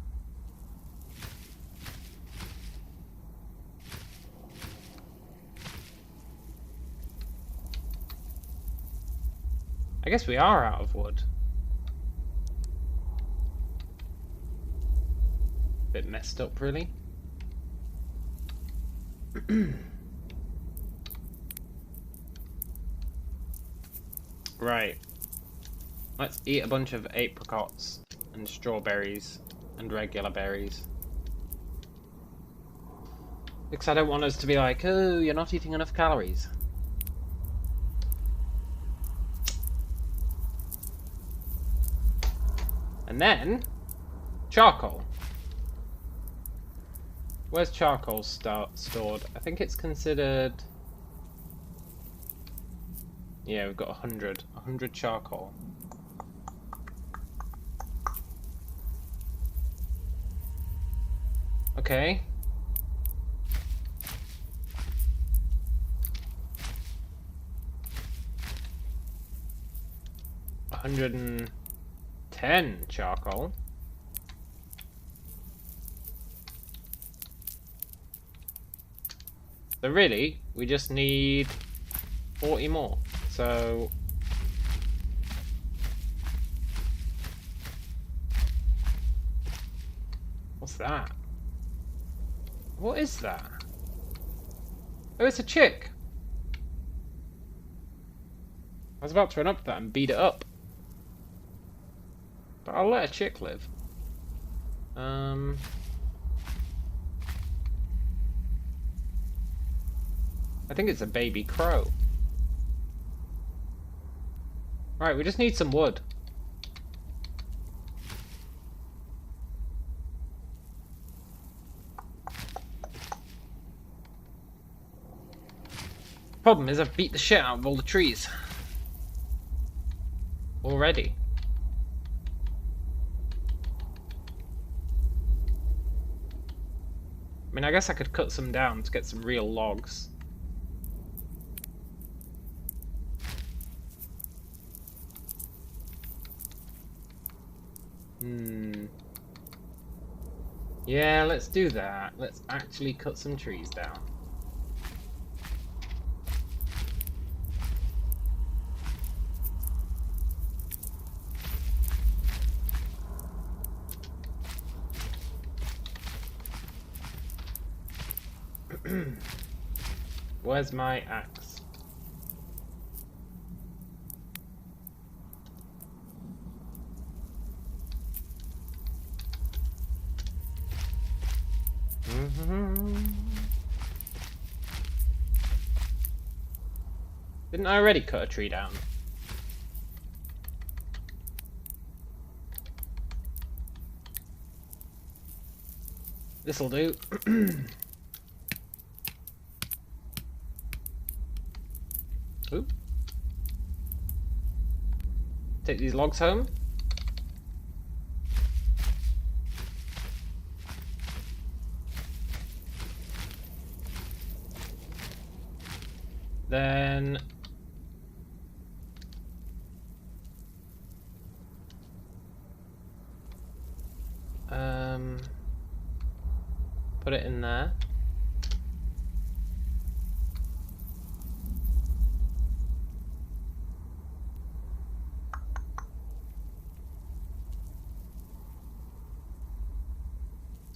I guess we are out of wood. Bit messed up, really. Right. Let's eat a bunch of apricots and strawberries and regular berries. Because I don't want us to be like, oh, you're not eating enough calories. And then, charcoal. Where's charcoal stored? I think it's considered... Yeah, we've got 100. 100 charcoal. Okay. $110 charcoal. So really, we just need 40 more. So What's that? What is that? Oh, it's a chick. I was about to run up to that and beat it up. But I'll let a chick live. I think it's a baby crow. Right, we just need some wood. Problem is I've beat the shit out of all the trees. Already. I mean, I guess I could cut some down to get some real logs. Yeah, let's do that. Let's actually cut some trees down. Where's my axe? Didn't I already cut a tree down? This'll do. Oop. Take these logs home. Then put it in there.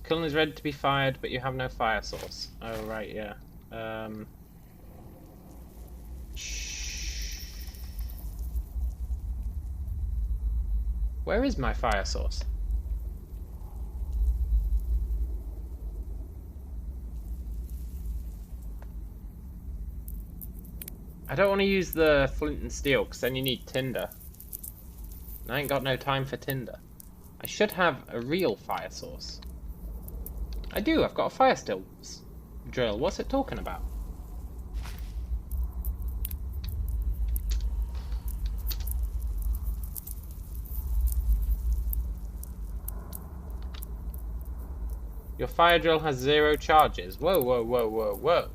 Kiln is ready to be fired, but you have no fire source. Oh right, yeah. Where is my fire source? I don't want to use the flint and steel, because then you need tinder. And I ain't got no time for tinder. I should have a real fire source. I do, I've got a fire steel drill. What's it talking about? Your fire drill has 0 charges. Whoa, whoa, whoa, whoa, whoa.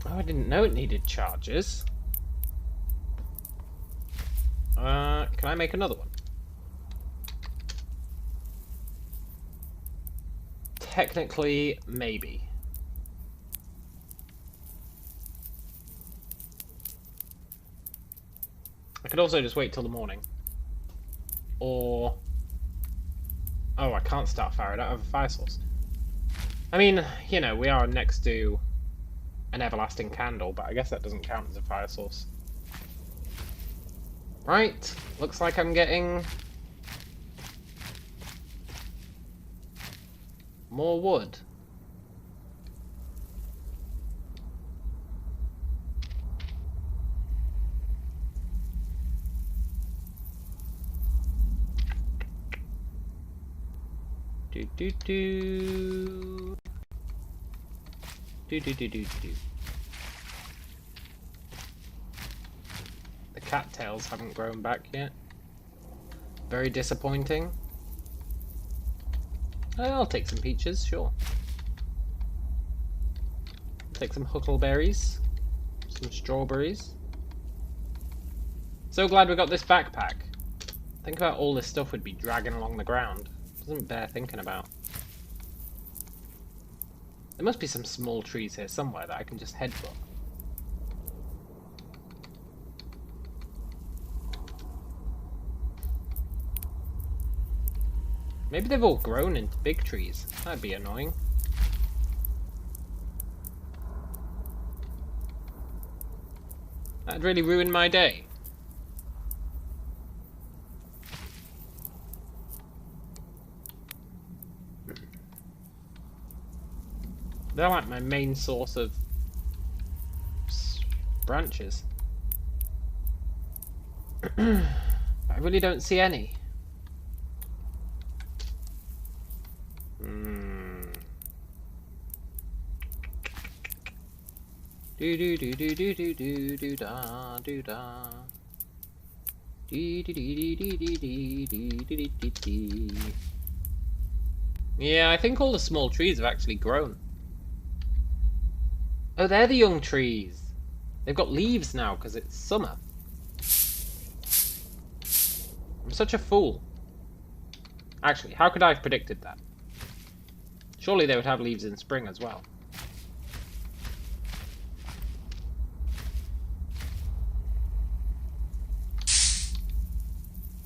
Oh, I didn't know it needed charges. Can I make another one? Technically, maybe. I could also just wait till the morning. Or... oh, I can't start fire. I don't have a fire source. I mean, you know, we are next to an everlasting candle, but I guess that doesn't count as a fire source. Right, looks like I'm getting more wood. Do do do do do do do. The cattails haven't grown back yet. Very disappointing. I'll take some peaches, sure. Take some huckleberries, some strawberries. So glad we got this backpack. Think about all this stuff we'd be dragging along the ground. Doesn't bear thinking about. There must be some small trees here somewhere that I can just headbutt. Maybe they've all grown into big trees. That'd be annoying. That'd really ruin my day. They're like my main source of branches. I really don't see any. Do do do do do do do do da do da. Dee dee dee dee dee dee dee dee dee dee. Yeah, I think all the small trees have actually grown. Oh, they're the young trees. They've got leaves now because it's summer. I'm such a fool. Actually, how could I have predicted that? Surely they would have leaves in spring as well.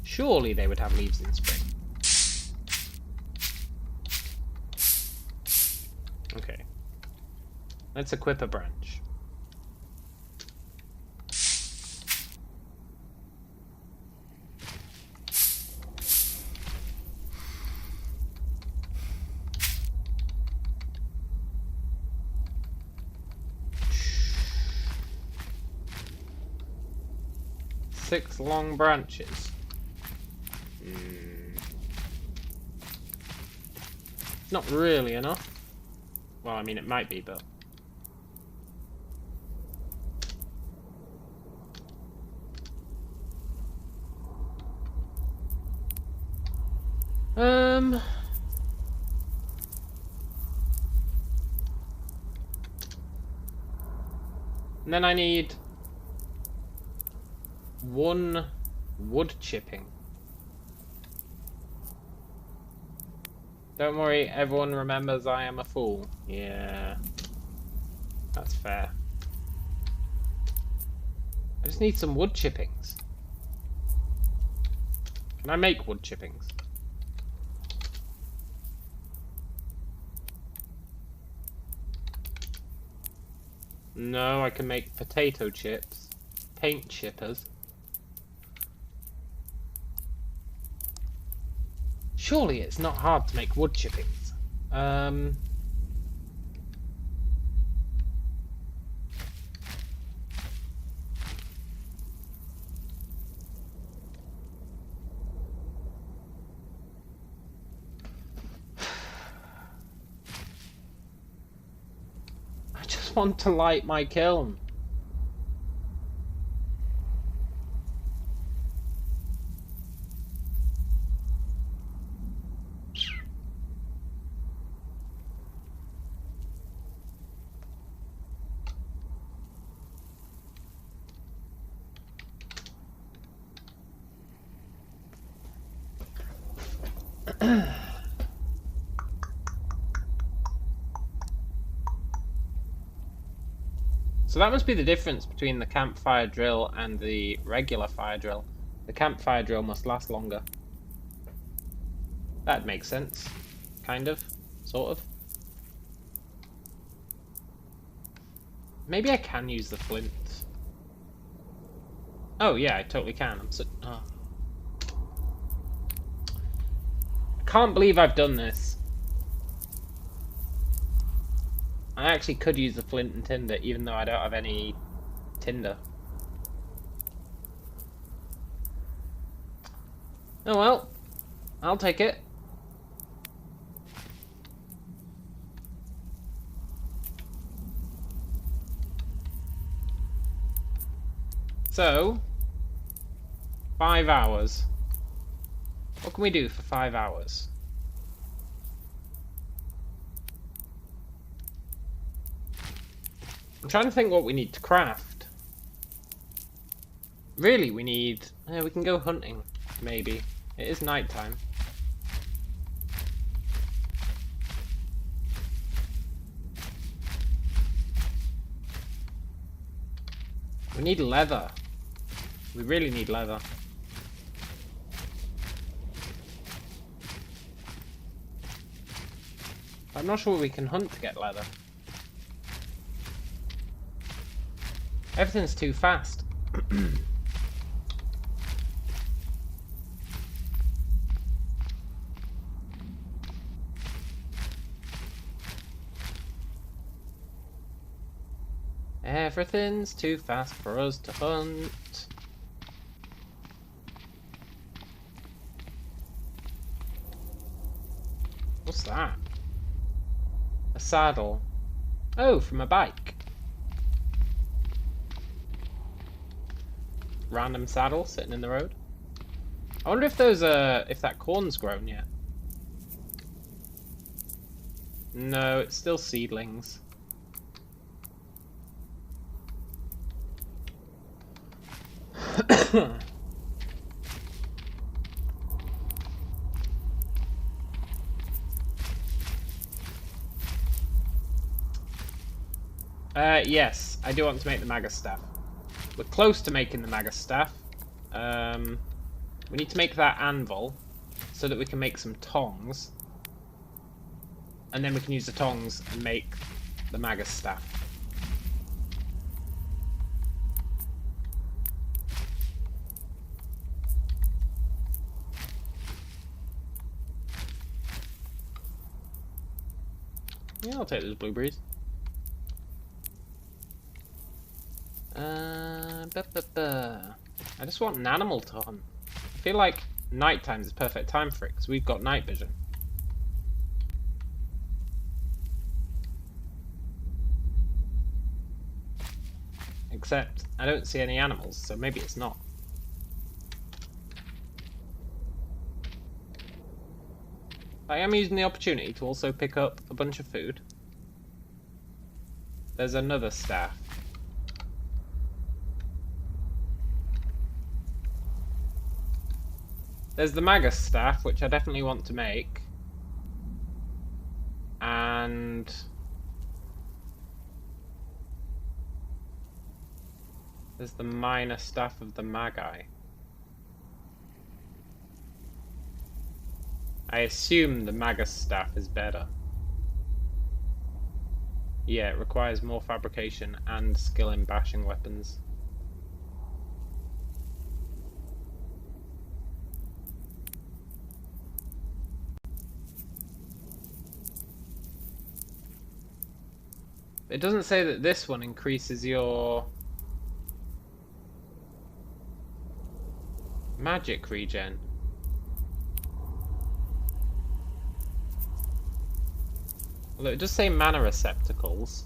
Surely they would have leaves in spring. Okay. Let's equip a branch. Six long branches. It's not really enough. Well, I mean, it might be, but... And then I need one wood chipping. Don't worry, everyone remembers I am a fool. Yeah, that's fair. I just need some wood chippings. Can I make wood chippings? No, I can make potato chips, paint chippers. Surely it's not hard to make wood chippings. I just want to light my kiln. So that must be the difference between the campfire drill and the regular fire drill. The campfire drill must last longer. That makes sense. Kind of. Sort of. Maybe I can use the flint. Oh yeah, I totally can. I can't believe I've done this. I actually could use the flint and tinder, even though I don't have any tinder. Oh well, I'll take it. So, 5 hours. What can we do for 5 hours? I'm trying to think what we need to craft. Really, we need... we can go hunting, maybe. It is nighttime. We need leather. We really need leather. I'm not sure we can hunt to get leather. Everything's too fast. Everything's too fast for us to hunt. What's that? A saddle. Oh, from a bike. Random saddle sitting in the road. I wonder if those if that corn's grown yet. No, it's still seedlings. Yes, I do want to make the Magus staff. We're close to making the Magus staff. We need to make that anvil so that we can make some tongs. And then we can use the tongs and make the Magus staff. Yeah, I'll take those blueberries. I just want an animal to hunt. I feel like nighttime is the perfect time for it because we've got night vision. Except I don't see any animals, so maybe it's not. I am using the opportunity to also pick up a bunch of food. There's another staff. There's the Magus staff, which I definitely want to make. And there's the minor staff of the Magi. I assume the Magus staff is better. Yeah, it requires more fabrication and skill in bashing weapons. It doesn't say that this one increases your magic regen. Although it does say mana receptacles.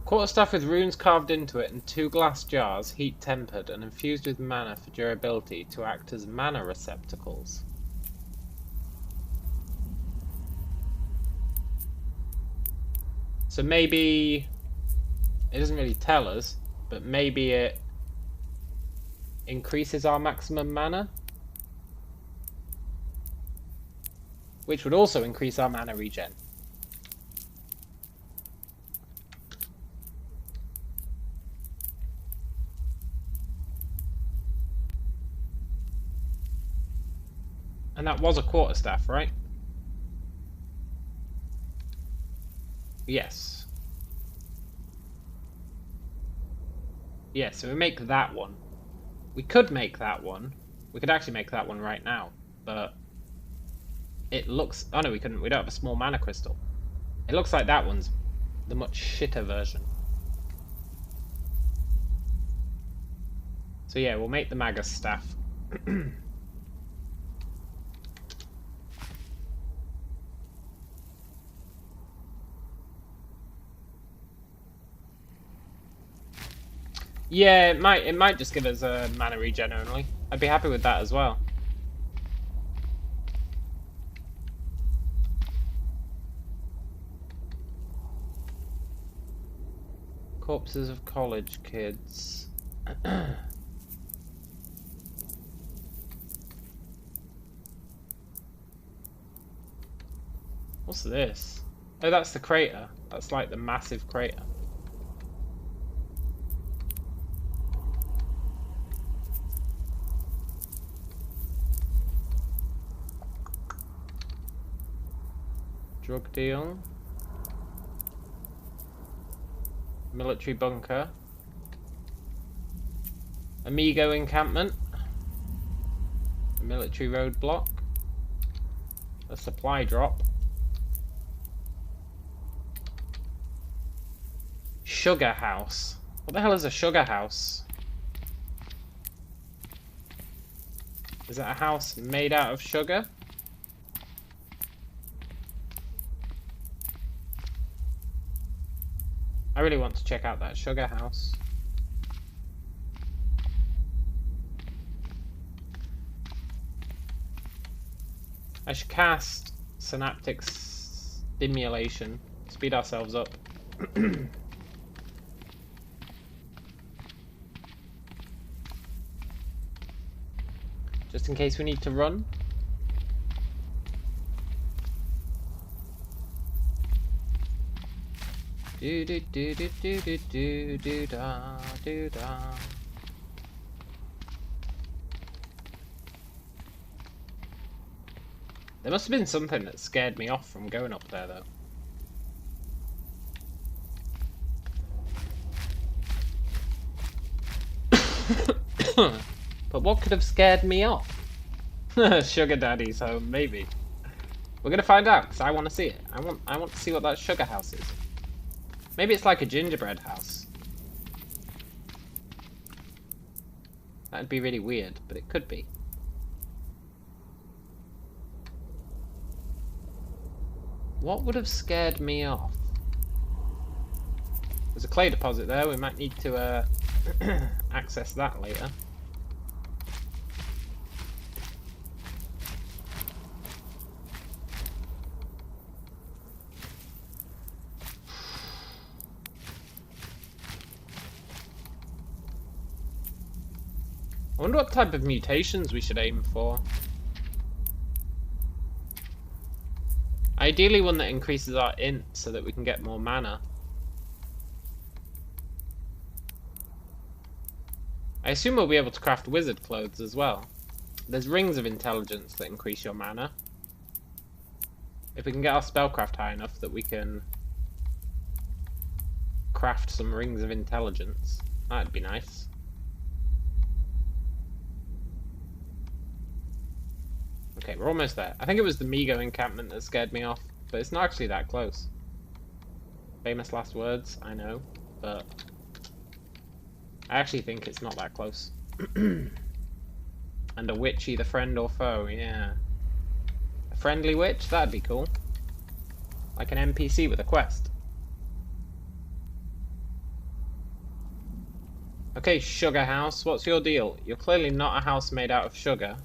Quarterstaff with runes carved into it and 2 glass jars, heat tempered and infused with mana for durability to act as mana receptacles. So maybe, it doesn't really tell us, but maybe it increases our maximum mana, which would also increase our mana regen. And that was a quarterstaff, right? Yes. Yeah, so we make that one. We could make that one. We could actually make that one right now, but it looks... Oh no, we couldn't. We don't have a small mana crystal. It looks like that one's the much shitter version. So yeah, we'll make the Magus staff. Yeah, it might just give us a mana regen only. I'd be happy with that as well. Corpses of college kids. What's this? Oh, that's the crater. That's like the massive crater. Drug deal. Military bunker. Amigo encampment. A military roadblock. A supply drop. Sugar house. What the hell is a sugar house? Is that a house made out of sugar? I really want to check out that sugar house. I should cast synaptic stimulation. Speed ourselves up. Just in case we need to run. Do do do do do do do do da do da. There must have been something that scared me off from going up there, though. But what could have scared me off? Sugar Daddy's home, maybe. We're gonna find out, because I want to see it. I want to see what that sugar house is. Maybe it's like a gingerbread house. That'd be really weird, but it could be. What would have scared me off? There's a clay deposit there. We might need to access that later. I wonder what type of mutations we should aim for. Ideally one that increases our int so that we can get more mana. I assume we'll be able to craft wizard clothes as well. There's rings of intelligence that increase your mana. If we can get our spellcraft high enough that we can craft some rings of intelligence, that'd be nice. Okay, we're almost there. I think it was the Migo encampment that scared me off, but it's not actually that close. Famous last words, I know, but I actually think it's not that close. And a witch, either friend or foe, yeah. A friendly witch? That'd be cool. Like an NPC with a quest. Okay, sugar house, what's your deal? You're clearly not a house made out of sugar.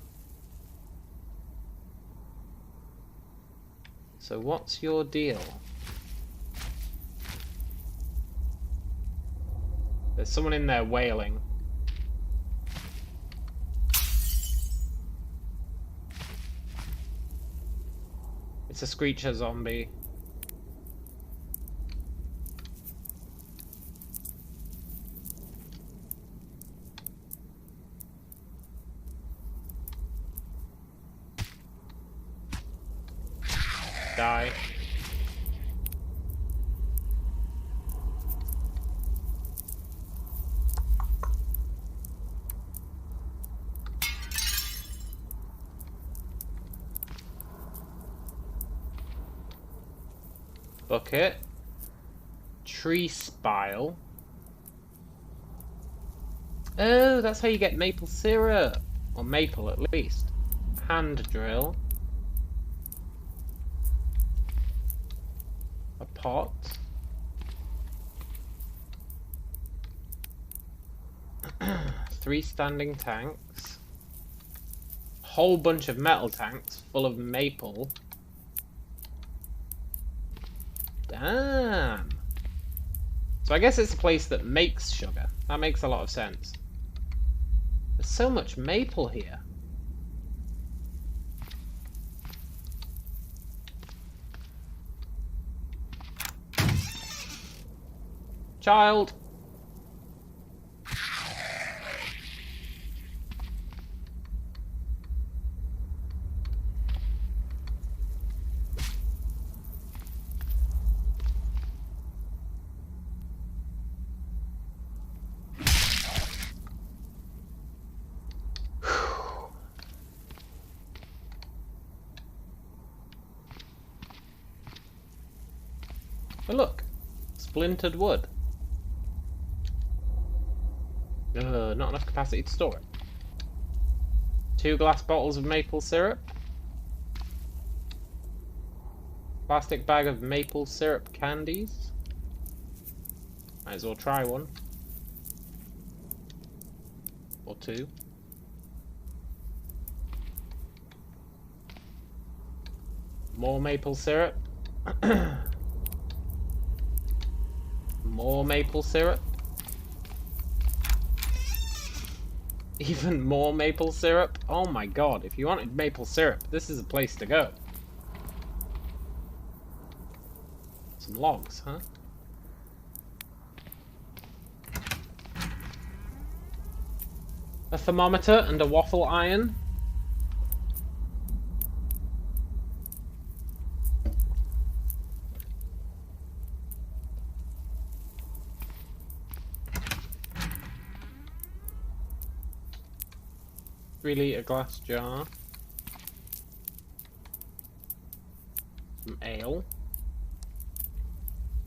So what's your deal? There's someone in there wailing. It's a screecher zombie. Die. Bucket. Tree spile. Oh, that's how you get maple syrup. Or maple, at least. Hand drill. A pot. Three standing tanks. Whole bunch of metal tanks full of maple. Damn. So I guess it's a place that makes sugar. That makes a lot of sense. There's so much maple here. Child! Oh look! Splintered wood. Not enough capacity to store it. 2 glass bottles of maple syrup. Plastic bag of maple syrup candies. Might as well try one. Or 2. More maple syrup. More maple syrup. Even more maple syrup. Oh my god, if you wanted maple syrup, this is a place to go. Some logs, huh? A thermometer and a waffle iron. Really, a glass jar. Some ale.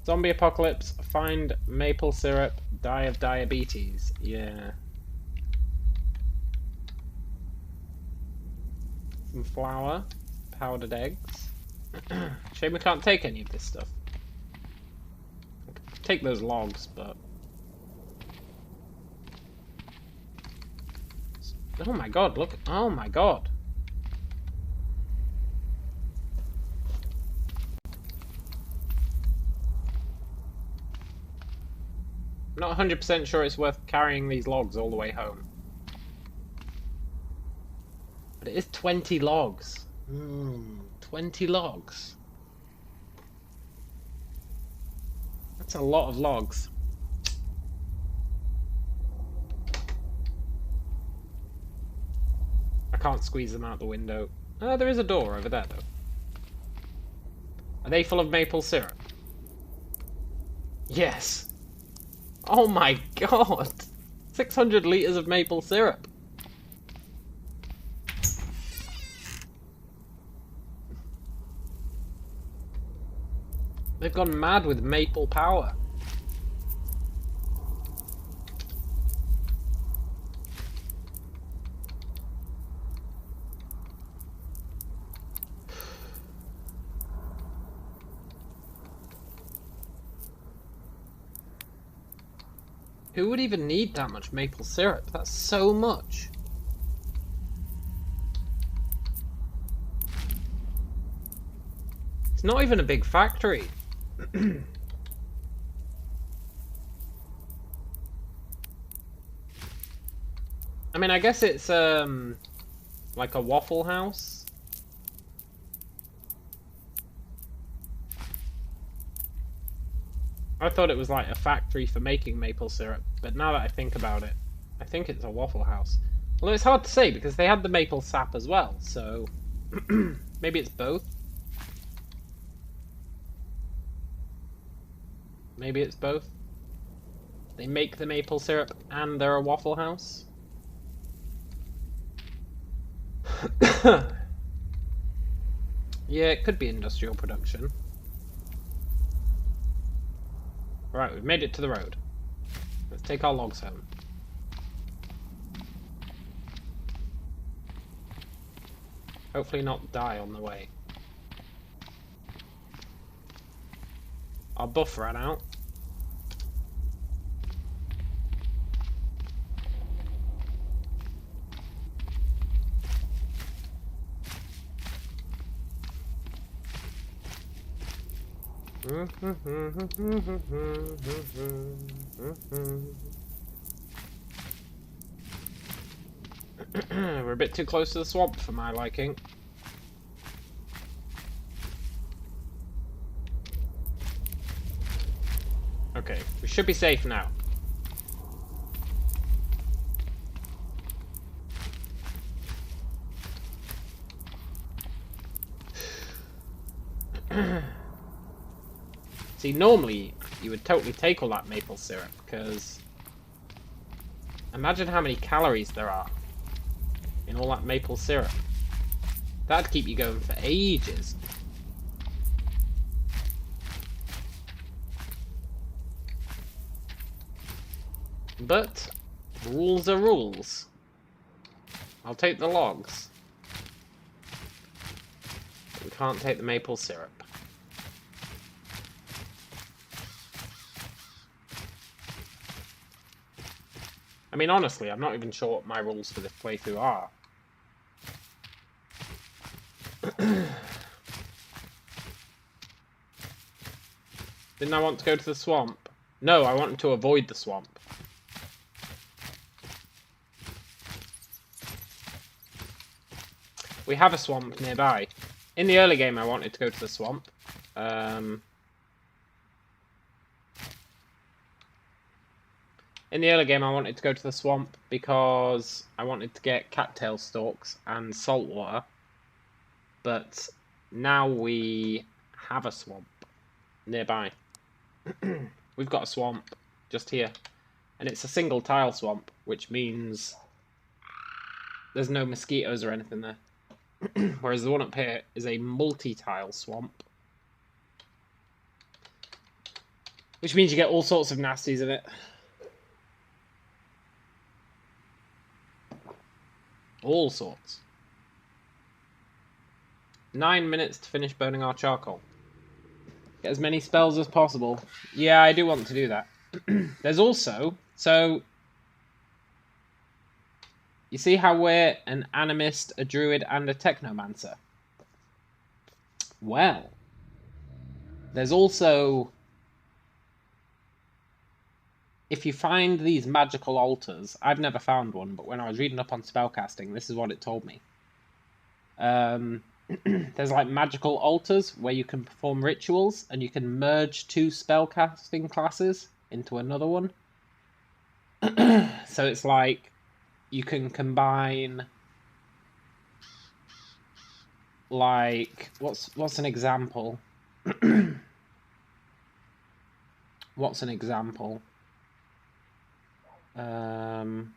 Zombie apocalypse, find maple syrup, die of diabetes. Yeah. Some flour, powdered eggs. Shame we can't take any of this stuff. I could take those logs, but... Oh my god, look. Oh my god. I'm not 100% sure it's worth carrying these logs all the way home. But it is 20 logs. 20 logs. That's a lot of logs. I can't squeeze them out the window. Oh, there is a door over there, though. Are they full of maple syrup? Yes. Oh my god! 600 litres of maple syrup. They've gone mad with maple power. Who would even need that much maple syrup? That's so much. It's not even a big factory. I mean, I guess it's like a Waffle House. I thought it was like a factory for making maple syrup, but now that I think about it, I think it's a Waffle House. Although it's hard to say because they had the maple sap as well, so maybe it's both. Maybe it's both. They make the maple syrup and they're a Waffle House. Yeah, it could be industrial production. Right, we've made it to the road. Let's take our logs home. Hopefully not die on the way. Our buff ran out. We're a bit too close to the swamp for my liking. Okay, we should be safe now. See, normally you would totally take all that maple syrup, because imagine how many calories there are in all that maple syrup. That'd keep you going for ages. But rules are rules. I'll take the logs. We can't take the maple syrup. I mean, honestly, I'm not even sure what my rules for this playthrough are. Didn't I want to go to the swamp? No, I wanted to avoid the swamp. We have a swamp nearby. In the early game, I wanted to go to the swamp. In the early game, I wanted to go to the swamp because I wanted to get cattail stalks and salt water. But now we have a swamp nearby. We've got a swamp just here. And it's a single tile swamp, which means there's no mosquitoes or anything there. Whereas the one up here is a multi-tile swamp. Which means you get all sorts of nasties in it. All sorts. 9 minutes to finish burning our charcoal. Get as many spells as possible. Yeah, I do want to do that. There's also... So... You see how we're an animist, a druid, and a technomancer? Well... There's also... If you find these magical altars... I've never found one, but when I was reading up on spellcasting, this is what it told me. There's like magical altars where you can perform rituals and you can merge two spellcasting classes into another one. So it's like you can combine like what's an example? What's an example? I'm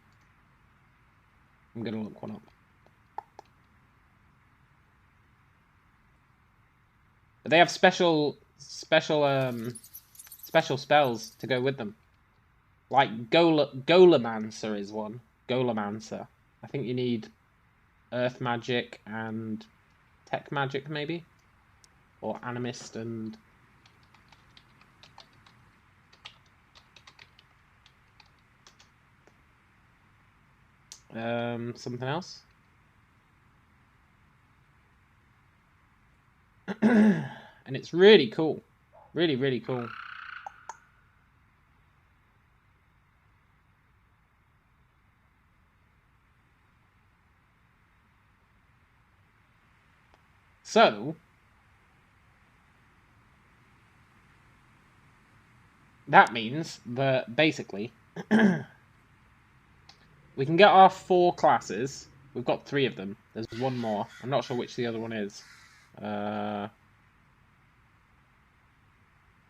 gonna look one up. But they have special spells to go with them. Like Golomancer is one. Golomancer. I think you need Earth Magic and Tech Magic, maybe? Or Animist and... something else? And it's really cool. Really, really cool. So, that means that basically we can get our 4 classes. We've got 3 of them. There's one more. I'm not sure which the other one is.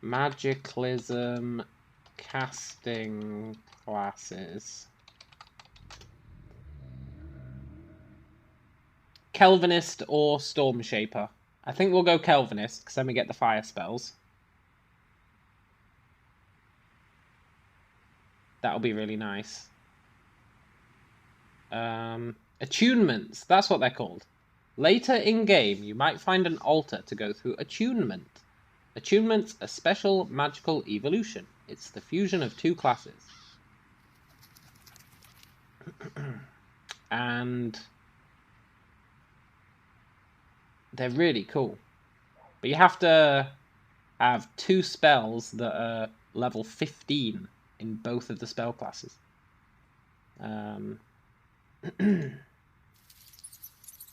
Magiclysm casting classes. Kelvinist or Storm Shaper. I think we'll go Kelvinist, because then we get the fire spells. That'll be really nice. Attunements, that's what they're called. Later in-game, you might find an altar to go through attunement. Attunement's a special magical evolution. It's the fusion of 2 classes. And they're really cool. But you have to have 2 spells that are level 15 in both of the spell classes.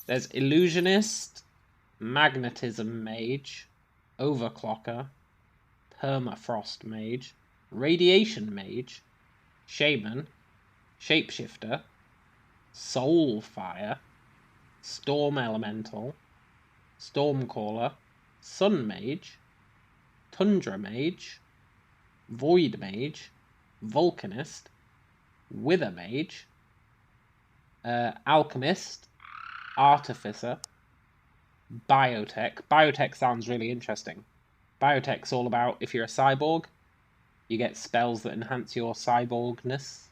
There's Illusionist, Magnetism Mage, Overclocker, Permafrost Mage, Radiation Mage, Shaman, Shapeshifter, Soul Fire, Storm Elemental, Stormcaller, Sun Mage, Tundra Mage, Void Mage, Vulcanist, Wither Mage, Alchemist, Artificer, Biotech. Biotech sounds really interesting. Biotech's all about if you're a cyborg, you get spells that enhance your cyborgness.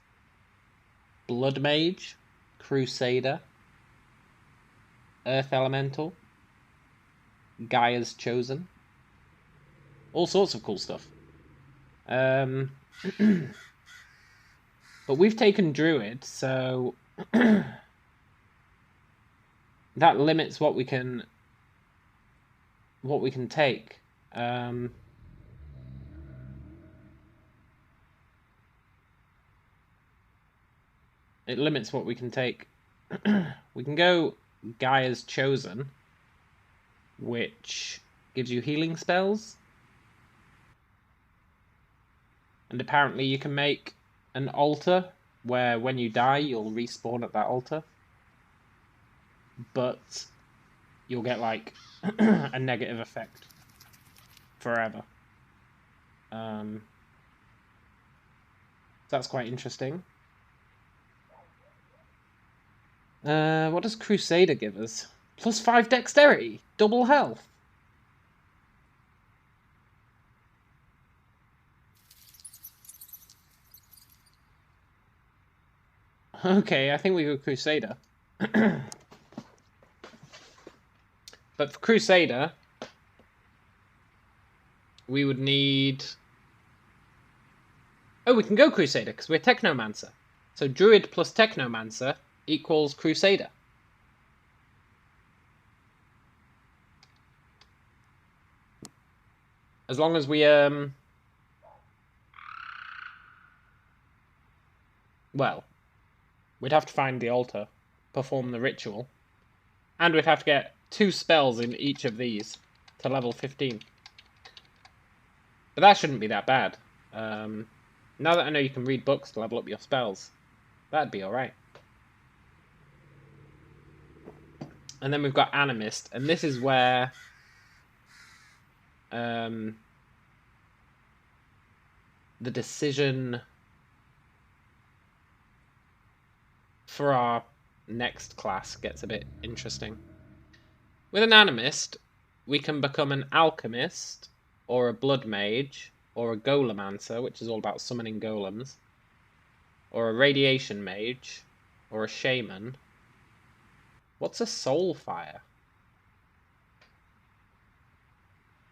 Blood Mage, Crusader, Earth Elemental, Gaia's Chosen. All sorts of cool stuff. But we've taken Druid, so that limits what we can take. It limits what we can take. We can go Gaia's Chosen, which gives you healing spells. And apparently you can make an altar where when you die you'll respawn at that altar. But you'll get like a negative effect forever. So that's quite interesting. What does Crusader give us? +5 dexterity, double health. Okay, I think we go Crusader. But for Crusader, we would need... Oh, we can go Crusader because we're Technomancer. So Druid plus Technomancer equals Crusader. As long as we, well, we'd have to find the altar, perform the ritual, and we'd have to get 2 spells in each of these to level 15. But that shouldn't be that bad. Now that I know you can read books to level up your spells, that'd be alright. And then we've got Animist, and this is where the decision for our next class gets a bit interesting. With an Animist, we can become an Alchemist, or a Blood Mage, or a Golemancer, which is all about summoning golems, or a Radiation Mage, or a Shaman. What's a Soul Fire?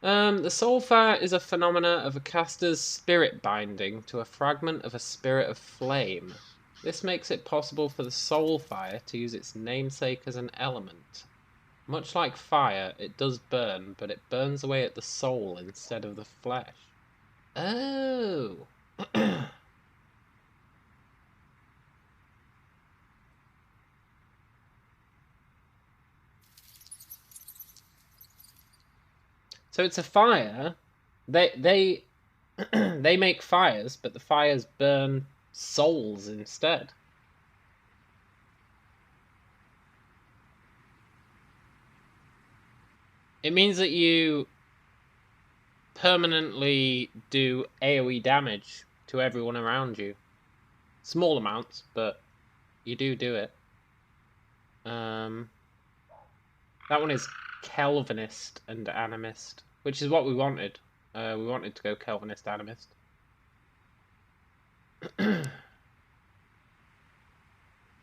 The Soul Fire is a phenomena of a caster's spirit binding to a fragment of a spirit of flame. This makes it possible for the Soul Fire to use its namesake as an element. Much like fire, it does burn, but it burns away at the soul instead of the flesh. Oh! So it's a fire. They they make fires, but the fires burn souls instead. It means that you permanently do AoE damage to everyone around you. Small amounts, but you do it. That one is Kelvinist and Animist, which is what we wanted. We wanted to go Kelvinist Animist.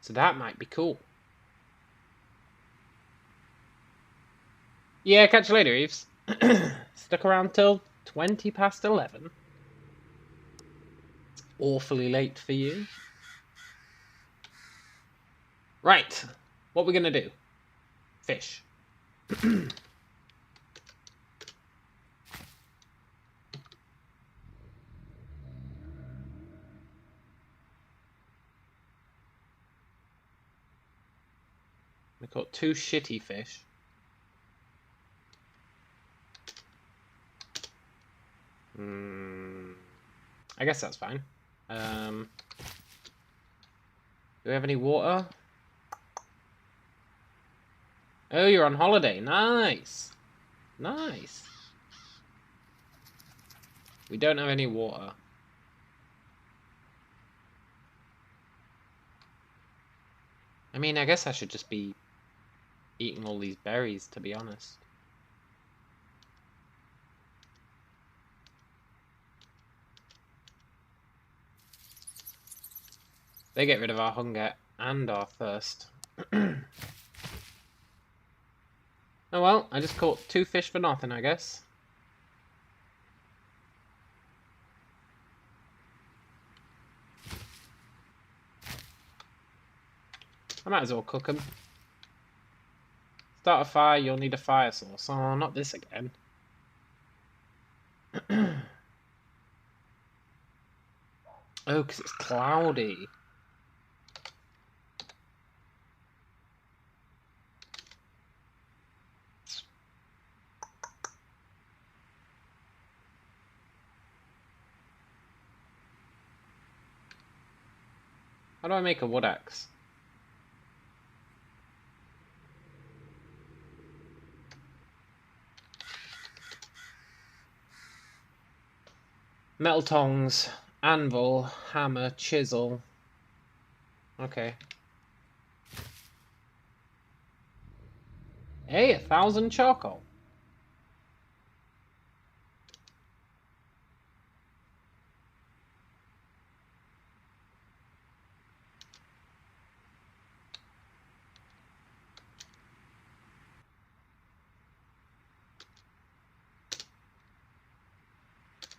So that might be cool. Yeah, catch you later, Eves. Stuck around till 20 past 11. It's awfully late for you. Right, what we're gonna do? Fish. We caught 2 shitty fish. I guess that's fine. Do we have any water? Oh, you're on holiday. Nice. Nice. We don't have any water. I mean, I guess I should just be eating all these berries, to be honest. They get rid of our hunger and our thirst. Oh well, I just caught 2 fish for nothing, I guess. I might as well cook them. Start a fire, you'll need a fire source. Oh, not this again. Oh, because it's cloudy. How do I make a wood axe? Metal tongs, anvil, hammer, chisel. Okay. Hey, 1,000 charcoal.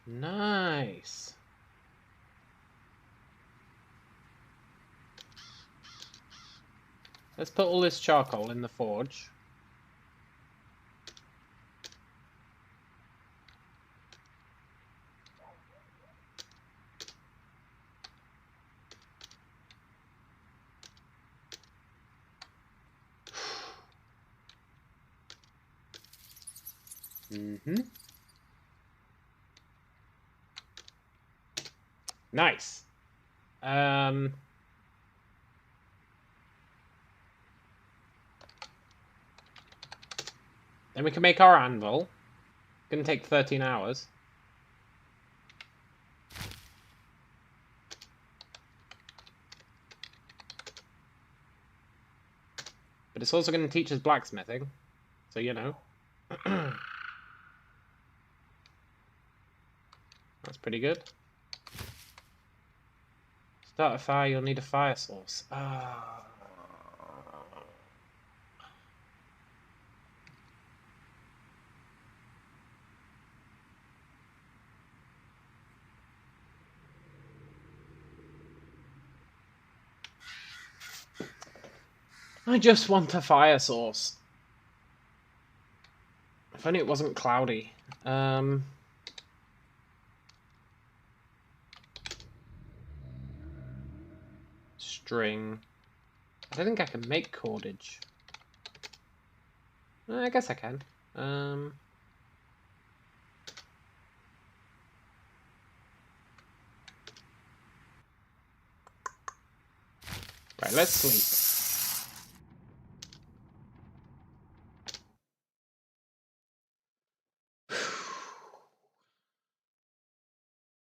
Nice. Let's put all this charcoal in the forge. Nice. Then we can make our anvil. Gonna take 13 hours. But it's also gonna teach us blacksmithing. So, you know. That's pretty good. Start a fire, you'll need a fire source. I just want a fire source. If only it wasn't cloudy. String. I don't think I can make cordage. I guess I can. Right, let's sleep.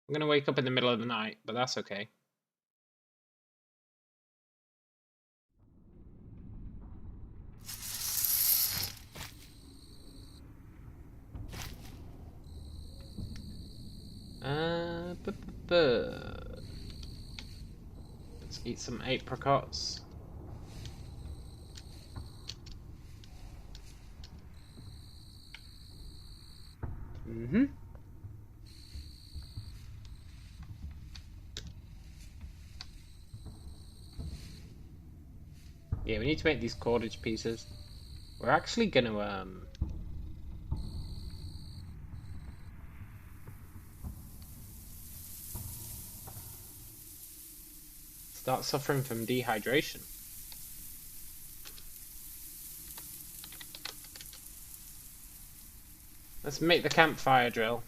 I'm gonna wake up in the middle of the night, but that's okay. Let's eat some apricots. Yeah, we need to make these cordage pieces. We're actually gonna start suffering from dehydration. Let's make the campfire drill.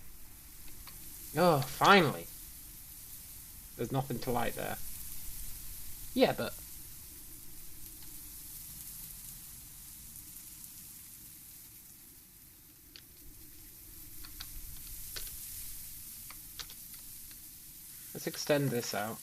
Oh, finally. There's nothing to light there. Yeah, but... let's extend this out.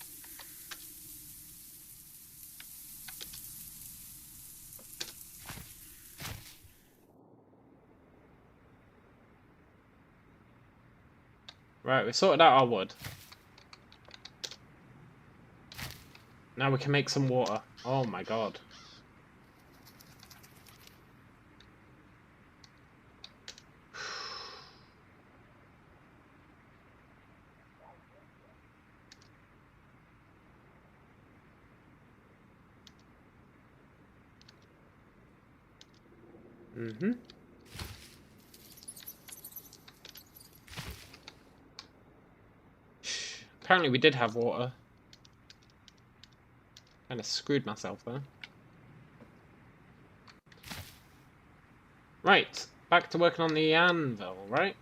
Right, we sorted out our wood. Now we can make some water. Oh my god. Mm-hmm. Apparently we did have water. Kind of screwed myself there. Right, back to working on the anvil, right?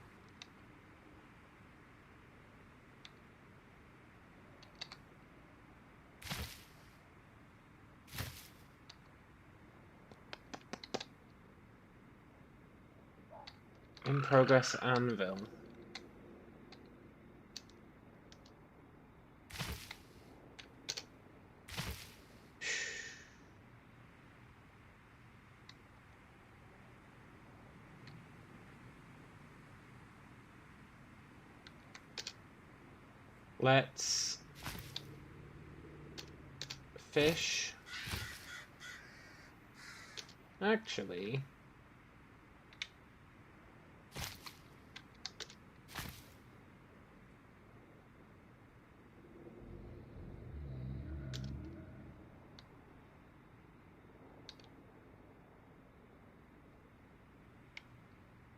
In progress anvil. Let's fish. Actually,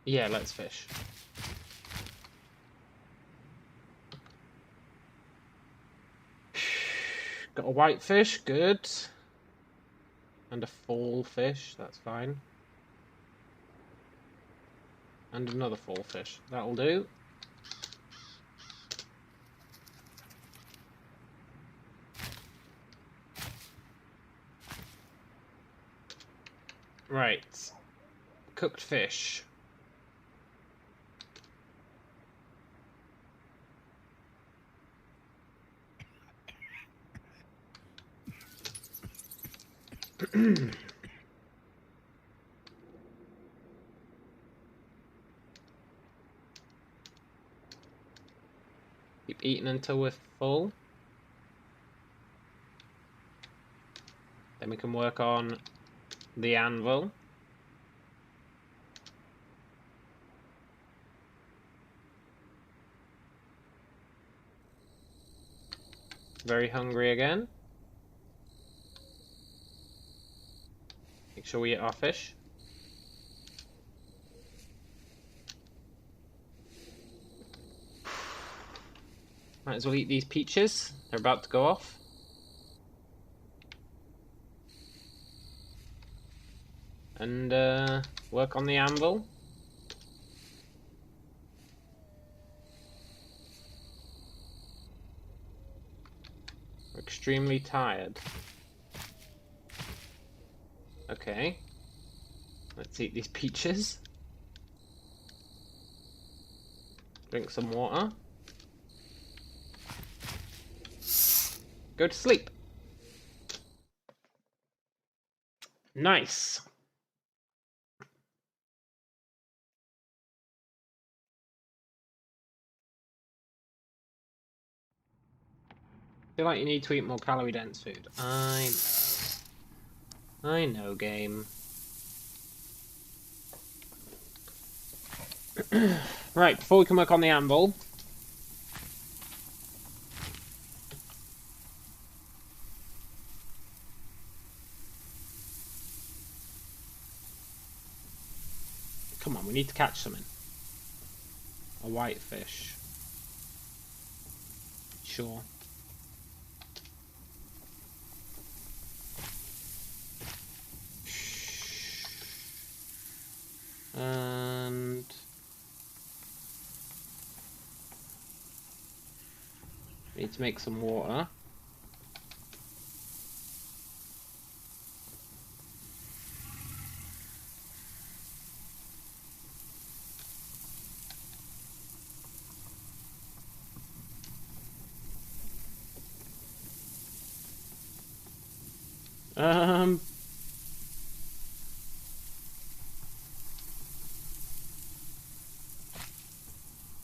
yeah, let's fish. Got a white fish, good. And a full fish, that's fine. And another full fish, that'll do. Right. Cooked fish. Keep eating until we're full. Then we can work on the anvil. Very hungry again. Make sure we eat our fish. Might as well eat these peaches. They're about to go off. And work on the anvil. We're extremely tired. Okay. Let's eat these peaches. Drink some water. Go to sleep. Nice. Feel like you need to eat more calorie-dense food. I know. I know, game. Right, before we can work on the anvil. Come on, we need to catch something. A white fish. Sure. And Need to make some water.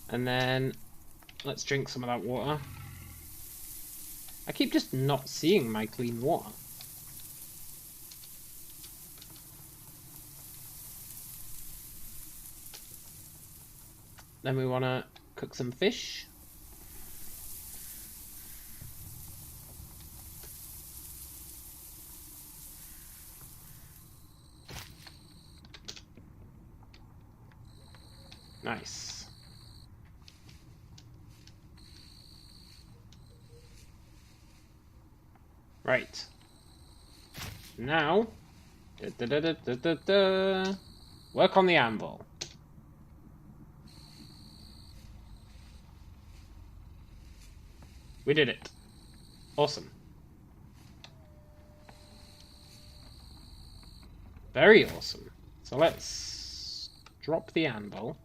And then let's drink some of that water. I keep just not seeing my clean water. Then we want to cook some fish. Nice. Right. Now, work on the anvil. We did it. Awesome. Very awesome. So let's drop the anvil.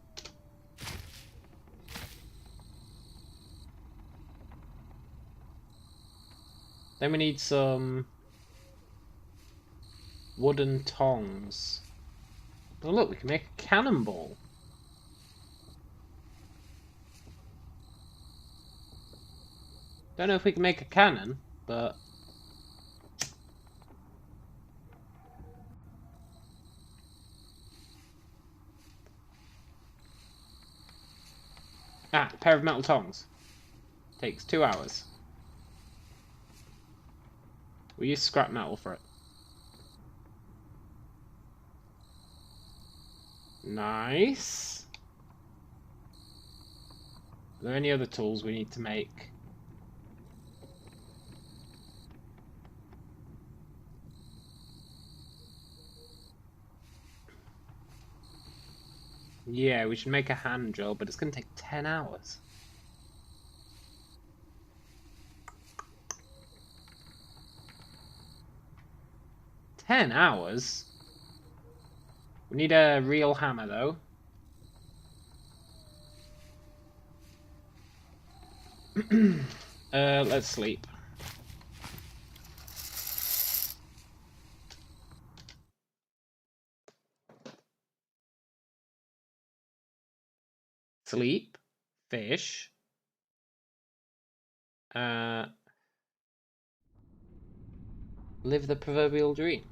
Then we need some wooden tongs. Oh look, we can make a cannonball. Don't know if we can make a cannon, but... Ah, a pair of metal tongs. Takes 2 hours. We use scrap metal for it. Nice. Are there any other tools we need to make? Yeah, we should make a hand drill, but it's going to take 10 hours. $10 hours? We need a real hammer, though. Let's sleep. Sleep. Fish. Live the proverbial dream.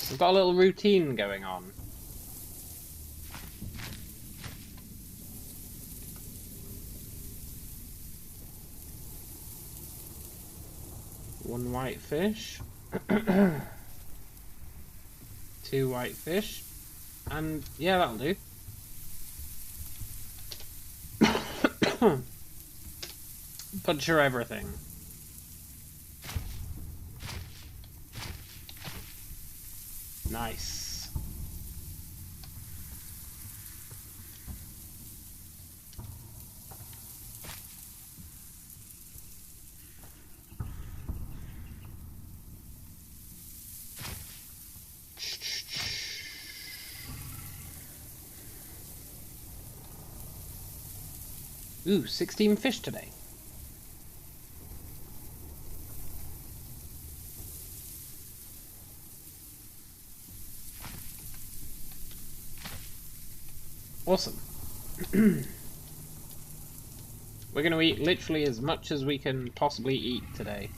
We've got a little routine going on. One white fish. 2 white fish. And yeah, that'll do. Butcher everything. Nice. Ooh, 16 fish today. Awesome. We're going to eat literally as much as we can possibly eat today.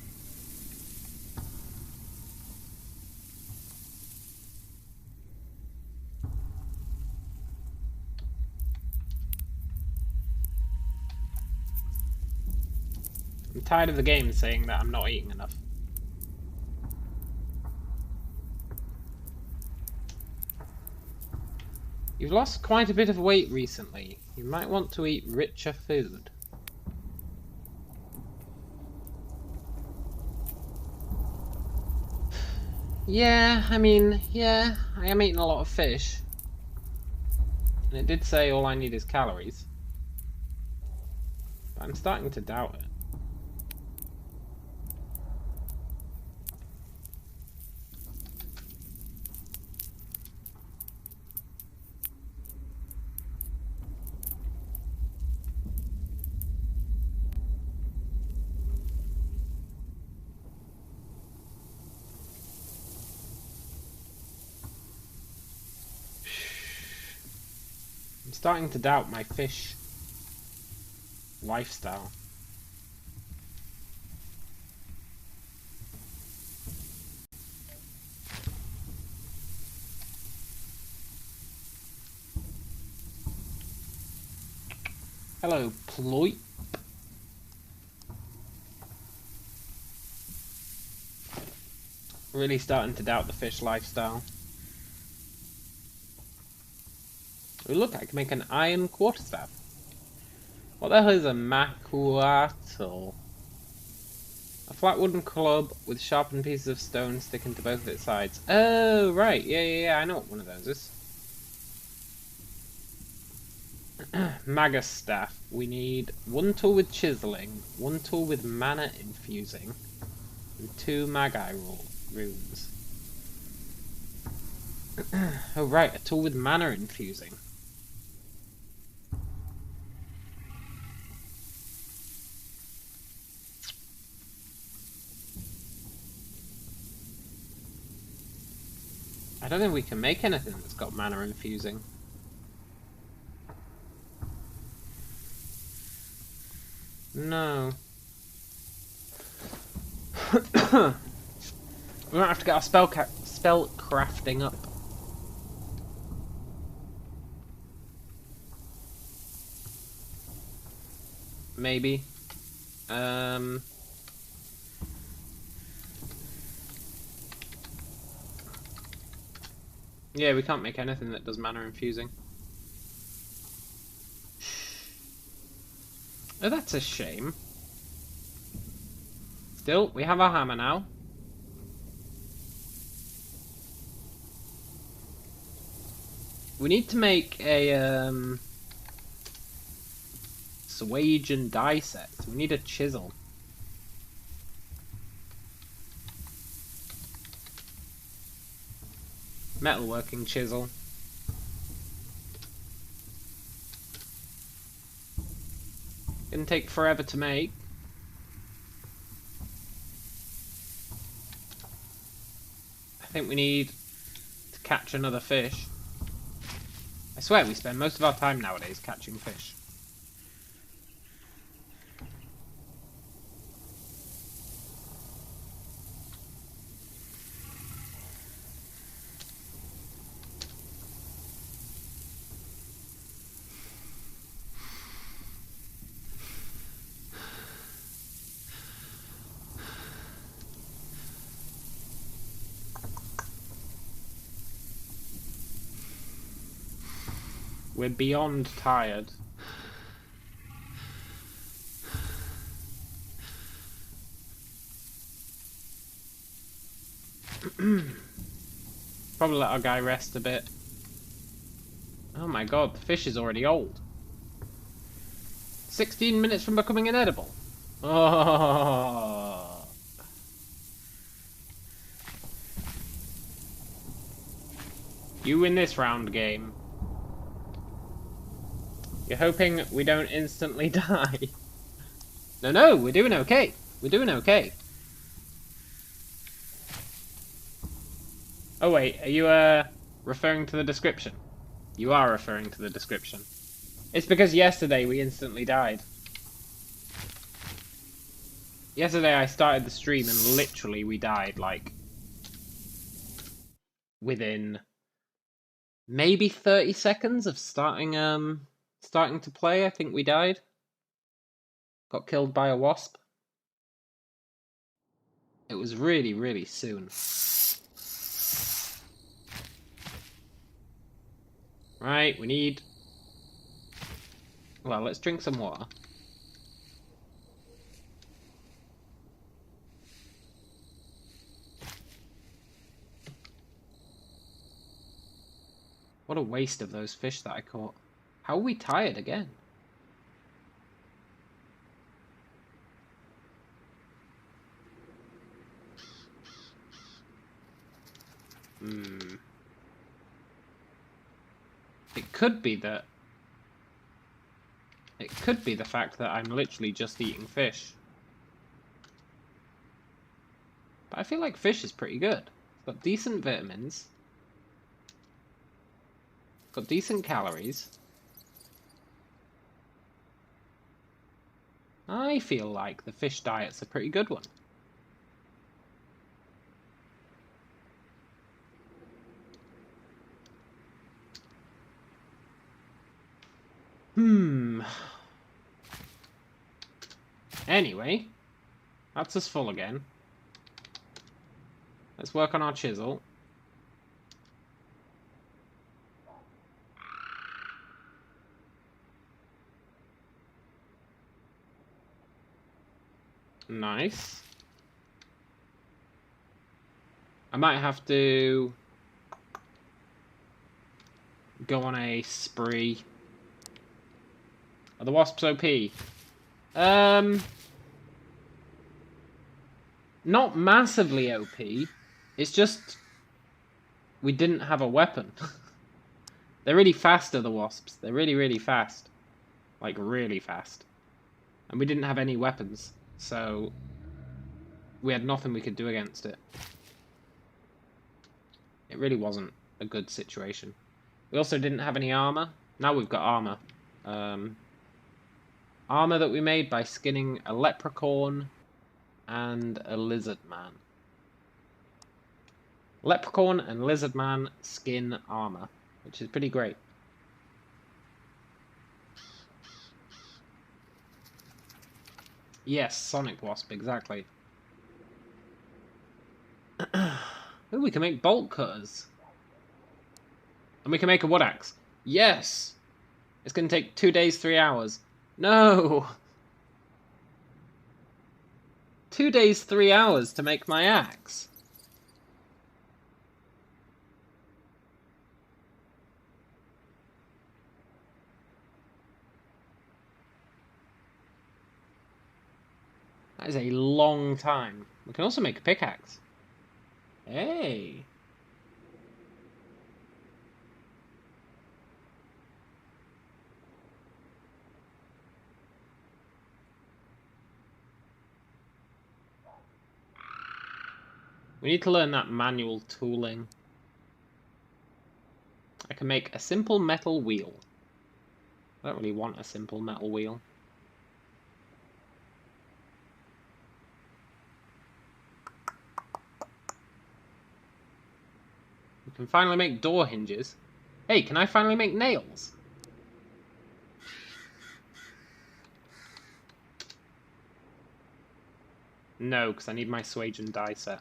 I'm tired of the game saying that I'm not eating enough. You've lost quite a bit of weight recently. You might want to eat richer food. Yeah, I mean, yeah, I am eating a lot of fish. And it did say all I need is calories. But I'm starting to doubt it. starting to doubt my fish lifestyle. Hello, Ploy. Really starting to doubt the fish lifestyle. Oh, look, I can make an iron quarterstaff. What the hell is a maculatal? A flat wooden club with sharpened pieces of stone sticking to both of its sides. Oh, right. Yeah, I know what one of those is. Maga staff. We need one tool with chiseling, one tool with mana infusing, and 2 magi runes. Oh, right. A tool with mana infusing. I don't think we can make anything that's got mana infusing. No. We might have to get our spell crafting up. Maybe. Yeah, we can't make anything that does mana infusing. Oh, that's a shame. Still, we have our hammer now. We need to make a swage and die set. So we need a chisel. Metalworking chisel. Gonna take forever to make. I think we need to catch another fish. I swear we spend most of our time nowadays catching fish. We're beyond tired. Probably let our guy rest a bit. Oh my god, the fish is already old. 16 minutes from becoming inedible. Oh. You win this round, game. You're hoping we don't instantly die. No, we're doing okay. We're doing okay. Oh wait, are you referring to the description? You are referring to the description. It's because yesterday we instantly died. Yesterday I started the stream and literally we died, like, within maybe 30 seconds of starting to play. I think we died. Got killed by a wasp. It was really, really soon. Right, we need... Well, let's drink some water. What a waste of those fish that I caught. How are we tired again? It could be that... It could be the fact that I'm literally just eating fish. But I feel like fish is pretty good. It's got decent vitamins. Got decent calories. I feel like the fish diet's a pretty good one. Anyway, that's us full again. Let's work on our chisel. Nice. I might have to go on a spree. Are the wasps OP? Not massively OP. It's just we didn't have a weapon. They're really fast, the wasps. They're really, really fast. Like, really fast. And we didn't have any weapons, so we had nothing we could do against it. It really wasn't a good situation. We also didn't have any armor. Now we've got armor. Armor that we made by skinning a leprechaun and a lizard man. Leprechaun and lizard man skin armor, which is pretty great. Yes, Sonic Wasp, exactly. Ooh, we can make bolt cutters. And we can make a wood axe. Yes! It's going to take 2 days, 3 hours. No! 2 days, 3 hours to make my axe. That is a long time. We can also make a pickaxe. Hey! We need to learn that manual tooling. I can make a simple metal wheel. I don't really want a simple metal wheel. We can finally make door hinges. Hey, can I finally make nails? No, because I need my swage and die set.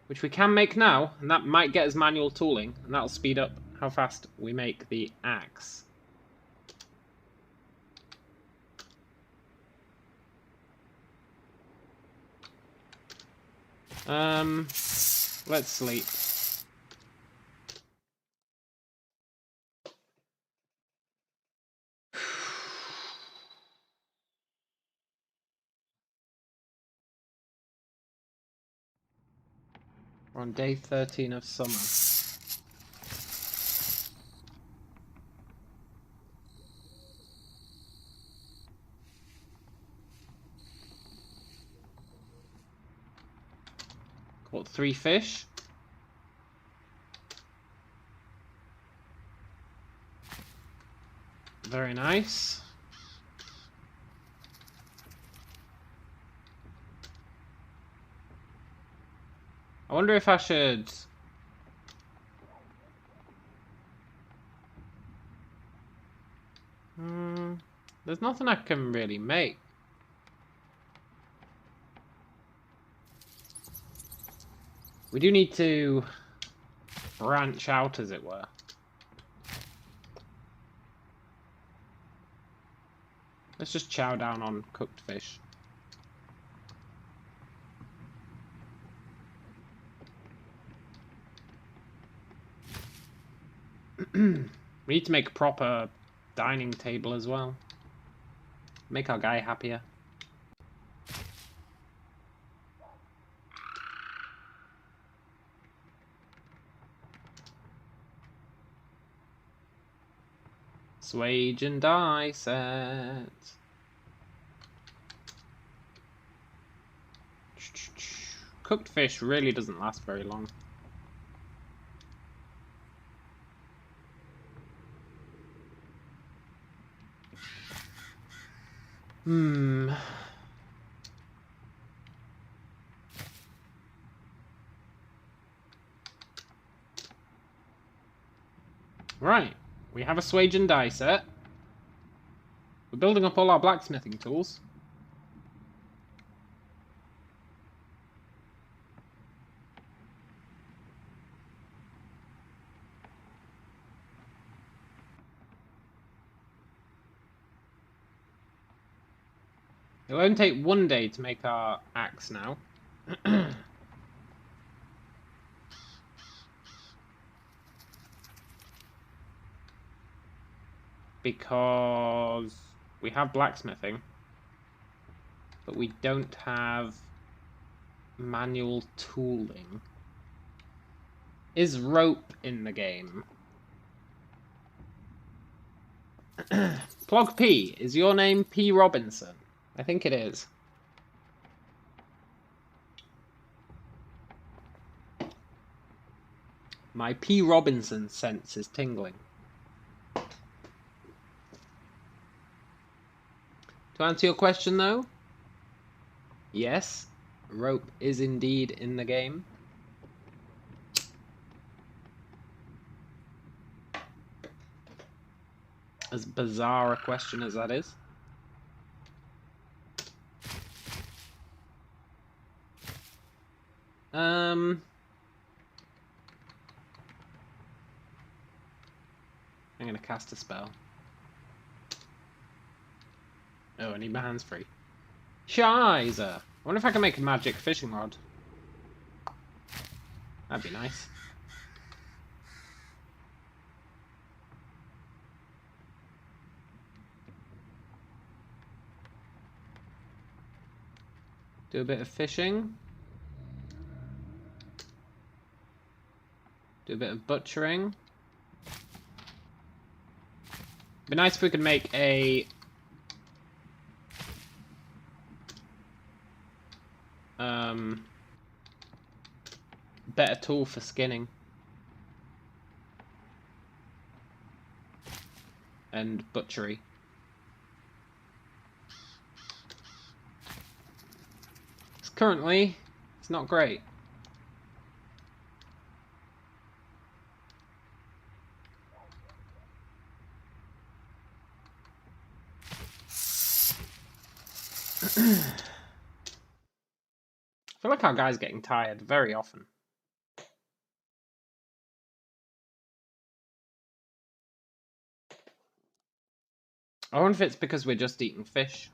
Which we can make now, and that might get us manual tooling, and that'll speed up how fast we make the axe. Let's sleep. We're on day 13 of summer. Caught 3 fish. Very nice. I wonder if I should... There's nothing I can really make. We do need to branch out, as it were. Let's just chow down on cooked fish. We need to make a proper dining table as well. Make our guy happier. Swage and die set. Cooked fish really doesn't last very long. Hmm. Right. We have a swage and die set. We're building up all our blacksmithing tools. It will only take 1 day to make our axe now. Because we have blacksmithing, but we don't have manual tooling. Is rope in the game? Plog P, is your name P. Robinson? I think it is. My P. Robinson sense is tingling. To answer your question though, yes, rope is indeed in the game. As bizarre a question as that is. I'm gonna cast a spell. Oh, I need my hands free. Shiza! I wonder if I can make a magic fishing rod. That'd be nice. Do a bit of fishing. Do a bit of butchering. It'd be nice if we could make a better tool for skinning. And butchery. Currently, it's not great. I feel like our guy's getting tired very often. I wonder if it's because we're just eating fish.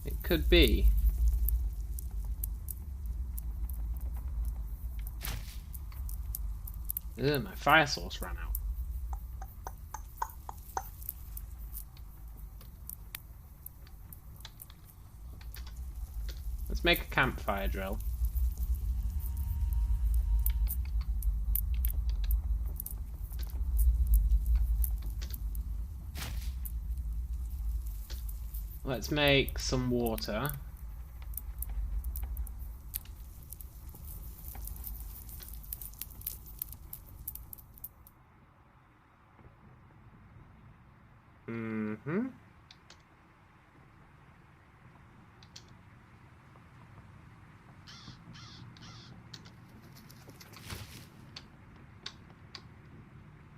It could be. Ugh, my fire source ran out. Let's make a campfire drill. Let's make some water.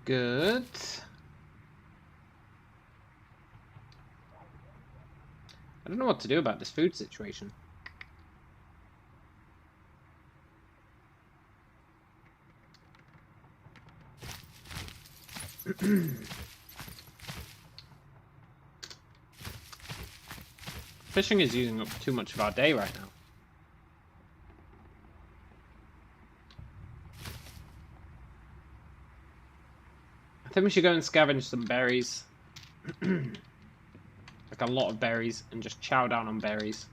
Good. I don't know what to do about this food situation. Fishing is using up too much of our day right now. I think we should go and scavenge some berries. Like a lot of berries, and just chow down on berries.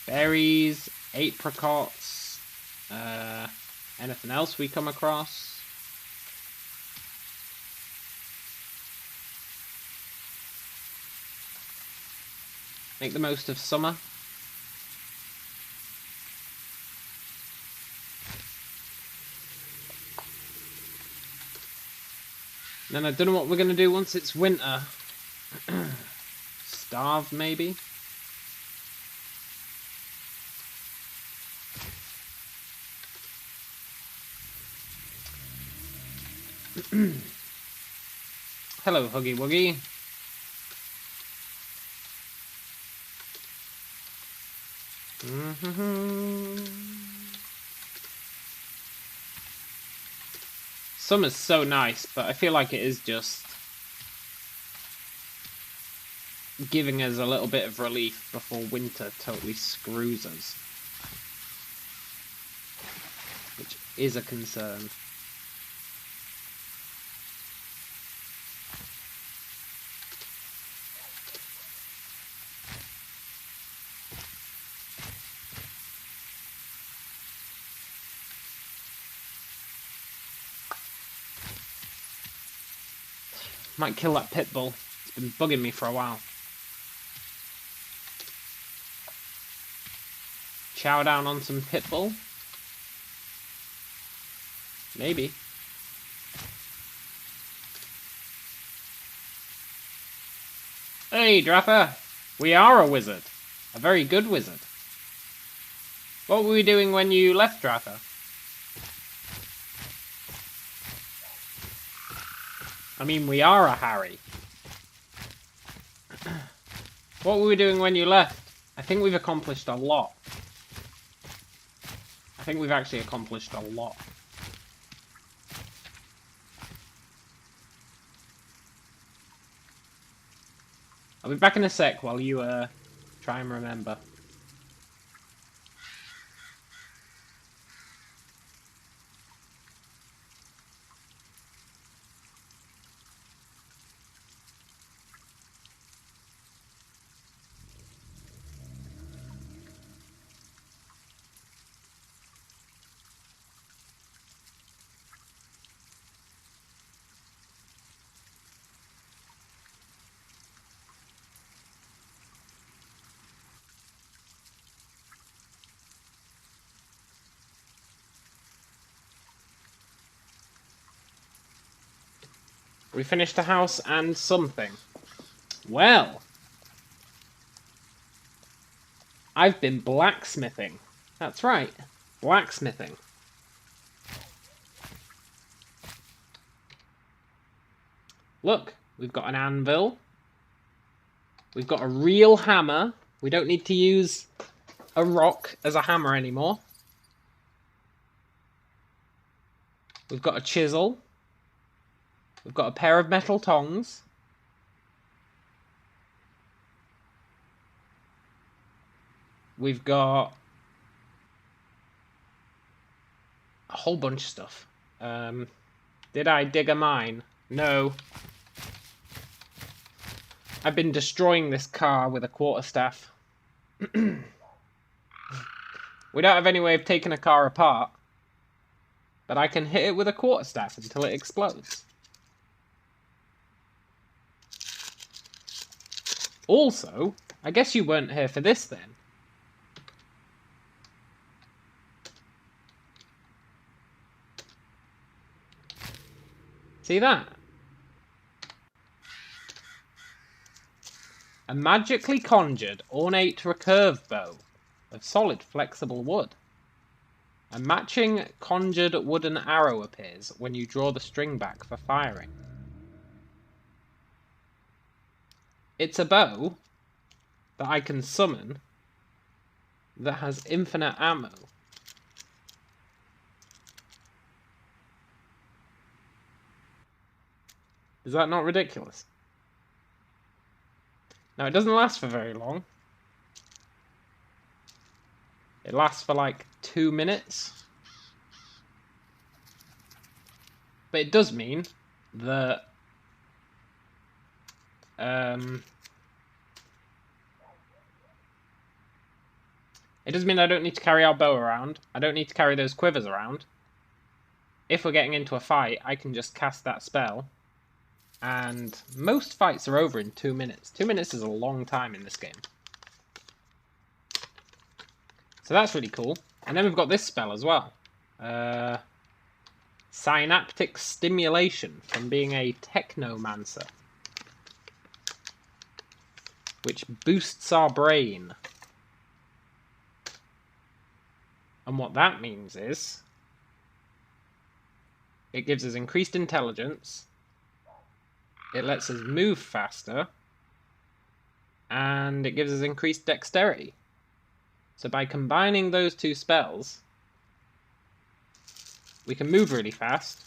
Berries, apricots, anything else we come across. Make the most of summer. Then I don't know what we're going to do once it's winter. Starve, maybe? Hello, Huggy Wuggy. Summer's so nice, but I feel like it is just giving us a little bit of relief before winter totally screws us. Which is a concern. Might kill that pit bull. It's been bugging me for a while. Chow down on some pit bull? Maybe. Hey, Drapper! We are a wizard. A very good wizard. What were we doing when you left, Drapper? I mean, we are a Harry. What were we doing when you left? I think we've accomplished a lot. I think we've actually accomplished a lot. I'll be back in a sec while you try and remember. We finished the house and something. Well, I've been blacksmithing. That's right, blacksmithing. Look, we've got an anvil. We've got a real hammer. We don't need to use a rock as a hammer anymore. We've got a chisel. We've got a pair of metal tongs. We've got a whole bunch of stuff. Did I dig a mine? No. I've been destroying this car with a quarterstaff. We don't have any way of taking a car apart, but I can hit it with a quarterstaff until it explodes. Also, I guess you weren't here for this then. See that? A magically conjured ornate recurve bow of solid flexible wood. A matching conjured wooden arrow appears when you draw the string back for firing. It's a bow that I can summon that has infinite ammo. Is that not ridiculous? Now, it doesn't last for very long. It lasts for like 2 minutes. But it does mean that it does mean I don't need to carry our bow around. I don't need to carry those quivers around. If we're getting into a fight, I can just cast that spell. And most fights are over in 2 minutes. 2 minutes is a long time in this game. So that's really cool. And then we've got this spell as well. Synaptic Stimulation from being a Technomancer. Which boosts our brain. And what that means is it gives us increased intelligence, it lets us move faster, and it gives us increased dexterity. So by combining those two spells, we can move really fast,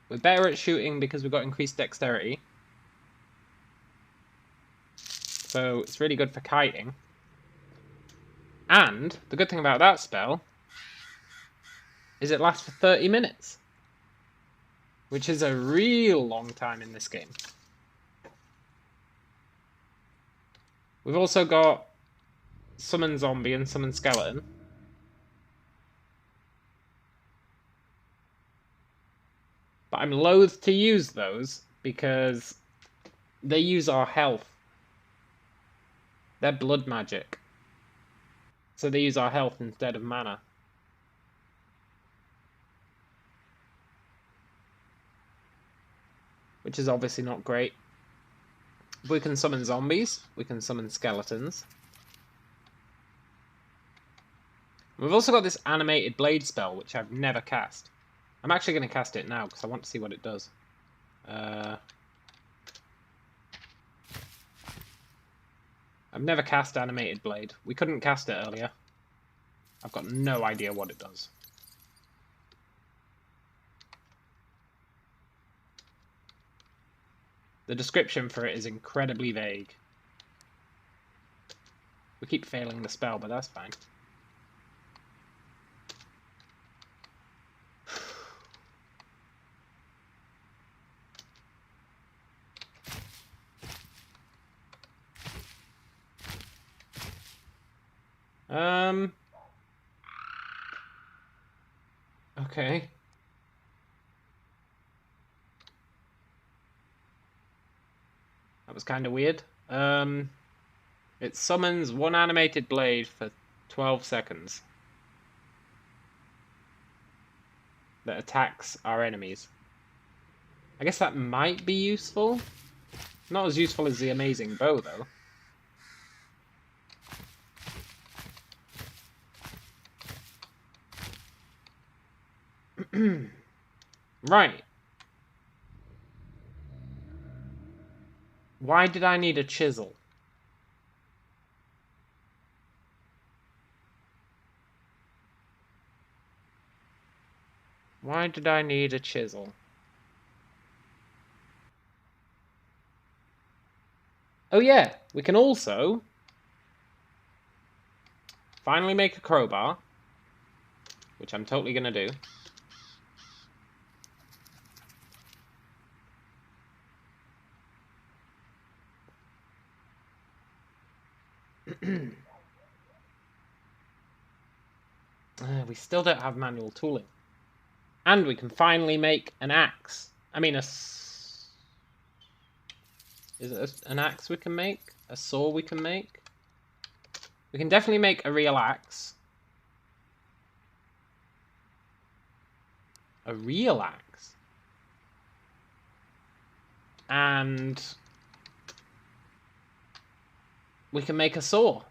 we're better at shooting because we've got increased dexterity, so it's really good for kiting. And the good thing about that spell is it lasts for 30 minutes. Which is a real long time in this game. We've also got Summon Zombie and Summon Skeleton. But I'm loath to use those because they use our health. They're blood magic. So they use our health instead of mana. Which is obviously not great. We can summon zombies. We can summon skeletons. We've also got this animated blade spell, which I've never cast. I'm actually going to cast it now, because I want to see what it does. I've never cast animated blade. We couldn't cast it earlier. I've got no idea what it does. The description for it is incredibly vague. We keep failing the spell, but that's fine. Okay. That was kind of weird. It summons one animated blade for 12 seconds. That attacks our enemies. I guess that might be useful. Not as useful as the amazing bow, though. Right. Why did I need a chisel? Why did I need a chisel? Oh yeah, we can also finally make a crowbar, which I'm totally gonna do. We still don't have manual tooling. And we can finally make an axe. I mean, is it an axe we can make? A saw we can make? We can definitely make a real axe. A real axe. And we can make a saw.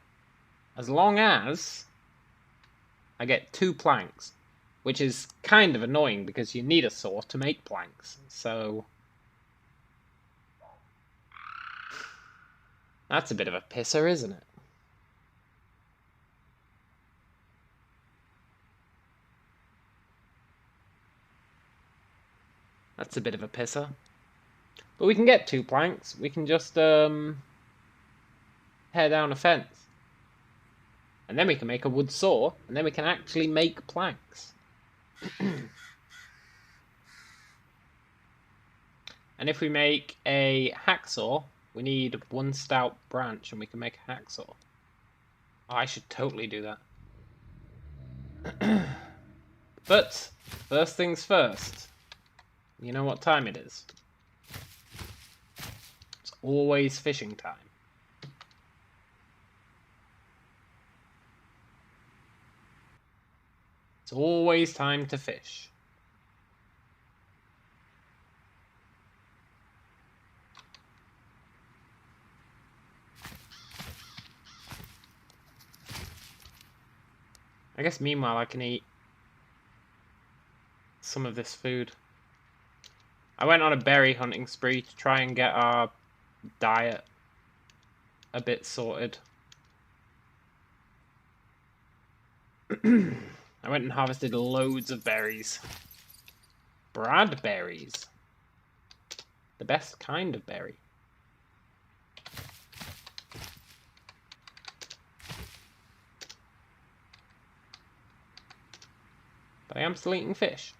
As long as I get 2 planks. Which is kind of annoying because you need a saw to make planks. So that's a bit of a pisser, isn't it? That's a bit of a pisser. But we can get 2 planks. We can just tear down a fence. And then we can make a wood saw. And then we can actually make planks. And if we make a hacksaw, we need 1 stout branch and we can make a hacksaw. Oh, I should totally do that. But first things first. You know what time it is? It's always fishing time. It's always time to fish. I guess meanwhile I can eat some of this food. I went on a berry hunting spree to try and get our diet a bit sorted. I went and harvested loads of berries. Bradberries. The best kind of berry. But I am still eating fish.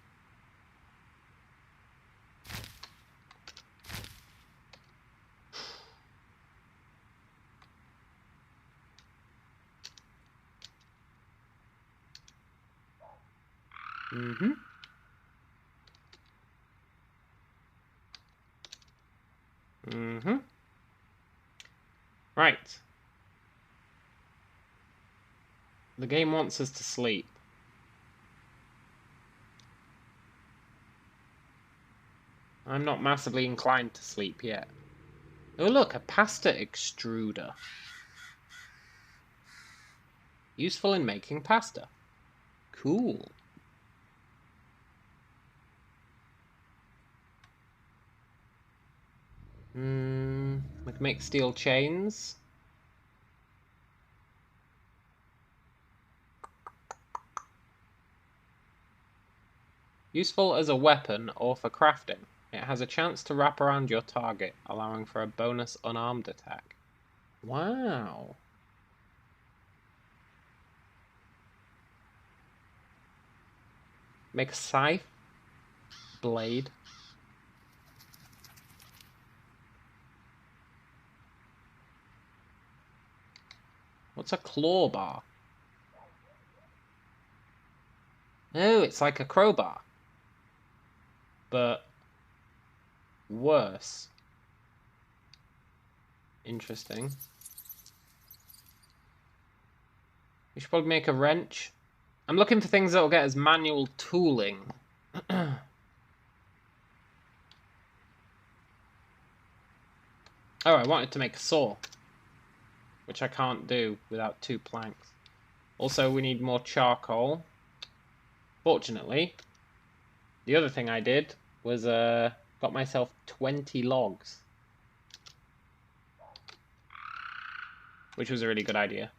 Mm-hmm. Mm-hmm. Right. The game wants us to sleep. I'm not massively inclined to sleep yet. Oh look, a pasta extruder. Useful in making pasta. Cool. We can make steel chains. Useful as a weapon or for crafting. It has a chance to wrap around your target, allowing for a bonus unarmed attack. Wow. Make a scythe. Blade. What's a claw bar? Oh, it's like a crowbar. But worse. Interesting. We should probably make a wrench. I'm looking for things that will get us manual tooling. Oh, I wanted to make a saw, which I can't do without 2 planks. Also, we need more charcoal. Fortunately, the other thing I did was got myself 20 logs, which was a really good idea.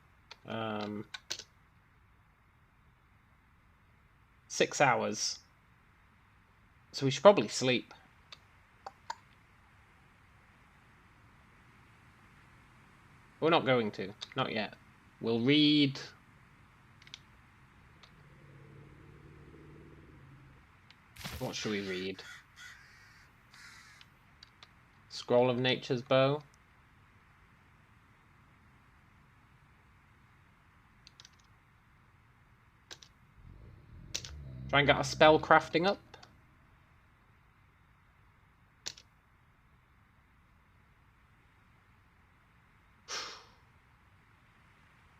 6 hours. So we should probably sleep. We're not going to. Not yet. We'll read. What should we read? Scroll of Nature's Bow. Try and get our spell crafting up.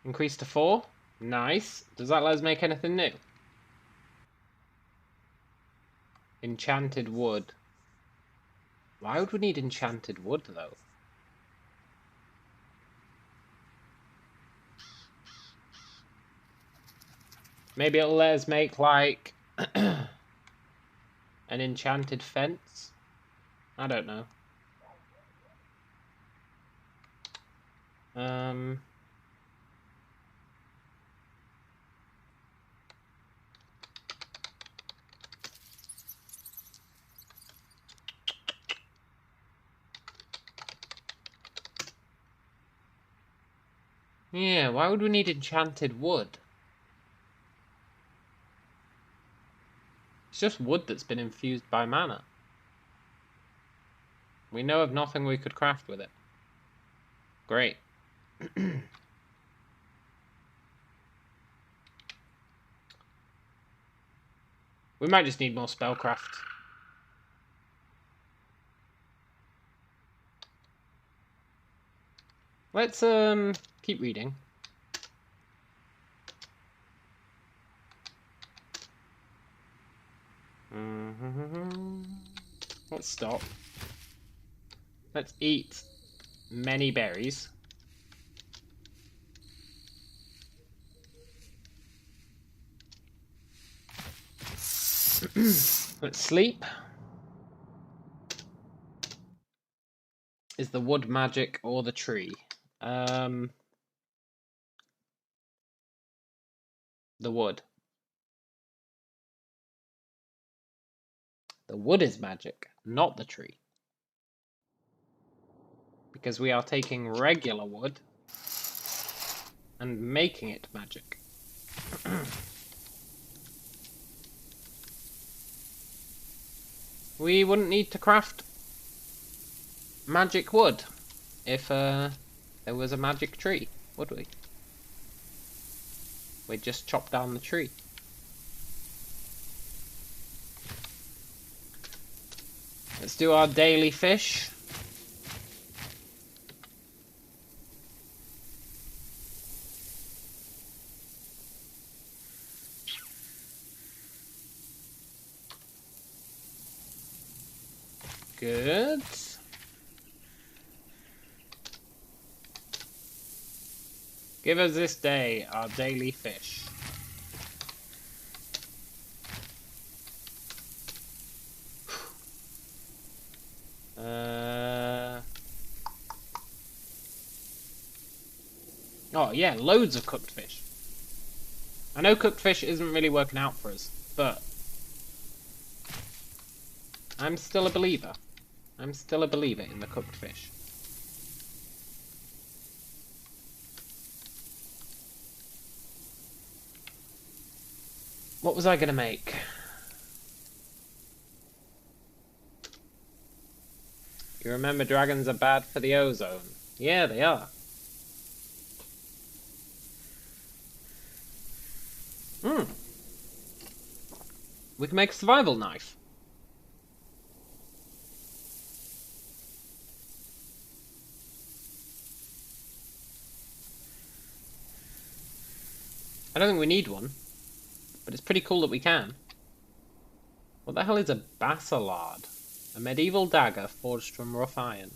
Increase to 4. Nice. Does that let us make anything new? Enchanted wood. Why would we need enchanted wood, though? Maybe it'll let us make, like, an enchanted fence? I don't know. Yeah, why would we need enchanted wood? It's just wood that's been infused by mana. We know of nothing we could craft with it. Great. We might just need more spellcraft. Let's keep reading. Let's stop. Let's eat many berries. Let's sleep. Is the wood magic or the tree? The wood. The wood is magic, not the tree. Because we are taking regular wood and making it magic. We wouldn't need to craft magic wood if there was a magic tree, would we? We'd just chop down the tree. Let's do our daily fish. Good. Give us this day our daily fish. Oh yeah, loads of cooked fish. I know cooked fish isn't really working out for us, but I'm still a believer. I'm still a believer in the cooked fish. What was I gonna make? You remember dragons are bad for the ozone? Yeah, they are. We can make a survival knife. I don't think we need one, but it's pretty cool that we can. What the hell is a basilard? A medieval dagger forged from rough iron.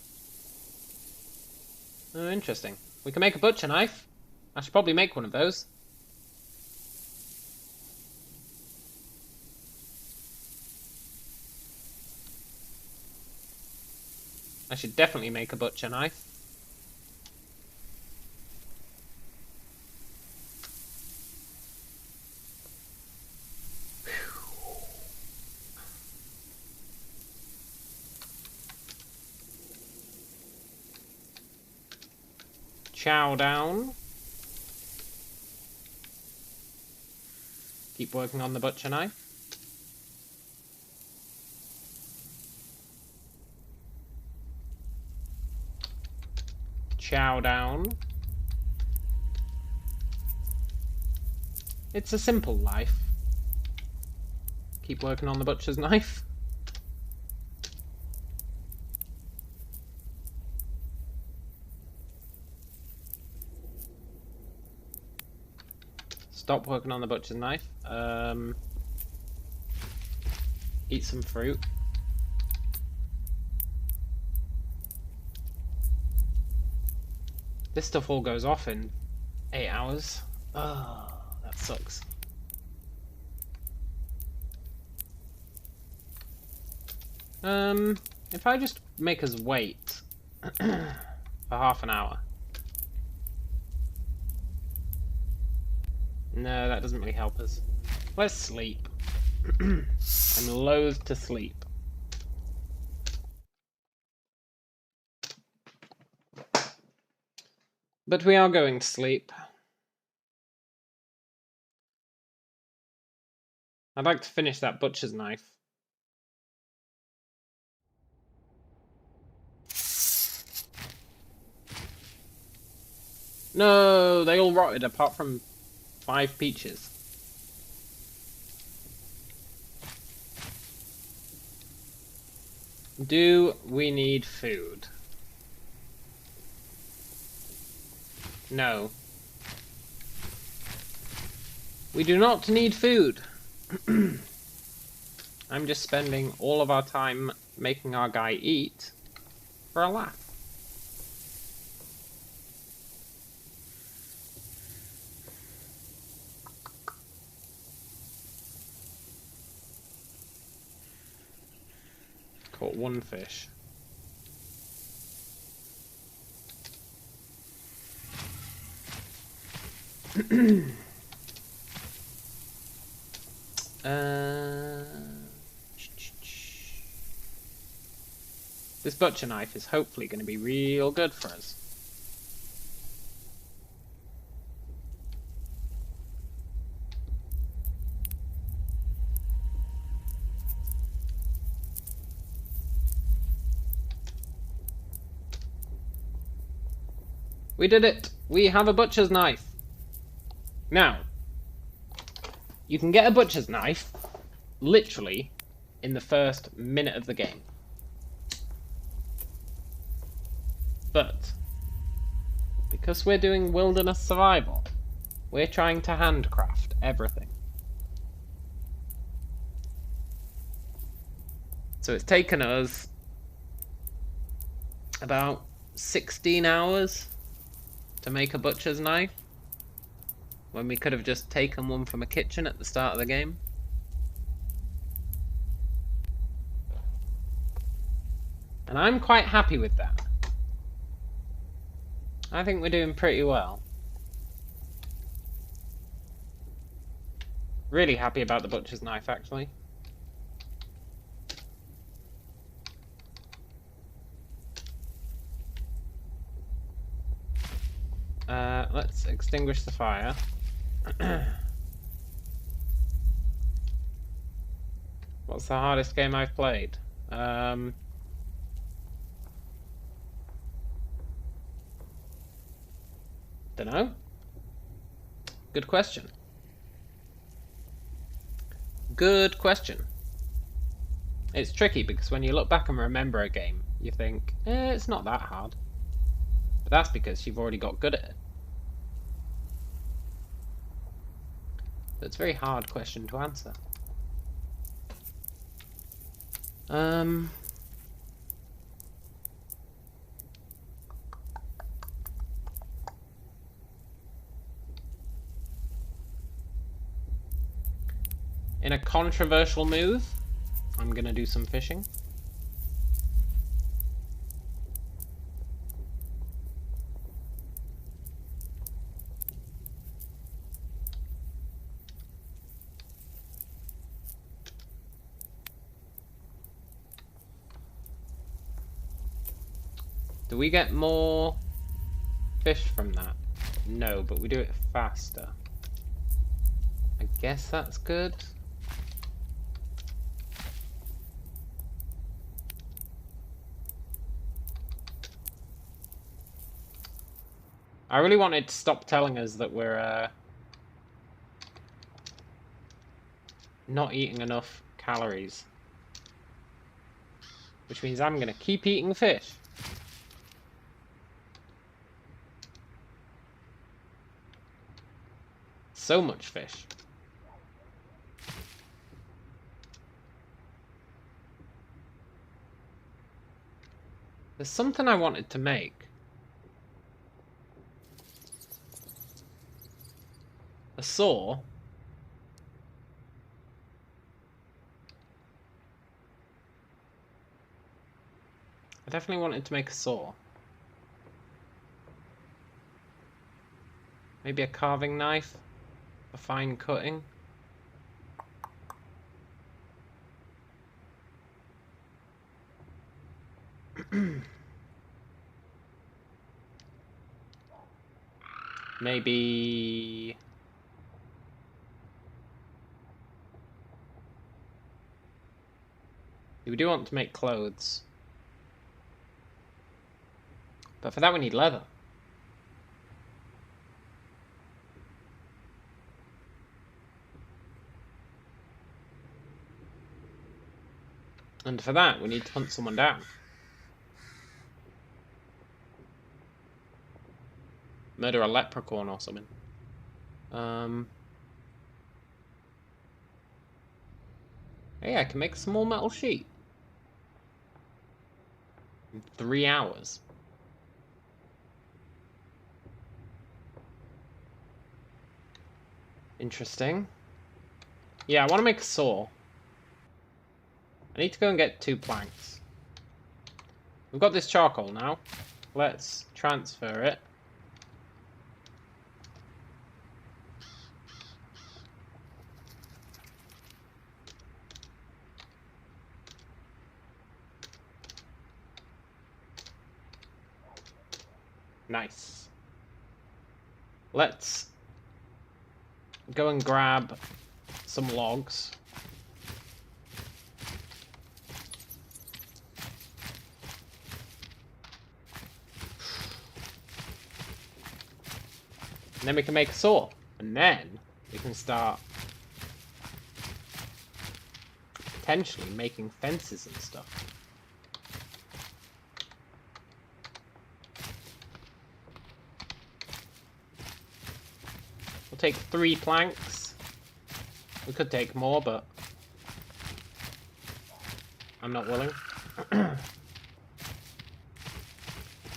Oh, interesting. We can make a butcher knife. I should probably make one of those. I should definitely make a butcher knife. Chow down. Keep working on the butcher knife. Chow down. It's a simple life. Keep working on the butcher's knife. Stop working on the butcher's knife. Eat some fruit. This stuff all goes off in 8 hours. Oh, that sucks. If I just make us wait for half an hour. No, that doesn't really help us. Let's sleep. I'm loath to sleep. But we are going to sleep. I'd like to finish that butcher's knife. No, they all rotted apart from 5 peaches. Do we need food? No. We do not need food. I'm just spending all of our time making our guy eat for a laugh. Caught one fish. This butcher knife is hopefully going to be real good for us. We did it! We have a butcher's knife! Now, you can get a butcher's knife literally in the first minute of the game. But, because we're doing wilderness survival, we're trying to handcraft everything. So it's taken us about 16 hours to make a butcher's knife, when we could have just taken one from a kitchen at the start of the game. And I'm quite happy with that. I think we're doing pretty well. Really happy about the butcher's knife, actually. Let's extinguish the fire. What's the hardest game I've played? Dunno. Good question. Good question. It's tricky because when you look back and remember a game, you think, it's not that hard. But that's because you've already got good at it. It's a very hard question to answer. In a controversial move, I'm gonna do some fishing. Do we get more fish from that? No, but we do it faster. I guess that's good. I really wanted to stop telling us that we're not eating enough calories. Which means I'm gonna keep eating fish. So much fish. There's something I wanted to make. A saw. I definitely wanted to make a saw. Maybe a carving knife for fine cutting. Maybe... we do want to make clothes. But for that we need leather. And for that we need to hunt someone down. Murder a leprechaun or something. Hey, I can make a small metal sheet. In 3 hours. Interesting. Yeah, I want to make a saw. I need to go and get 2 planks. We've got this charcoal now. Let's transfer it. Nice. Let's go and grab some logs. And then we can make a saw. And then we can start potentially making fences and stuff. We'll take 3 planks. We could take more, but I'm not willing. And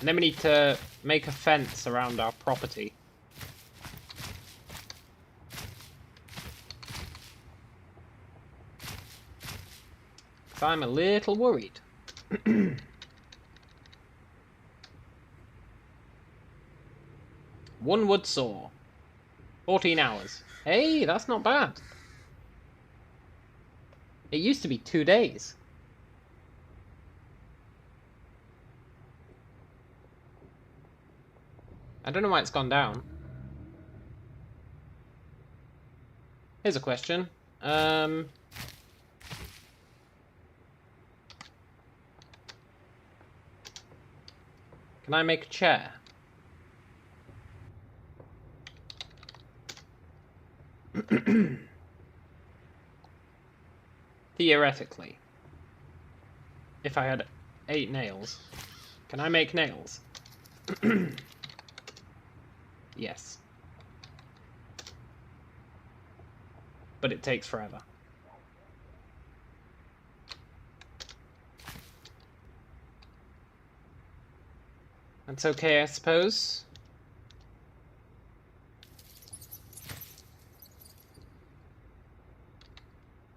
then we need to make a fence around our property. So I'm a little worried. 1 wood saw. 14 hours. Hey, that's not bad. It used to be 2 days. I don't know why it's gone down. Here's a question. Can I make a chair? Theoretically. If I had 8 nails. Can I make nails? Yes. But it takes forever. That's okay, I suppose.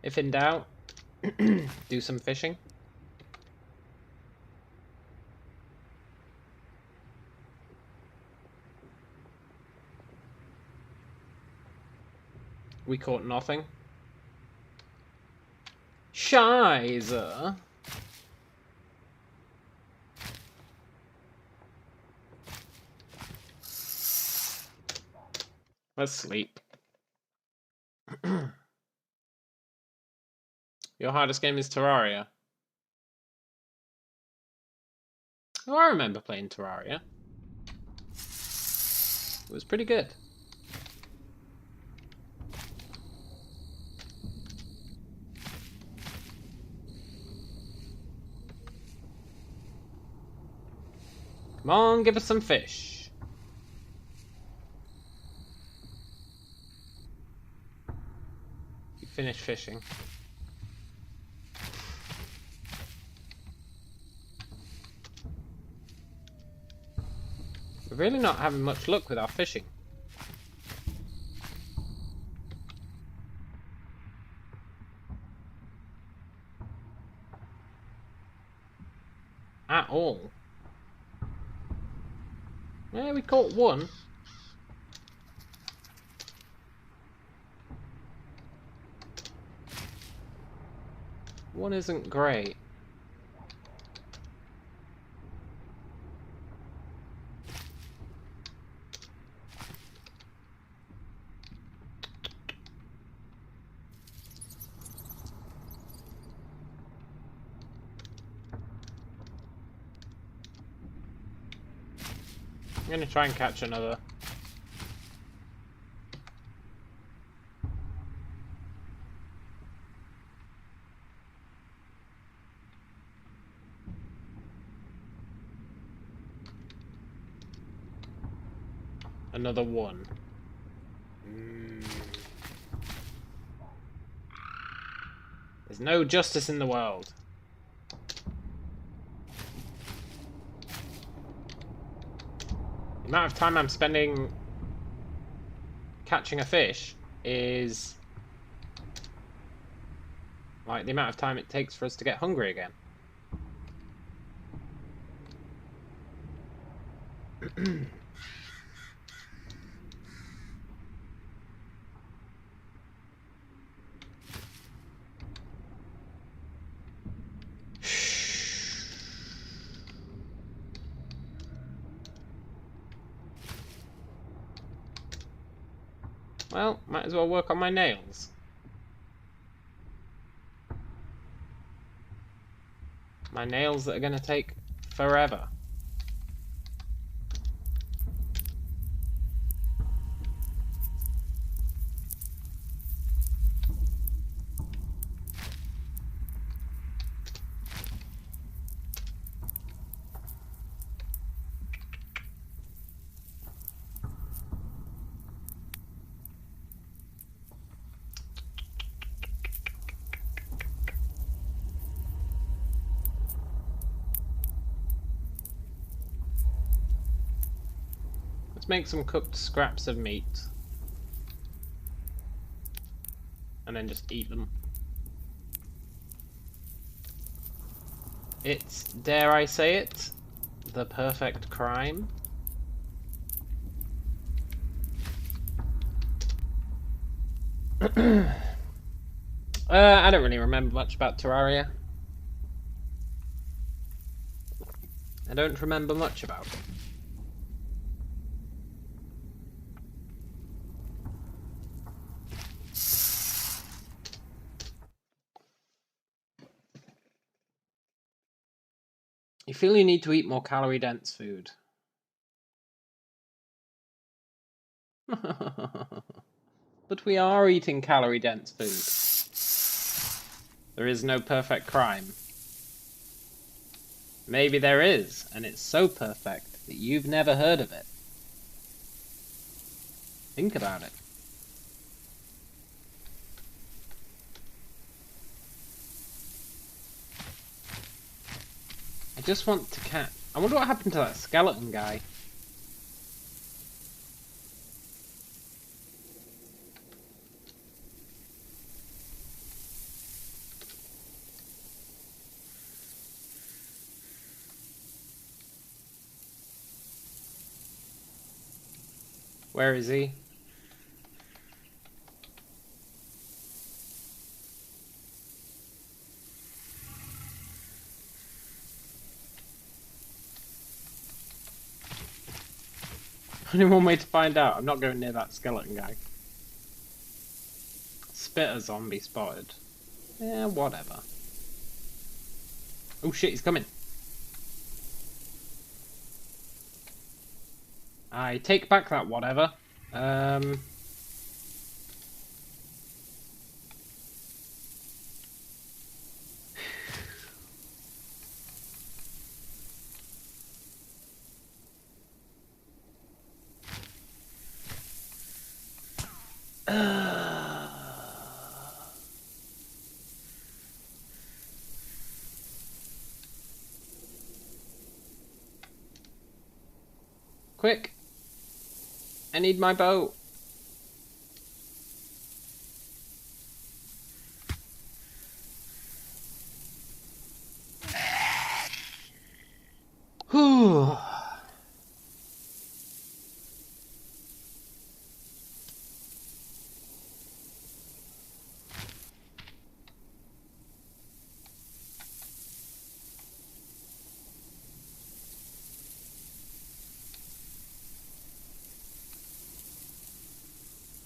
If in doubt, do some fishing. We caught nothing. Scheiße. Let's sleep. Your hardest game is Terraria. Oh, I remember playing Terraria. It was pretty good. Come on, give us some fish. You finished fishing. We're really not having much luck with our fishing. At all. Yeah, we caught 1. One isn't great. I'm gonna try and catch another. Another 1. There's no justice in the world. The amount of time I'm spending catching a fish is like the amount of time it takes for us to get hungry again. Well, might as well work on my nails. My nails that are going to take forever. Let's make some cooked scraps of meat. And then just eat them. It's, dare I say it, the perfect crime. I don't really remember much about Terraria. I don't remember much about it. You feel you need to eat more calorie-dense food. But we are eating calorie-dense food. There is no perfect crime. Maybe there is, and it's so perfect that you've never heard of it. Think about it. I just want to catch... I wonder what happened to that skeleton guy. Where is he? Only one way to find out. I'm not going near that skeleton guy. Spitter zombie spotted. Yeah, whatever. Oh shit, he's coming. I take back that whatever. Quick! I need my bow. Whew.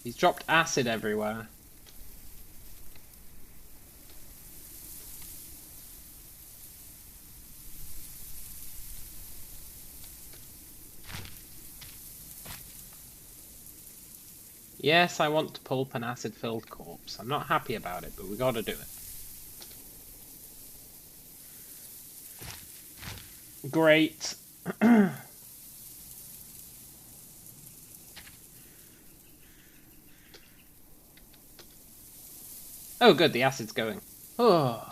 He's dropped acid everywhere. Yes, I want to pulp an acid-filled corpse. I'm not happy about it, but we gotta do it. Great. Oh good, the acid's going. Oh.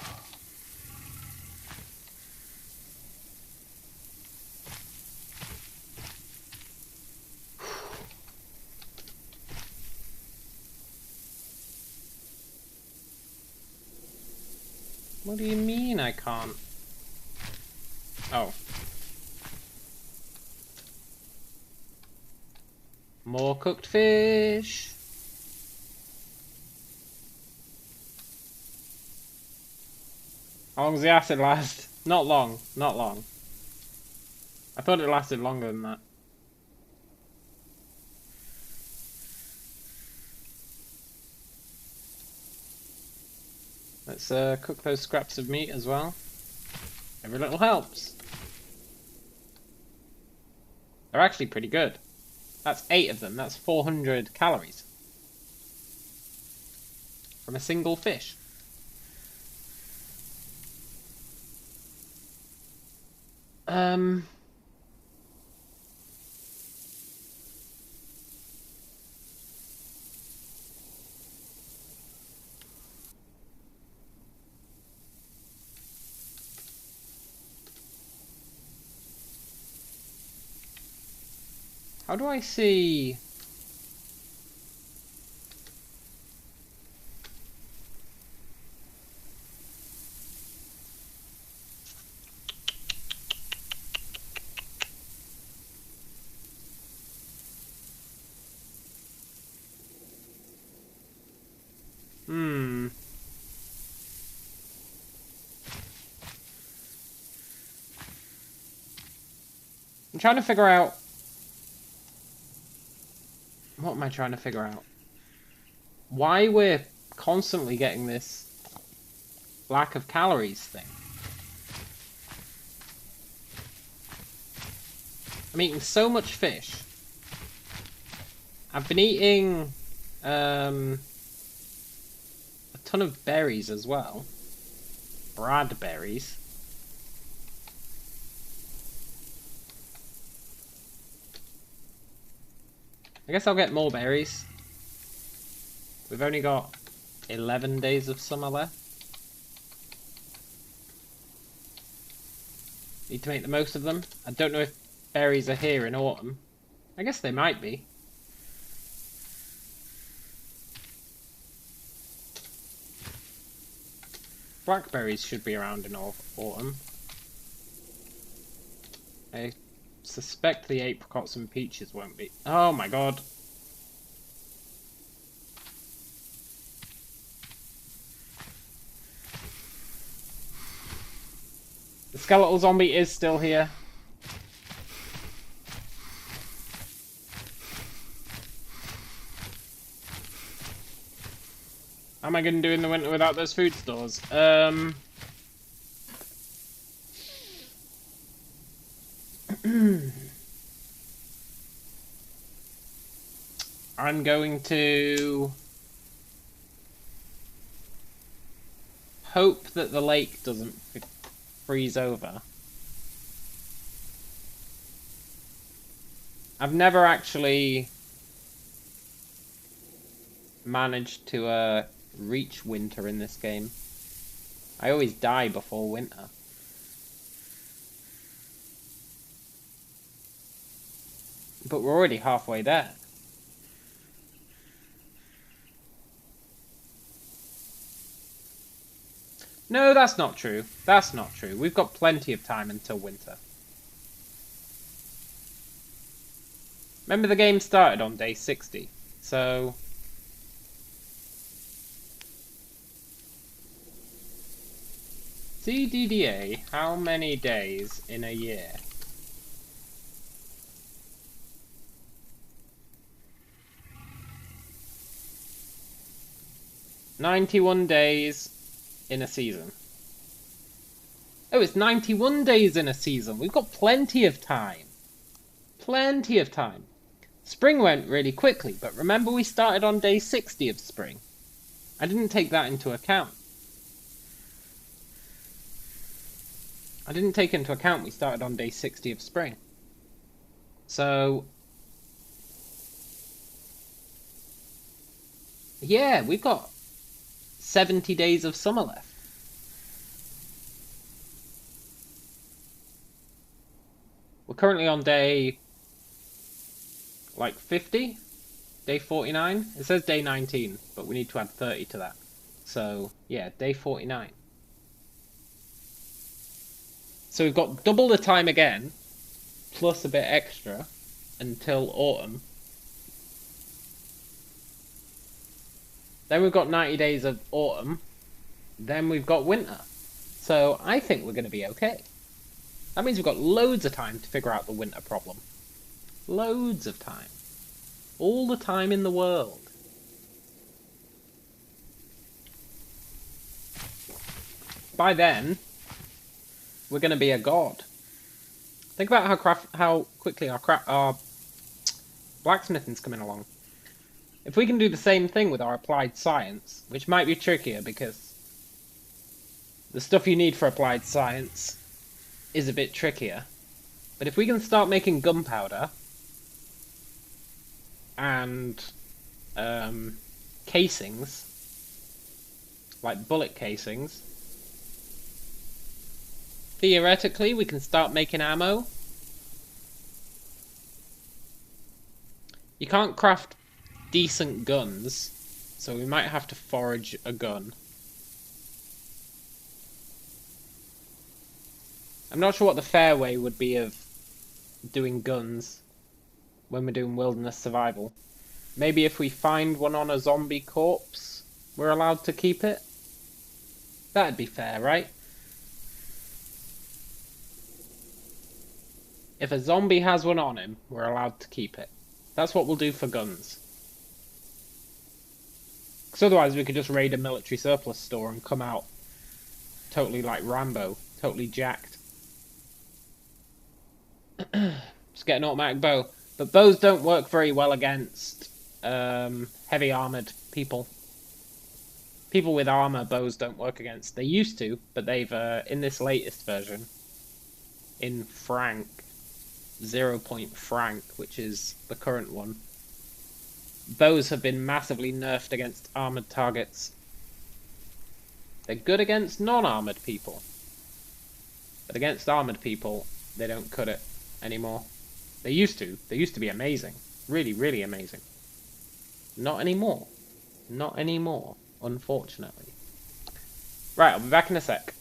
What do you mean I can't? Oh. More cooked fish. How long does the acid last? Not long. Not long. I thought it lasted longer than that. Let's cook those scraps of meat as well. Every little helps. They're actually pretty good. That's 8 of them. That's 400 calories. From a single fish. How do I see? I'm trying to figure out. What am I trying to figure out? Why we're constantly getting this lack of calories thing. I'm eating so much fish. I've been eating a ton of berries as well. Bradberries. I guess I'll get more berries. We've only got 11 days of summer left. Need to make the most of them. I don't know if berries are here in autumn. I guess they might be. Blackberries should be around in autumn. I suspect the apricots and peaches won't be. Oh my god. The skeletal zombie is still here. How am I going to do in the winter without those food stores? I'm going to hope that the lake doesn't freeze over. I've never actually managed to reach winter in this game. I always die before winter. But we're already halfway there. No, that's not true. That's not true. We've got plenty of time until winter. Remember, the game started on day 60, so... CDDA, how many days in a year? "91 days in a season." Oh, it's 91 days in a season. We've got plenty of time. Plenty of time. Spring went really quickly, but remember we started on day 60 of spring. I didn't take that into account. I didn't take into account we started on day 60 of spring. So... yeah, we've got 70 days of summer left. currently on day, like, 50? Day 49? It says day 19, but we need to add 30 to that. So, yeah, day 49. So we've got double the time again, plus a bit extra, until autumn. Then we've got 90 days of autumn. Then we've got winter. So I think we're going to be okay. That means we've got loads of time to figure out the winter problem. Loads of time. All the time in the world. By then, we're going to be a god. Think about how quickly our blacksmithing's coming along. If we can do the same thing with our applied science, which might be trickier because the stuff you need for applied science is a bit trickier. But if we can start making gunpowder and casings, like bullet casings, theoretically we can start making ammo. You can't craft decent guns, so we might have to forage a gun. I'm not sure what the fair way would be of doing guns when we're doing wilderness survival. Maybe if we find one on a zombie corpse, we're allowed to keep it? That'd be fair, right? If a zombie has one on him, we're allowed to keep it. That's what we'll do for guns. Because otherwise we could just raid a military surplus store and come out totally like Rambo, totally jacked. Just get an automatic bow. But bows don't work very well against heavy armoured people. People with armour, bows don't work against. They used to, but they've, in this latest version, in Frank, 0. Frank, which is the current one, bows have been massively nerfed against armoured targets. They're good against non-armoured people. But against armoured people, they don't cut it anymore. They used to. They used to be amazing. Really, really amazing. Not anymore. Not anymore, unfortunately. Right, I'll be back in a sec.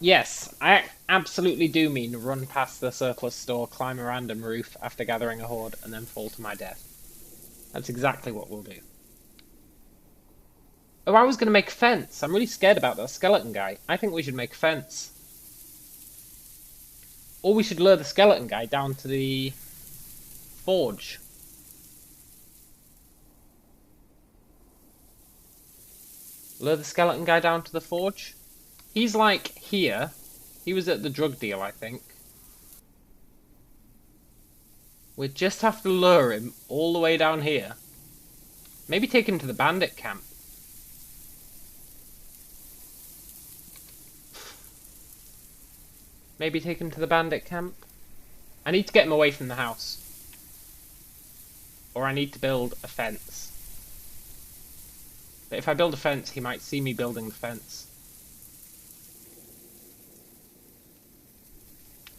Yes, I absolutely do mean run past the surplus store, climb a random roof after gathering a horde, and then fall to my death. That's exactly what we'll do. Oh, I was going to make fence. I'm really scared about that skeleton guy. I think we should make fence. Or we should lure the skeleton guy down to the forge. Lure the skeleton guy down to the forge? He's like here. He was at the drug deal, I think. We just have to lure him all the way down here. Maybe take him to the bandit camp. Maybe take him to the bandit camp. I need to get him away from the house. Or I need to build a fence. But if I build a fence, he might see me building the fence.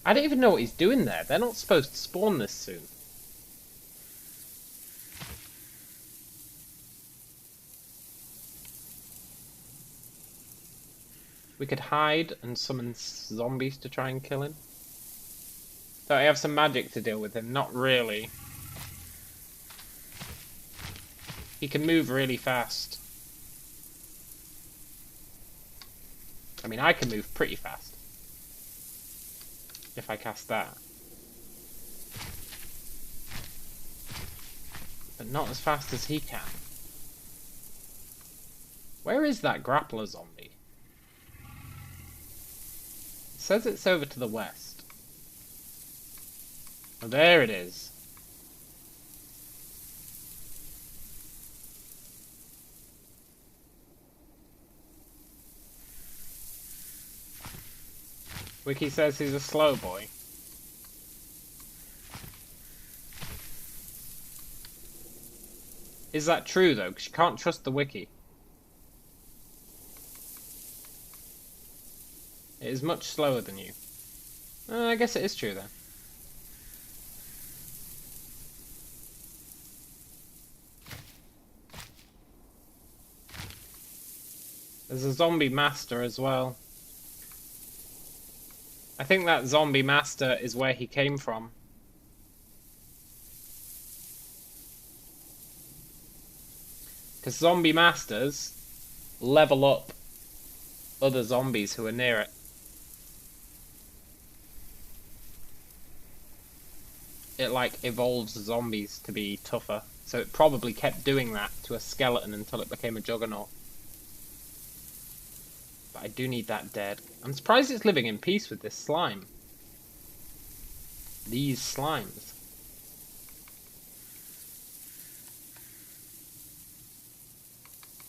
I don't even know what he's doing there. They're not supposed to spawn this soon. We could hide and summon zombies to try and kill him. So I have some magic to deal with him. Not really. He can move really fast. I mean, I can move pretty fast. If I cast that. But not as fast as he can. Where is that grappler zombie? It says it's over to the west. Oh, there it is. Wiki says he's a slow boy. Is that true, though? Because you can't trust the wiki. It is much slower than you. I guess it is true, then. There's a zombie master as well. I think that zombie master is where he came from. Because zombie masters level up other zombies who are near it. It like evolves zombies to be tougher. So it probably kept doing that to a skeleton until it became a juggernaut. But I do need that dead. I'm surprised it's living in peace with this slime. These slimes.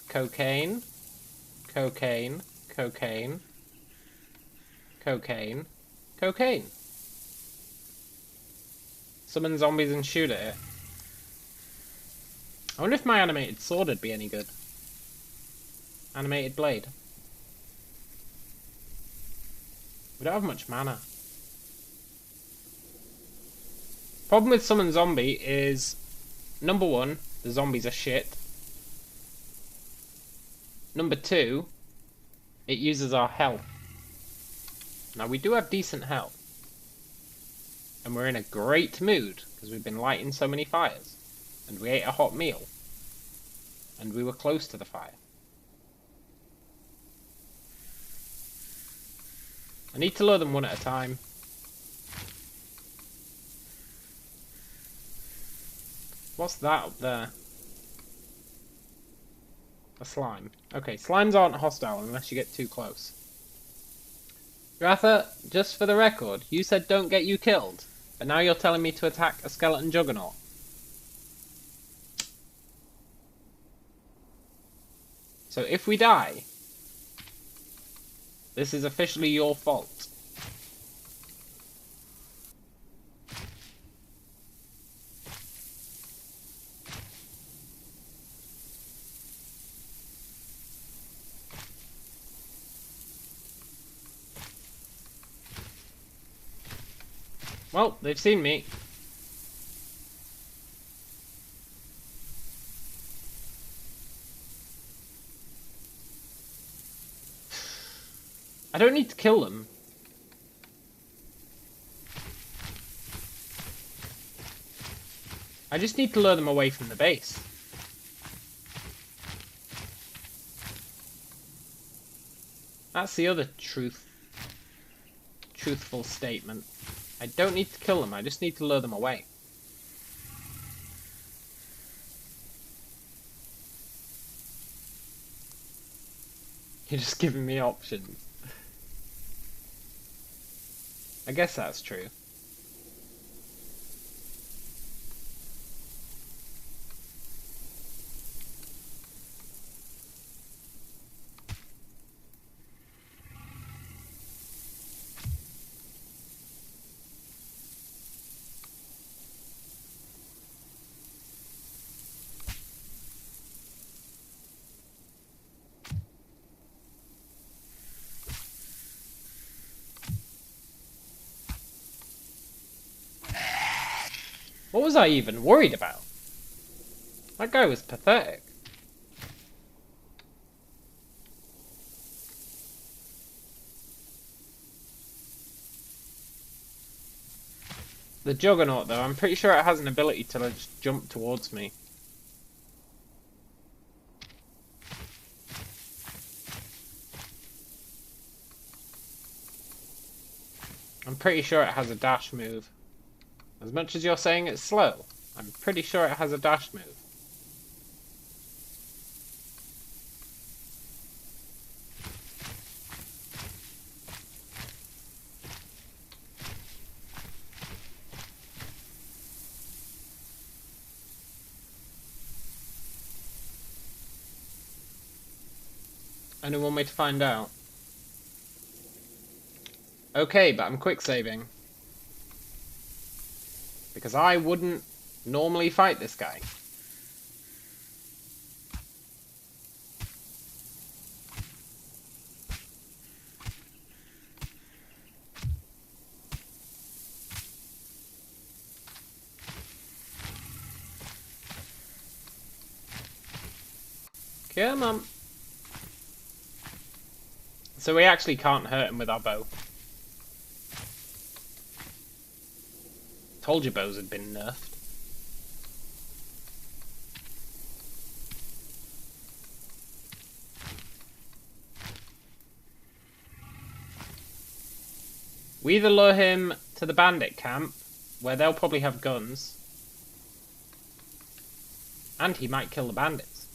Cocaine. Cocaine. Cocaine. Cocaine. Cocaine. Summon zombies and shoot at it. I wonder if my animated sword would be any good. Animated blade. We don't have much mana. Problem with summon zombie is, number one, the zombies are shit. Number two, it uses our health. Now we do have decent health. And we're in a great mood, because we've been lighting so many fires. And we ate a hot meal. And we were close to the fire. I need to lure them one at a time. What's that up there? A slime. Okay, slimes aren't hostile unless you get too close. Ratha, just for the record, you said don't get you killed. But now you're telling me to attack a skeleton juggernaut. So if we die, this is officially your fault. Well, they've seen me. I don't need to kill them. I just need to lure them away from the base. That's the other truthful statement. I don't need to kill them, I just need to lure them away. You're just giving me options. I guess that's true. What was I even worried about? That guy was pathetic. The Juggernaut, though, I'm pretty sure it has an ability to just jump towards me. pretty sure it has a dash move. As much as you're saying it's slow, I'm pretty sure it has a dash move. Anyone way to find out? Okay, but I'm quick saving. Because I wouldn't normally fight this guy. Come on. So we actually can't hurt him with our bow. Told you bows had been nerfed. We either lure him to the bandit camp, where they'll probably have guns, and he might kill the bandits.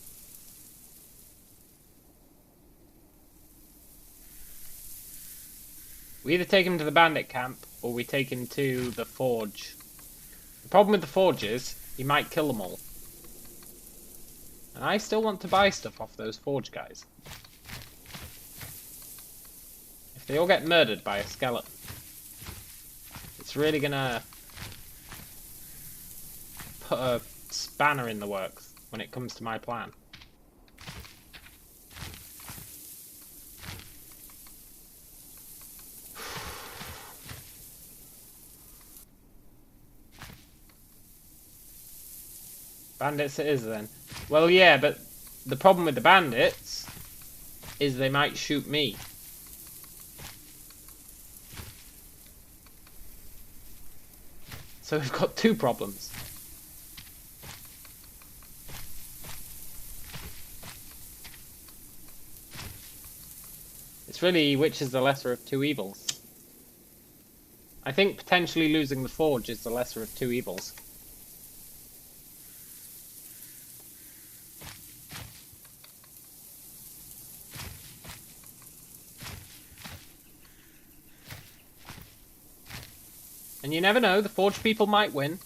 We either take him to the bandit camp, or we take him to the forge. The problem with the forge is, he might kill them all. And I still want to buy stuff off those forge guys. If they all get murdered by a skeleton, it's really gonna put a spanner in the works when it comes to my plan. Bandits it is then. Well, yeah, but the problem with the bandits is they might shoot me. So we've got two problems. It's really which is the lesser of two evils. I think potentially losing the forge is the lesser of two evils. And you never know, the Forge people might win.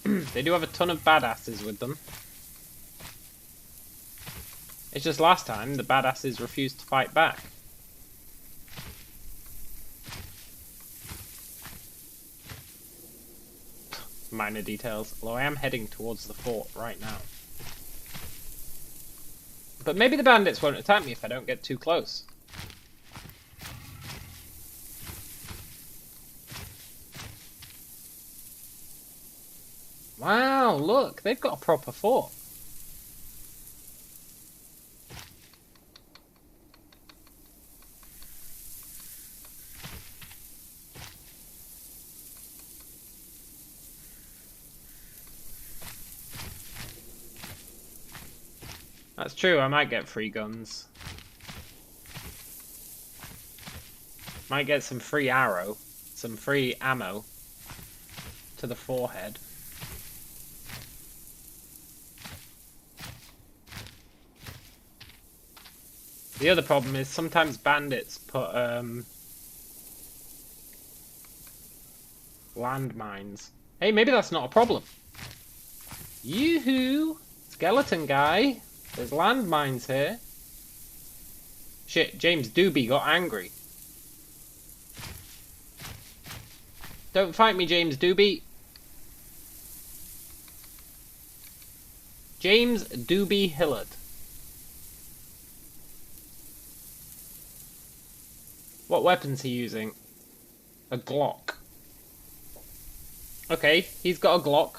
They do have a ton of badasses with them. It's just last time the badasses refused to fight back. Minor details, although I am heading towards the fort right now. But maybe the bandits won't attack me if I don't get too close. Wow, look, they've got a proper fort. That's true, I might get free guns. Might get some free arrow, some free ammo to the forehead. The other problem is sometimes bandits put landmines. Hey, maybe that's not a problem. Yoo-hoo! Skeleton guy! There's landmines here. Shit, James Doobie got angry. Don't fight me, James Doobie. James Doobie Hillard. What weapon's he using? A Glock. Okay, he's got a Glock.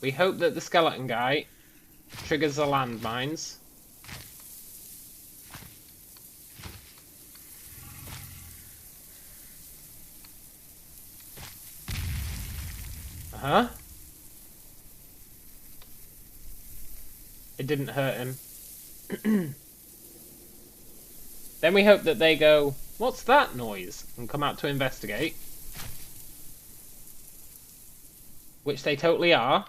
We hope that the skeleton guy triggers the landmines. Uh-huh. It didn't hurt him. Then we hope that they go, "What's that noise?" and come out to investigate. Which they totally are.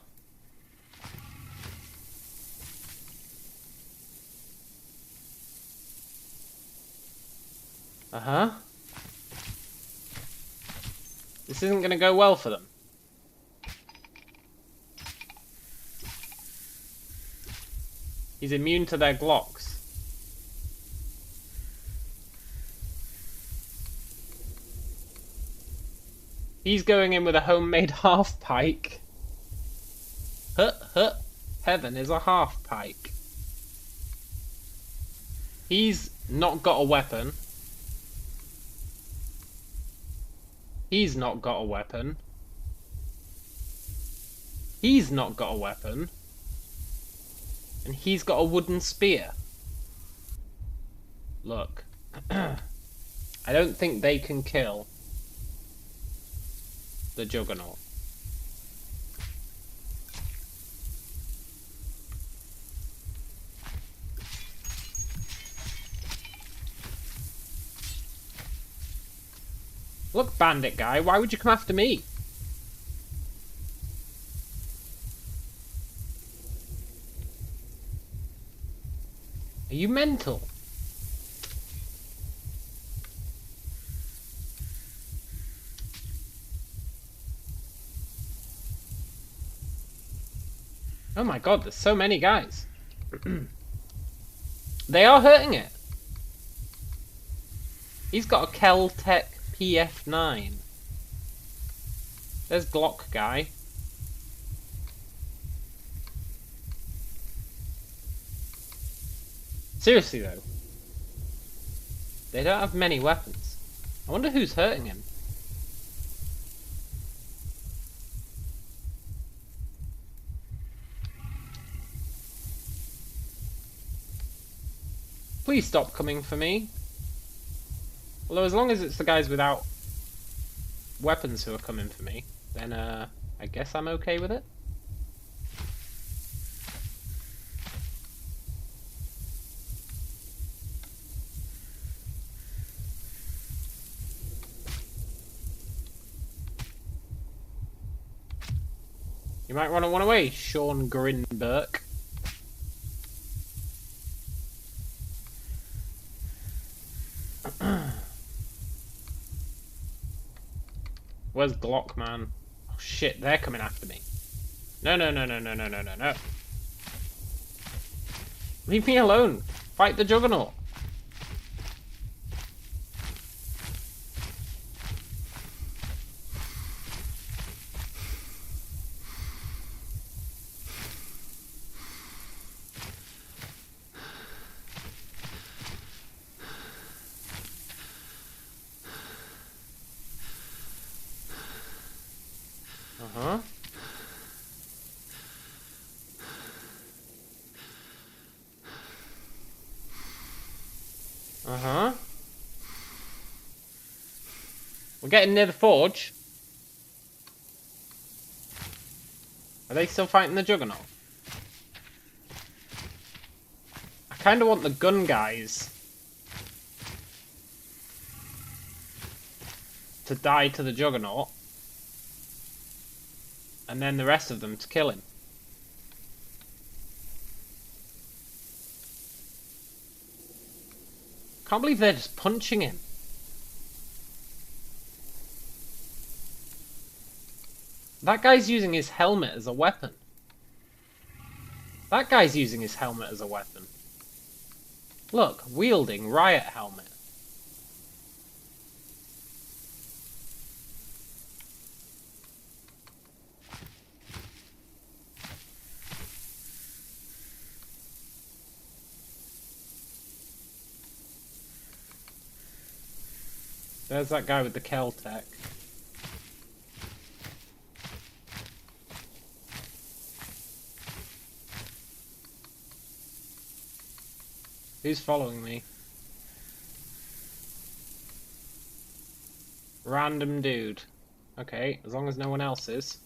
Uh-huh. This isn't going to go well for them. He's immune to their Glocks. He's going in with a homemade half pike. Heaven is a half pike. He's not got a weapon. He's not got a weapon. He's not got a weapon. And he's got a wooden spear. Look. I don't think they can kill the Juggernaut. Look, bandit guy, why would you come after me? Are you mental? Oh my god, there's so many guys. They are hurting it. He's got a Keltec PF9. There's Glock guy. Seriously though, they don't have many weapons. I wonder who's hurting him. Please stop coming for me. Although as long as it's the guys without weapons who are coming for me, then I guess I'm okay with it. You might want to run away, Sean Grinberg. Where's Glock, man? Oh shit, they're coming after me. No. Leave me alone. Fight the Juggernaut. Uh-huh. Uh-huh. We're getting near the forge. Are they still fighting the Juggernaut? I kind of want the gun guys to die to the Juggernaut. And then the rest of them to kill him. Can't believe they're just punching him. That guy's using his helmet as a weapon. That guy's using his helmet as a weapon. Look, wielding riot helmet. There's that guy with the Keltec. Who's following me? Random dude. Okay, as long as no one else is.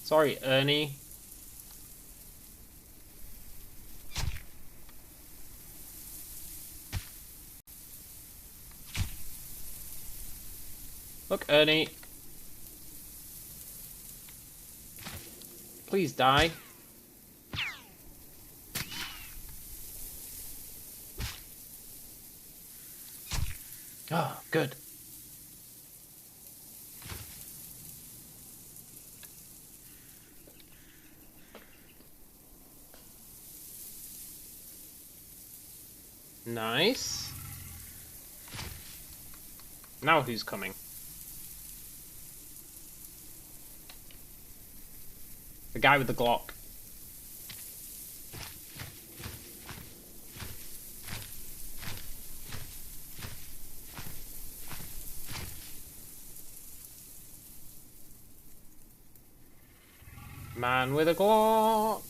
Sorry, Ernie. Look, Ernie. Please die. Oh, good. Nice. Now who's coming? The guy with the Glock. Man with a Glock.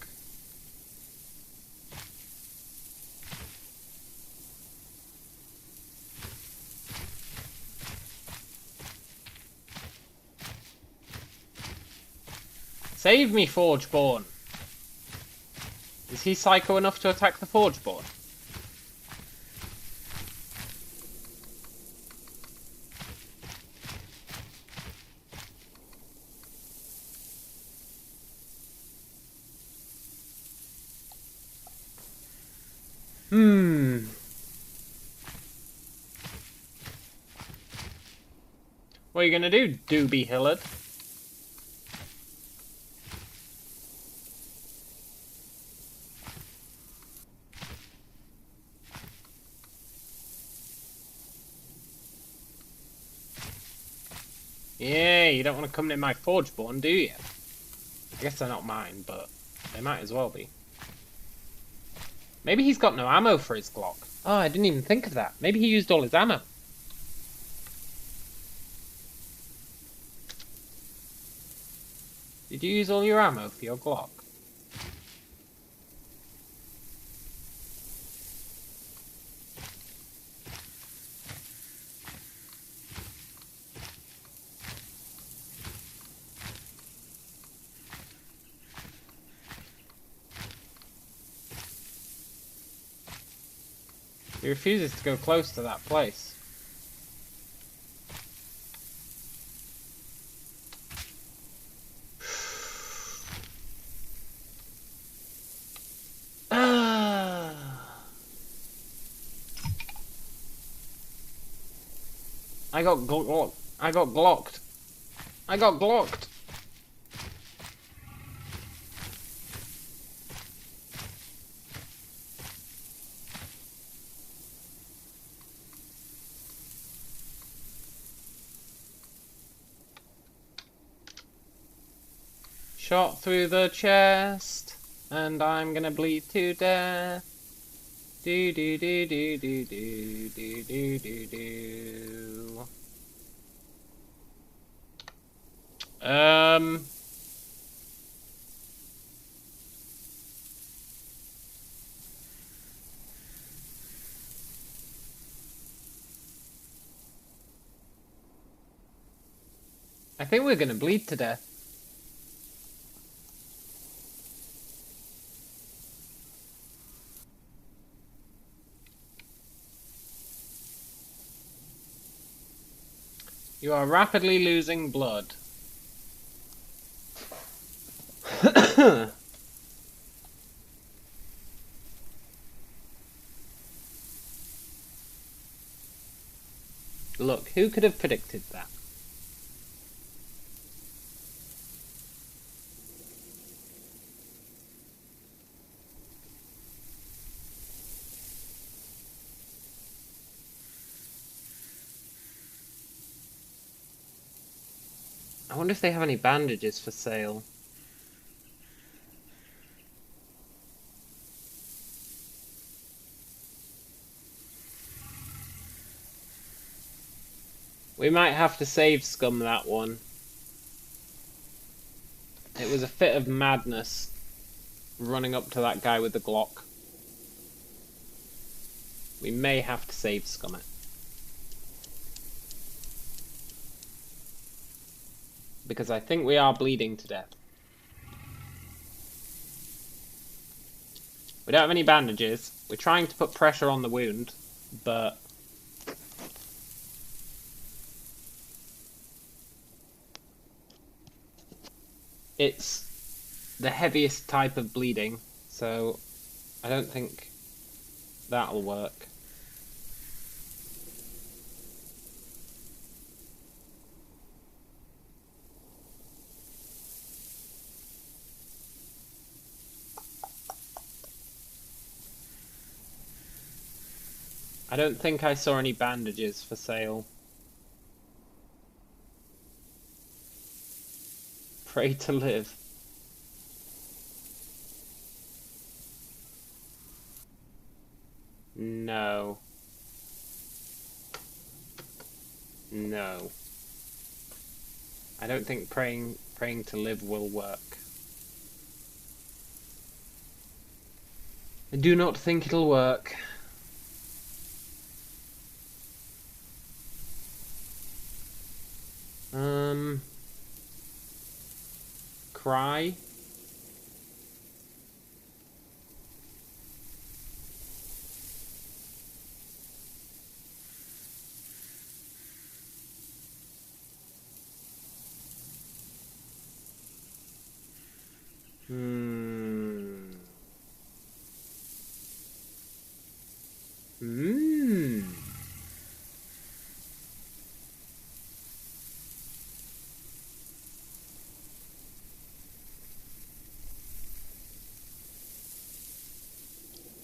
Save me, Forgeborn. Is he psycho enough to attack the Forgeborn? What are you gonna do, Doobie Hillard? Yeah, you don't want to come near my Forgeborn, do you? I guess they're not mine, but they might as well be. Maybe he's got no ammo for his Glock. Oh, I didn't even think of that. Maybe he used all his ammo. Did you use all your ammo for your Glock? He refuses to go close to that place. I got glocked. I got glocked. I got glocked. Shot through the chest, and I'm gonna bleed to death. Do do do do do do do do do do. I think we're gonna bleed to death. You are rapidly losing blood. Look, who could have predicted that? I wonder if they have any bandages for sale. We might have to save scum that one. It was a fit of madness running up to that guy with the Glock. We may have to save scum it. Because I think we are bleeding to death. We don't have any bandages. We're trying to put pressure on the wound, but... it's the heaviest type of bleeding, so I don't think that'll work. I don't think I saw any bandages for sale. Pray to live. No. No. I don't think praying to live will work. I do not think it'll work. Cry?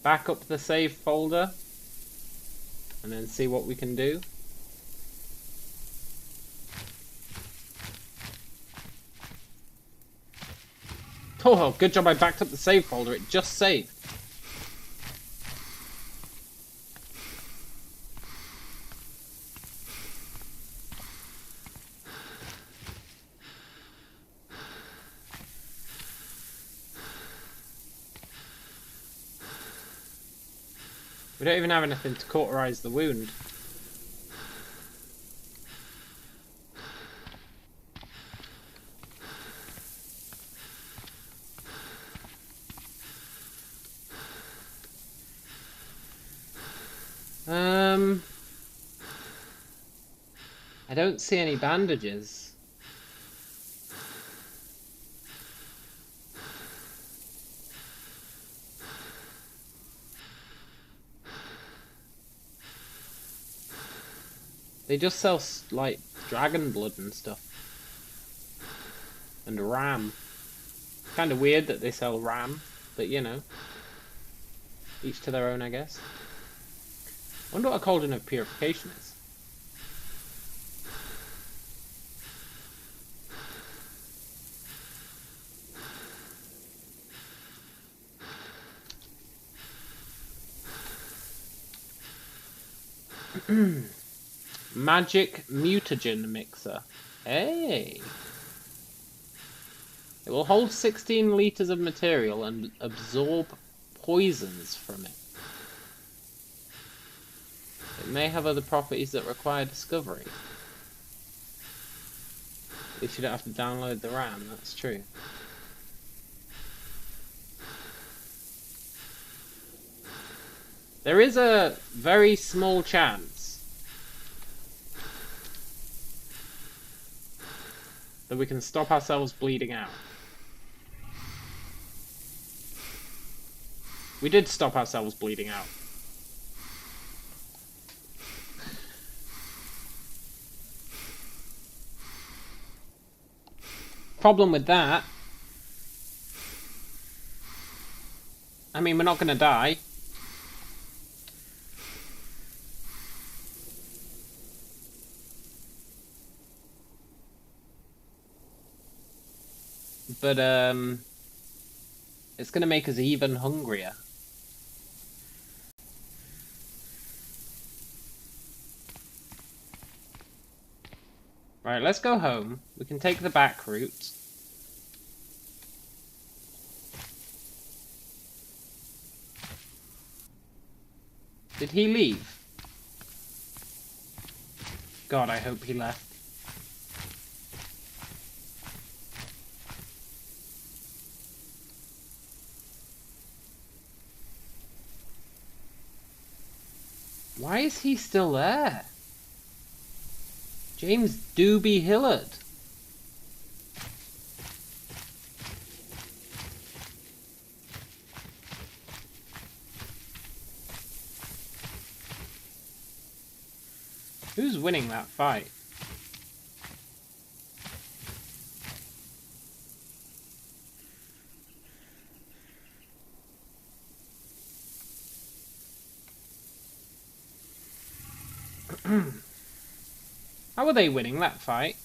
Back up the save folder and then see what we can do. Oh, good job I backed up the save folder, it just saved. We don't even have anything to cauterize the wound. I don't see any bandages. They just sell, like, dragon blood and stuff. And ram. Kind of weird that they sell ram, but you know. Each to their own, I guess. I wonder what a cauldron of purification is. Magic mutagen mixer. Hey! It will hold 16 liters of material and absorb poisons from it. It may have other properties that require discovery. At least you don't have to download the RAM, that's true. There is a very small chance that we can stop ourselves bleeding out. We did stop ourselves bleeding out. Problem with that, I mean, we're not going to die. But, it's going to make us even hungrier. Right, let's go home. We can take the back route. Did he leave? God, I hope he left. Why is he still there? James Doobie Hillard. Who's winning that fight? How are they winning that fight?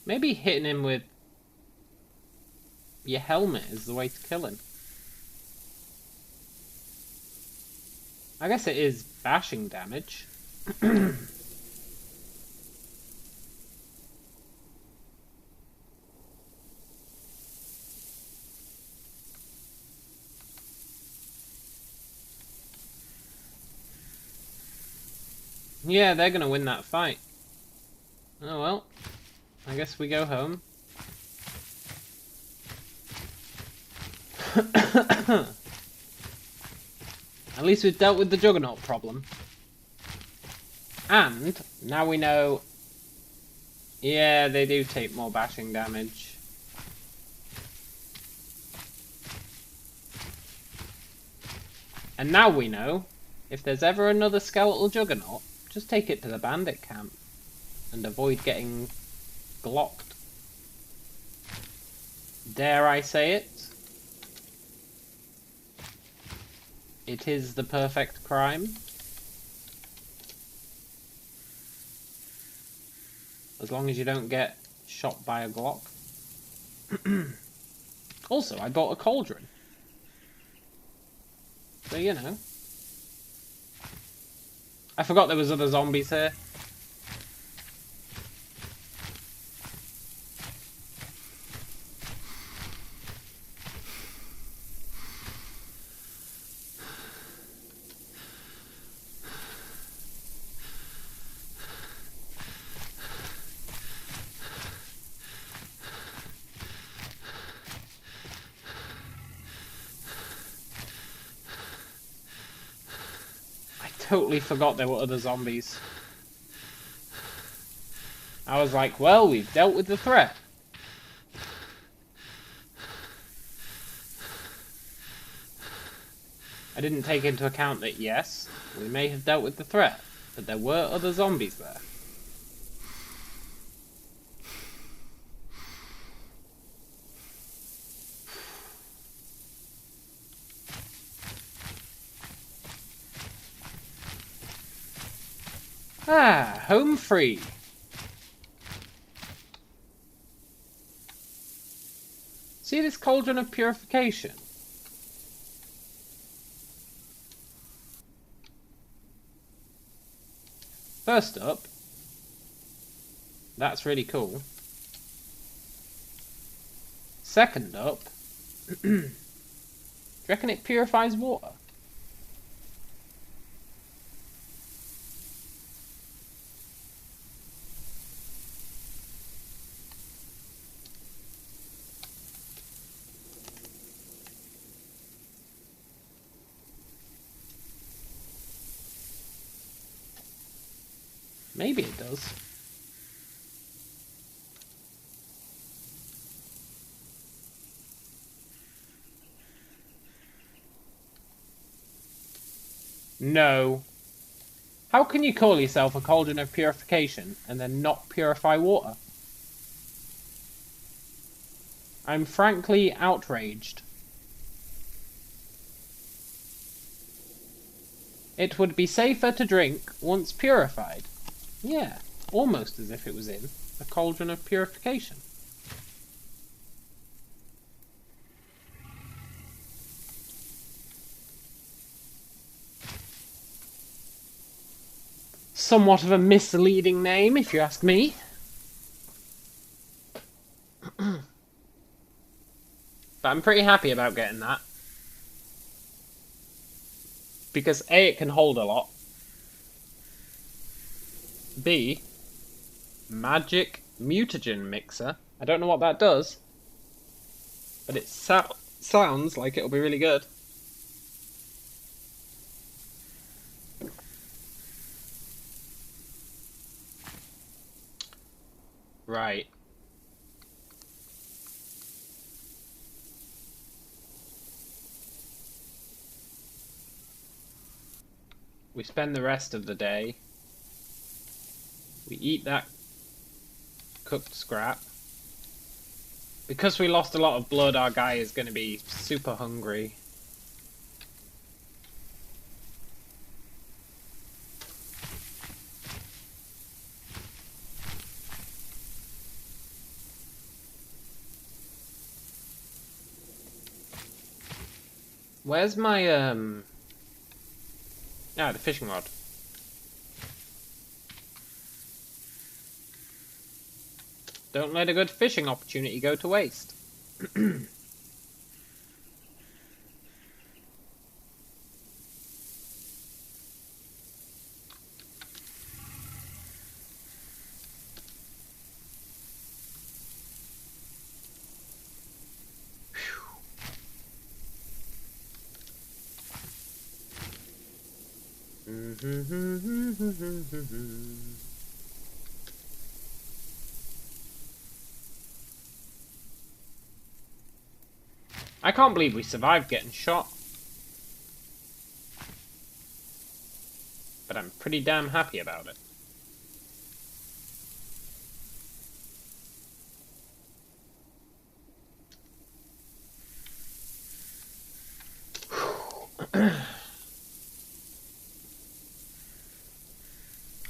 Maybe hitting him with your helmet is the way to kill him. I guess it is bashing damage. Yeah, they're gonna win that fight. Oh well. I guess we go home. At least we've dealt with the Juggernaut problem. And now we know... Yeah, they do take more bashing damage. And now we know, if there's ever another skeletal Juggernaut, just take it to the bandit camp. And avoid getting glocked. Dare I say it? It is the perfect crime. As long as you don't get shot by a Glock. Also, I bought a cauldron. So, you know. I forgot there was other zombies here. Totally forgot there were other zombies. I was like, well, we've dealt with the threat. I didn't take into account that, yes, we may have dealt with the threat, but there were other zombies there. Ah, home free. See this cauldron of purification? First up, that's really cool. Second up, do you reckon it purifies water? Maybe it does. No. How can you call yourself a cauldron of purification and then not purify water? I'm frankly outraged. It would be safer to drink once purified. Yeah, almost as if it was in a cauldron of purification. somewhat of a misleading name, if you ask me. But I'm pretty happy about getting that. Because A, it can hold a lot. B, magic mutagen mixer. I don't know what that does. But it sounds like it'll be really good. Right. We spend the rest of the day. We eat that cooked scrap. Because we lost a lot of blood, our guy is going to be super hungry. Where's my, Ah, the fishing rod. Don't let a good fishing opportunity go to waste. I can't believe we survived getting shot. But I'm pretty damn happy about it.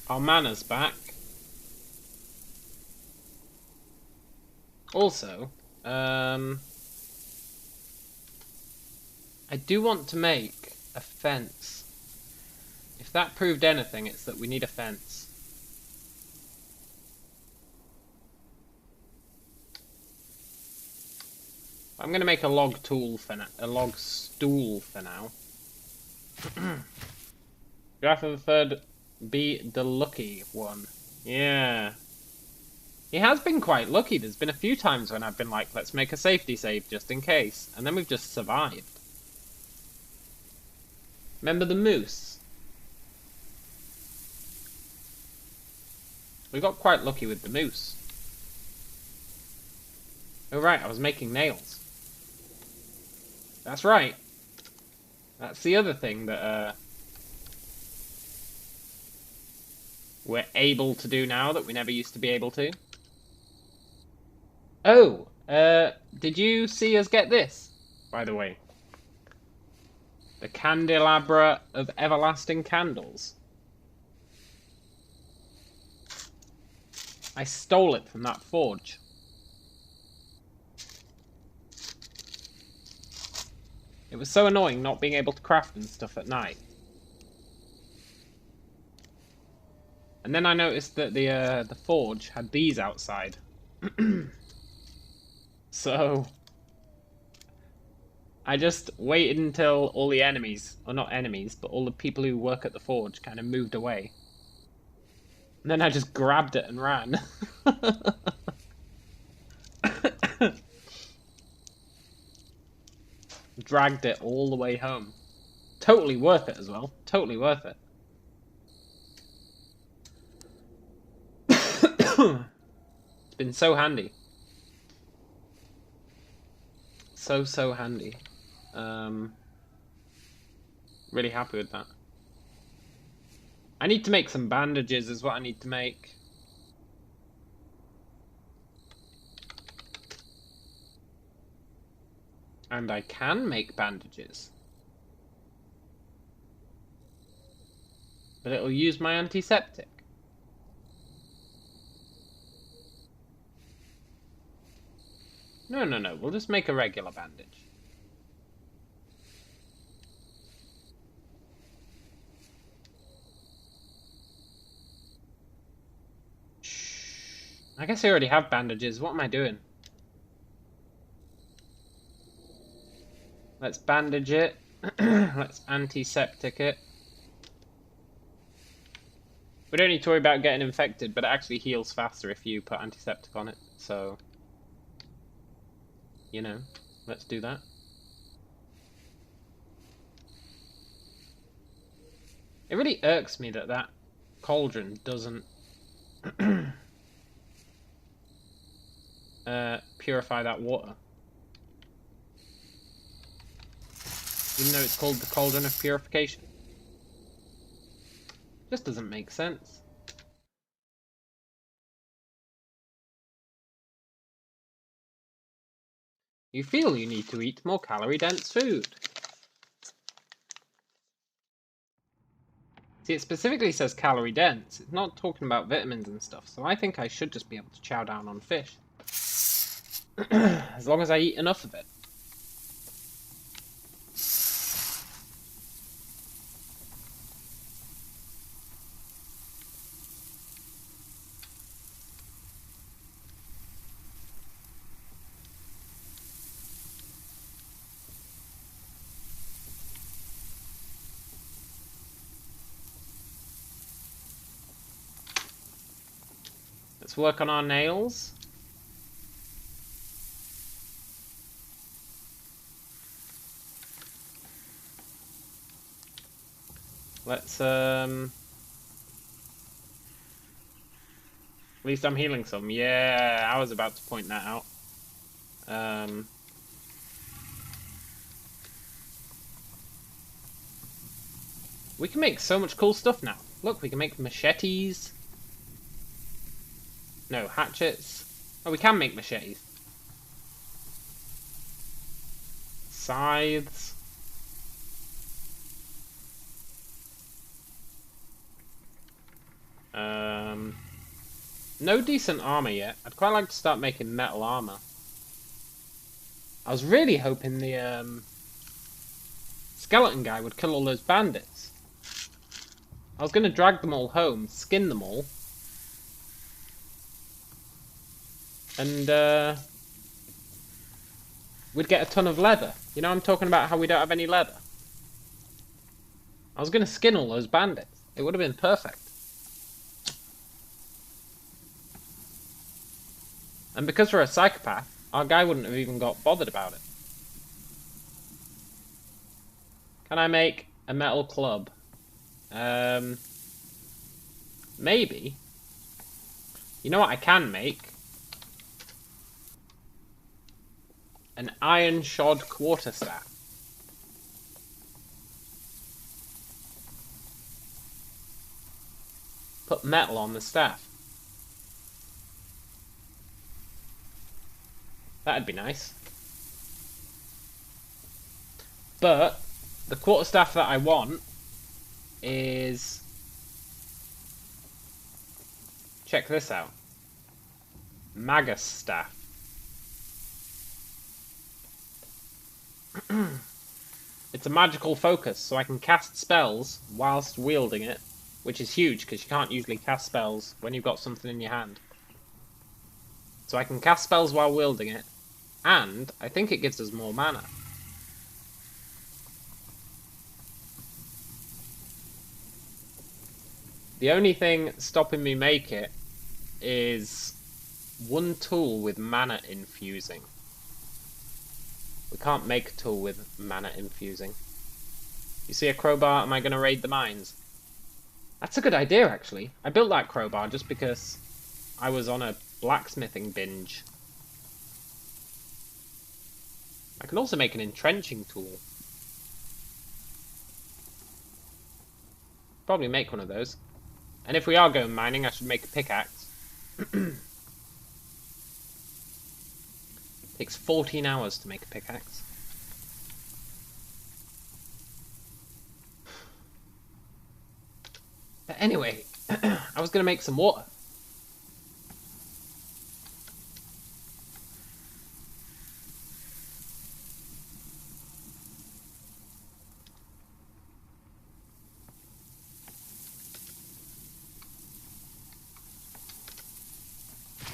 Our mana's back. Also, I do want to make a fence. If that proved anything, it's that we need a fence. I'm going to make a log tool for now, a log stool for now. Graph of the third, be the lucky one. Yeah. He has been quite lucky. There's been a few times when I've been like, let's make a safety save just in case. And then we've just survived. Remember the moose? We got quite lucky with the moose. Oh right, I was making nails. That's right. That's the other thing that we're able to do now that we never used to be able to. Oh, did you see us get this, by the way? The candelabra of everlasting candles. I stole it from that forge. It was so annoying not being able to craft and stuff at night. And then I noticed that the forge had these outside. So I just waited until all the enemies, or not enemies, but all the people who work at the forge kind of moved away. And then I just grabbed it and ran. Dragged it all the way home. Totally worth it as well. Totally worth it. It's been so handy. So handy. Really happy with that. I need to make some bandages is what I need to make. And I can make bandages. But it'll use my antiseptic. No, we'll just make a regular bandage. I guess I already have bandages. What am I doing? Let's bandage it. Let's antiseptic it. We don't need to worry about getting infected, but it actually heals faster if you put antiseptic on it. So, you know, let's do that. It really irks me that that cauldron doesn't purify that water. Even though it's called the Cauldron of Purification. Just doesn't make sense. You feel you need to eat more calorie-dense food. See, it specifically says calorie-dense. It's not talking about vitamins and stuff, so I think I should just be able to chow down on fish. As long as I eat enough of it. Let's work on our nails. Let's, at least I'm healing some. Yeah, I was about to point that out. We can make so much cool stuff now. Look, we can make machetes. No, hatchets. Oh, we can make machetes. Scythes. No decent armor yet. I'd quite like to start making metal armor. I was really hoping the skeleton guy would kill all those bandits. I was going to drag them all home, skin them all, and we'd get a ton of leather. You know, I'm talking about how we don't have any leather. I was going to skin all those bandits. It would have been perfect. And because we're a psychopath, our guy wouldn't have even got bothered about it. Can I make a metal club? Maybe. You know what I can make? An iron shod quarterstaff. Put metal on the staff. That'd be nice. But the quarterstaff that I want is... Check this out. Magus staff. It's a magical focus, so I can cast spells whilst wielding it, which is huge because you can't usually cast spells when you've got something in your hand. So I can cast spells while wielding it, and I think it gives us more mana. The only thing stopping me make it is one tool with mana infusing. We can't make a tool with mana infusing. You see a crowbar, am I going to raid the mines? That's a good idea, actually. I built that crowbar just because I was on a blacksmithing binge. I can also make an entrenching tool. Probably make one of those. And if we are going mining, I should make a pickaxe. Takes 14 hours to make a pickaxe. But anyway, I was going to make some water.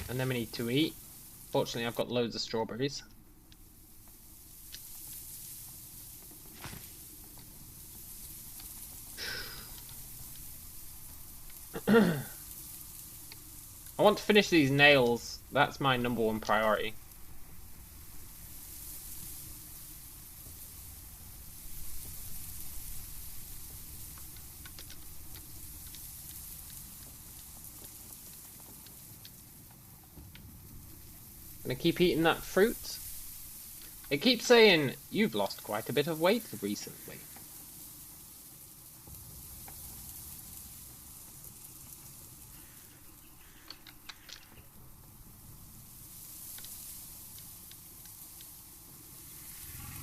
And then we need to eat. Fortunately, I've got loads of strawberries. I want to finish these nails. That's my #1 priority. Gonna keep eating that fruit. It keeps saying, you've lost quite a bit of weight recently.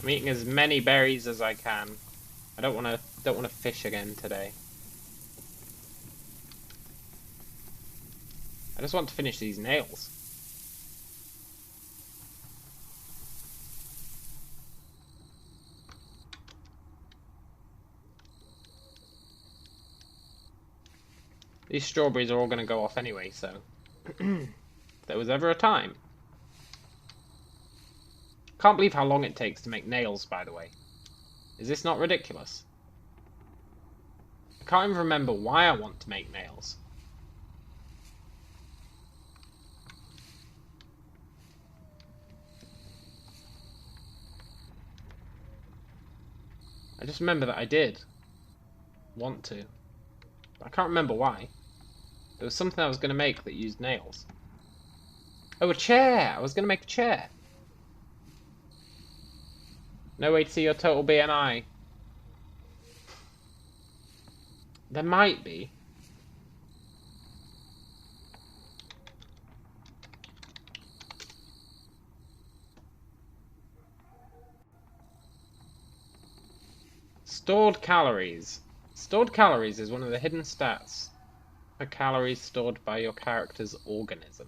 I'm eating as many berries as I can. I don't want to fish again today. I just want to finish these nails. These strawberries are all going to go off anyway, so if there was ever a time. Can't believe how long it takes to make nails, by the way. Is this not ridiculous? I can't even remember why I want to make nails. I just remember that I did want to. I can't remember why. There was something I was going to make that used nails. Oh, a chair! I was going to make a chair. No way to see your total BMI. There might be. Stored calories. Stored calories is one of the hidden stats for calories stored by your character's organism.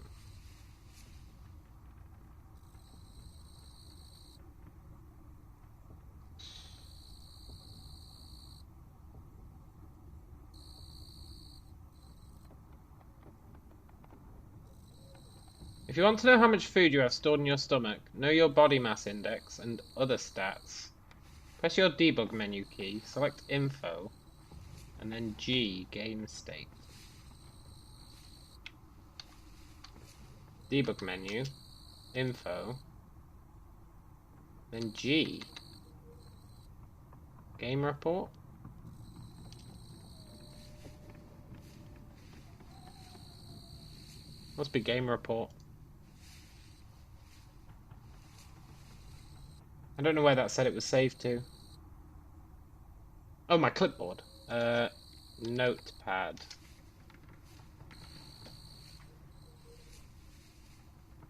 If you want to know how much food you have stored in your stomach, know your body mass index and other stats. Press your debug menu key, select info, and then G, game state. Debug menu, info, then G. Game report. Must be game report. I don't know where that said it was saved to. Oh, my clipboard. Notepad.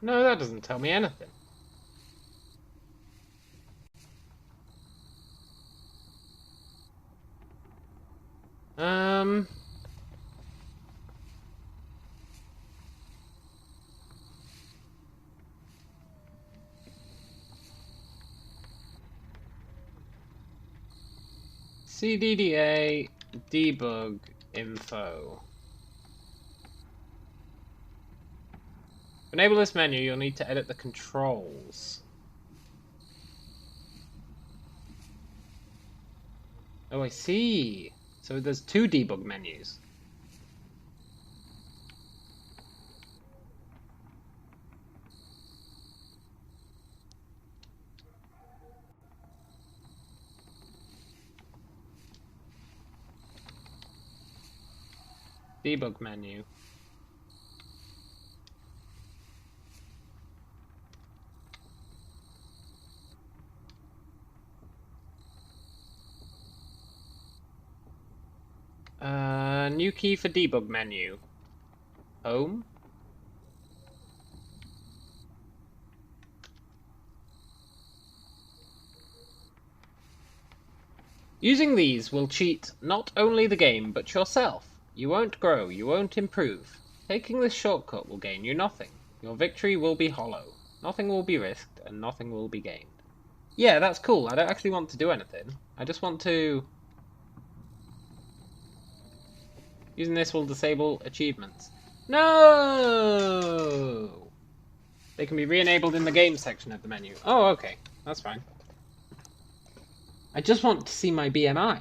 No, that doesn't tell me anything. CDDA debug info. To enable this menu, you'll need to edit the controls. Oh, I see. So there's 2 debug menus. Debug menu. New key for debug menu. Home. Using these will cheat not only the game, but yourself. You won't grow, you won't improve. Taking this shortcut will gain you nothing. Your victory will be hollow. Nothing will be risked, and nothing will be gained. Yeah, that's cool. I don't actually want to do anything. I just want to... Using this will disable achievements. No! They can be re-enabled in the game section of the menu. Oh, okay. That's fine. I just want to see my BMI.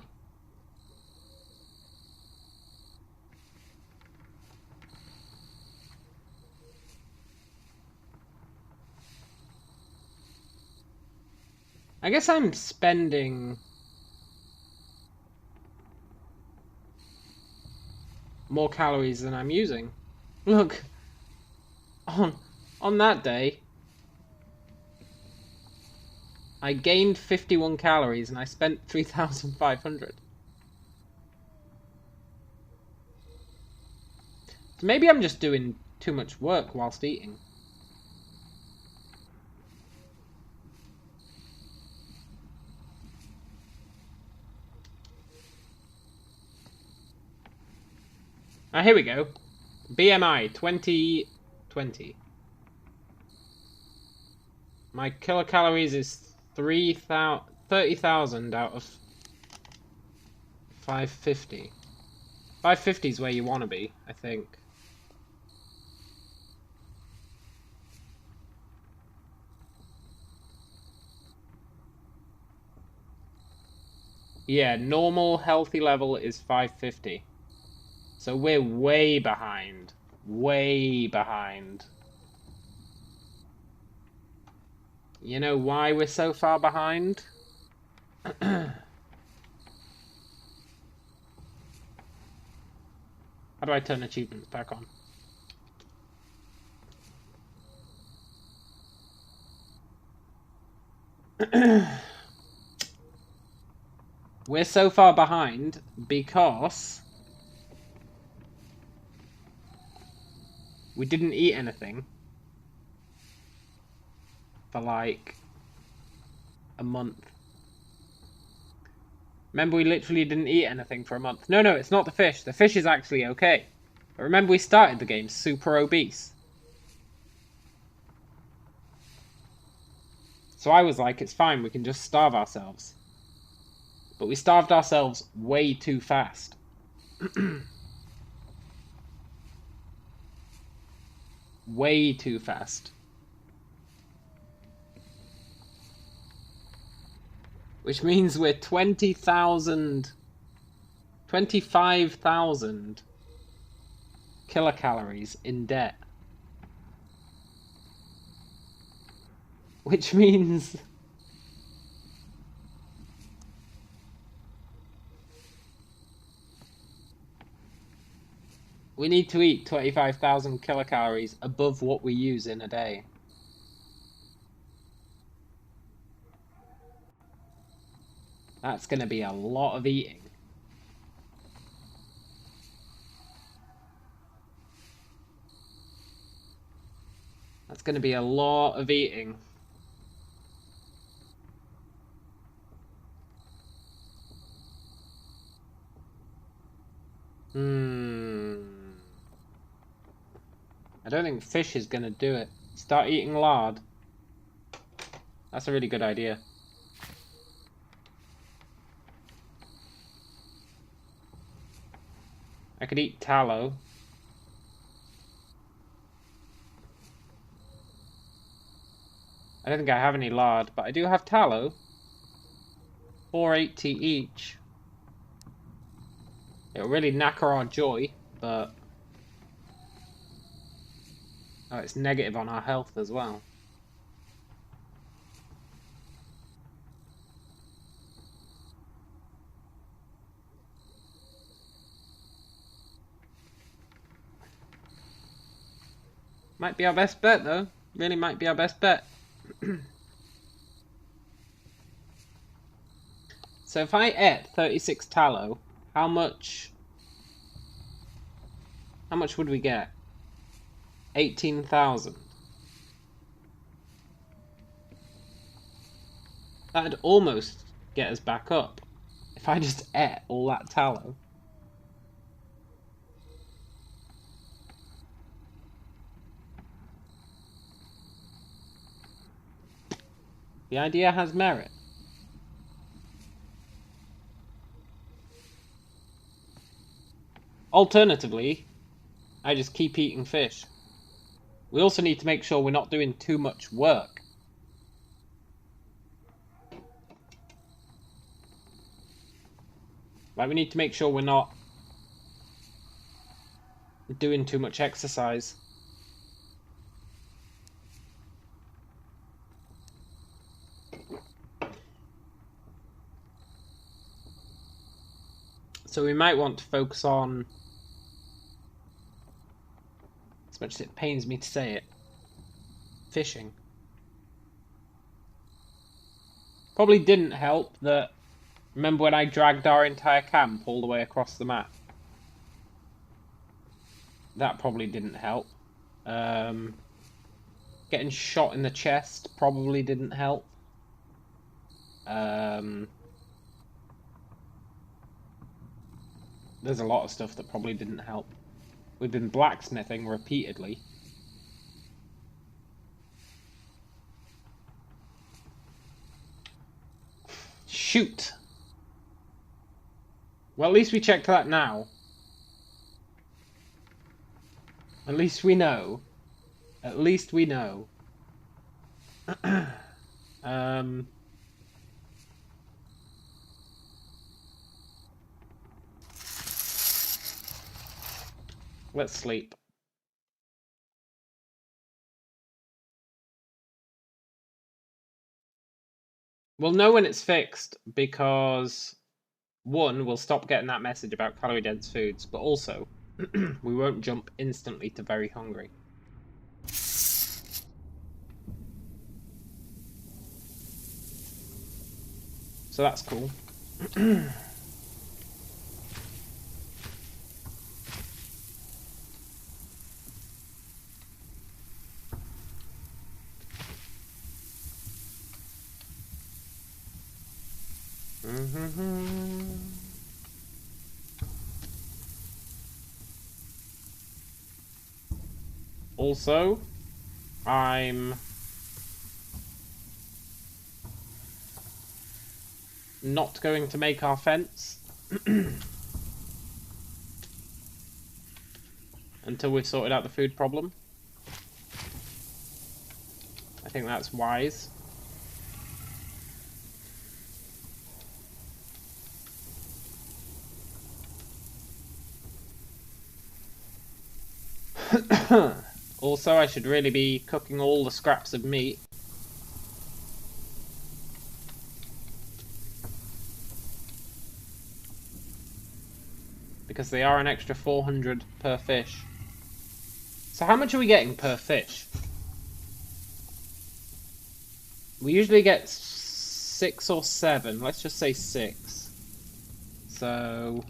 I guess I'm spending more calories than I'm using. Look, on that day, I gained 51 calories and I spent 3,500. So maybe I'm just doing too much work whilst eating. Here we go. BMI 2020. My kilocalories is 30,000 out of 550. 550 is where you want to be, I think. Yeah, normal healthy level is 550. So we're way behind. Way behind. You know why we're so far behind? How do I turn achievements back on? We're so far behind because we didn't eat anything for like a month. Remember, we literally didn't eat anything for a month. No, it's not the fish. The fish is actually okay. But remember, we started the game super obese. So I was like, it's fine, we can just starve ourselves. But we starved ourselves way too fast. Way too fast. Which means we're 25,000 kilocalories in debt. Which means we need to eat 25,000 kilocalories above what we use in a day. That's going to be a lot of eating. That's going to be a lot of eating. I don't think fish is going to do it. Start eating lard. That's a really good idea. I could eat tallow. I don't think I have any lard, but I do have tallow. 480 each. It'll really knacker our joy, but oh, it's negative on our health as well. Might be our best bet, though. Really might be our best bet. So if I ate 36 tallow, how much would we get? 18,000. That'd almost get us back up if I just ate all that tallow. The idea has merit. Alternatively, I just keep eating fish. We also need to make sure we're not doing too much work. Like, we need to make sure we're not doing too much exercise. So we might want to focus on, as much as it pains me to say it, fishing. Probably didn't help that, remember when I dragged our entire camp all the way across the map? That probably didn't help. Getting shot in the chest probably didn't help. There's a lot of stuff that probably didn't help. We've been blacksmithing repeatedly. Shoot! Well, at least we checked that now. At least we know. At least we know. Let's sleep. We'll know when it's fixed because, one, we'll stop getting that message about calorie-dense foods, but also, we won't jump instantly to very hungry. So that's cool. Also, I'm not going to make our fence until we've sorted out the food problem. I think that's wise. Also, I should really be cooking all the scraps of meat. Because they are an extra 400 per fish. So how much are we getting per fish? We usually get 6 or 7. Let's just say 6. So...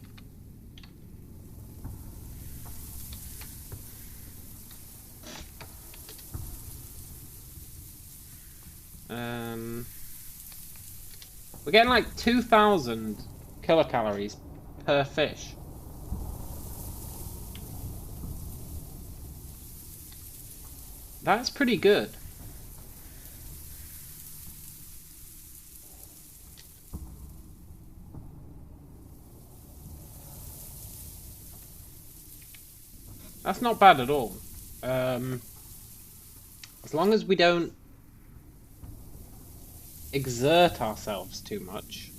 we're getting like 2,000 kilocalories per fish. That's pretty good. That's not bad at all. As long as we don't exert ourselves too much,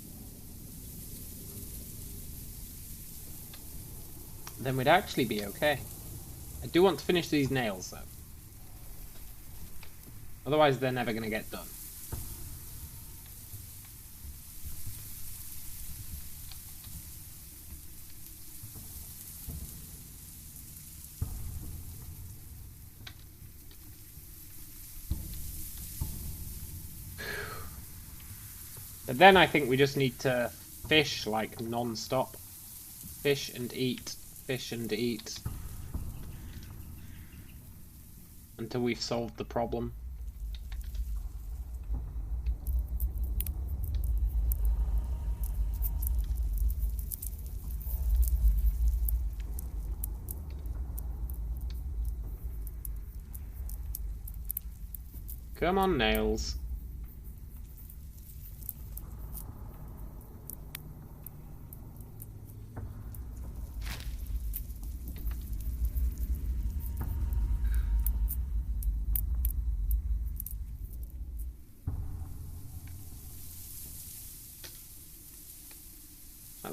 then we'd actually be okay. I do want to finish these nails though. Otherwise they're never going to get done. But then I think we just need to fish like non-stop. Fish and eat. Fish and eat. Until we've solved the problem. Come on, nails.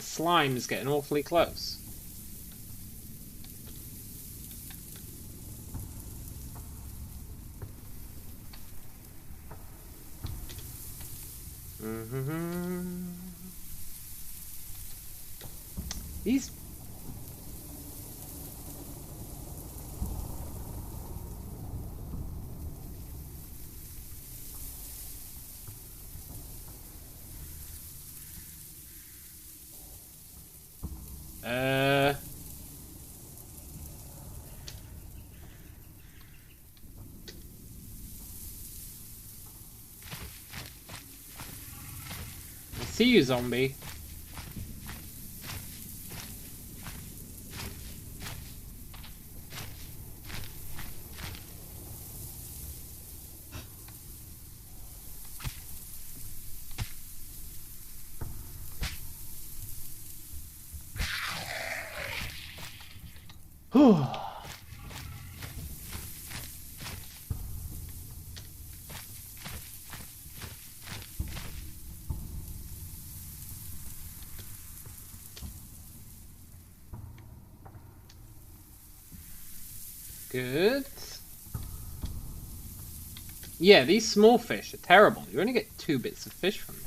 That slime is getting awfully close. These... I see you, zombie. Whew. Good. Yeah, these small fish are terrible. You only get 2 bits of fish from them.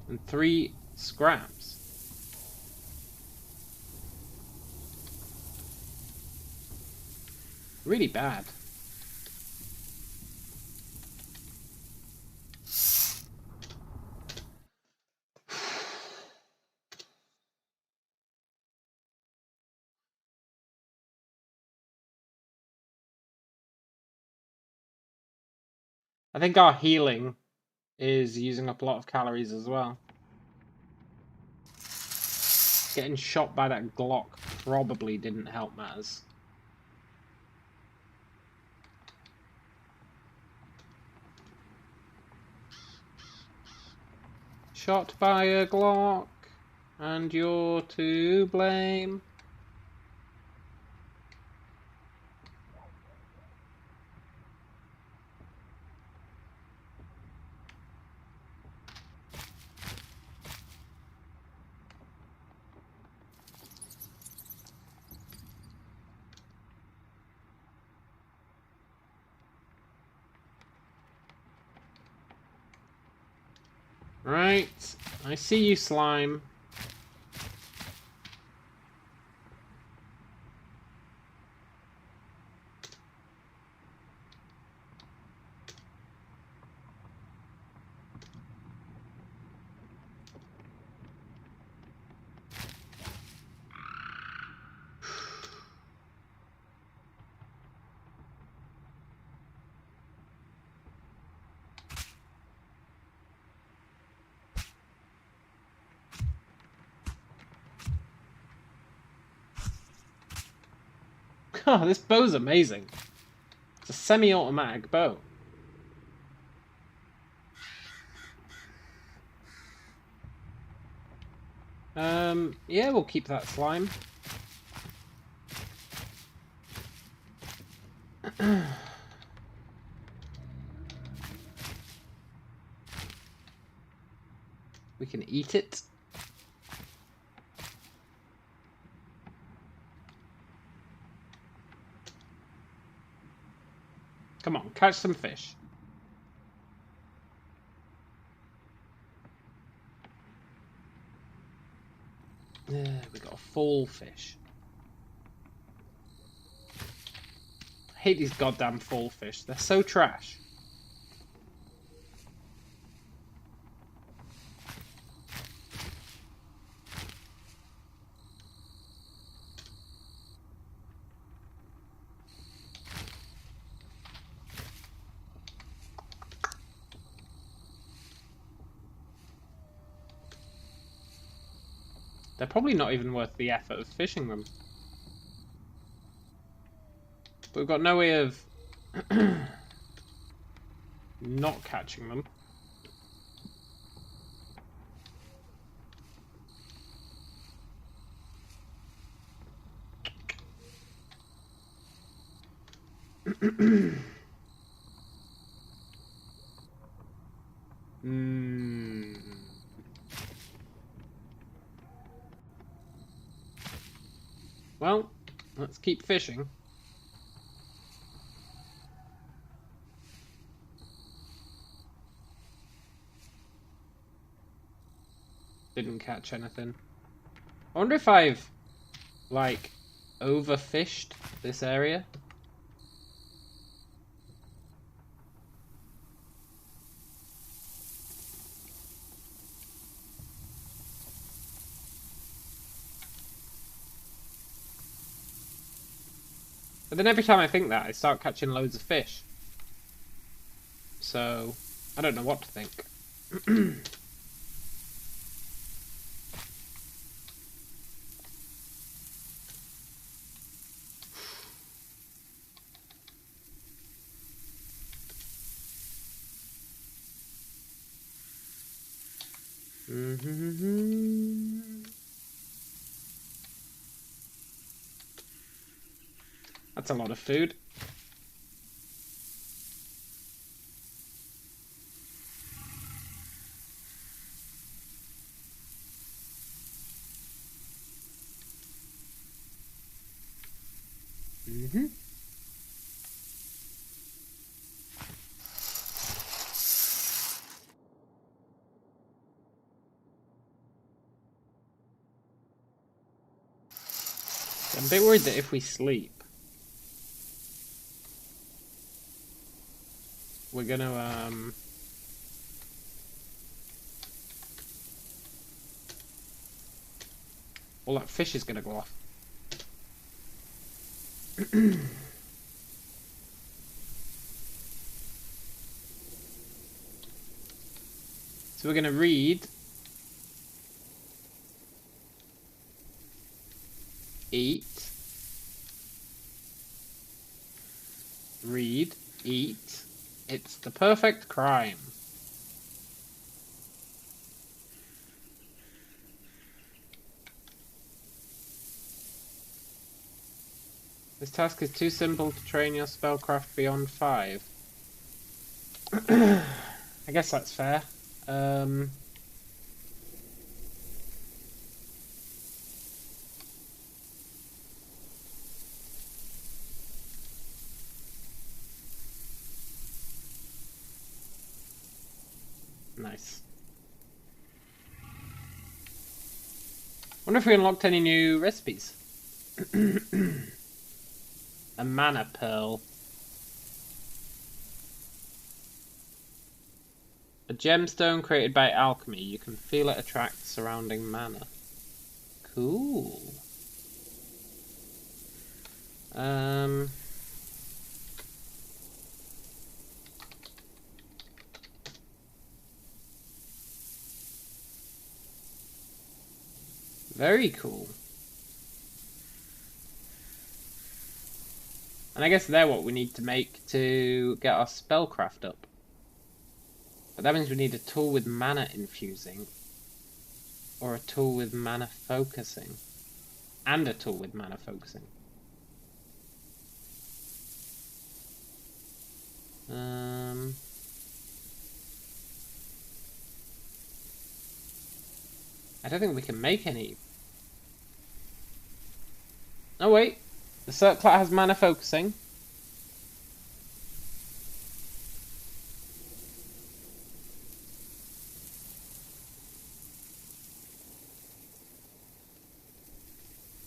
And 3 scraps. Really bad. I think our healing is using up a lot of calories as well. Getting shot by that Glock probably didn't help matters. Shot by a Glock, and you're to blame. Right, I see you, slime. Oh, this bow's amazing. It's a semi-automatic bow. Yeah, we'll keep that slime. We can eat it. Come on, catch some fish. We got a full fish. I hate these goddamn full fish. They're so trash. They're probably not even worth the effort of fishing them. But we've got no way of not catching them. Well, let's keep fishing. Didn't catch anything. I wonder if I've, like, overfished this area. But then every time I think that, I start catching loads of fish. So, I don't know what to think. That's a lot of food. I'm a bit worried that if we sleep, we're gonna, well, that fish is gonna go off. So we're gonna read, eat, read, eat. It's the perfect crime. This task is too simple to train your spellcraft beyond 5. I guess that's fair. Nice. Wonder if we unlocked any new recipes. A mana pearl. A gemstone created by alchemy. You can feel it attract surrounding mana. Cool. Very cool. And I guess they're what we need to make to get our spellcraft up. But that means we need a tool with mana infusing. Or a tool with mana focusing. And a tool with mana focusing. I don't think we can make any. Oh wait, the circlet has mana focusing.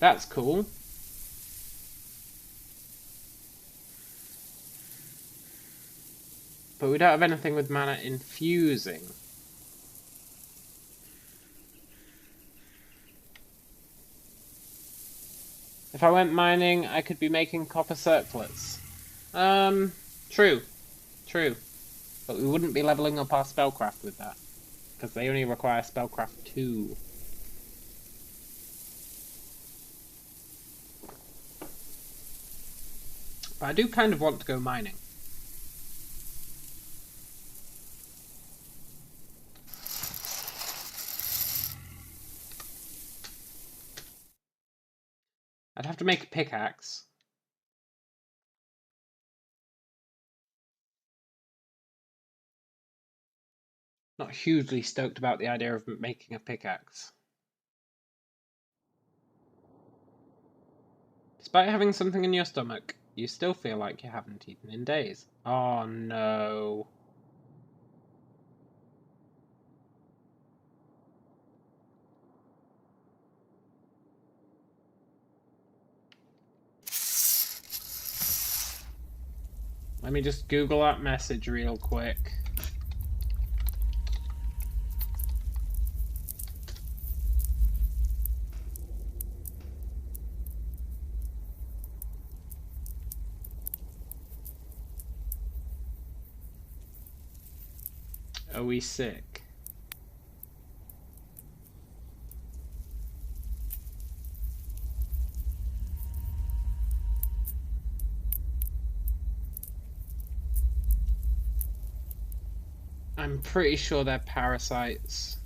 That's cool. But we don't have anything with mana infusing. If I went mining, I could be making copper circlets. True. True. But we wouldn't be leveling up our spellcraft with that. Because they only require spellcraft 2. But I do kind of want to go mining. I'd have to make a pickaxe. Not hugely stoked about the idea of making a pickaxe. Despite having something in your stomach, you still feel like you haven't eaten in days. Oh no. Let me just Google that message real quick. Are we sick? I'm pretty sure they're parasites.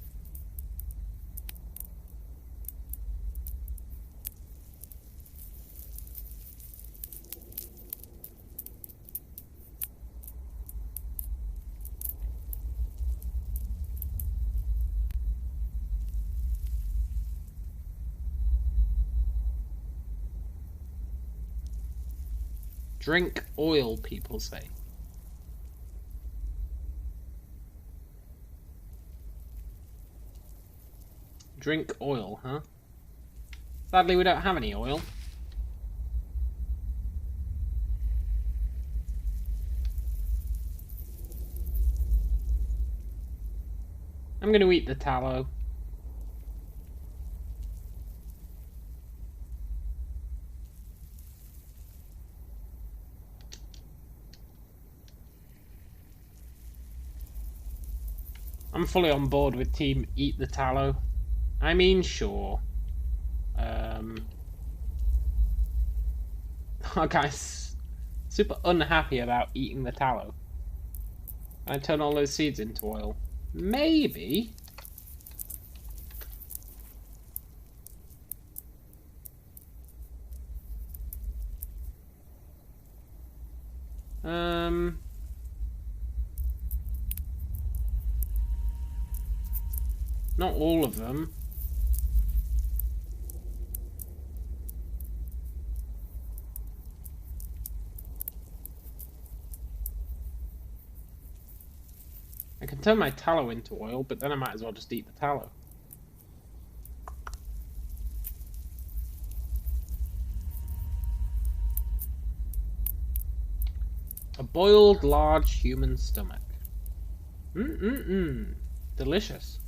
Drink oil, people say. Drink oil, huh? Sadly, we don't have any oil. I'm going to eat the tallow. I'm fully on board with team eat the tallow. I mean, sure. Our guy's super unhappy about eating the tallow. I turn all those seeds into oil. Maybe. Not all of them. I can turn my tallow into oil, but then I might as well just eat the tallow. A boiled large human stomach. Delicious.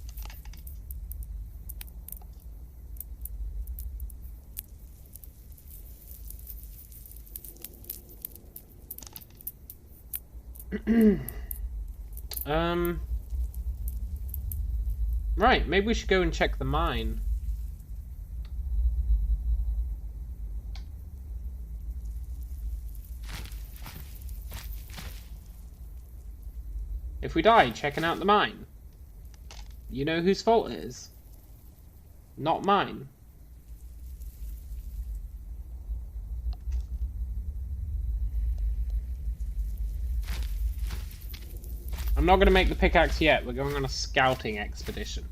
Right, maybe we should go and check the mine. If we die checking out the mine, you know whose fault it is? Not mine. I'm not going to make the pickaxe yet. We're going on a scouting expedition.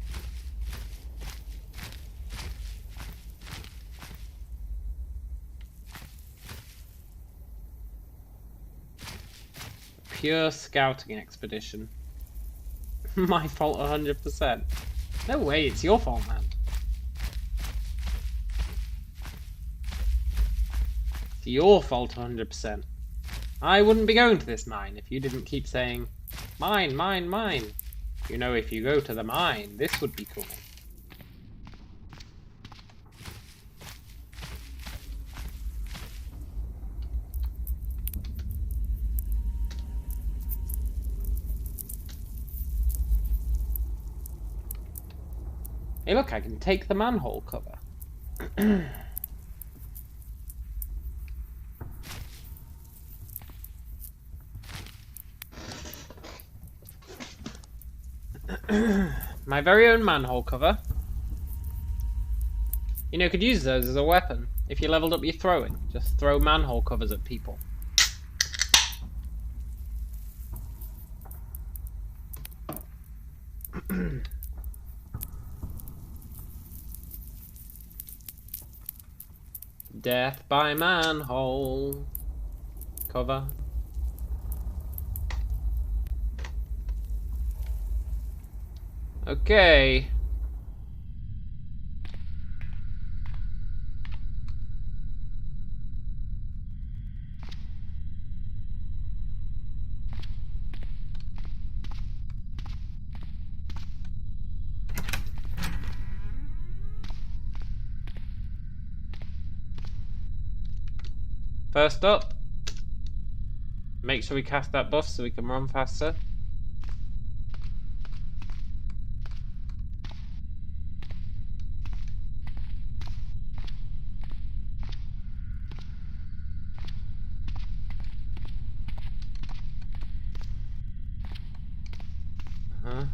Pure scouting expedition. My fault 100%. No way, it's your fault, man. It's your fault 100%. I wouldn't be going to this mine if you didn't keep saying, mine, mine, mine. You know, if you go to the mine, this would be cool. Hey look, I can take the manhole cover. My very own manhole cover. You know, could use those as a weapon. If you leveled up your throwing, just throw manhole covers at people. Death by manhole. Cover. Okay. First up, make sure we cast that buff so we can run faster. Uh-huh.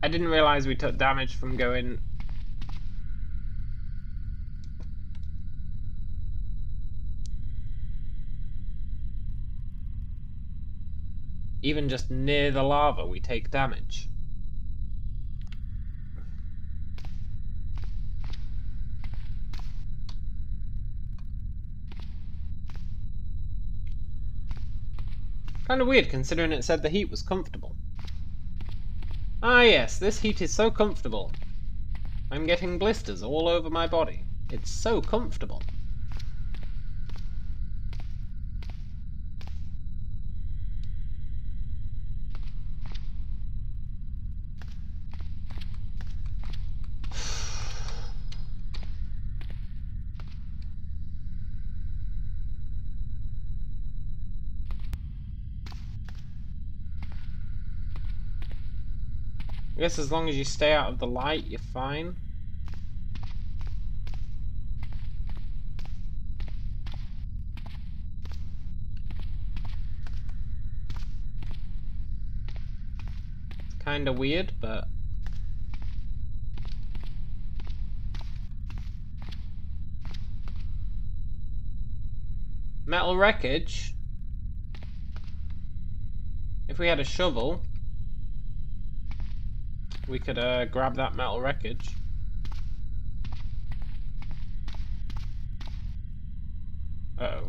I didn't realize we took damage from going even just near the lava. We take damage. Kind of weird considering it said the heat was comfortable. Ah yes, this heat is so comfortable. I'm getting blisters all over my body. It's so comfortable. I guess as long as you stay out of the light, you're fine. It's kinda weird, but... Metal wreckage? If we had a shovel, we could grab that metal wreckage. Uh-oh.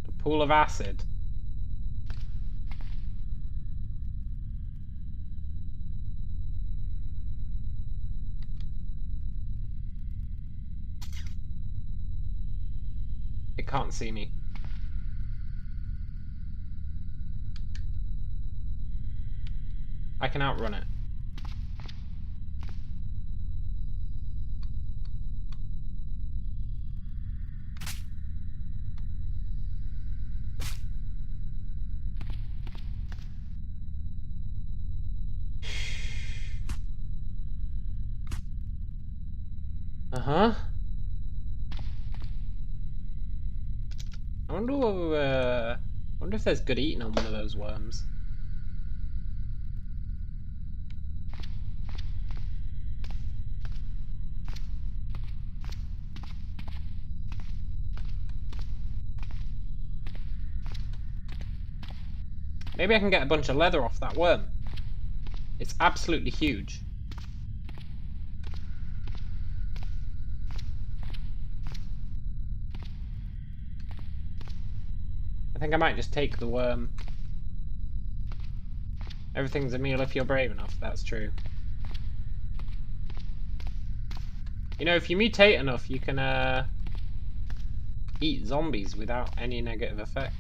A pool of acid. It can't see me. I can outrun it. Uh-huh. I wonder if there's good eating on one of those worms. Maybe I can get a bunch of leather off that worm. It's absolutely huge. I think I might just take the worm. Everything's a meal if you're brave enough, that's true. You know, if you mutate enough, you can eat zombies without any negative effects.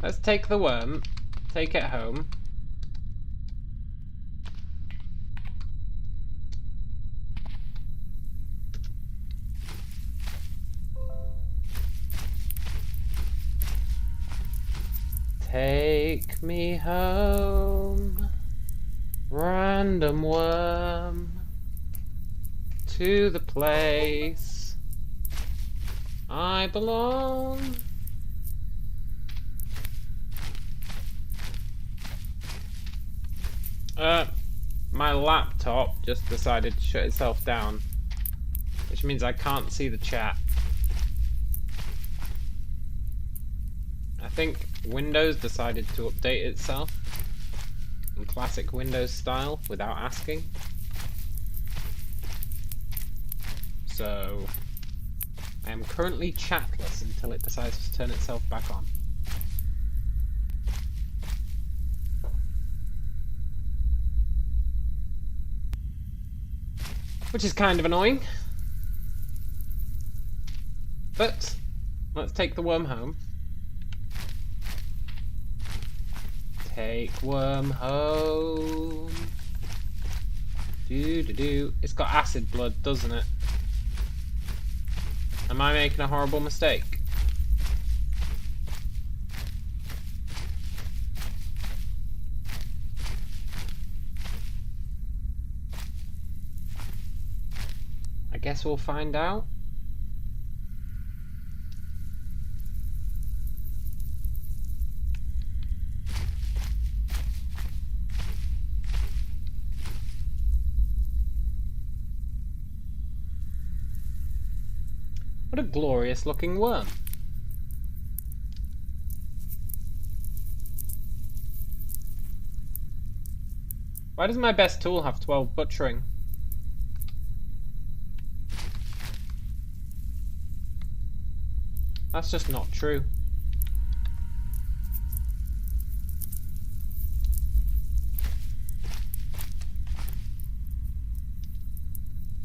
Let's take the worm, take it home. Take me home, random worm, to the place I belong. My laptop just decided to shut itself down, which means I can't see the chat. I think Windows decided to update itself in classic Windows style without asking. So I am currently chatless until it decides to turn itself back on. Which is kind of annoying. But let's take the worm home. Take worm home. Do. It's got acid blood, doesn't it? Am I making a horrible mistake? I guess we'll find out. What a glorious looking worm. Why does my best tool have 12 butchering? That's just not true.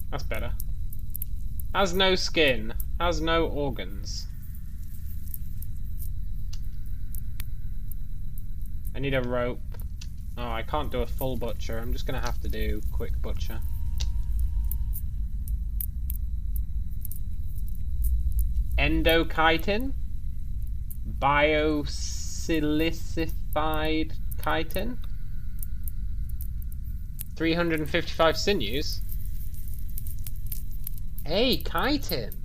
That's better. Has no skin. Has no organs. I need a rope. Oh, I can't do a full butcher. I'm just gonna have to do quick butcher. Endochitin? Biosilicified chitin? 355 sinews? Hey, chitin!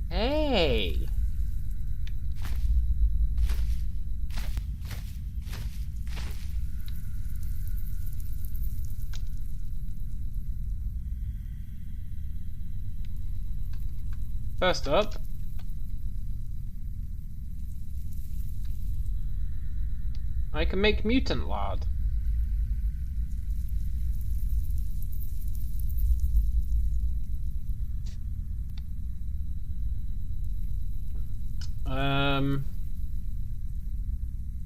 Hey! First up, I can make mutant lard.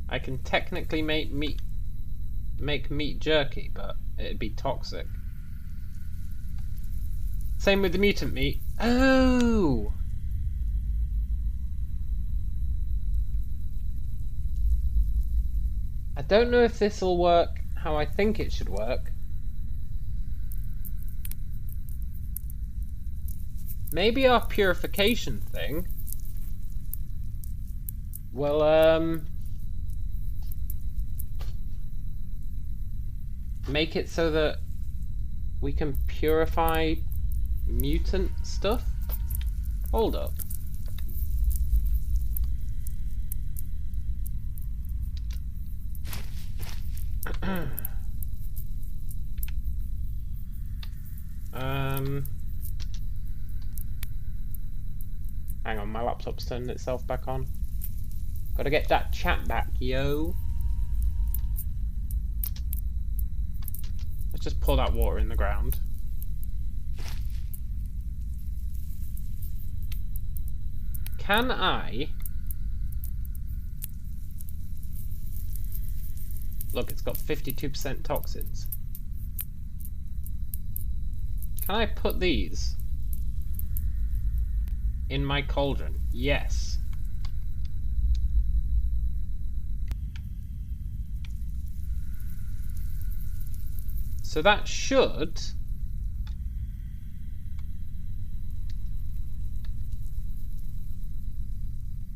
I can technically make meat jerky, but it'd be toxic. Same with the mutant meat. Oh! I don't know if this will work how I think it should work. Maybe our purification thing will make it so that we can purify mutant stuff? Hold up. Hang on, my laptop's turning itself back on. Gotta get that chat back, yo. Let's just pour that water in the ground. Can I... Look, it's got 52% toxins. Can I put these in my cauldron. Yes. So that should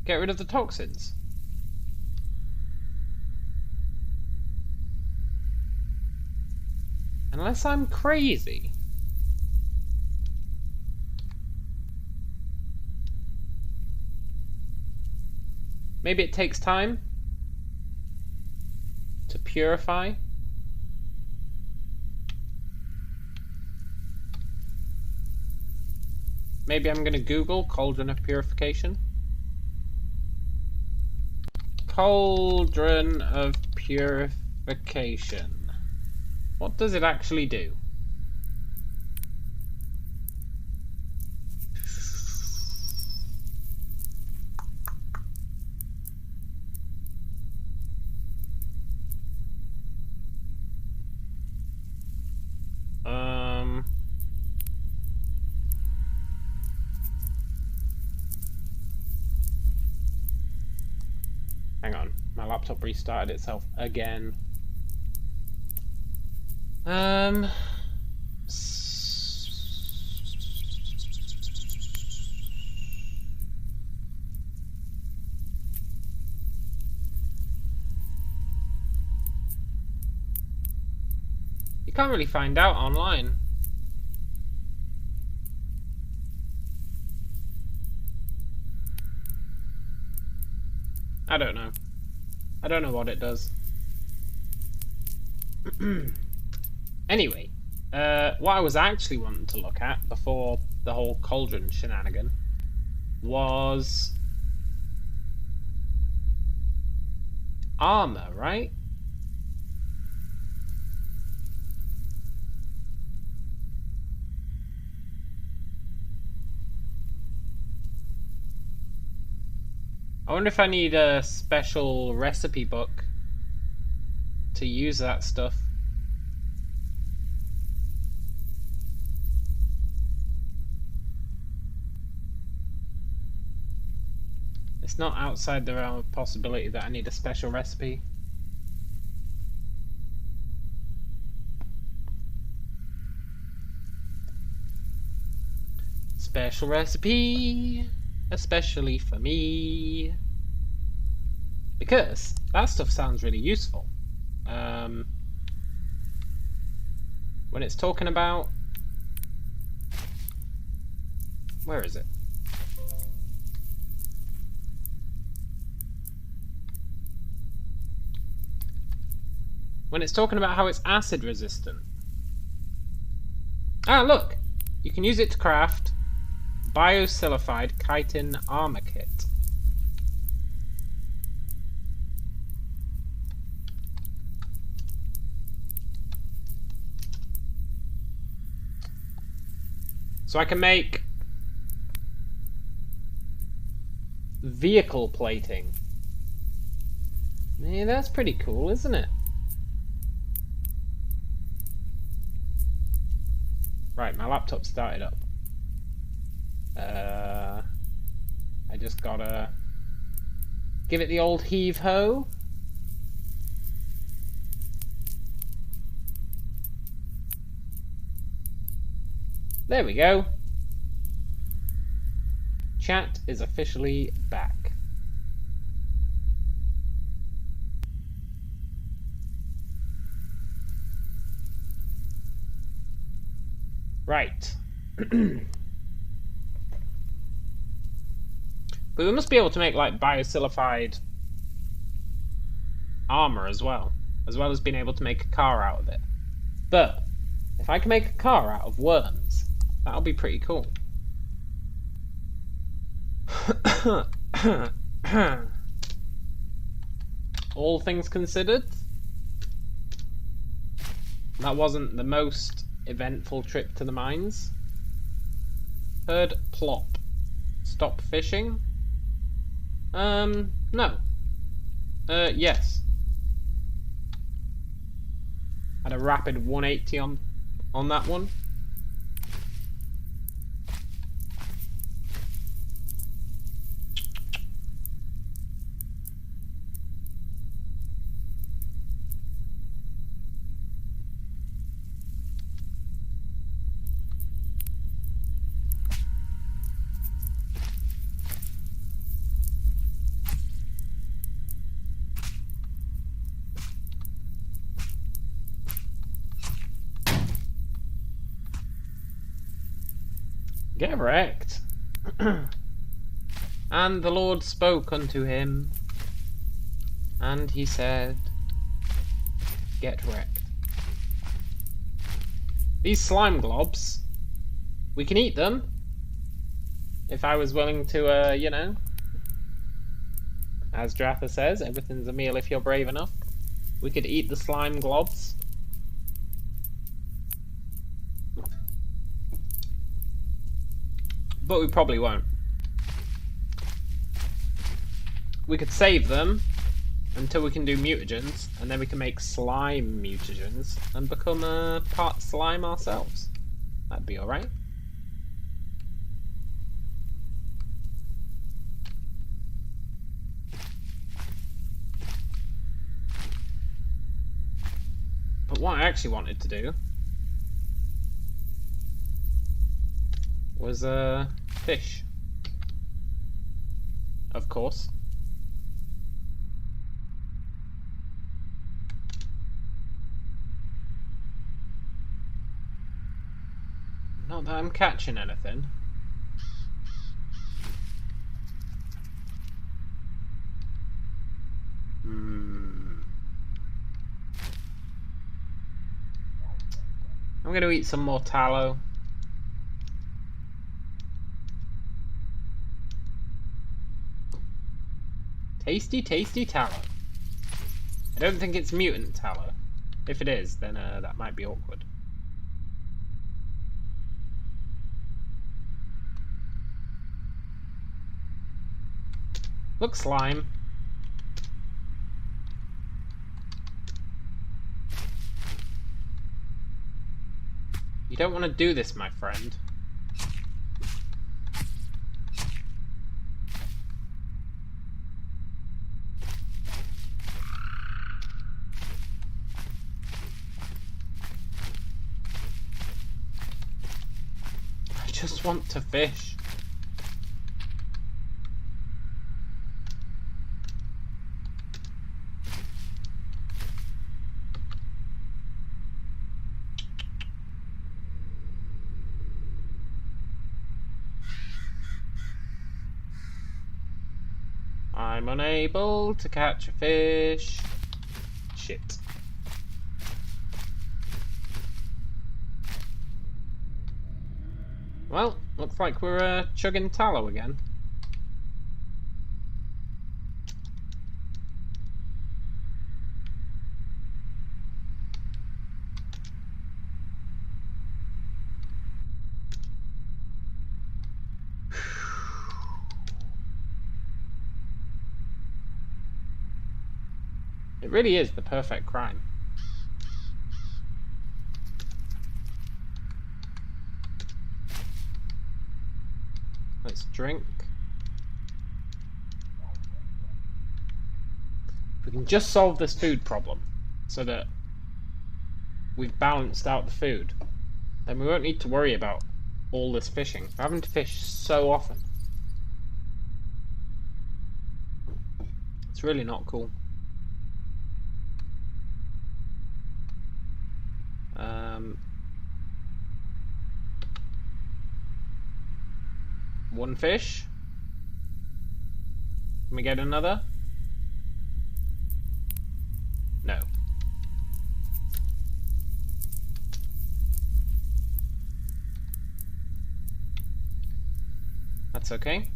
get rid of the toxins. Unless I'm crazy. Maybe it takes time to purify. Maybe I'm going to Google cauldron of purification. Cauldron of purification. What does it actually do? Hang on, my laptop restarted itself again. You can't really find out online. I don't know. I don't know what it does. Anyway, what I was actually wanting to look at before the whole cauldron shenanigan was armor, right? I wonder if I need a special recipe book to use that stuff. It's not outside the realm of possibility that I need a special recipe. Special recipe, especially for me. Because that stuff sounds really useful. When it's talking about... Where is it? When it's talking about how it's acid resistant. Ah, look! You can use it to craft biosilified chitin armor kit. So I can make vehicle plating. Yeah, that's pretty cool, isn't it? Right, my laptop started up. I just gotta give it the old heave-ho. There we go. Chat is officially back. Right. But we must be able to make, like, biosilified armor as well as being able to make a car out of it. But if I can make a car out of worms, that'll be pretty cool. All things considered, that wasn't the most eventful trip to the mines. Heard plop. Stop fishing? No. Yes. Had a rapid 180 on that one. Get wrecked. And the Lord spoke unto him, and he said, get wrecked. These slime globs, we can eat them. If I was willing to, you know, as Dratha says, everything's a meal if you're brave enough. We could eat the slime globs. But we probably won't. We could save them until we can do mutagens, and then we can make slime mutagens and become a part slime ourselves. That'd be alright. But what I actually wanted to do was fish. Of course. Not that I'm catching anything. I'm going to eat some more tallow. Tasty, tasty tallow. I don't think it's mutant tallow. If it is, then that might be awkward. Look, slime. You don't want to do this, my friend. I just want to fish. I'm unable to catch a fish. Shit. Well, looks like we're chugging tallow again. It really is the perfect crime. Let's drink. We can just solve this food problem so that we've balanced out the food. Then we won't need to worry about all this fishing. We're having to fish so often. It's really not cool. One fish. Can we get another? No. That's okay.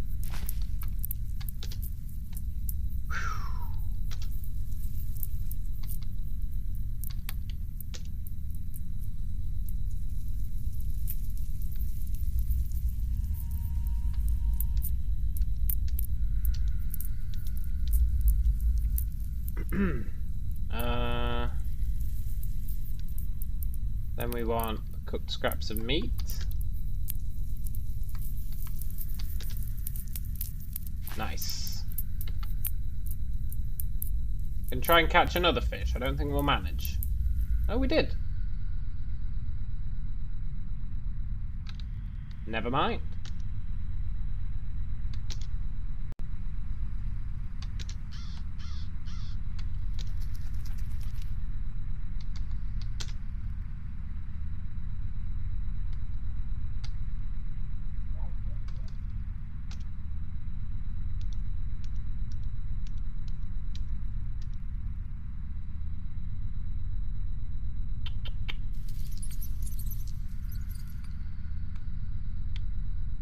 Then we want cooked scraps of meat. Nice. Can try and catch another fish. I don't think we'll manage. Oh, we did. Never mind.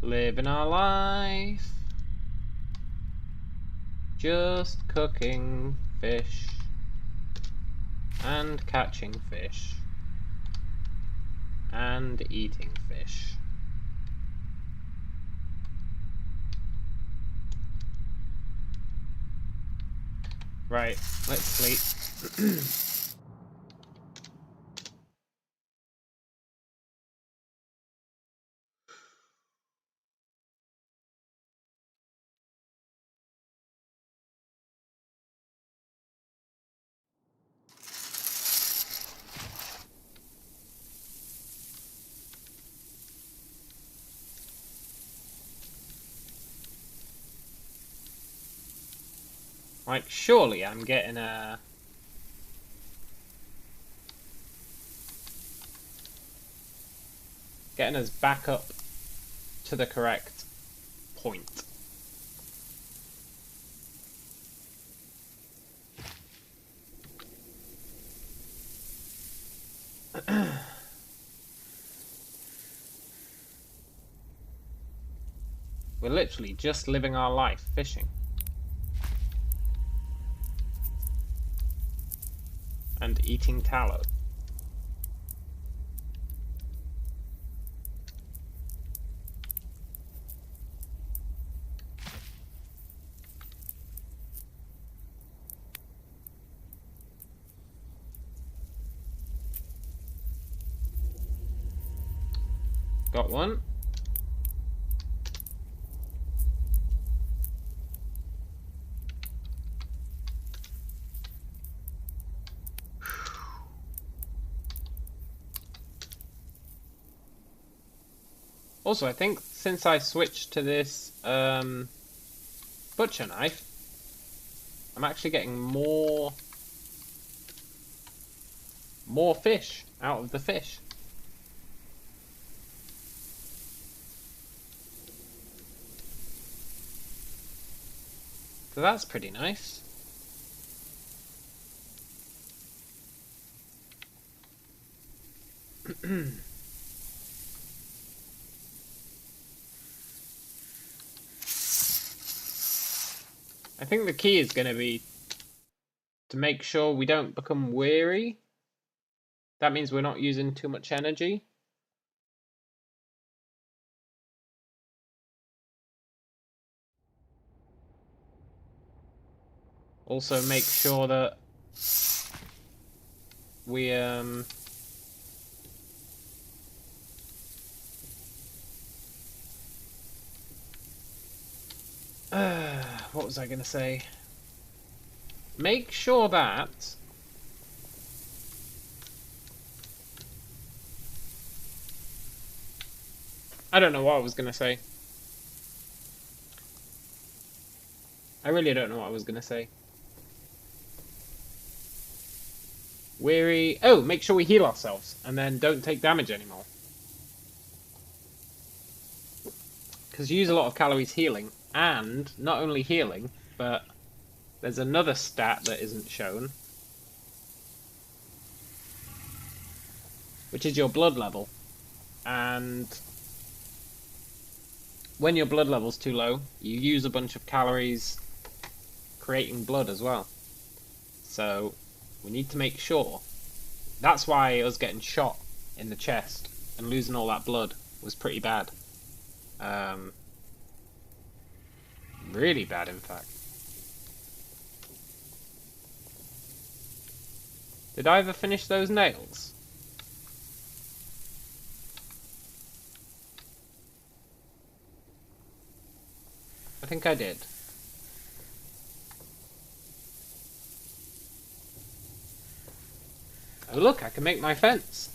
Living our life. Just cooking fish. And catching fish. And eating fish. Right, let's sleep. Like, surely I'm getting a... Getting us back up to the correct point. We're literally just living our life fishing. And eating tallow. Got one. Also, I think since I switched to this butcher knife, I'm actually getting more fish out of the fish. So that's pretty nice. I think the key is going to be to make sure we don't become weary. That means we're not using too much energy. Also make sure that we what was I going to say? Make sure that I don't know what I was going to say. I really don't know what I was going to say. Weary. Oh, make sure we heal ourselves and then don't take damage anymore. Because you use a lot of calories healing, and not only healing, but there's another stat that isn't shown, which is your blood level. And when your blood level's too low, you use a bunch of calories creating blood as well. So we need to make sure. That's why us getting shot in the chest and losing all that blood was pretty bad. Really bad, in fact. Did I ever finish those nails? I think I did. Oh look, I can make my fence.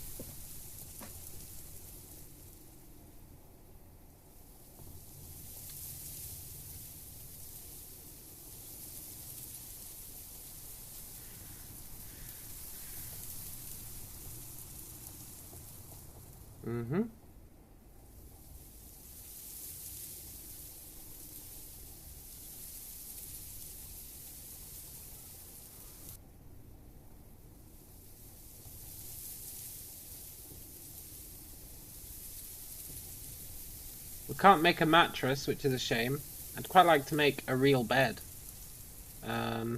Mm-hmm. We can't make a mattress, which is a shame. I'd quite like to make a real bed. I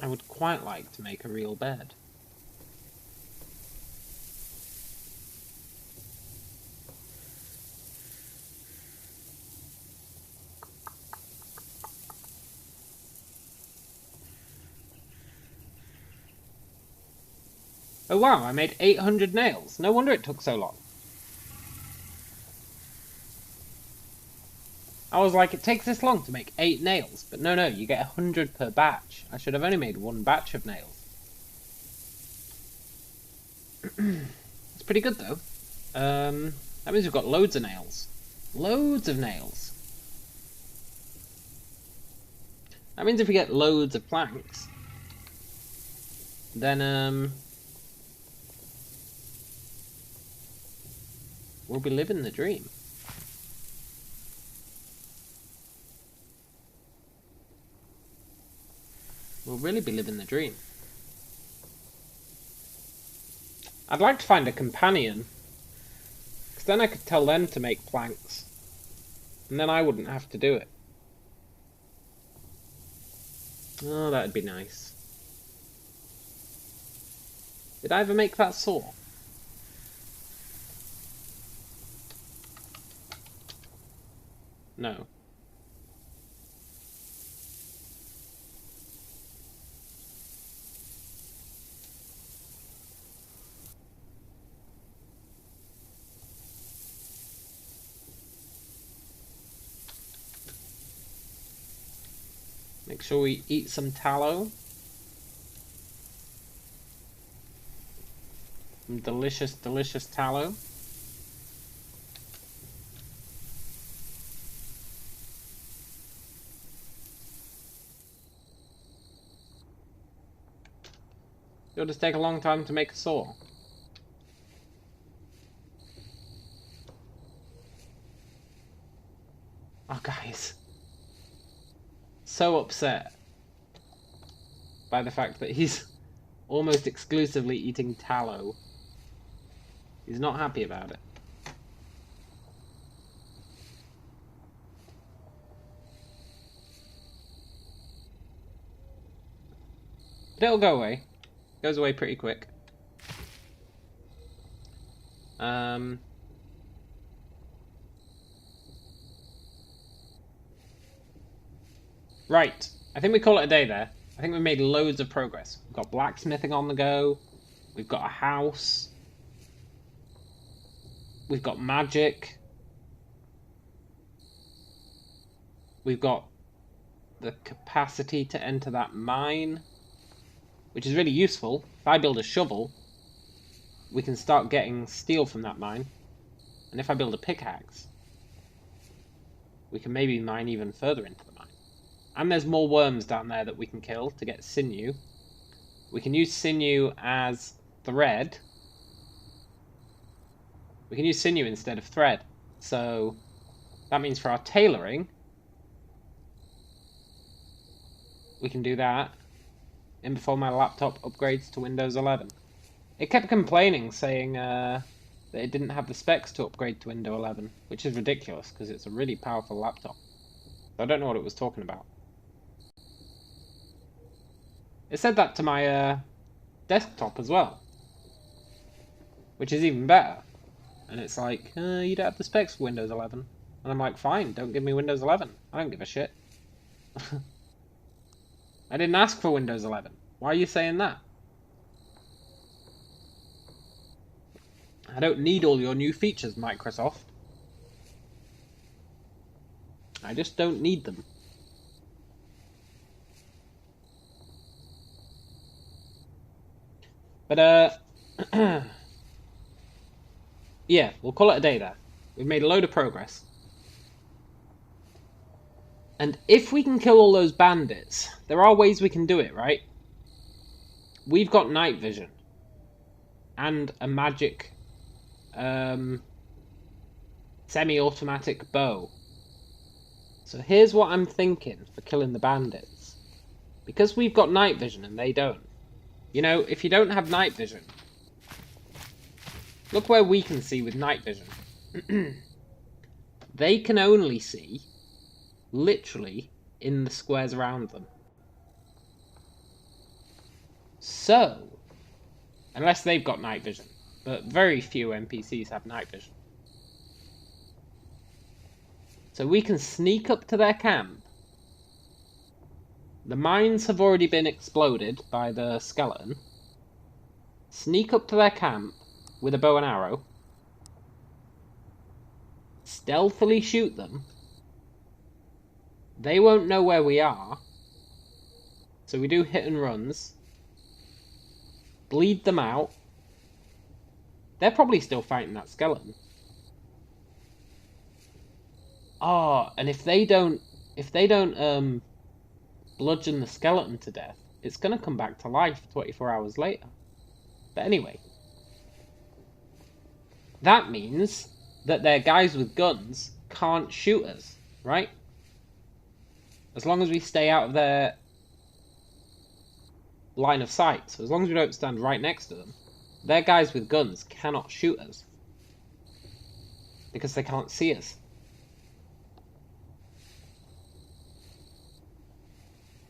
would quite like to make a real bed. Oh wow, I made 800 nails. No wonder it took so long. I was like, it takes this long to make 8 nails. But no, you get 100 per batch. I should have only made 1 batch of nails. It's pretty good though. That means we've got loads of nails. Loads of nails. That means if we get loads of planks, then we'll be living the dream. We'll really be living the dream. I'd like to find a companion, because then I could tell them to make planks, and then I wouldn't have to do it. Oh, that'd be nice. Did I ever make that saw? No. Make sure we eat some tallow. Some delicious, delicious tallow. It'll just take a long time to make a saw. Oh, guys. So upset by the fact that he's almost exclusively eating tallow. He's not happy about it. But it'll go away. It goes away pretty quick. Right, I think we call it a day there. I think we've made loads of progress. We've got blacksmithing on the go. We've got a house. We've got magic. We've got the capacity to enter that mine, which is really useful. If I build a shovel, we can start getting steel from that mine. And if I build a pickaxe, we can maybe mine even further into the mine. And there's more worms down there that we can kill to get sinew. We can use sinew as thread. We can use sinew instead of thread. So that means for our tailoring, we can do that in before my laptop upgrades to Windows 11. It kept complaining, saying that it didn't have the specs to upgrade to Windows 11, which is ridiculous because it's a really powerful laptop. So I don't know what it was talking about. It said that to my desktop as well, which is even better. And it's like, you don't have the specs for Windows 11. And I'm like, fine, don't give me Windows 11. I don't give a shit. I didn't ask for Windows 11. Why are you saying that? I don't need all your new features, Microsoft. I just don't need them. But, yeah, we'll call it a day there. We've made a load of progress. And if we can kill all those bandits, there are ways we can do it, right? We've got night vision. And a magic semi-automatic bow. So here's what I'm thinking for killing the bandits. Because we've got night vision and they don't. You know, if you don't have night vision, look where we can see with night vision. They can only see, literally, in the squares around them. So, unless they've got night vision, but very few NPCs have night vision. So we can sneak up to their camp. The mines have already been exploded by the skeleton. Sneak up to their camp with a bow and arrow. Stealthily shoot them. They won't know where we are. So we do hit and runs. Bleed them out. They're probably still fighting that skeleton. Oh, and if they don't bludgeon the skeleton to death, it's gonna come back to life 24 hours later. But anyway, that means that their guys with guns can't shoot us, right? As long as we stay out of their line of sight, so as long as we don't stand right next to them, their guys with guns cannot shoot us because they can't see us.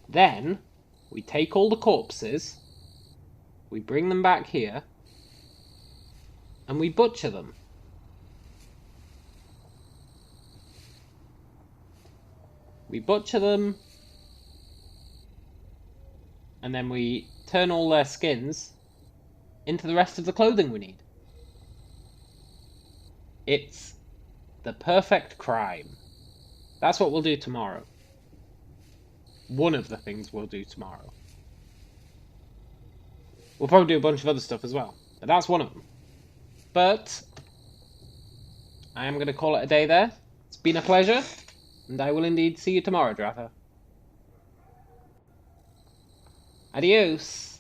Then we take all the corpses, we bring them back here, and we butcher them. We butcher them, and then we turn all their skins into the rest of the clothing we need. It's the perfect crime. That's what we'll do tomorrow. One of the things we'll do tomorrow. We'll probably do a bunch of other stuff as well, but that's one of them. But I am going to call it a day there. It's been a pleasure, and I will indeed see you tomorrow, Dratha. Adios.